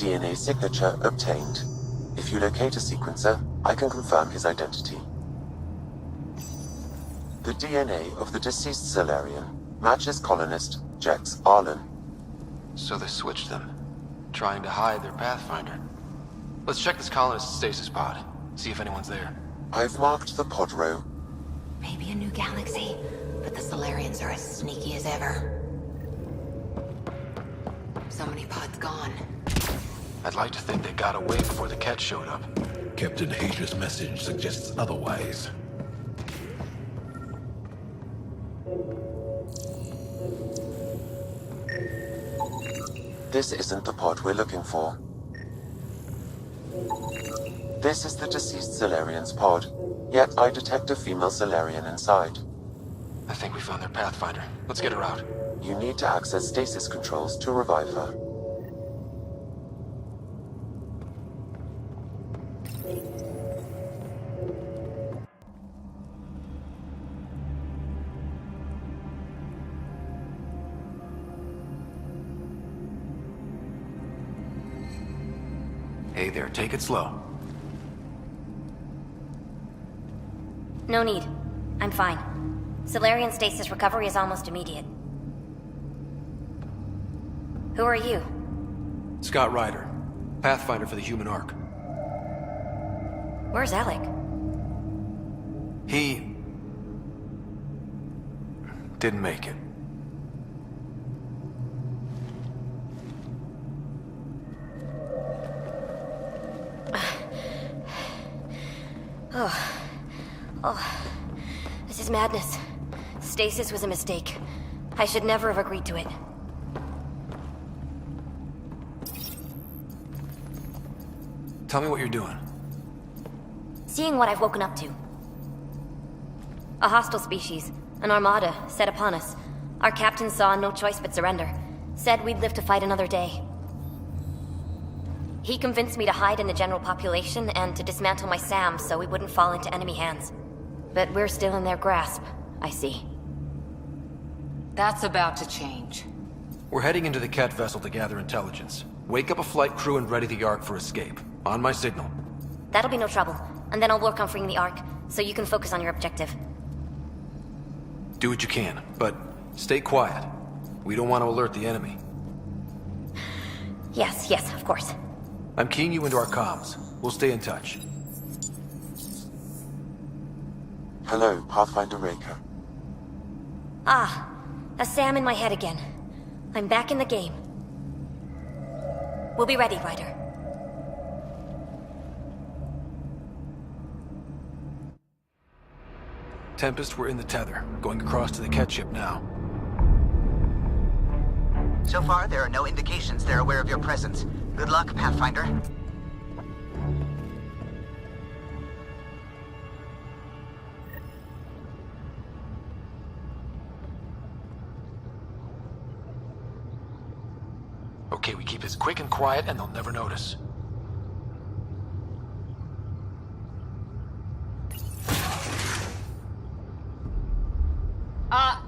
Speaker 8: DNA signature obtained. If you locate a sequencer, I can confirm his identity. The DNA of the deceased Solarian matches colonist Jex Arlen.
Speaker 3: So they switched them, trying to hide their Pathfinder. Let's check this colonist's stasis pod, see if anyone's there.
Speaker 8: I've marked the pod row.
Speaker 6: Maybe a new galaxy, but the Solarians are as sneaky as ever. So many pods gone.
Speaker 3: I'd like to think they got away before the Ket showed up.
Speaker 9: Captain Hager's message suggests otherwise.
Speaker 8: This isn't the pod we're looking for. This is the deceased Solarian's pod, yet I detect a female Solarian inside.
Speaker 3: I think we found their Pathfinder. Let's get her out.
Speaker 8: You need to access stasis controls to revive her.
Speaker 5: Hey there, take it slow.
Speaker 17: No need. I'm fine. Solarian stasis recovery is almost immediate. Who are you?
Speaker 5: Scott Ryder, Pathfinder for the Human Ark.
Speaker 17: Where's Alec?
Speaker 5: He... didn't make it.
Speaker 17: Oh, this is madness. Stasis was a mistake. I should never have agreed to it.
Speaker 5: Tell me what you're doing.
Speaker 17: Seeing what I've woken up to. A hostile species, an armada, set upon us. Our captain saw no choice but surrender. Said we'd live to fight another day. He convinced me to hide in the general population and to dismantle my SAM so we wouldn't fall into enemy hands. But we're still in their grasp, I see.
Speaker 6: That's about to change.
Speaker 5: We're heading into the Ket vessel to gather intelligence. Wake up a flight crew and ready the Ark for escape. On my signal.
Speaker 17: That'll be no trouble. And then I'll work on freeing the Ark, so you can focus on your objective.
Speaker 5: Do what you can, but stay quiet. We don't want to alert the enemy.
Speaker 17: Yes, of course.
Speaker 5: I'm keying you into our comms. We'll stay in touch.
Speaker 8: Hello, Pathfinder Raker.
Speaker 17: Ah, a SAM in my head again. I'm back in the game. We'll be ready, Ryder.
Speaker 5: Tempest, we're in the tether. Going across to the Ket ship now.
Speaker 16: So far, there are no indications they're aware of your presence. Good luck, Pathfinder.
Speaker 3: Okay, we keep this quick and quiet and they'll never notice.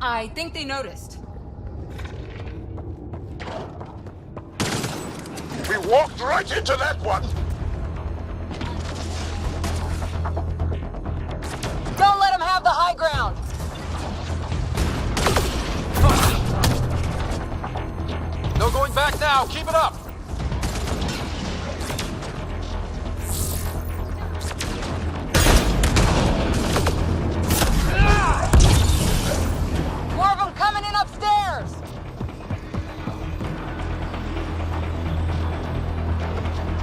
Speaker 6: I think they noticed.
Speaker 9: We walked right into that one!
Speaker 6: Don't let them have the high ground!
Speaker 3: No going back now! Keep it up!
Speaker 6: More of them coming in upstairs!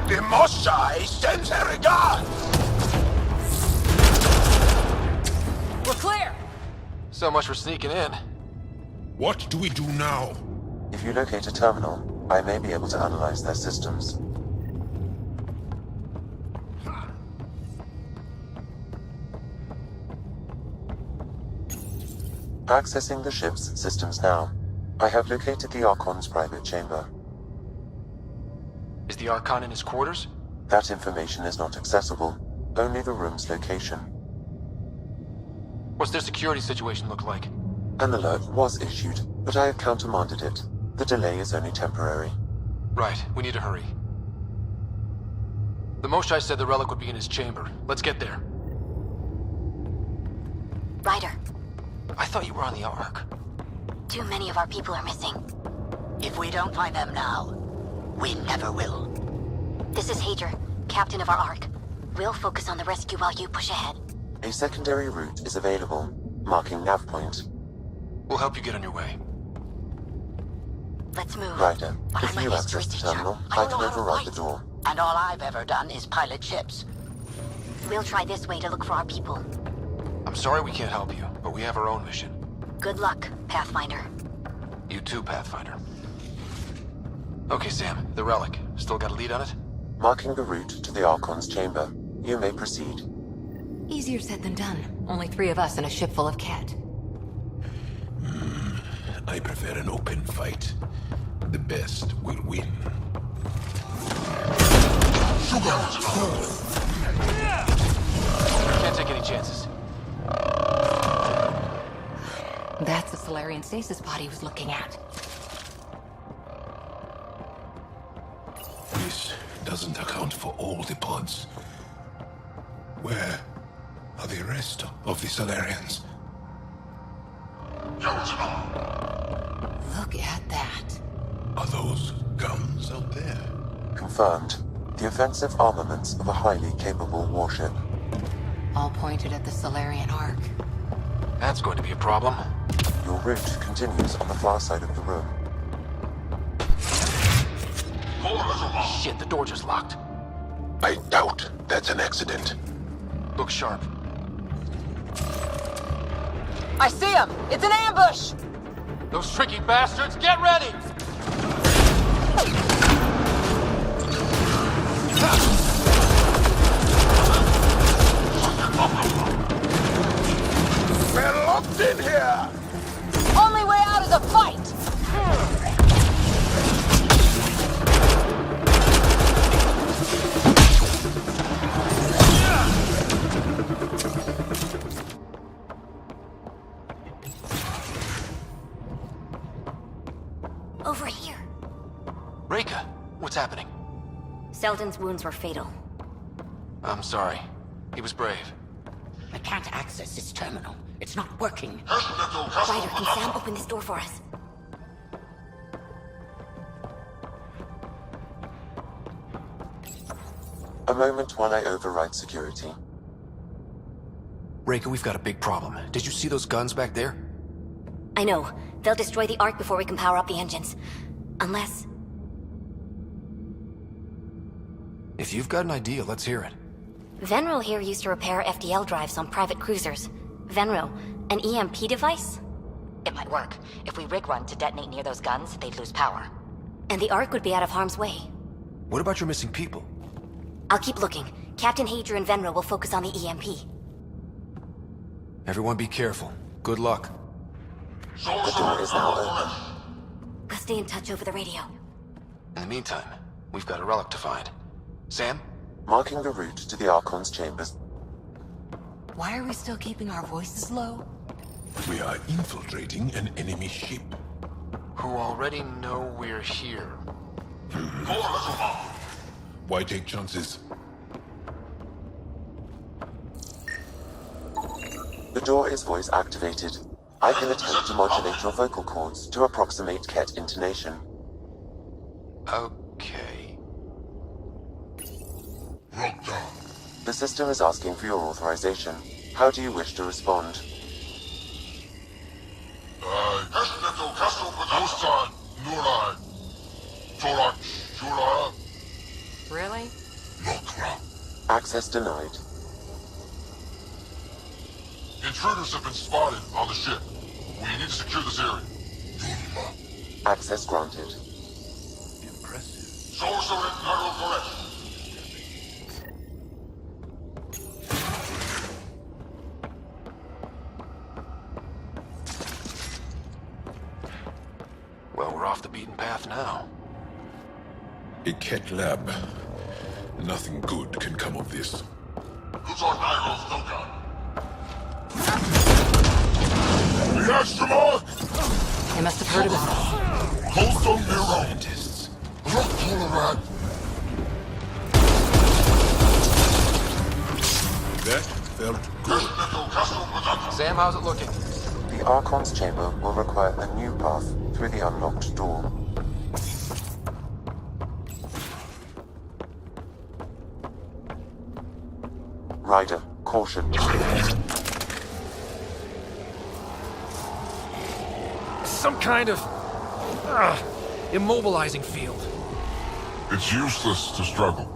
Speaker 9: The Moshai sends her regards!
Speaker 6: We're clear!
Speaker 3: So much for sneaking in.
Speaker 9: What do we do now?
Speaker 8: If you locate a terminal, I may be able to analyze their systems. Accessing the ship's systems now. I have located the Archon's private chamber.
Speaker 3: Is the Archon in his quarters?
Speaker 8: That information is not accessible. Only the room's location.
Speaker 3: What's their security situation look like?
Speaker 8: An alert was issued, but I have countermanded it. The delay is only temporary.
Speaker 3: Right, we need to hurry. The Moshai said the relic would be in his chamber. Let's get there.
Speaker 17: Ryder,
Speaker 3: I thought you were on the Ark.
Speaker 17: too many of our people are missing.
Speaker 16: If we don't find them now, we never will.
Speaker 17: This is Hager, captain of our Ark. We'll focus on the rescue while you push ahead.
Speaker 8: A secondary route is available, marking nav point.
Speaker 3: We'll help you get on your way.
Speaker 17: Let's move.
Speaker 8: Ryder,
Speaker 16: But
Speaker 8: if
Speaker 16: I'm a
Speaker 8: you
Speaker 16: history
Speaker 8: access the
Speaker 16: teacher.
Speaker 8: terminal,
Speaker 16: I
Speaker 8: I
Speaker 16: don't
Speaker 8: can
Speaker 16: know how to
Speaker 8: override the
Speaker 16: fight.
Speaker 8: door.
Speaker 16: And all I've ever done is pilot ships.
Speaker 17: We'll try this way to look for our people.
Speaker 3: I'm sorry we can't help you, but we have our own mission.
Speaker 17: Good luck, Pathfinder.
Speaker 3: You too, Pathfinder. Okay, Sam, the relic. Still got a lead on it?
Speaker 8: Marking the route to the Archon's chamber. You may proceed.
Speaker 6: Easier said than done. Only 3 of us and a ship full of Ket.
Speaker 9: I prefer an open fight. The best will win.
Speaker 3: Can't take any chances.
Speaker 6: That's the Solarian stasis pod he was looking at.
Speaker 9: This doesn't account for all the pods. Where are the rest of the Solarians?
Speaker 6: Look at that.
Speaker 9: Are those guns out there?
Speaker 8: Confirmed. The offensive armaments of a highly capable warship.
Speaker 6: All pointed at the Solarian Ark.
Speaker 3: That's going to be a problem.
Speaker 8: Your route continues on the far side of the room.
Speaker 3: Shit, the door just locked.
Speaker 9: I doubt that's an accident.
Speaker 3: Look sharp.
Speaker 2: I see him! It's an ambush!
Speaker 3: Those tricky bastards, get ready!
Speaker 9: We're locked in here!
Speaker 2: Only way out is a fight!
Speaker 17: Over here.
Speaker 3: Reka, what's happening?
Speaker 17: Selden's wounds were fatal.
Speaker 3: I'm sorry. He was brave.
Speaker 10: I can't access this terminal. It's not working.
Speaker 17: Ryder, can Sam open this door for us?
Speaker 8: A moment while I override security.
Speaker 5: Reka, we've got a big problem. Did you see those guns back there?
Speaker 17: I know. They'll destroy the Ark before we can power up the engines. Unless...
Speaker 5: If you've got an idea, let's hear it.
Speaker 17: Venro here used to repair FDL drives on private cruisers. Venro, an EMP device?
Speaker 18: It might work. If we rig one to detonate near those guns, they'd lose power.
Speaker 17: And the Ark would be out of harm's way.
Speaker 5: What about your missing people?
Speaker 17: I'll keep looking. Captain Hadra and Venro will focus on the EMP.
Speaker 5: Everyone be careful. Good luck.
Speaker 8: The door is now open.
Speaker 17: We'll stay in touch over the radio.
Speaker 3: In the meantime, we've got a relic to find. Sam?
Speaker 8: Marking the route to the Archon's chambers.
Speaker 6: Why are we still keeping our voices low?
Speaker 9: We are infiltrating an enemy ship.
Speaker 3: Who already know we're here.
Speaker 9: Why take chances?
Speaker 8: The door is voice activated. I can attempt to modulate your vocal cords to approximate Ket intonation.
Speaker 3: Okay.
Speaker 8: The system is asking for your authorization. How do you wish to respond?
Speaker 2: Really?
Speaker 8: Access denied.
Speaker 20: Intruders have been spotted on the ship. We need to secure this area.
Speaker 8: Access granted.
Speaker 20: Source of cargo correct.
Speaker 3: Well, we're off the beaten path now.
Speaker 9: A Ket lab. Nothing good can come of this.
Speaker 20: Who's on Iroh's lookout? The extra mark!
Speaker 6: They must have heard about us.
Speaker 20: Coastal Bureau. Scientists. Look for the rat.
Speaker 9: That felt good.
Speaker 3: Sam, how's it looking?
Speaker 8: The Archon's chamber will require a new path through the unlocked door. Ryder, caution.
Speaker 4: Some kind of... immobilizing field.
Speaker 20: It's useless to struggle.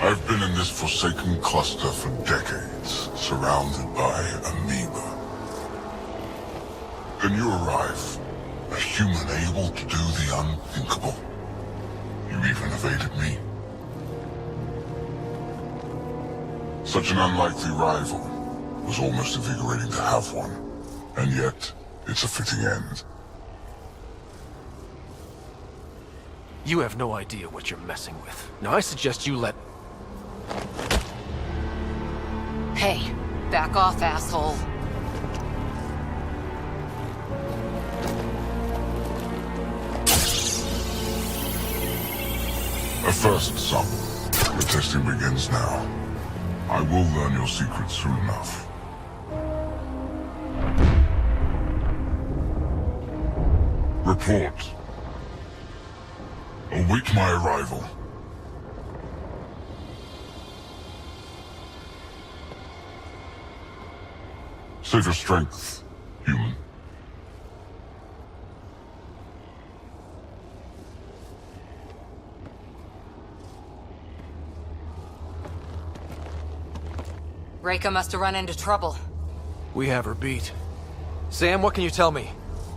Speaker 20: I've been in this forsaken cluster for decades, surrounded by amoeba. Then you arrive, a human able to do the unthinkable. You even evaded me. Such an unlikely rival, Was almost invigorating to have one. And yet, it's a fitting end.
Speaker 4: You have no idea what you're messing with. Now I suggest you let...
Speaker 6: Hey, back off, asshole.
Speaker 20: A first, son. The testing begins now. I will learn your secrets soon enough. Report. Await my arrival. Save your strength, human.
Speaker 6: Reika must have run into trouble.
Speaker 4: We have her beat. Sam, what can you tell me?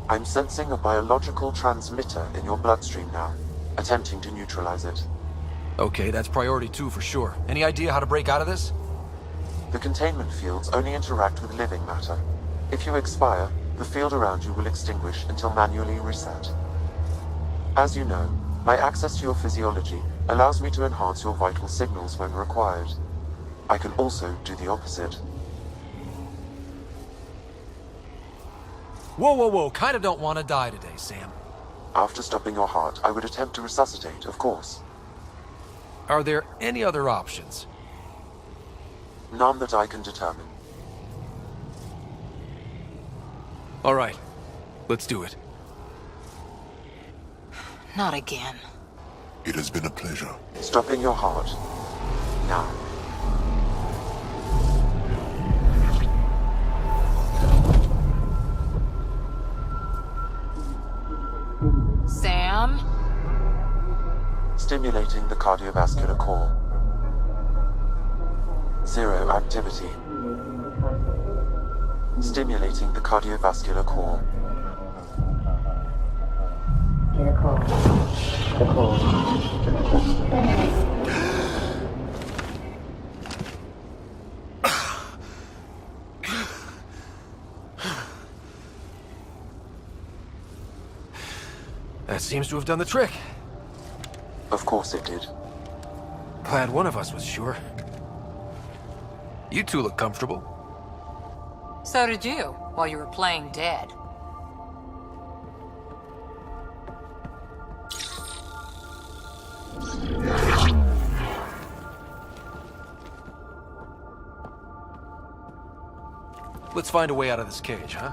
Speaker 8: I'm sensing a biological transmitter in your bloodstream now, attempting to neutralize it.
Speaker 4: Okay, that's priority 2 for sure. Any idea how to break out of this?
Speaker 8: The containment fields only interact with living matter. If you expire, the field around you will extinguish until manually reset. As you know, my access to your physiology allows me to enhance your vital signals when required. I can also do the opposite.
Speaker 4: Whoa. Kinda don't want to die today, Sam.
Speaker 8: After stopping your heart, I would attempt to resuscitate, of course.
Speaker 4: Are there any other options?
Speaker 8: None that I can determine.
Speaker 4: All right. Let's do it.
Speaker 6: Not again.
Speaker 20: It has been a pleasure.
Speaker 8: Stopping your heart. Now.
Speaker 6: Sam?
Speaker 8: Stimulating the cardiovascular core. 0 activity. Stimulating the cardiovascular core.
Speaker 4: That seems to have done the trick.
Speaker 8: Of course it did.
Speaker 4: Glad one of us was sure. You two look comfortable.
Speaker 6: So did you, while you were playing dead.
Speaker 4: Let's find a way out of this cage, huh?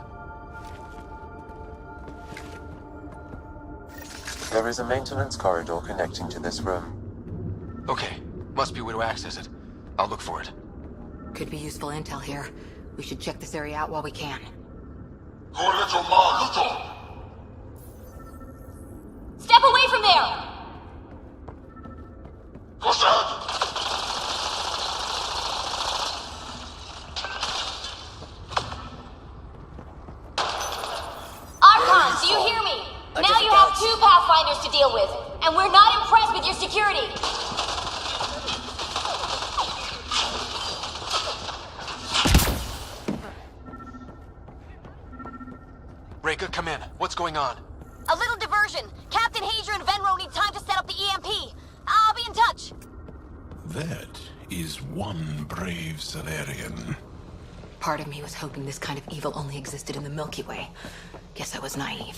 Speaker 8: There is a maintenance corridor connecting to this room.
Speaker 4: Okay, must be a way to access it. I'll look for it.
Speaker 6: Could be useful intel here. We should check this area out while we can.
Speaker 17: Step away from there! Archon, do you hear me? Now you have 2 Pathfinders to deal with, and we're not impressed with your security.
Speaker 4: Reika, come in. What's going on?
Speaker 17: A little diversion. Captain Hager and Venro need time to set up the EMP. I'll be in touch.
Speaker 9: That is one brave Salarian.
Speaker 6: Part of me was hoping this kind of evil only existed in the Milky Way. Guess I was naive.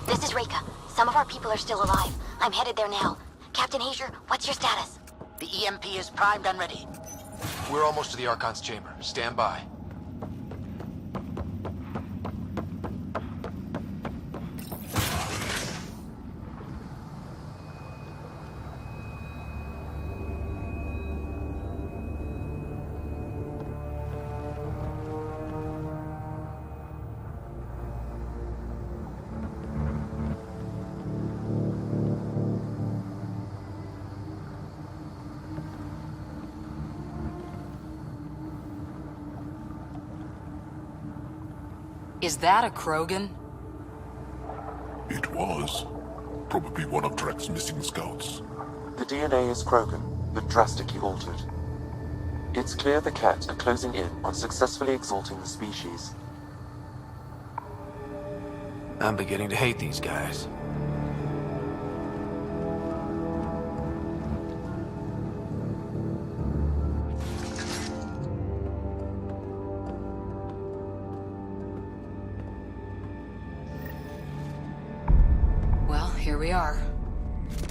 Speaker 17: This is Reika. Some of our people are still alive. I'm headed there now. Captain Hager, what's your status?
Speaker 16: The EMP is primed and ready.
Speaker 4: We're almost to the Archon's chamber. Stand by.
Speaker 6: Is that a Krogan?
Speaker 20: It was. Probably one of Drek's missing scouts.
Speaker 8: The DNA is Krogan, but drastically altered. It's clear the Ket are closing in on successfully exalting the species.
Speaker 5: I'm beginning to hate these guys.
Speaker 6: Well, here we are.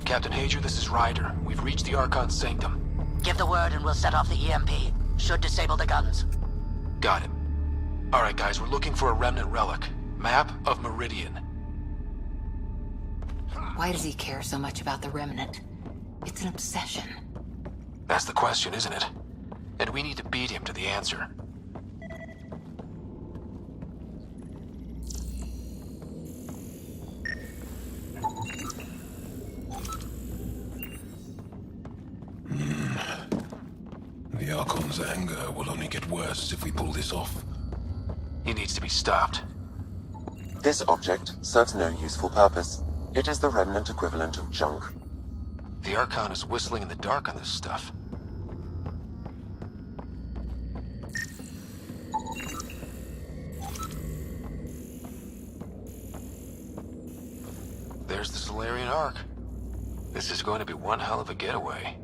Speaker 3: Captain Hager, this is Ryder. We've reached the Archon's sanctum.
Speaker 2: Give the word and we'll set off the EMP. Should disable the guns.
Speaker 3: Got it. Alright guys, we're looking for a remnant relic. Map of Meridian.
Speaker 6: Why does he care so much about the remnant? It's an obsession.
Speaker 3: That's the question, isn't it? And we need to beat him to the answer.
Speaker 9: The Archon's anger will only get worse if we pull this off.
Speaker 3: He needs to be stopped.
Speaker 8: This object serves no useful purpose. It is the remnant equivalent of junk.
Speaker 3: The Archon is whistling in the dark on this stuff. There's the Solarian Ark. This is going to be one hell of a getaway.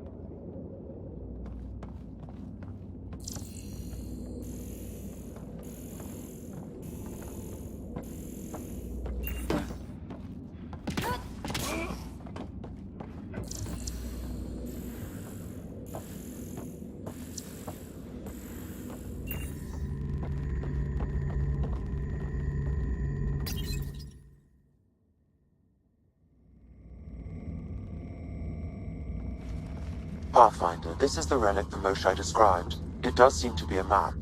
Speaker 8: Pathfinder, this is the relic the Moshae described. It does seem to be a map.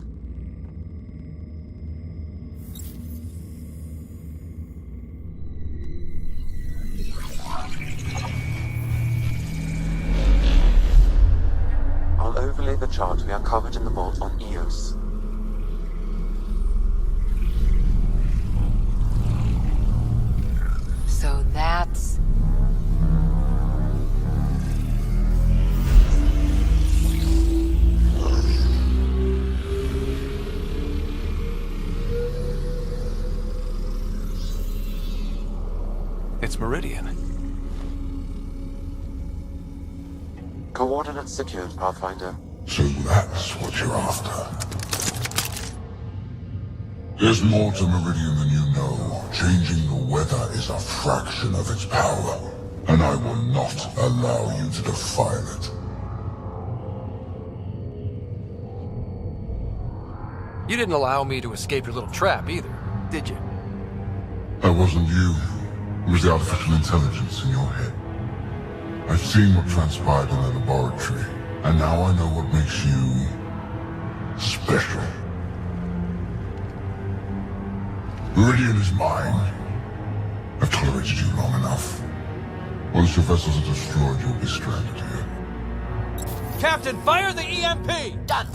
Speaker 8: I'll overlay the chart we uncovered in the vault on Eos.
Speaker 6: So that's...
Speaker 5: It's Meridian.
Speaker 8: Coordinates secured, Pathfinder.
Speaker 20: So that's what you're after. There's more to Meridian than you know. Changing the weather is a fraction of its power, and I will not allow you to defile it.
Speaker 4: You didn't allow me to escape your little trap either, did you?
Speaker 20: That wasn't you. It was the artificial intelligence in your head. I've seen what transpired in the laboratory, and now I know what makes you... special. Meridian is mine. I've tolerated you long enough. Once your vessels are destroyed, you'll be stranded here.
Speaker 4: Captain, fire the EMP!
Speaker 2: Done.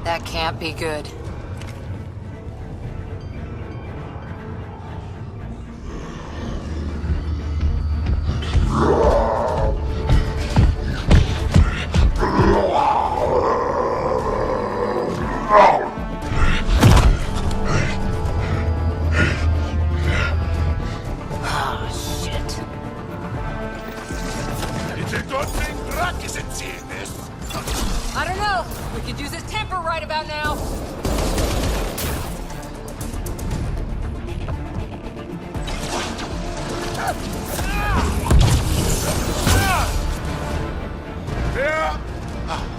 Speaker 6: That can't be good. I don't know. We could use his temper right about now.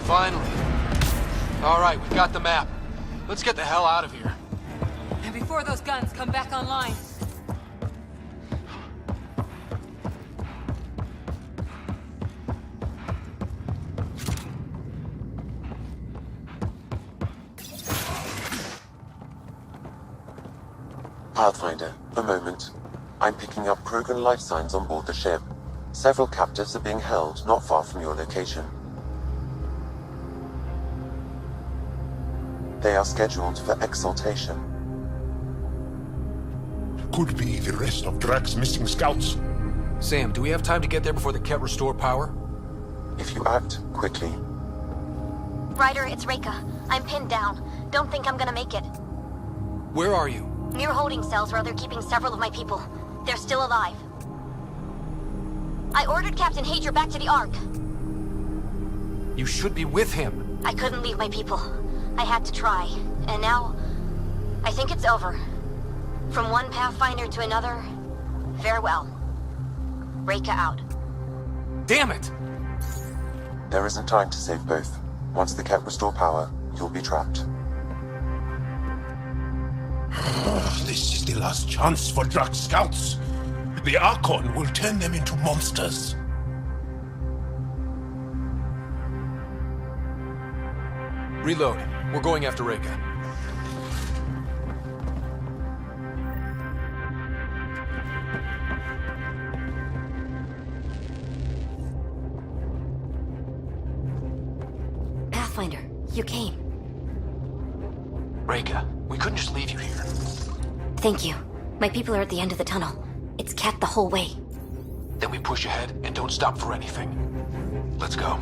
Speaker 3: Finally. All right, we've got the map. Let's get the hell out of here.
Speaker 6: And before those guns come back online.
Speaker 8: Pathfinder, a moment. I'm picking up Krogan life signs on board the ship. Several captives are being held not far from your location. They are scheduled for exaltation.
Speaker 9: Could be the rest of Drax's missing scouts.
Speaker 4: Sam, do we have time to get there before the Ket restore power?
Speaker 8: If you act quickly.
Speaker 17: Ryder, it's Reika. I'm pinned down. Don't think I'm gonna make it.
Speaker 4: Where are you?
Speaker 17: Near holding cells where they're keeping several of my people. They're still alive. I ordered Captain Hager back to the Ark.
Speaker 4: You should be with him.
Speaker 17: I couldn't leave my people. I had to try. And now, I think it's over. From one Pathfinder to another, farewell. Reika out.
Speaker 4: Damn it!
Speaker 8: There isn't time to save both. Once the Ket restore power, you'll be trapped.
Speaker 9: This is the last chance for Drax scouts. The Archon will turn them into monsters.
Speaker 4: Reload. We're going after Reika.
Speaker 17: Pathfinder, you came.
Speaker 3: Reika, we couldn't just leave you here.
Speaker 17: Thank you. My people are at the end of the tunnel. It's Ket the whole way.
Speaker 3: Then we push ahead and don't stop for anything. Let's go.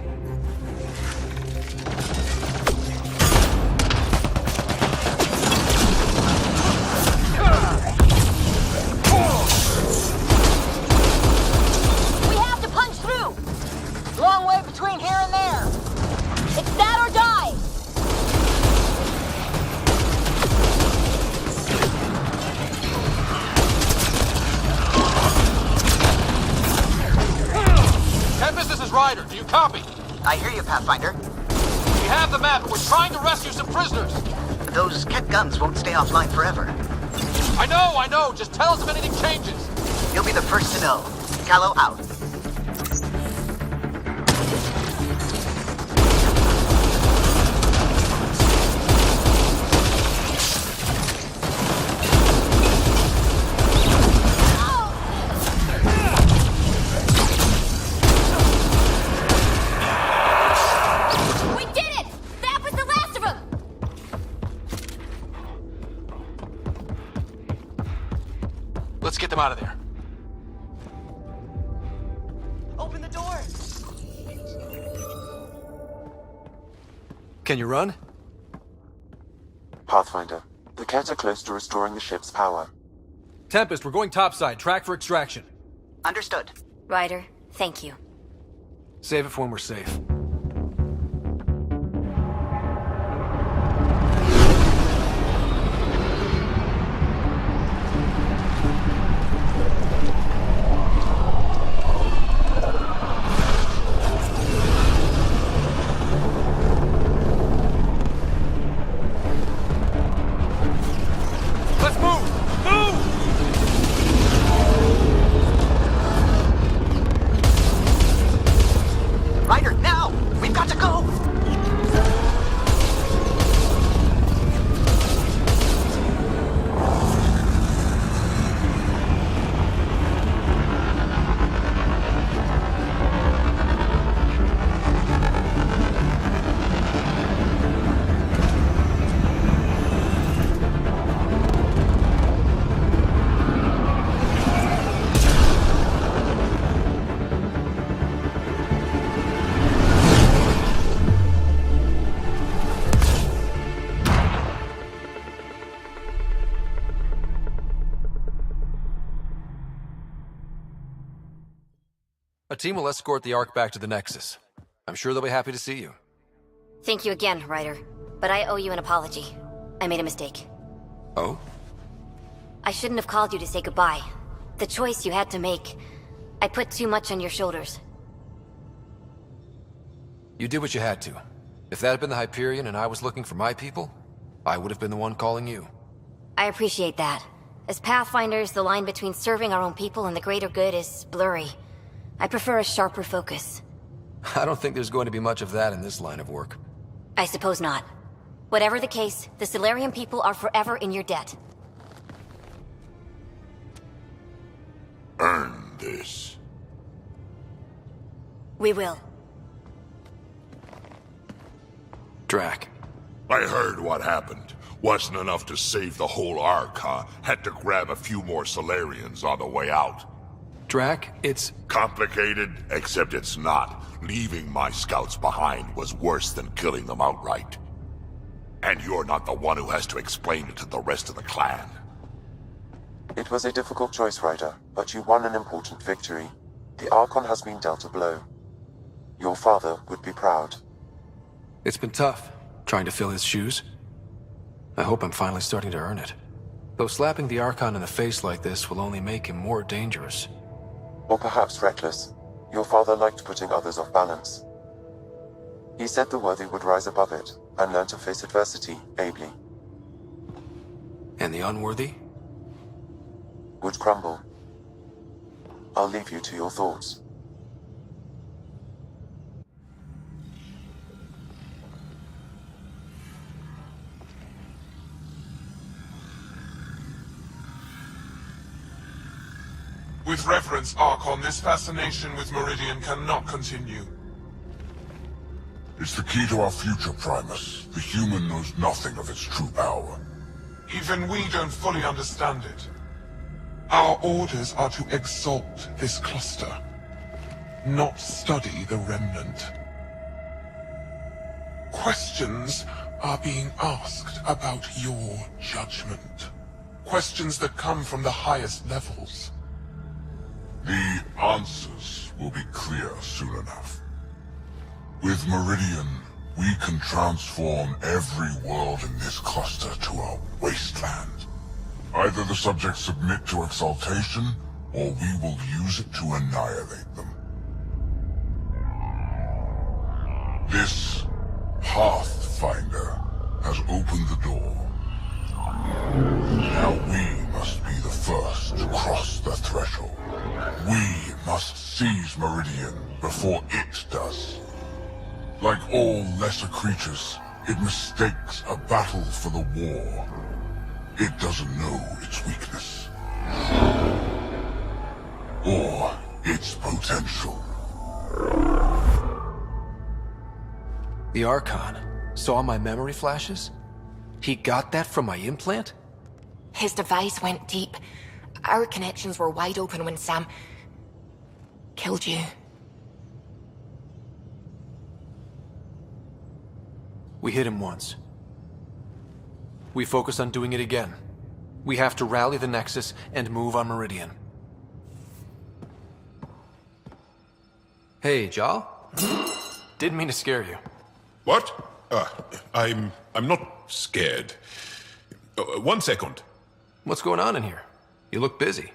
Speaker 17: We have to punch through! Long way between here and there. It's that or die!
Speaker 4: Tempest, this is Ryder. Do you copy?
Speaker 16: I hear you, Pathfinder.
Speaker 4: We have the map, but we're trying to rescue some prisoners.
Speaker 16: Those Ket guns won't stay offline forever.
Speaker 4: I know. Just tell us if anything changes.
Speaker 16: You'll be the first to know. Callow out.
Speaker 17: We did it! That was the last of them!
Speaker 3: Let's get them out of there.
Speaker 16: Open the door!
Speaker 4: Can you run?
Speaker 8: Pathfinder, the Ket are close to restoring the ship's power.
Speaker 4: Tempest, we're going topside. Track for extraction.
Speaker 16: Understood.
Speaker 17: Ryder, thank you.
Speaker 4: Save it for when we're safe. Let's move! Move!
Speaker 16: Ryder, now! We've got to go!
Speaker 4: A team will escort the Ark back to the Nexus. I'm sure they'll be happy to see you.
Speaker 17: Thank you again, Ryder. But I owe you an apology. I made a mistake.
Speaker 4: Oh?
Speaker 17: I shouldn't have called you to say goodbye. The choice you had to make. I put too much on your shoulders.
Speaker 4: You did what you had to. If that had been the Hyperion and I was looking for my people, I would have been the one calling you.
Speaker 17: I appreciate that. As Pathfinders, the line between serving our own people and the greater good is blurry. I prefer a sharper focus.
Speaker 4: I don't think there's going to be much of that in this line of work.
Speaker 17: I suppose not. Whatever the case, the Solarian people are forever in your debt.
Speaker 15: Earn this.
Speaker 17: We will.
Speaker 4: Drac.
Speaker 15: I heard what happened. Wasn't enough to save the whole Ark, huh? Had to grab a few more Solarians on the way out.
Speaker 4: Drac, it's...
Speaker 15: complicated, except it's not. Leaving my scouts behind was worse than killing them outright. And you're not the one who has to explain it to the rest of the clan.
Speaker 8: It was a difficult choice, Ryder, but you won an important victory. The Archon has been dealt a blow. Your father would be proud.
Speaker 4: It's been tough, trying to fill his shoes. I hope I'm finally starting to earn it. Though slapping the Archon in the face like this will only make him more dangerous.
Speaker 8: Or perhaps reckless. Your father liked putting others off balance. He said the worthy would rise above it, and learn to face adversity ably.
Speaker 4: And the unworthy?
Speaker 8: Would crumble. I'll leave you to your thoughts.
Speaker 20: With reverence, Archon, this fascination with Meridian cannot continue.
Speaker 9: It's the key to our future, Primus. The human knows nothing of its true power.
Speaker 20: Even we don't fully understand it. Our orders are to exalt this cluster, not study the remnant. Questions are being asked about your judgment. Questions that come from the highest levels.
Speaker 9: The answers will be clear soon enough. With Meridian, we can transform every world in this cluster to a wasteland. Either the subjects submit to exaltation, or we will use it to annihilate them. This Pathfinder has opened the door. Now we must be the first to cross the threshold. We must seize Meridian before it does. Like all lesser creatures, it mistakes a battle for the war. It doesn't know its weakness. Or its potential.
Speaker 4: The Archon saw my memory flashes? He got that from my implant?
Speaker 22: His device went deep. Our connections were wide open when Sam killed you.
Speaker 4: We hit him once. We focus on doing it again. We have to rally the Nexus and move on Meridian. Hey, Jal? Didn't mean to scare you.
Speaker 9: What? I'm not scared. 1 second.
Speaker 4: What's going on in here? You look busy.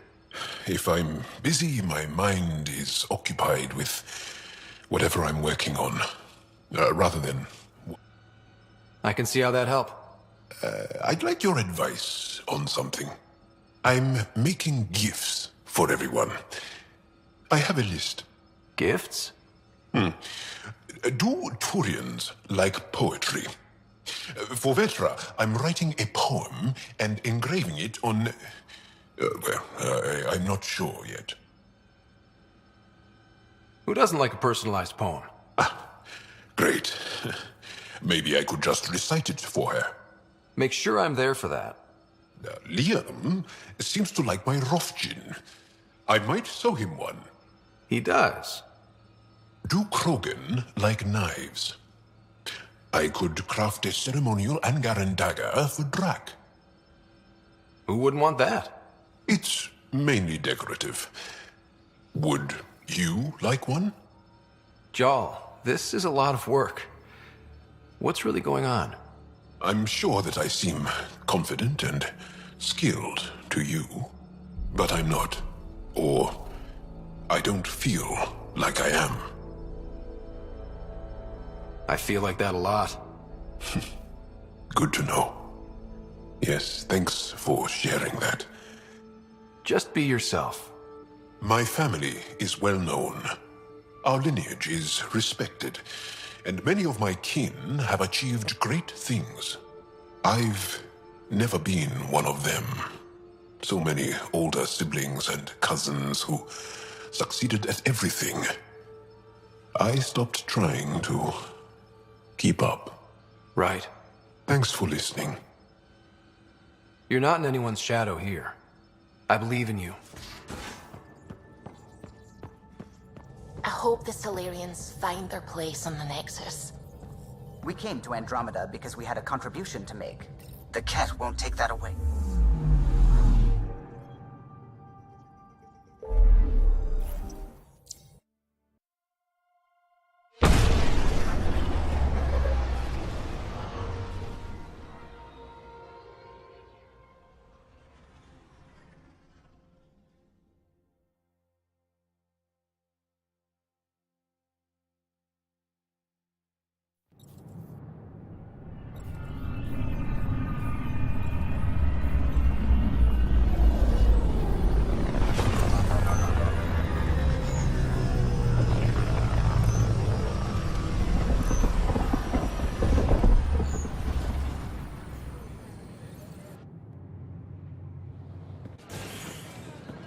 Speaker 9: If I'm busy, my mind is occupied with whatever I'm working on, rather than...
Speaker 4: I can see how that helps.
Speaker 9: I'd like your advice on something. I'm making gifts for everyone. I have a list.
Speaker 4: Gifts?
Speaker 9: Do Turians like poetry? For Vetra, I'm writing a poem and engraving it on... I'm not sure yet.
Speaker 4: Who doesn't like a personalized poem?
Speaker 9: Great. Maybe I could just recite it for her.
Speaker 4: Make sure I'm there for that.
Speaker 9: Liam seems to like my Rofgin. I might sew him one.
Speaker 4: He does.
Speaker 9: Do Krogan like knives? I could craft a ceremonial Angaran dagger for Drac.
Speaker 4: Who wouldn't want that?
Speaker 9: It's mainly decorative. Would you like one?
Speaker 4: Jal, this is a lot of work. What's really going on?
Speaker 9: I'm sure that I seem confident and skilled to you, but I'm not. Or I don't feel like I am.
Speaker 4: I feel like that a lot.
Speaker 9: Good to know. Yes, thanks for sharing that.
Speaker 4: Just be yourself.
Speaker 9: My family is well known. Our lineage is respected, and many of my kin have achieved great things. I've never been one of them. So many older siblings and cousins who succeeded at everything. I stopped trying to keep up.
Speaker 5: Right.
Speaker 9: Thanks for listening.
Speaker 5: You're not in anyone's shadow here. I believe in you.
Speaker 22: I hope the Solarians find their place on the Nexus.
Speaker 16: We came to Andromeda because we had a contribution to make. The Ket won't take that away.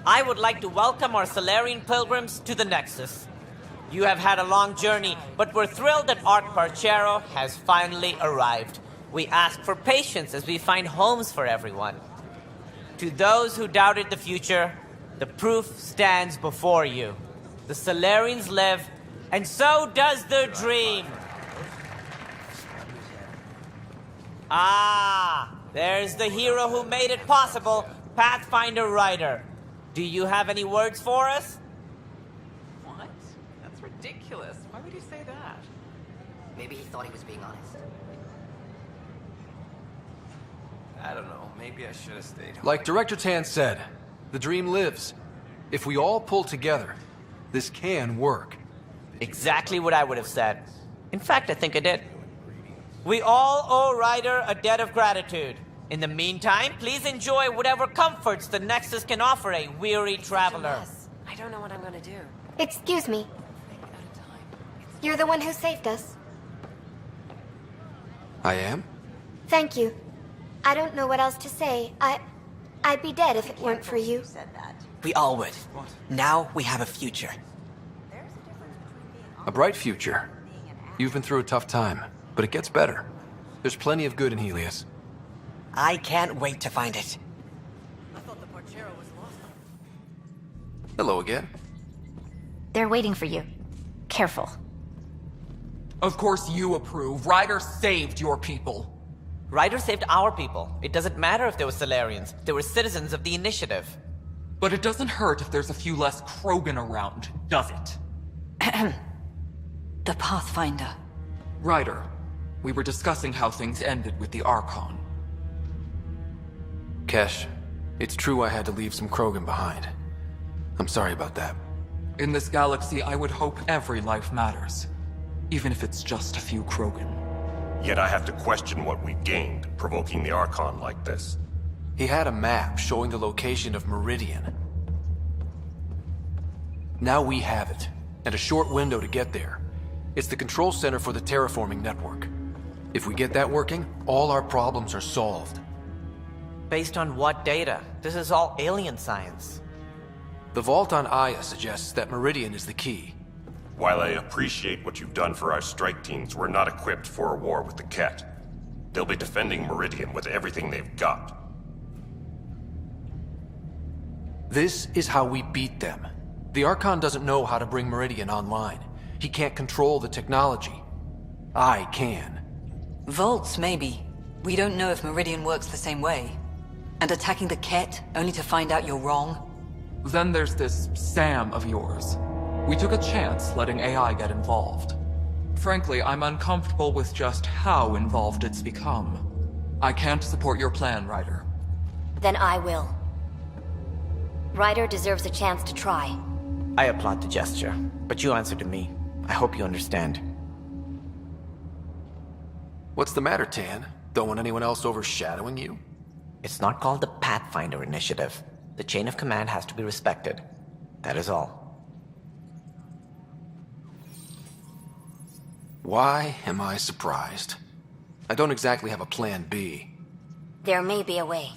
Speaker 13: I would like to welcome our Solarian pilgrims to the Nexus. You have had a long journey, but we're thrilled that Ark Parchero has finally arrived. We ask for patience as we find homes for everyone. To those who doubted the future, the proof stands before you. The Solarians live, and so does their dream. Ah, there's the hero who made it possible, Pathfinder Ryder. Do you have any words for us?
Speaker 14: What? That's ridiculous. Why would you say that?
Speaker 1: Maybe he thought he was being honest.
Speaker 3: I don't know. Maybe I should have stayed home.
Speaker 4: Like Director Tan said, the dream lives. If we all pull together, this can work.
Speaker 13: Exactly what I would have said. In fact, I think I did. We all owe Ryder a debt of gratitude. In the meantime, please enjoy whatever comforts the Nexus can offer a weary traveler.
Speaker 14: I don't know what I'm gonna do.
Speaker 17: Excuse me. You're the one who saved us.
Speaker 5: I am?
Speaker 17: Thank you. I don't know what else to say. I'd be dead if it weren't for you.
Speaker 21: We all would. Now we have a future.
Speaker 5: A bright future. You've been through a tough time, but it gets better. There's plenty of good in Helios.
Speaker 21: I can't wait to find it.
Speaker 5: Hello again.
Speaker 24: They're waiting for you. Careful.
Speaker 14: Of course you approve. Ryder saved your people.
Speaker 13: Ryder saved our people. It doesn't matter if they were Solarians. They were citizens of the Initiative.
Speaker 14: But it doesn't hurt if there's a few less Krogan around, does it?
Speaker 25: The Pathfinder.
Speaker 14: Ryder, we were discussing how things ended with the Archon.
Speaker 5: Kesh, it's true I had to leave some Krogan behind. I'm sorry about that.
Speaker 14: In this galaxy, I would hope every life matters. Even if it's just a few Krogan.
Speaker 26: Yet I have to question what we gained, provoking the Archon like this.
Speaker 5: He had a map showing the location of Meridian. Now we have it, and a short window to get there. It's the control center for the terraforming network. If we get that working, all our problems are solved.
Speaker 13: Based on what data? This is all alien science.
Speaker 5: The vault on Aya suggests that Meridian is the key.
Speaker 26: While I appreciate what you've done for our strike teams, we're not equipped for a war with the Ket. They'll be defending Meridian with everything they've got.
Speaker 5: This is how we beat them. The Archon doesn't know how to bring Meridian online. He can't control the technology. I can.
Speaker 21: Vaults, maybe. We don't know if Meridian works the same way. And attacking the Ket, only to find out you're wrong?
Speaker 14: Then there's this Sam of yours. We took a chance letting AI get involved. Frankly, I'm uncomfortable with just how involved it's become. I can't support your plan, Ryder.
Speaker 17: Then I will. Ryder deserves a chance to try.
Speaker 13: I applaud the gesture, but you answer to me. I hope you understand.
Speaker 5: What's the matter, Tan? Don't want anyone else overshadowing you?
Speaker 13: It's not called the Pathfinder Initiative. The chain of command has to be respected. That is all.
Speaker 5: Why am I surprised? I don't exactly have a plan B.
Speaker 17: There may be a way.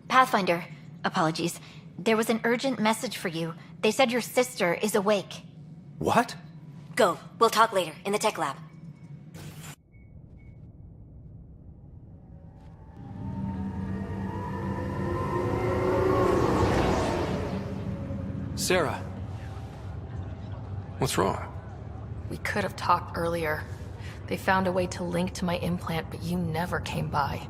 Speaker 24: Pathfinder, apologies. There was an urgent message for you. They said your sister is awake.
Speaker 5: What?
Speaker 17: Go. We'll talk later, in the tech lab.
Speaker 5: Sarah. What's wrong?
Speaker 22: We could have talked earlier. They found a way to link to my implant, but you never came by.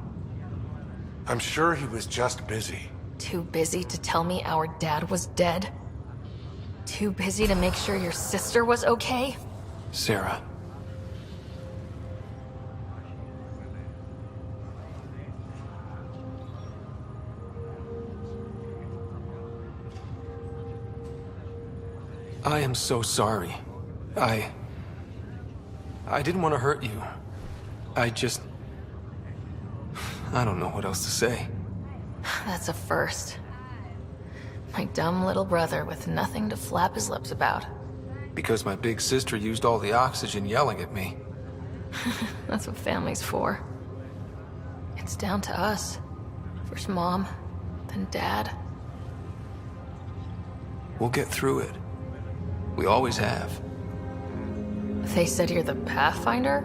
Speaker 7: I'm sure he was just busy.
Speaker 22: Too busy to tell me our dad was dead? Too busy to make sure your sister was okay?
Speaker 5: Sarah. I am so sorry. I didn't want to hurt you. I don't know what else to say.
Speaker 22: That's a first. My dumb little brother with nothing to flap his lips about.
Speaker 5: Because my big sister used all the oxygen yelling at me.
Speaker 22: That's what family's for. It's down to us. First Mom, then Dad.
Speaker 5: We'll get through it. We always have.
Speaker 22: They said you're the Pathfinder?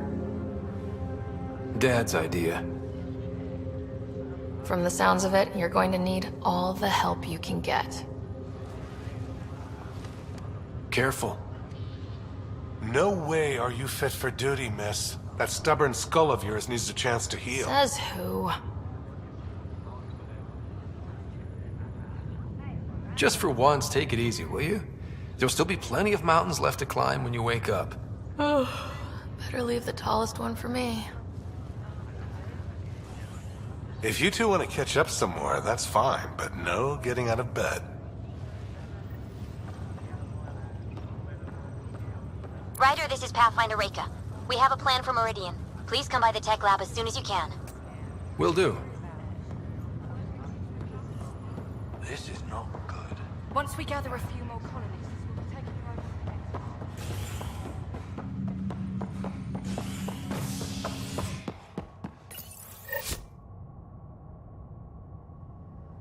Speaker 5: Dad's idea.
Speaker 22: From the sounds of it, you're going to need all the help you can get.
Speaker 5: Careful.
Speaker 7: No way are you fit for duty, miss. That stubborn skull of yours needs a chance to heal.
Speaker 22: Says who?
Speaker 5: Just for once, take it easy, will you? There'll still be plenty of mountains left to climb when you wake up.
Speaker 22: Oh, better leave the tallest one for me.
Speaker 7: If you two want to catch up some more, that's fine, but no getting out of bed.
Speaker 17: Ryder, this is Pathfinder Reika. We have a plan for Meridian. Please come by the tech lab as soon as you can.
Speaker 5: Will do.
Speaker 7: This is not good.
Speaker 24: Once we gather a few more colonists, we'll be taking over.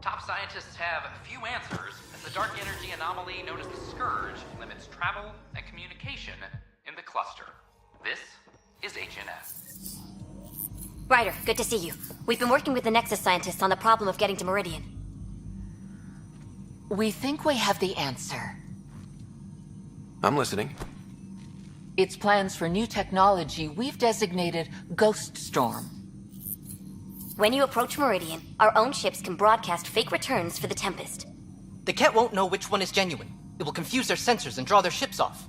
Speaker 10: Top scientists have few answers, as the dark energy anomaly known as the Scourge limits travel and communication in the cluster. This is HNS.
Speaker 17: Ryder, good to see you. We've been working with the Nexus scientists on the problem of getting to Meridian.
Speaker 6: We think we have the answer.
Speaker 5: I'm listening.
Speaker 6: It's plans for new technology we've designated Ghost Storm.
Speaker 17: When you approach Meridian, our own ships can broadcast fake returns for the Tempest.
Speaker 11: The Ket won't know which one is genuine. It will confuse their sensors and draw their ships off.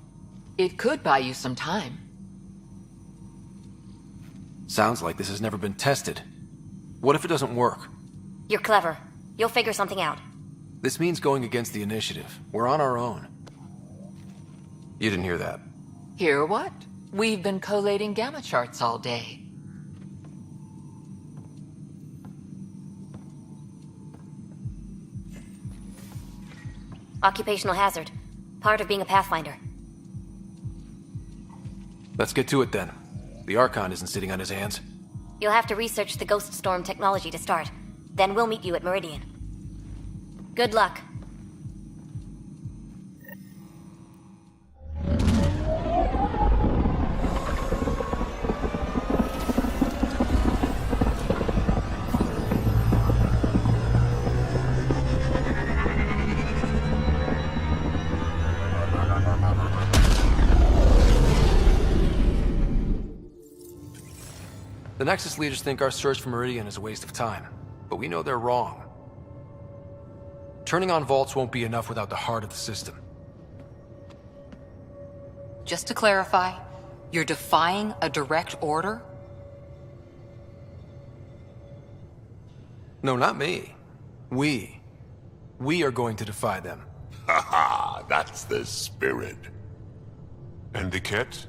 Speaker 6: It could buy you some time.
Speaker 5: Sounds like this has never been tested. What if it doesn't work?
Speaker 17: You're clever. You'll figure something out.
Speaker 5: This means going against the initiative. We're on our own. You didn't hear that.
Speaker 6: Hear what? We've been collating gamma charts all day.
Speaker 17: Occupational hazard. Part of being a Pathfinder.
Speaker 5: Let's get to it then. The Archon isn't sitting on his hands.
Speaker 17: You'll have to research the Ghost Storm technology to start. Then we'll meet you at Meridian. Good luck.
Speaker 5: The Nexus leaders think our search for Meridian is a waste of time, but we know they're wrong. Turning on vaults won't be enough without the heart of the system.
Speaker 6: Just to clarify, you're defying a direct order?
Speaker 5: No, not me. We are going to defy them.
Speaker 15: Haha, that's the spirit.
Speaker 7: And the Ket?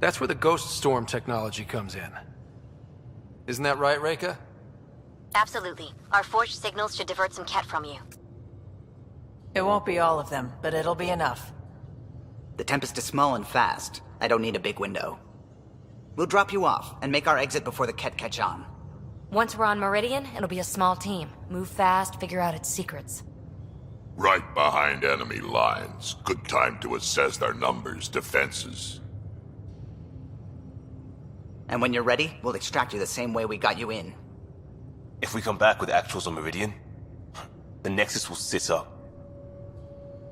Speaker 5: That's where the Ghost Storm technology comes in. Isn't that right, Reika?
Speaker 17: Absolutely. Our forged signals should divert some Ket from you.
Speaker 2: It won't be all of them, but it'll be enough.
Speaker 16: The Tempest is small and fast. I don't need a big window. We'll drop you off and make our exit before the Ket catch on.
Speaker 17: Once we're on Meridian, it'll be a small team. Move fast, figure out its secrets.
Speaker 15: Right behind enemy lines. Good time to assess their numbers, defenses.
Speaker 16: And when you're ready, we'll extract you the same way we got you in.
Speaker 8: If we come back with actuals on Meridian, the Nexus will sit up.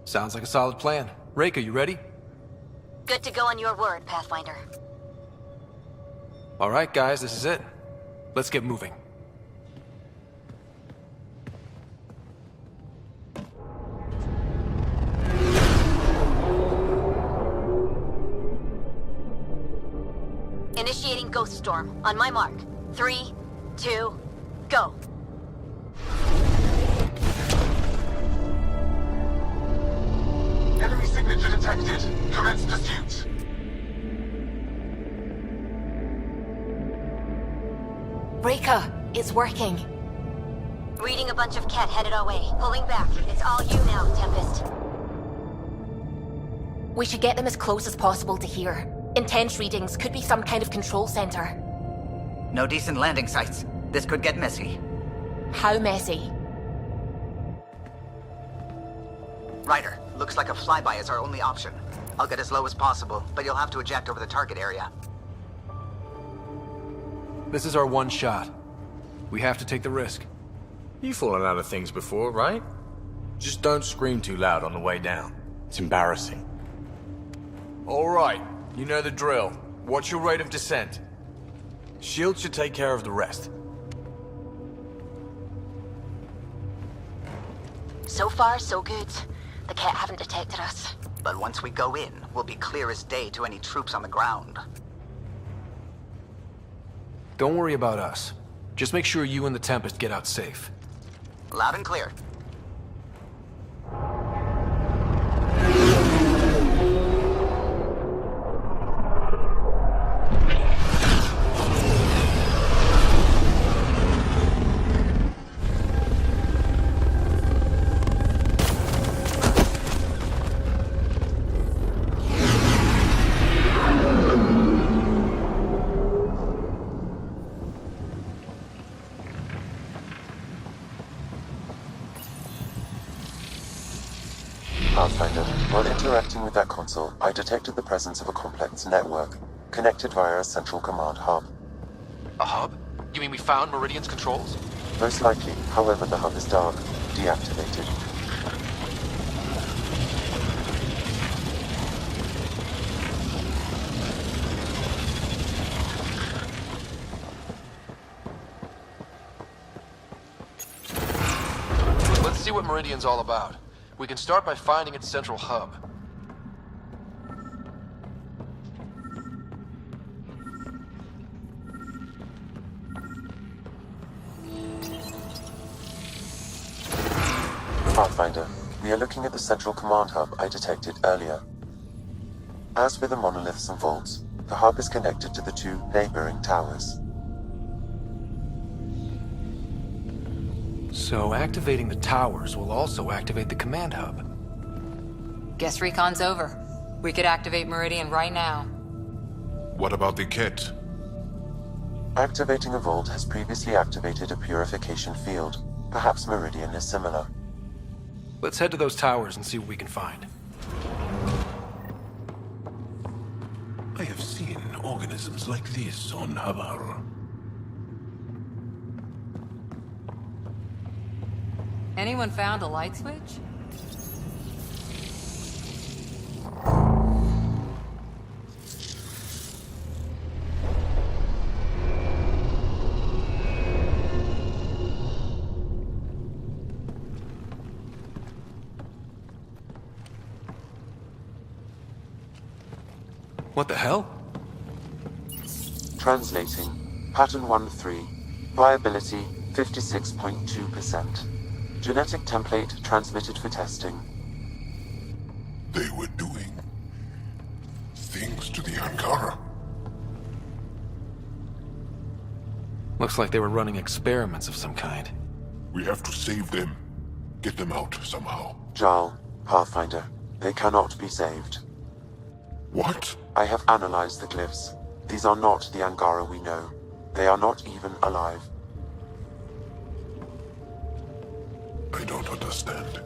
Speaker 4: Sounds like a solid plan. Reika, you ready?
Speaker 17: Good to go on your word, Pathfinder.
Speaker 4: All right, guys, this is it. Let's get moving.
Speaker 17: Initiating Ghost Storm. On my mark. 3, 2, go.
Speaker 12: Enemy signature detected. Commence pursuit.
Speaker 22: Reika, it's working.
Speaker 17: Reading a bunch of Ket headed our way. Pulling back. It's all you now, Tempest.
Speaker 22: We should get them as close as possible to here. Intense readings could be some kind of control center.
Speaker 16: No decent landing sites. This could get messy.
Speaker 22: How messy?
Speaker 16: Ryder, looks like a flyby is our only option. I'll get as low as possible, but you'll have to eject over the target area.
Speaker 4: This is our one shot. We have to take the risk.
Speaker 18: You've fallen out of things before, right? Just don't scream too loud on the way down. It's embarrassing. All right, you know the drill. What's your rate of descent? Shield should take care of the rest.
Speaker 22: So far, so good. The Ket haven't detected us.
Speaker 16: But once we go in, we'll be clear as day to any troops on the ground.
Speaker 4: Don't worry about us. Just make sure you and the Tempest get out safe.
Speaker 16: Loud and clear.
Speaker 19: Pathfinder, while interacting with that console, I detected the presence of a complex network, connected via a central command hub.
Speaker 4: A hub? You mean we found Meridian's controls?
Speaker 19: Most likely, however, the hub is dark, deactivated.
Speaker 4: Let's see what Meridian's all about. We can start by finding its central hub.
Speaker 19: Pathfinder, we are looking at the central command hub I detected earlier. As with the monoliths and vaults, the hub is connected to the two neighboring towers.
Speaker 4: So activating the towers will also activate the command hub.
Speaker 21: Guess recon's over. We could activate Meridian right now.
Speaker 9: What about the Ket?
Speaker 19: Activating a vault has previously activated a purification field. Perhaps Meridian is similar.
Speaker 4: Let's head to those towers and see what we can find.
Speaker 9: I have seen organisms like this on Havar.
Speaker 21: Anyone found a light switch?
Speaker 4: What the hell?
Speaker 19: Translating. Pattern 1-3. Viability 56.2%. Genetic template transmitted for testing.
Speaker 9: They were doing things to the Angara.
Speaker 4: Looks like they were running experiments of some kind.
Speaker 9: We have to save them. Get them out somehow.
Speaker 19: Jarl, Pathfinder, they cannot be saved.
Speaker 9: What?
Speaker 19: I have analyzed the glyphs. These are not the Angara we know. They are not even alive.
Speaker 9: I don't understand.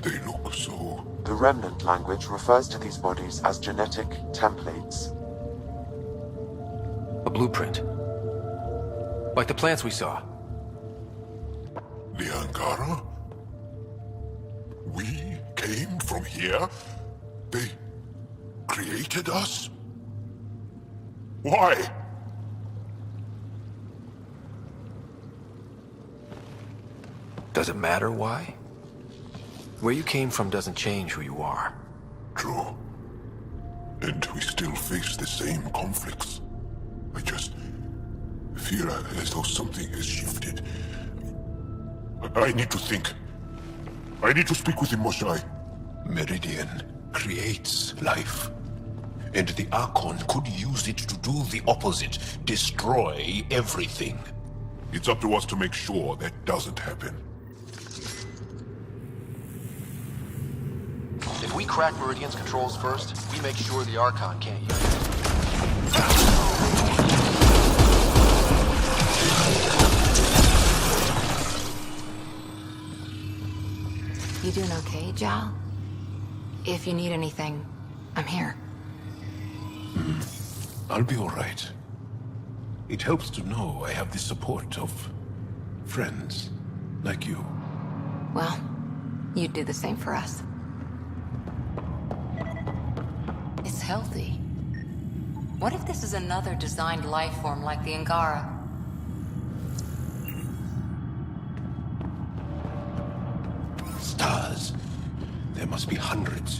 Speaker 9: They look so...
Speaker 19: The remnant language refers to these bodies as genetic templates.
Speaker 4: A blueprint. Like the plants we saw.
Speaker 9: The Angara? We came from here? They created us? Why?
Speaker 4: Does it matter why? Where you came from doesn't change who you are.
Speaker 9: True. And we still face the same conflicts. I just feel as though something has shifted. I need to think. I need to speak with him, Moshae. Meridian creates life. And the Archon could use it to do the opposite. Destroy everything. It's up to us to make sure that doesn't happen.
Speaker 4: If we crack Meridian's controls first, we make sure the Archon can't use it.
Speaker 6: You doing okay, Jal? If you need anything, I'm here.
Speaker 9: I'll be all right. It helps to know I have the support of friends like you.
Speaker 6: Well, you'd do the same for us. It's healthy. What if this is another designed life form like the Angara?
Speaker 9: Stars. There must be hundreds.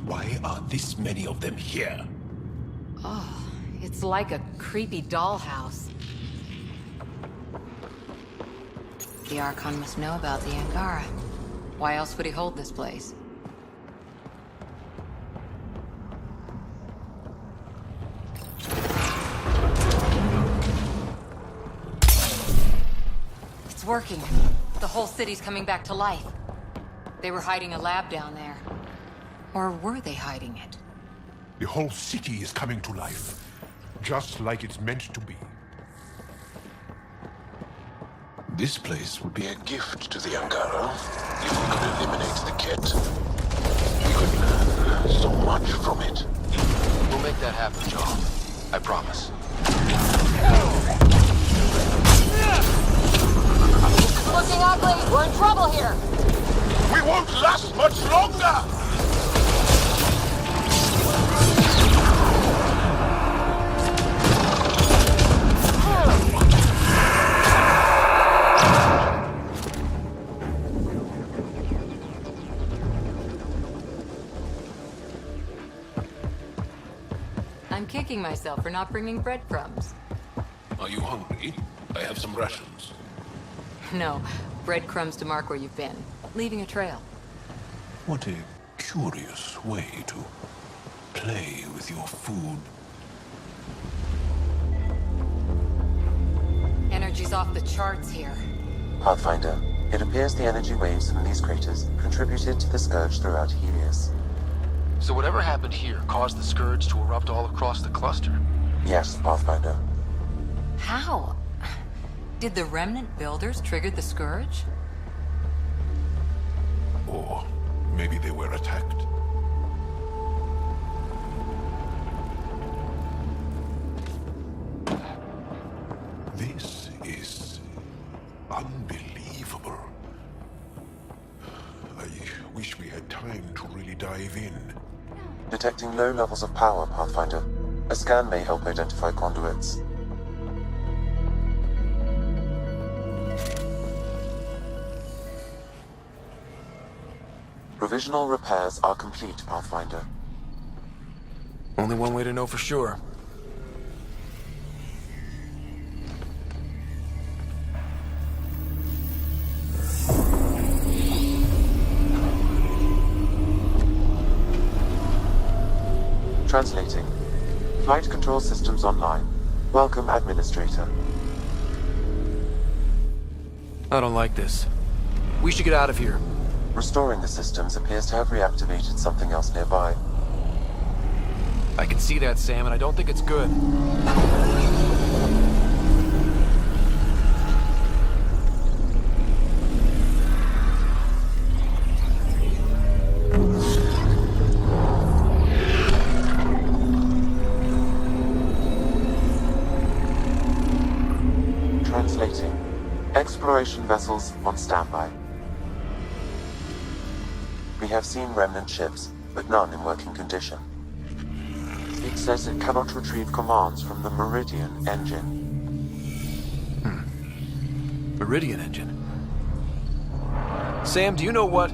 Speaker 9: Why are this many of them here?
Speaker 6: Oh, it's like a creepy dollhouse. The Archon must know about the Angara. Why else would he hold this place? It's working. The whole city's coming back to life. They were hiding a lab down there. Or were they hiding it?
Speaker 9: The whole city is coming to life. Just like it's meant to be. This place would be a gift to the Angara if we could eliminate the Ket. We could learn so much from it.
Speaker 4: We'll make that happen, John. I promise.
Speaker 6: Looking ugly! We're in trouble here!
Speaker 9: We won't last much longer!
Speaker 6: I'm kicking myself for not bringing breadcrumbs.
Speaker 9: Are you hungry? I have some rations.
Speaker 6: No, breadcrumbs to mark where you've been, leaving a trail.
Speaker 9: What a curious way to play with your food.
Speaker 6: Energy's off the charts here.
Speaker 19: Pathfinder, it appears the energy waves from these craters contributed to the Scourge throughout Helios.
Speaker 4: So whatever happened here caused the Scourge to erupt all across the cluster?
Speaker 19: Yes, Pathfinder.
Speaker 6: How? Did the Remnant builders trigger the Scourge?
Speaker 9: Or maybe they were attacked. This is unbelievable. I wish we had time to really dive in.
Speaker 19: Detecting low levels of power, Pathfinder. A scan may help identify conduits. Provisional repairs are complete, Pathfinder.
Speaker 4: Only one way to know for sure.
Speaker 19: Translating. Flight control systems online. Welcome, Administrator.
Speaker 4: I don't like this. We should get out of here.
Speaker 19: Restoring the systems appears to have reactivated something else nearby.
Speaker 4: I can see that, Sam, and I don't think it's good.
Speaker 19: Translating. Exploration vessels on standby. We have seen remnant ships, but none in working condition. It says it cannot retrieve commands from the Meridian engine.
Speaker 4: Meridian engine. Sam, do you know what?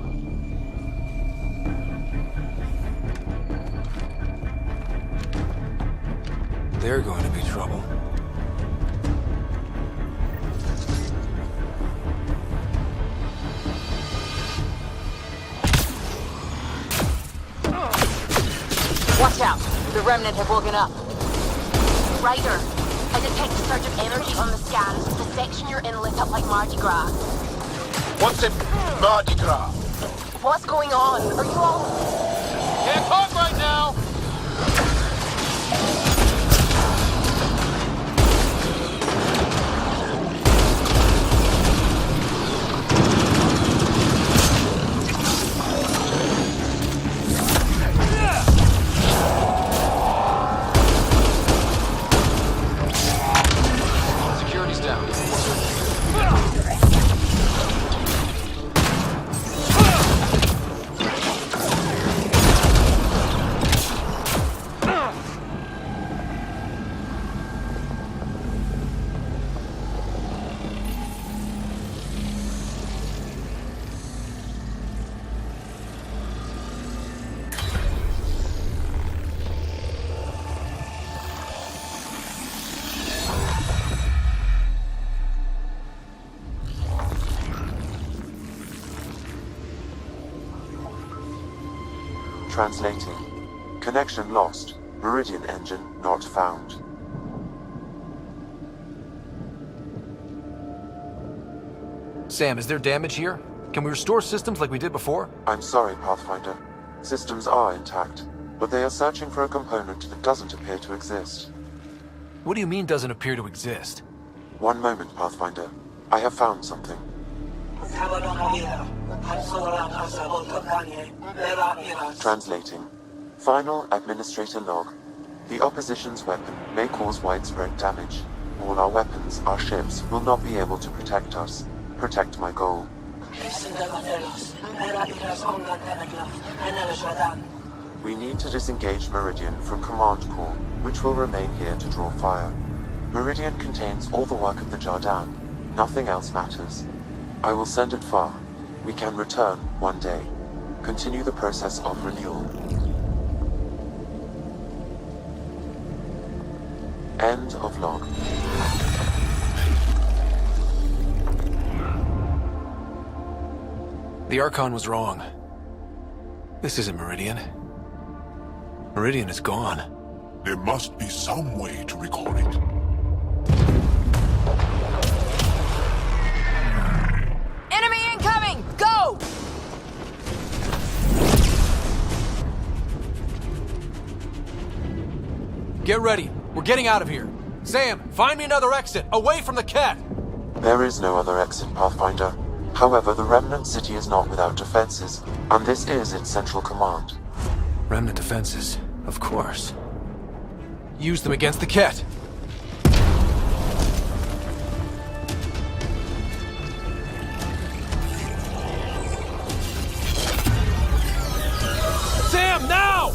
Speaker 4: They're going to be trouble.
Speaker 2: Watch out! The remnant have woken up. Ryder, I detect a surge of energy on the scans. The section you're in lit up like Mardi Gras.
Speaker 12: What's it? Mardi Gras.
Speaker 2: What's going on? Are you all...
Speaker 12: Can't talk right now!
Speaker 4: Security's down.
Speaker 19: Translating. Connection lost. Meridian engine not found.
Speaker 4: Sam, is there damage here? Can we restore systems like we did before?
Speaker 19: I'm sorry, Pathfinder. Systems are intact, but they are searching for a component that doesn't appear to exist.
Speaker 4: What do you mean doesn't appear to exist?
Speaker 19: One moment, Pathfinder. I have found something. Translating. Final Administrator log. The opposition's weapon may cause widespread damage. All our weapons, our ships, will not be able to protect us. Protect my goal. We need to disengage Meridian from Command Core, which will remain here to draw fire. Meridian contains all the work of the Jardan. Nothing else matters. I will send it far. We can return one day. Continue the process of renewal. End of log.
Speaker 4: The Archon was wrong. This isn't Meridian. Meridian is gone.
Speaker 9: There must be some way to recall it.
Speaker 22: Enemy incoming! Go!
Speaker 4: Get ready. We're getting out of here. Sam, find me another exit, away from the cat!
Speaker 19: There is no other exit, Pathfinder. However, the Remnant City is not without defenses, and this is its central command.
Speaker 4: Remnant defenses, of course. Use them against the cat. Sam, now!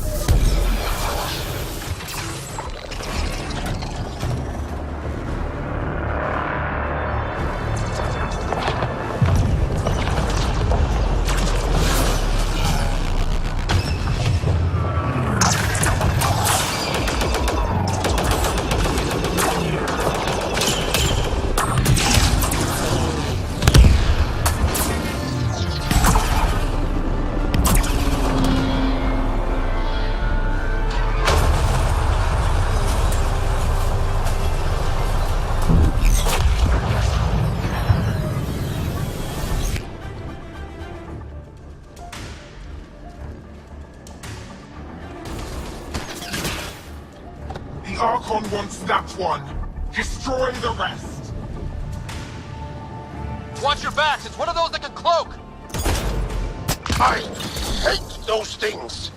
Speaker 12: The Archon wants that one. Destroy the rest.
Speaker 4: Watch your backs, it's one of those that can cloak!
Speaker 12: I hate those things.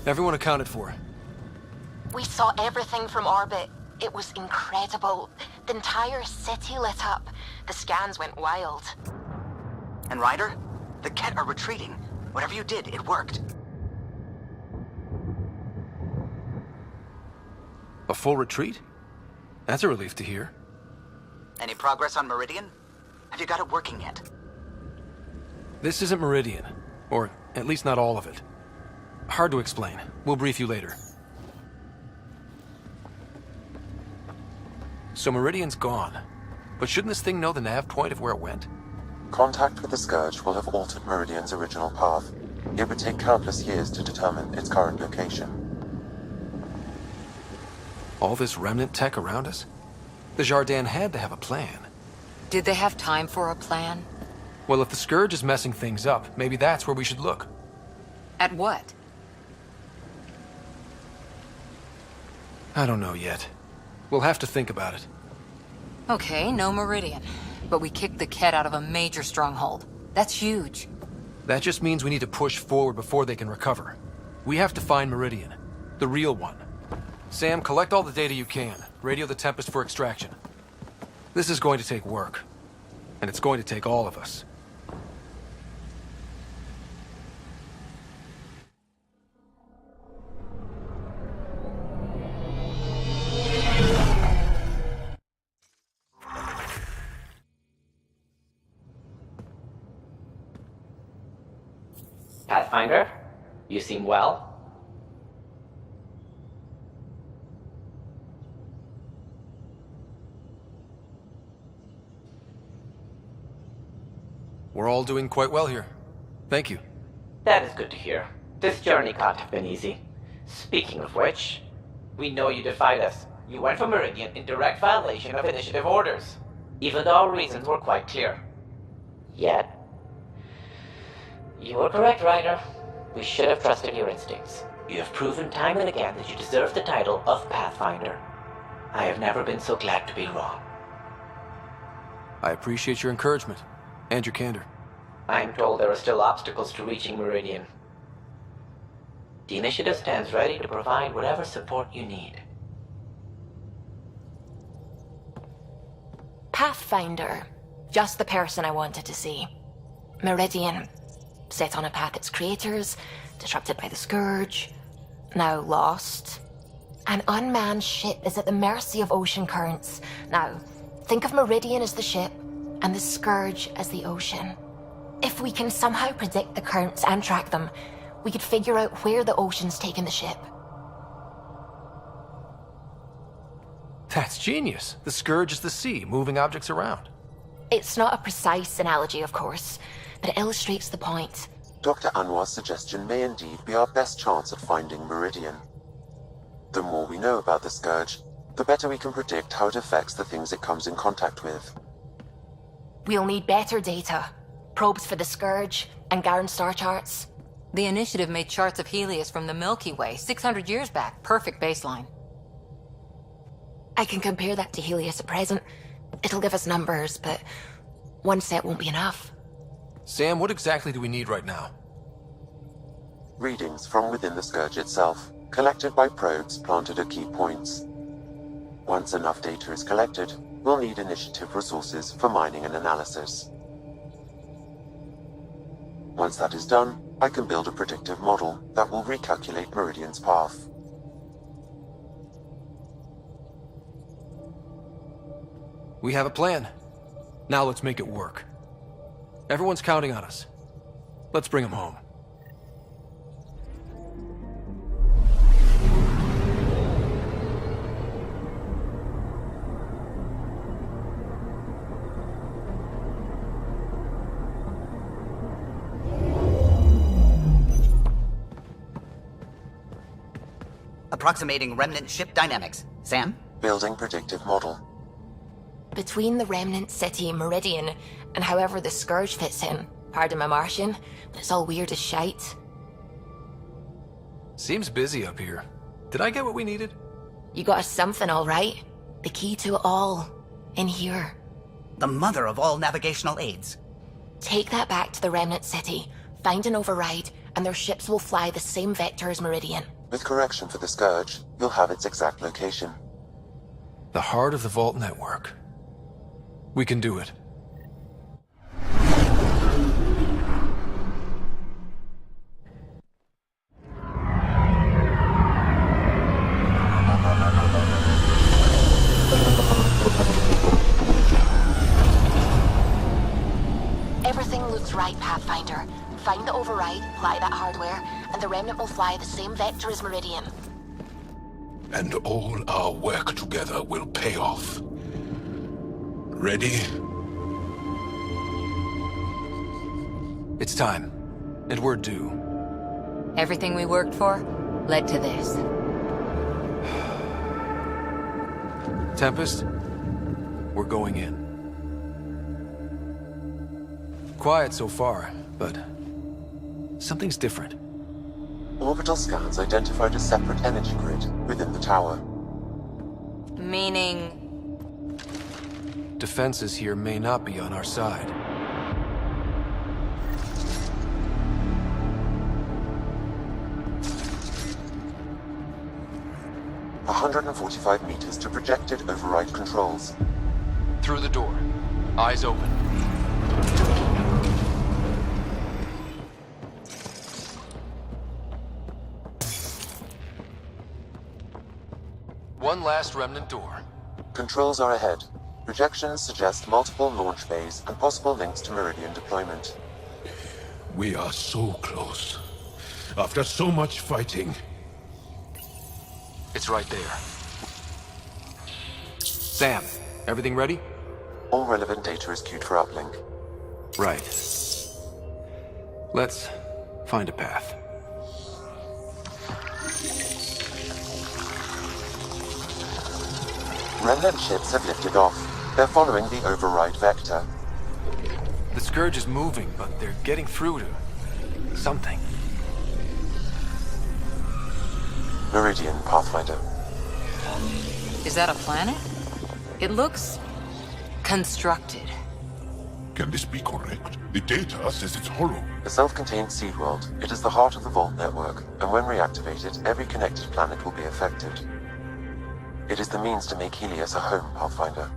Speaker 4: Everyone accounted for.
Speaker 22: We saw everything from orbit. It was incredible. The entire city lit up. The scans went wild.
Speaker 16: And Ryder? The Ket are retreating. Whatever you did, it worked.
Speaker 4: A full retreat? That's a relief to hear.
Speaker 16: Any progress on Meridian? Have you got it working yet?
Speaker 4: This isn't Meridian. Or at least not all of it. Hard to explain. We'll brief you later. So Meridian's gone. But shouldn't this thing know the nav point of where it went?
Speaker 19: Contact with the Scourge will have altered Meridian's original path. It would take countless years to determine its current location.
Speaker 4: All this remnant tech around us? The Jardin had to have a plan.
Speaker 6: Did they have time for a plan?
Speaker 4: Well, if the Scourge is messing things up, maybe that's where we should look.
Speaker 6: At what?
Speaker 4: I don't know yet. We'll have to think about it.
Speaker 6: Okay, no Meridian. But we kicked the Ket out of a major stronghold. That's huge.
Speaker 4: That just means we need to push forward before they can recover. We have to find Meridian. The real one. Sam, collect all the data you can. Radio the Tempest for extraction. This is going to take work. And it's going to take all of us.
Speaker 13: Pathfinder, you seem well.
Speaker 4: We're all doing quite well here. Thank you.
Speaker 13: That is good to hear. This journey can't have been easy. Speaking of which, we know you defied us. You went for Meridian in direct violation of initiative orders, even though our reasons were quite clear. Yet, you were correct, Ryder. We should have trusted your instincts. You have proven time and again that you deserve the title of Pathfinder. I have never been so glad to be wrong.
Speaker 4: I appreciate your encouragement. And your candor.
Speaker 13: I'm told there are still obstacles to reaching Meridian. The initiative stands ready to provide whatever support you need.
Speaker 22: Pathfinder. Just the person I wanted to see. Meridian. Set on a path its creators, disrupted by the Scourge, now lost. An unmanned ship is at the mercy of ocean currents. Now, think of Meridian as the ship, and the Scourge as the ocean. If we can somehow predict the currents and track them, we could figure out where the ocean's taken the ship.
Speaker 4: That's genius. The Scourge is the sea, moving objects around.
Speaker 22: It's not a precise analogy, of course, but it illustrates the point.
Speaker 19: Dr. Anwar's suggestion may indeed be our best chance at finding Meridian. The more we know about the Scourge, the better we can predict how it affects the things it comes in contact with.
Speaker 22: We'll need better data. Probes for the Scourge, and Garen star charts.
Speaker 6: The initiative made charts of Helios from the Milky Way 600 years back. Perfect baseline.
Speaker 22: I can compare that to Helios at present. It'll give us numbers, but one set won't be enough.
Speaker 4: Sam, what exactly do we need right now?
Speaker 19: Readings from within the Scourge itself, collected by probes planted at key points. Once enough data is collected, we'll need initiative resources for mining and analysis. Once that is done, I can build a predictive model that will recalculate Meridian's path.
Speaker 4: We have a plan. Now let's make it work. Everyone's counting on us. Let's bring them home.
Speaker 16: Approximating remnant ship dynamics. Sam?
Speaker 19: Building predictive model.
Speaker 22: Between the remnant city, Meridian, and however the Scourge fits in, pardon my Martian, but it's all weird as shite.
Speaker 4: Seems busy up here. Did I get what we needed?
Speaker 22: You got us something, all right. The key to it all. In here.
Speaker 16: The mother of all navigational aids.
Speaker 22: Take that back to the remnant city, find an override, and their ships will fly the same vector as Meridian.
Speaker 19: With correction for the Scourge, you'll have its exact location.
Speaker 4: The heart of the Vault network. We can do it.
Speaker 22: Everything looks right, Pathfinder. Find the override, apply that hardware, and the Remnant will fly the same vector as Meridian.
Speaker 9: And all our work together will pay off. Ready?
Speaker 4: It's time. And we're due.
Speaker 6: Everything we worked for led to this.
Speaker 4: Tempest, we're going in. Quiet so far, but something's different.
Speaker 19: Orbital scans identified a separate energy grid within the tower.
Speaker 6: Meaning...
Speaker 4: Defenses here may not be on our side.
Speaker 19: "145 meters to projected override controls."
Speaker 4: Through the door. Eyes open. One last Remnant door.
Speaker 19: Controls are ahead. Projections suggest multiple launch bays and possible links to Meridian deployment.
Speaker 9: We are so close. After so much fighting.
Speaker 4: It's right there. Sam, everything ready?
Speaker 19: All relevant data is queued for uplink.
Speaker 4: Right. Let's find a path.
Speaker 19: Remnant ships have lifted off. They're following the override vector.
Speaker 4: The Scourge is moving, but they're getting through to something.
Speaker 19: Meridian, Pathfinder.
Speaker 6: Is that a planet? It looks... constructed.
Speaker 9: Can this be correct? The data says it's hollow.
Speaker 19: A self-contained seed world. It is the heart of the Vault network, and when reactivated, every connected planet will be affected. It is the means to make Helios a home, Pathfinder.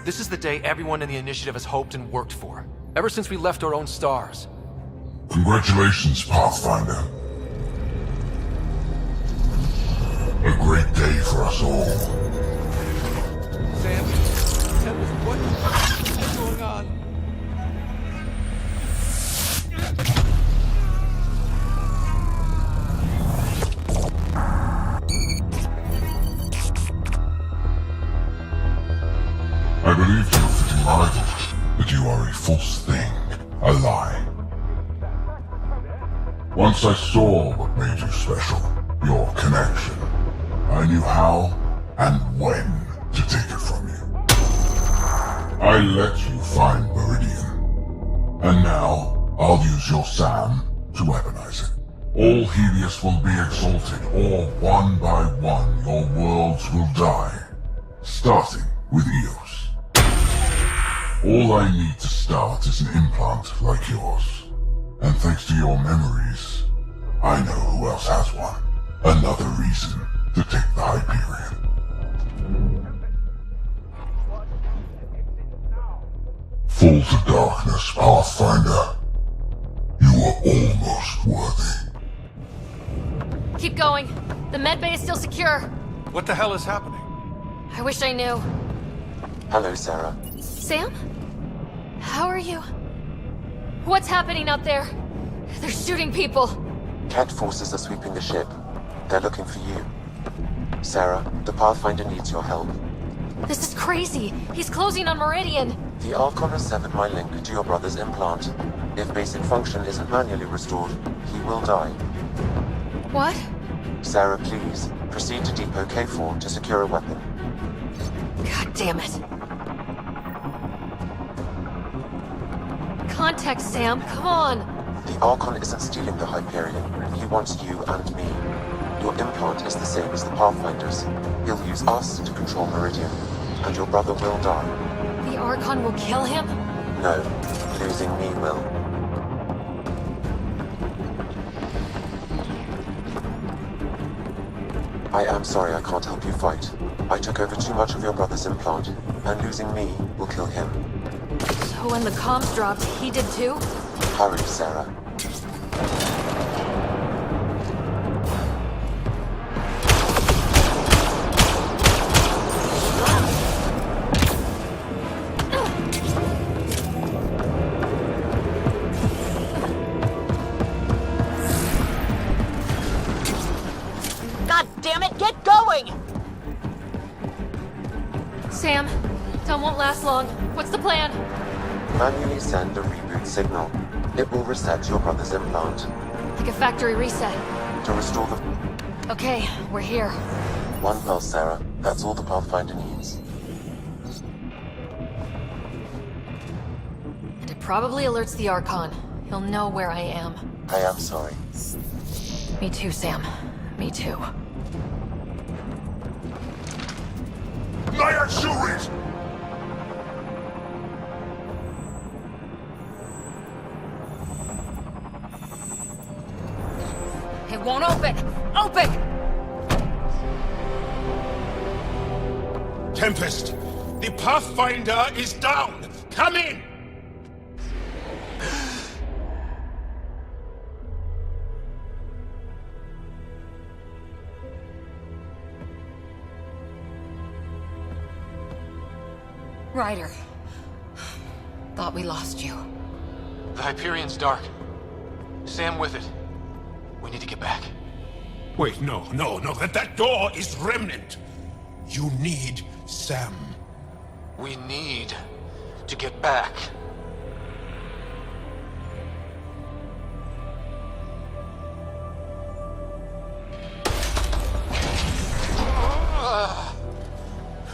Speaker 4: This is the day everyone in the Initiative has hoped and worked for. Ever since we left our own stars.
Speaker 15: Congratulations, Pathfinder. A great day for us all.
Speaker 4: Sam, what's going on?
Speaker 15: I believed you a fitting rival, but you are a false thing, a lie. Once I saw what made you special, your connection. I knew how and when to take it from you. I let you find Meridian, and now I'll use your SAM to weaponize it. All Helios will be exalted, or one by one your worlds will die, starting with Eos. All I need to start is an implant like yours. And thanks to your memories, I know who else has one. Another reason to take the Hyperion. Fall to darkness, Pathfinder. You are almost worthy.
Speaker 24: Keep going. The medbay is still secure.
Speaker 7: What the hell is happening?
Speaker 24: I wish I knew.
Speaker 19: Hello, Sarah.
Speaker 24: Sam? How are you? What's happening out there? They're shooting people.
Speaker 19: Kett forces are sweeping the ship. They're looking for you. Sarah, the Pathfinder needs your help.
Speaker 24: This is crazy. He's closing on Meridian.
Speaker 19: The Archon has severed my link to your brother's implant. If basic function isn't manually restored, he will die.
Speaker 24: What?
Speaker 19: Sarah, please, proceed to Depot K4 to secure a weapon.
Speaker 24: God damn it. Contact, Sam. Come on.
Speaker 19: The Archon isn't stealing the Hyperion. He wants you and me. Your implant is the same as the Pathfinder's. He'll use us to control Meridian, and your brother will die.
Speaker 24: The Archon will kill him?
Speaker 19: No, losing me will. I am sorry I can't help you fight. I took over too much of your brother's implant, and losing me will kill him.
Speaker 24: So when the comms dropped, he did too?
Speaker 19: Hurry, Sarah.
Speaker 2: God damn it, get going!
Speaker 24: Sam, Tom won't last long. What's the plan?
Speaker 19: Manually send a reboot signal. It will reset your brother's implant.
Speaker 24: Like a factory reset.
Speaker 19: To restore the...
Speaker 24: Okay, we're here.
Speaker 19: One pulse, Sarah. That's all the Pathfinder needs.
Speaker 24: And it probably alerts the Archon. He'll know where I am.
Speaker 19: I am sorry.
Speaker 24: Me too, Sam. Me too.
Speaker 12: Liar, shoot it!
Speaker 24: It won't open! Open!
Speaker 12: Tempest, the Pathfinder is down! Come in!
Speaker 24: Ryder. Thought we lost you.
Speaker 5: The Hyperion's dark. Sam with it. We need to get back.
Speaker 12: Wait, no. That door is Remnant. You need Sam.
Speaker 5: We need to get back.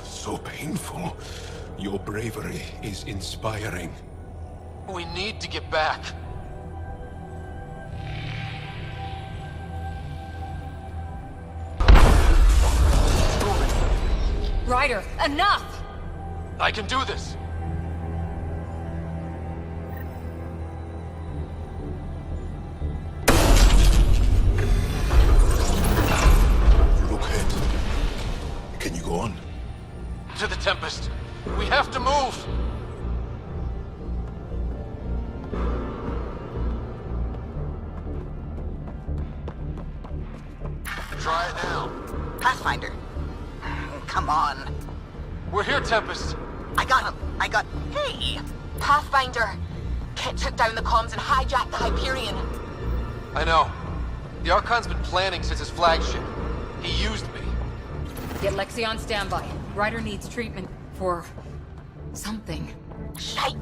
Speaker 12: So painful. Your bravery is inspiring.
Speaker 5: We need to get back.
Speaker 24: Ryder, enough!
Speaker 5: I can do this.
Speaker 12: Look ahead. Can you go on?
Speaker 5: To the Tempest. We have to move.
Speaker 16: Try it now. Pathfinder. Come on.
Speaker 5: We're here, Tempest.
Speaker 16: I got him. Hey!
Speaker 6: Pathfinder! Kit took down the comms and hijacked the Hyperion.
Speaker 5: I know. The Archon's been planning since his flagship. He used me.
Speaker 24: Get Lexi on standby. Ryder needs treatment for... something.
Speaker 6: Shite!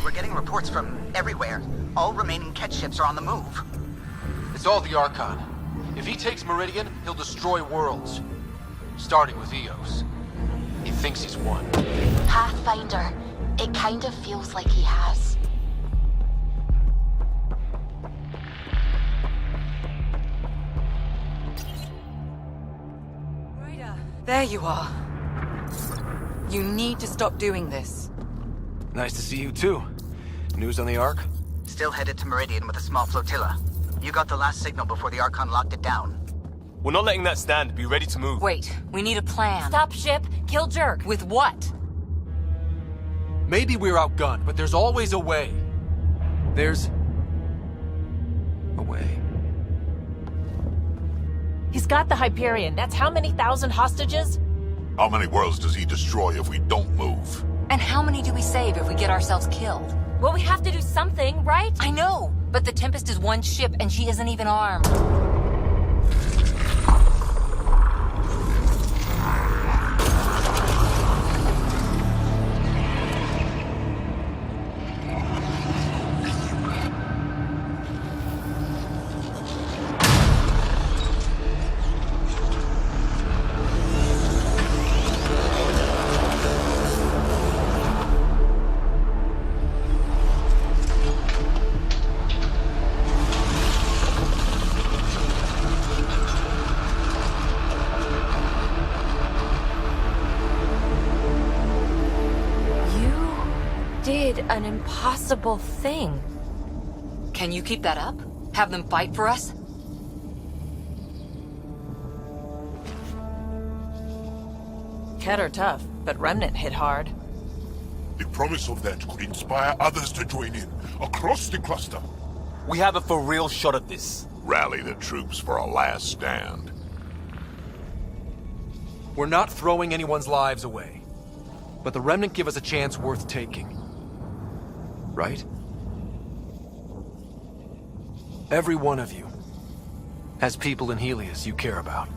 Speaker 16: We're getting reports from everywhere. All remaining Ket ships are on the move.
Speaker 5: It's all the Archon. If he takes Meridian, he'll destroy worlds. Starting with Eos. He thinks he's won.
Speaker 22: Pathfinder. It kind of feels like he has.
Speaker 21: There you are. You need to stop doing this.
Speaker 5: Nice to see you too. News on the Ark?
Speaker 16: Still headed to Meridian with a small flotilla. You got the last signal before the Archon locked it down.
Speaker 8: We're not letting that stand. Be ready to move.
Speaker 21: Wait, we need a plan.
Speaker 24: Stop ship, kill Jerk.
Speaker 21: With what?
Speaker 5: Maybe we're outgunned, but there's always a way. There's... a way.
Speaker 13: He's got the Hyperion. That's how many thousand hostages?
Speaker 15: How many worlds does he destroy if we don't move?
Speaker 21: And how many do we save if we get ourselves killed?
Speaker 24: Well, we have to do something, right?
Speaker 21: I know, but the Tempest is one ship and she isn't even armed.
Speaker 24: an impossible thing.
Speaker 21: Can you keep that up? Have them fight for us?
Speaker 2: Ket are tough, but Remnant hit hard.
Speaker 12: The promise of that could inspire others to join in, across the cluster.
Speaker 8: We have a for real shot at this.
Speaker 15: Rally the troops for a last stand.
Speaker 4: We're not throwing anyone's lives away. But the Remnant give us a chance worth taking. Right? Every one of you has people in Helios you care about.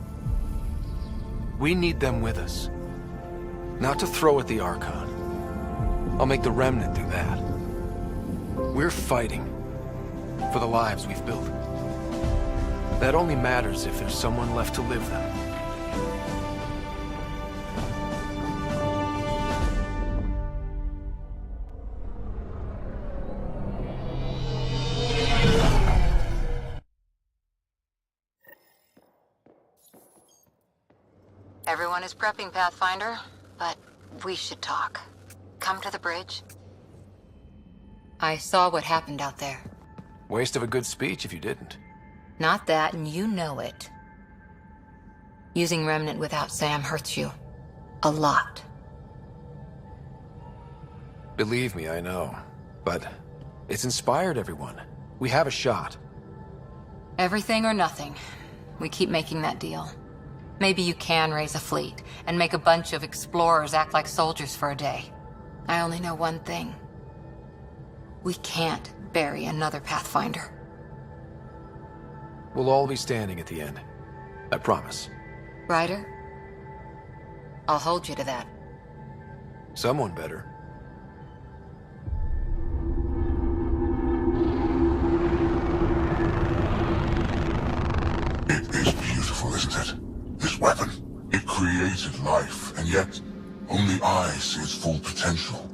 Speaker 4: We need them with us. Not to throw at the Archon. I'll make the Remnant do that. We're fighting for the lives we've built. That only matters if there's someone left to live them.
Speaker 6: Everyone is prepping, Pathfinder, but we should talk. Come to the bridge. I saw what happened out there.
Speaker 4: Waste of a good speech if you didn't.
Speaker 6: Not that, and you know it. Using Remnant without Sam hurts you. A lot.
Speaker 4: Believe me, I know. But it's inspired everyone. We have a shot.
Speaker 6: Everything or nothing. We keep making that deal. Maybe you can raise a fleet, and make a bunch of explorers act like soldiers for a day. I only know one thing. We can't bury another Pathfinder.
Speaker 4: We'll all be standing at the end. I promise.
Speaker 6: Ryder? I'll hold you to that.
Speaker 4: Someone better.
Speaker 15: It is beautiful, isn't it? This weapon. It created life, and yet only I see its full potential.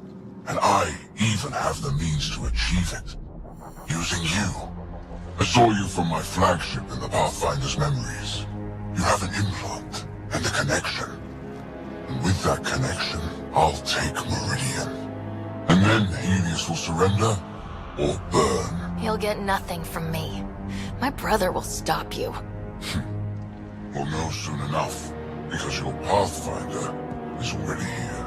Speaker 15: And I even have the means to achieve it. Using you. I saw you from my flagship in the Pathfinder's memories. You have an implant and a connection. And with that connection, I'll take Meridian. And then Helios will surrender or burn.
Speaker 22: You'll get nothing from me. My brother will stop you.
Speaker 15: We'll know soon enough, because your Pathfinder is already here.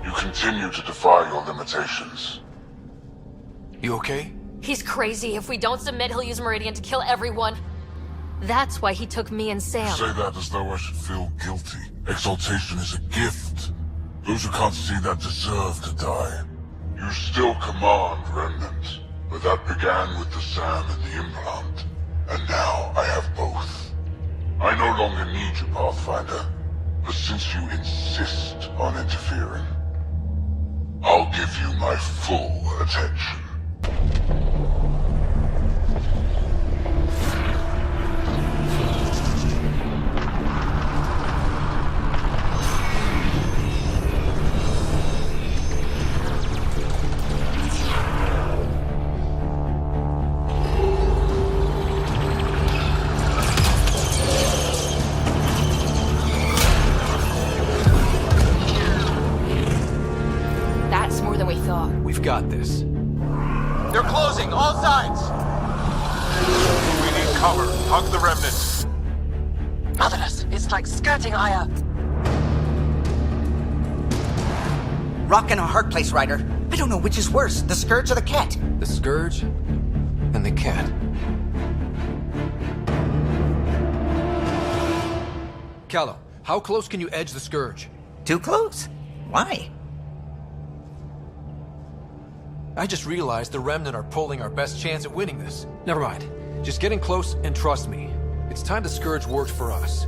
Speaker 15: You continue to defy your limitations.
Speaker 4: You okay?
Speaker 24: He's crazy. If we don't submit, he'll use Meridian to kill everyone. That's why he took me and Sam.
Speaker 15: You say that as though I should feel guilty. Exaltation is a gift. Those who can't see that deserve to die. You still command Remnant, but that began with the Sam and the implant. And now I have both. I no longer need you, Pathfinder, but since you insist on interfering, I'll give you my full attention.
Speaker 24: That's more than we thought.
Speaker 4: We've got this.
Speaker 18: They're closing, all sides!
Speaker 7: We need cover. Hug the Remnant.
Speaker 2: Motherless, it's like skirting Aya.
Speaker 16: Rock and a hard place, Ryder. I don't know which is worse, the Scourge or the Ket.
Speaker 4: The Scourge and the Ket. Callow, how close can you edge the Scourge?
Speaker 16: Too close? Why?
Speaker 4: I just realized the Remnant are pulling our best chance at winning this. Never mind. Just get in close and trust me. It's time the Scourge worked for us.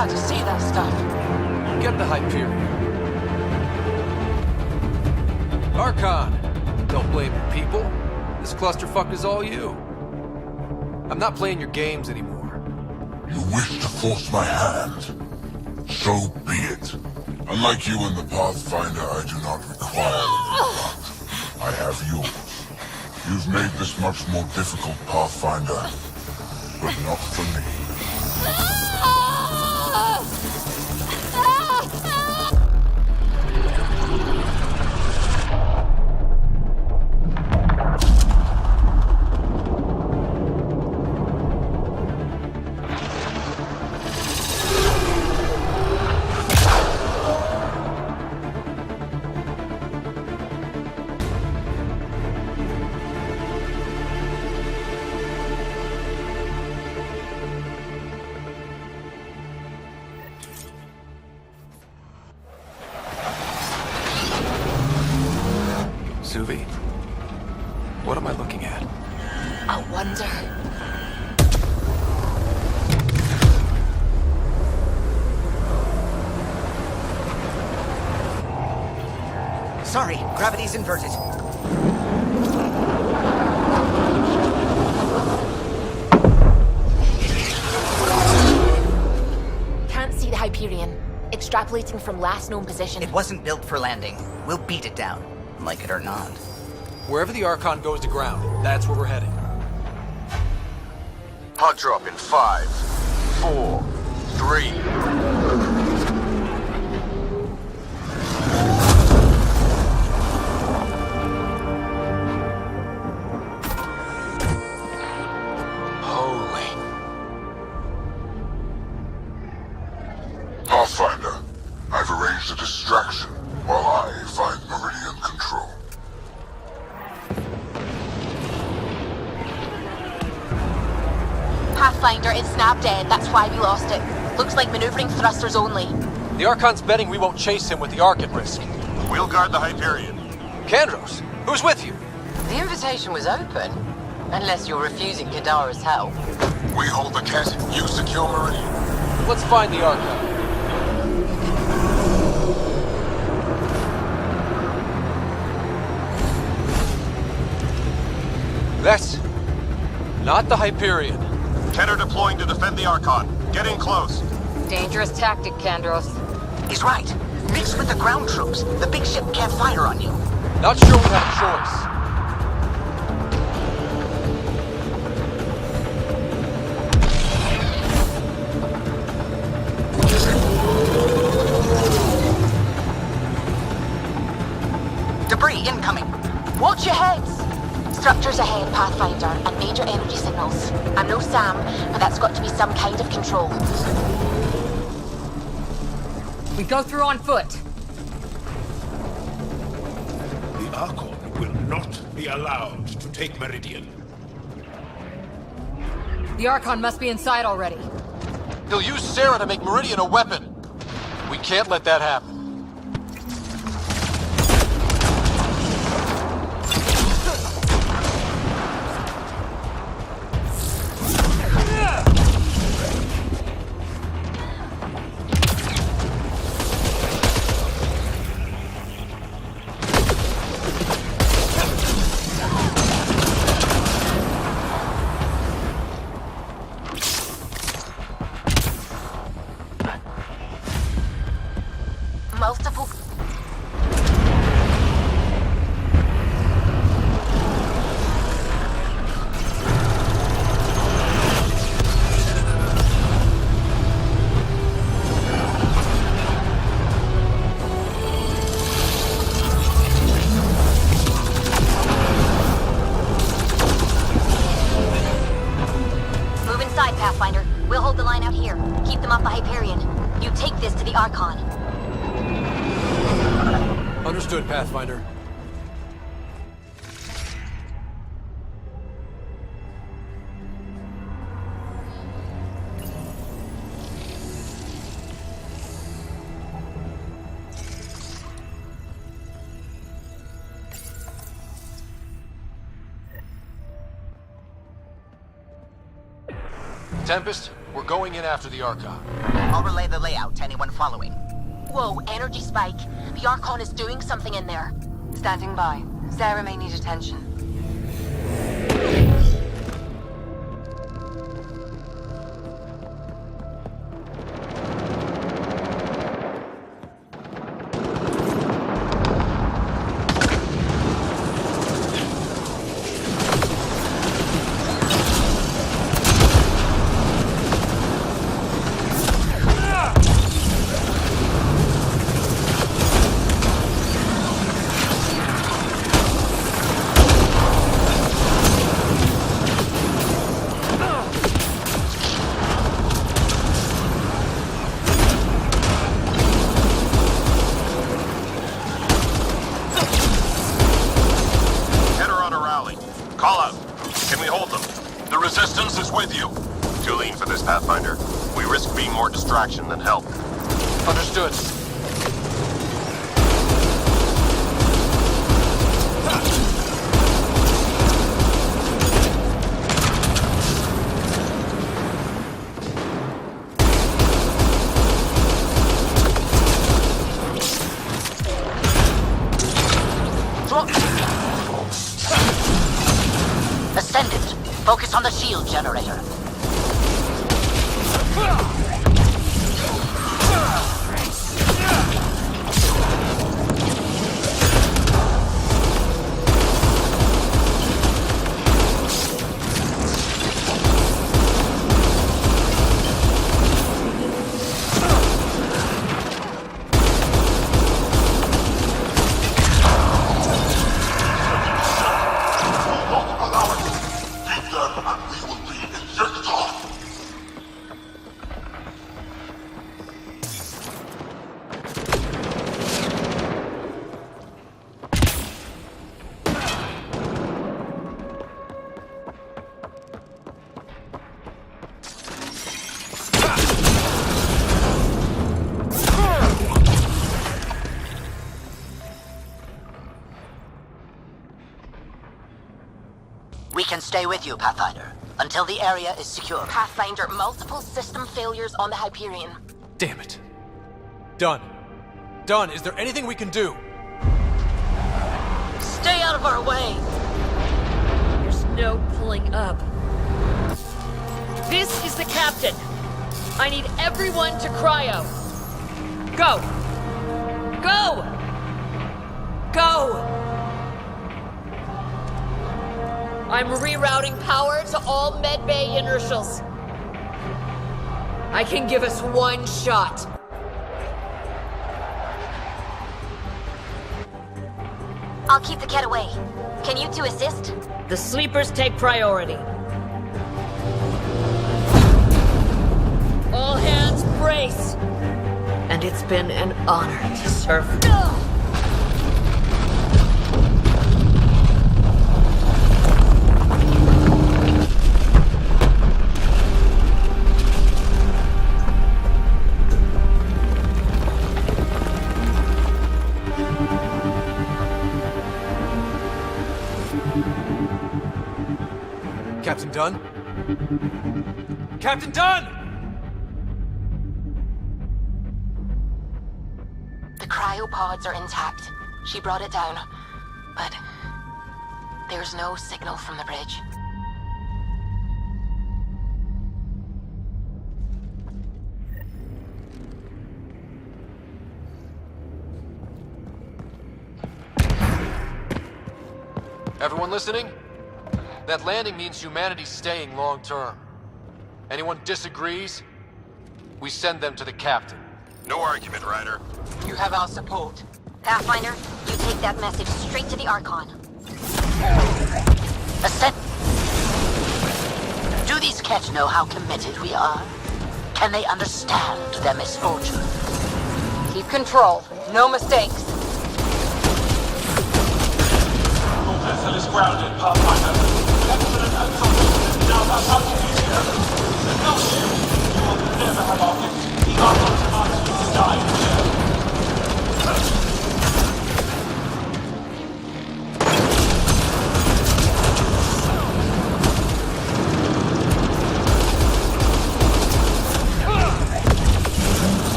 Speaker 22: got to see that stuff.
Speaker 4: Get the Hyperion. Archon! Don't blame your people. This clusterfuck is all you. I'm not playing your games anymore.
Speaker 15: You wish to force my hand? So be it. Unlike you in the Pathfinder, I do not require it. I have yours. You've made this much more difficult, Pathfinder, but not for me.
Speaker 4: Suvi, what am I looking at?
Speaker 22: I wonder.
Speaker 16: Sorry, gravity's inverted.
Speaker 22: Can't see the Hyperion. Extrapolating from last known position.
Speaker 16: It wasn't built for landing. We'll beat it down, like it or not.
Speaker 4: Wherever the Archon goes to ground, that's where we're heading.
Speaker 1: Hot drop in 5, 4, 3...
Speaker 15: Pathfinder, I've arranged a distraction while I find Meridian control.
Speaker 22: Pathfinder, it's snap dead. That's why we lost it. Looks like maneuvering thrusters only.
Speaker 4: The Archon's betting we won't chase him with the Ark at risk.
Speaker 1: We'll guard the Hyperion.
Speaker 4: Kandros, who's with you?
Speaker 3: The invitation was open, unless you're refusing Kadara's help.
Speaker 1: We hold the Ket, you secure Meridian.
Speaker 4: Let's find the Archon. That's not the Hyperion.
Speaker 1: Kenner deploying to defend the Archon. Get in close.
Speaker 3: Dangerous tactic, Kandros.
Speaker 16: He's right. Mix with the ground troops. The big ship can't fire on you.
Speaker 4: Not sure we have a choice.
Speaker 16: Debris incoming.
Speaker 22: Watch your heads! Structures ahead, Pathfinder, and major energy signals. I'm no Sam, but that's got to be some kind of control.
Speaker 3: We go through on foot.
Speaker 12: The Archon will not be allowed to take Meridian.
Speaker 3: The Archon must be inside already.
Speaker 4: He'll use Sarah to make Meridian a weapon. We can't let that happen.
Speaker 22: Multiple... Move inside, Pathfinder. We'll hold the line out here. Keep them off the Hyperion. You take this to the Archon.
Speaker 4: Understood, Pathfinder. Tempest, We're going in after the Archon.
Speaker 16: I'll relay the layout to anyone following.
Speaker 22: Whoa, energy spike. The Archon is doing something in there.
Speaker 21: Standing by. Sarah may need attention.
Speaker 1: Pathfinder. We risk being more distraction than help.
Speaker 4: Understood.
Speaker 22: Ascendant, focus on the shield generator. We can stay with you, Pathfinder, until the area is secure. Pathfinder, multiple system failures on the Hyperion.
Speaker 4: Damn it. Done. Done. Is there anything we can do?
Speaker 22: Stay out of our way!
Speaker 24: There's no pulling up. This is the captain. I need everyone to cryo. Go! Go! Go! I'm rerouting power to all medbay inertials. I can give us one shot.
Speaker 17: I'll keep the cat away. Can you two assist?
Speaker 24: The sleepers take priority. All hands brace. And it's been an honor to serve.
Speaker 4: Captain Dunn? Captain Dunn!
Speaker 22: The cryopods are intact. She brought it down. But there's no signal from the bridge.
Speaker 4: Everyone listening? That landing means humanity's staying long term. Anyone disagrees? We send them to the captain.
Speaker 1: No argument, Ryder.
Speaker 22: You have our support.
Speaker 17: Pathfinder, you take that message straight to the Archon.
Speaker 22: Ascend. Do these Kett know how committed we are? Can they understand their misfortune?
Speaker 6: Keep control. No mistakes.
Speaker 10: Your vessel is grounded, Pathfinder. Excellent and consistent. Now that's how to use it. Without you, you will never have our gift. The Archon's armies die.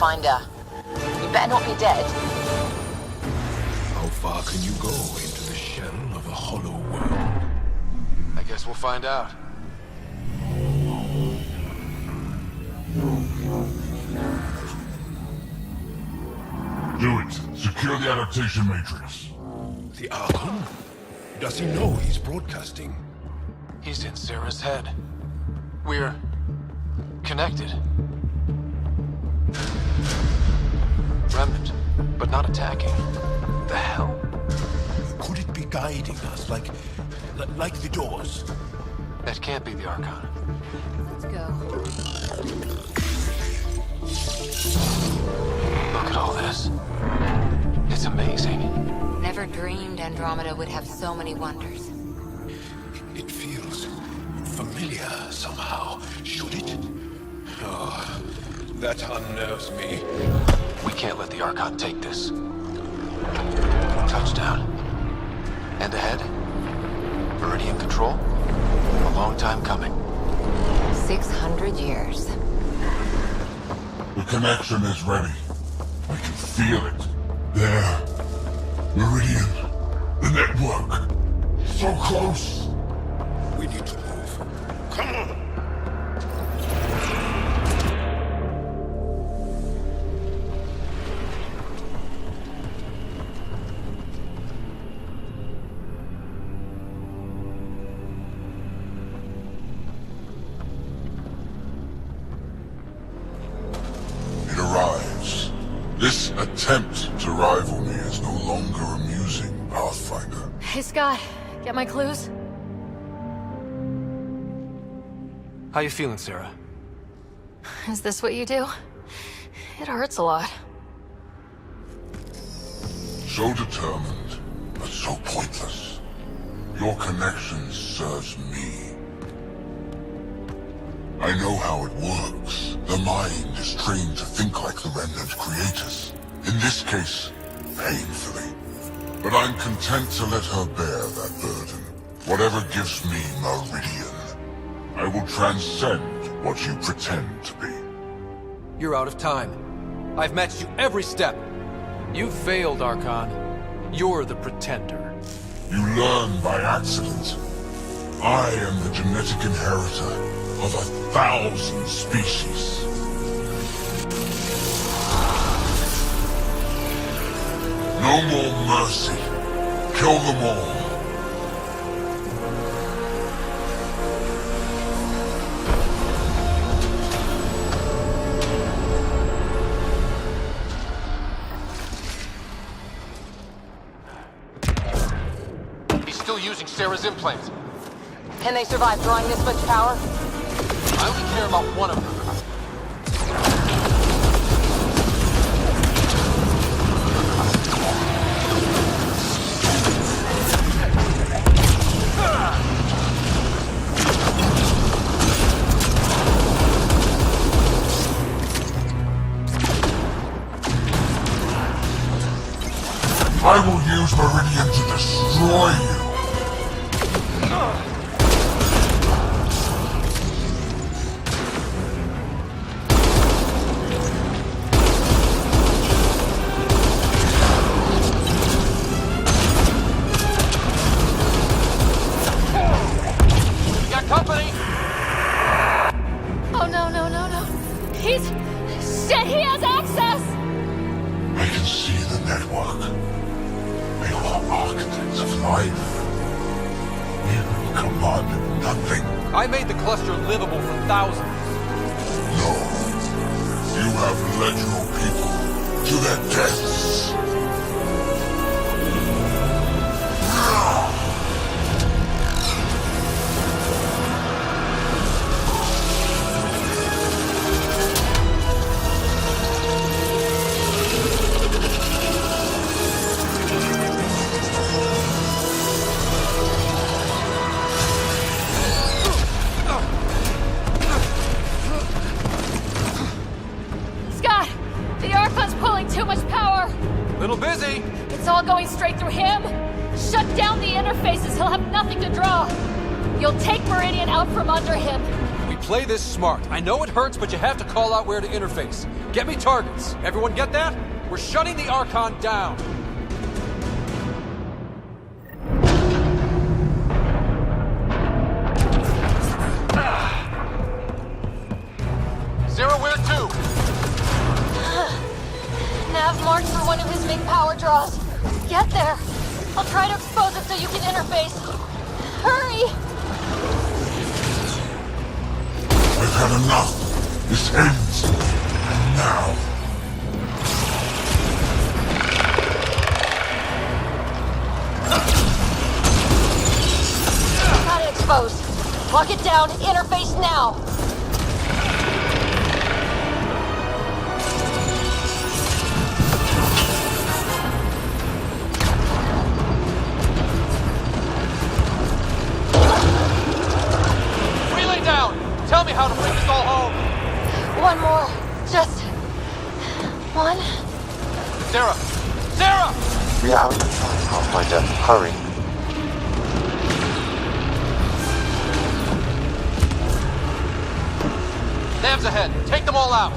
Speaker 3: find her. You better not be dead.
Speaker 9: How far can you go into the shell of a hollow world?
Speaker 4: I guess we'll find out.
Speaker 15: Do it. Secure the adaptation matrix.
Speaker 9: The Archon? Does he know he's broadcasting?
Speaker 4: He's in Sarah's head. We're connected. Remnant, but not attacking. The hell?
Speaker 9: Could it be guiding us, like the doors?
Speaker 4: That can't be the Archon.
Speaker 6: Let's go.
Speaker 4: Look at all this. It's amazing.
Speaker 6: Never dreamed Andromeda would have so many wonders.
Speaker 9: It feels familiar somehow. Should it? Oh, that unnerves me.
Speaker 4: We can't let the Archon take this. Touchdown. And ahead? Meridian control? A long time coming.
Speaker 6: 600 years.
Speaker 15: The connection is ready. I can feel it. There. Meridian. The network. So close.
Speaker 9: We need to move. Come on!
Speaker 15: It arrives. This attempt to rival me is no longer amusing, Pathfinder.
Speaker 24: Hey, Scott. Get my clues?
Speaker 4: How you feeling, Sarah?
Speaker 24: Is this what you do? It hurts a lot.
Speaker 15: So determined, but so pointless. Your connection serves me. I know how it works. The mind is trained to think like the Remnant creators. In this case, painfully. But I'm content to let her bear that burden. Whatever gives me Meridian. I will transcend what you pretend to be.
Speaker 4: You're out of time. I've matched you every step. You failed, Archon. You're the pretender.
Speaker 15: You learn by accident. I am the genetic inheritor of 1,000 species. No more mercy. Kill them all.
Speaker 4: He's still using Sarah's implant.
Speaker 3: Can they survive drawing this much power?
Speaker 4: I only care about one of them.
Speaker 15: I will use Meridian to destroy you.
Speaker 4: You got company?
Speaker 24: Oh, no. He's... Shit, he has access!
Speaker 15: I can see the network. They are architects of life. You commanded nothing.
Speaker 4: I made the cluster livable for thousands.
Speaker 15: No. You have led your people to their deaths.
Speaker 24: Scott! The Archon's pulling too much power!
Speaker 4: Little busy.
Speaker 24: It's all going straight through him! Shut down the interfaces, he'll have nothing to draw! You'll take Meridian out from under him!
Speaker 4: We play this smart. I know it hurts, but you have to call out where to interface. Get me targets. Everyone get that? We're shutting the Archon down. Zero, where to?
Speaker 17: Nav marked for one of his big power draws. Get there. I'll try to expose it so you can interface. Hurry!
Speaker 15: I've had enough. This ends. Now.
Speaker 17: Got it exposed. Lock it down. Interface now.
Speaker 4: Tell me how to bring us all home.
Speaker 17: One more. Just... one.
Speaker 4: Sarah! Sarah!
Speaker 19: We are out of time, Pathfinder. Hurry.
Speaker 4: Nav's ahead. Take them all out.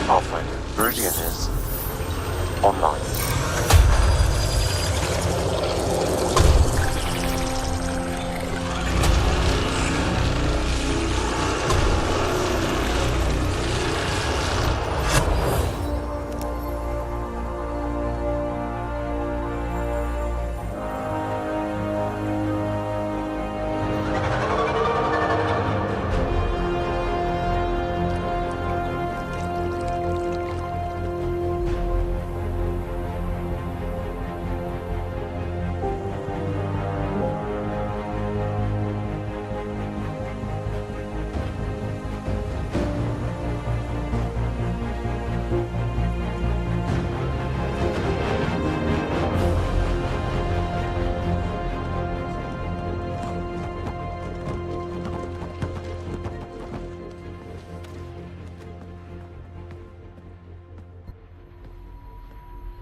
Speaker 19: Pathfinder, Meridian is online.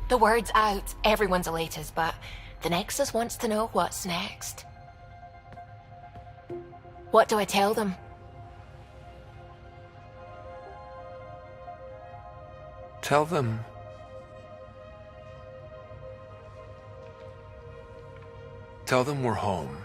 Speaker 22: The word's out, everyone's elated, but the Nexus wants to know what's next. What do I tell them?
Speaker 5: Tell them... Tell them we're home.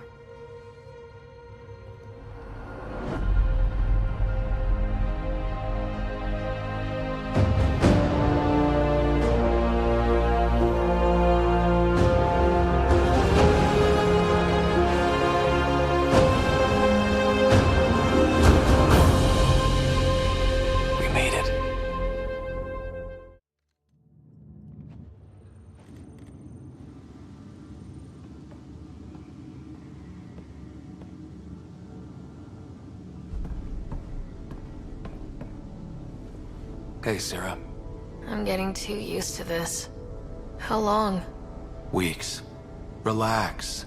Speaker 5: Hey, Sarah.
Speaker 22: I'm getting too used to this. How long?
Speaker 5: Weeks. Relax.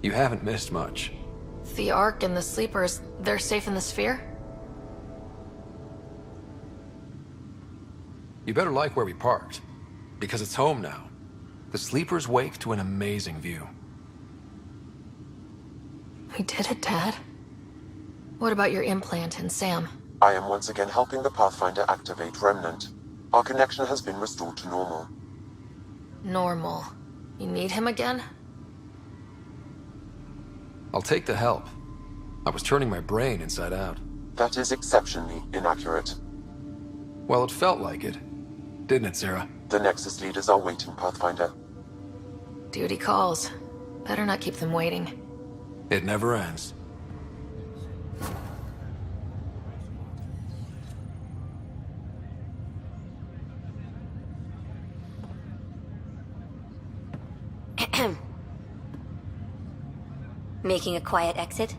Speaker 5: You haven't missed much.
Speaker 22: The Ark and the Sleepers, they're safe in the sphere?
Speaker 5: You better like where we parked, because it's home now. The Sleepers wake to an amazing view.
Speaker 22: We did it, Dad. What about your implant and Sam?
Speaker 19: I am once again helping the Pathfinder activate Remnant. Our connection has been restored to normal.
Speaker 22: Normal. You need him again?
Speaker 5: I'll take the help.
Speaker 4: I was turning my brain inside out.
Speaker 19: That is exceptionally inaccurate.
Speaker 4: Well, it felt like it. Didn't it, Sarah?
Speaker 19: The Nexus leaders are waiting, Pathfinder.
Speaker 22: Duty calls. Better not keep them waiting.
Speaker 4: It never ends.
Speaker 17: Making a quiet exit?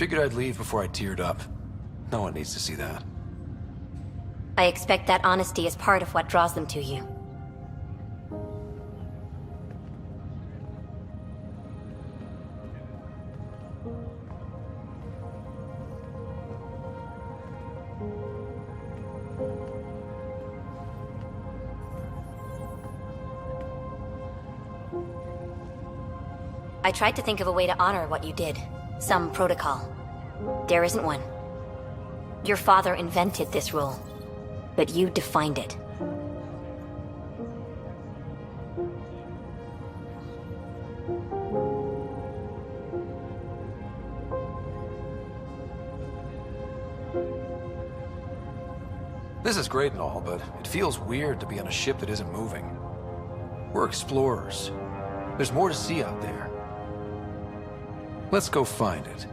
Speaker 4: Figured I'd leave before I teared up. No one needs to see that.
Speaker 17: I expect that honesty is part of what draws them to you. I tried to think of a way to honor what you did. Some protocol. There isn't one. Your father invented this rule, but you defined it.
Speaker 4: This is great and all, but it feels weird to be on a ship that isn't moving. We're explorers. There's more to see out there. Let's go find it.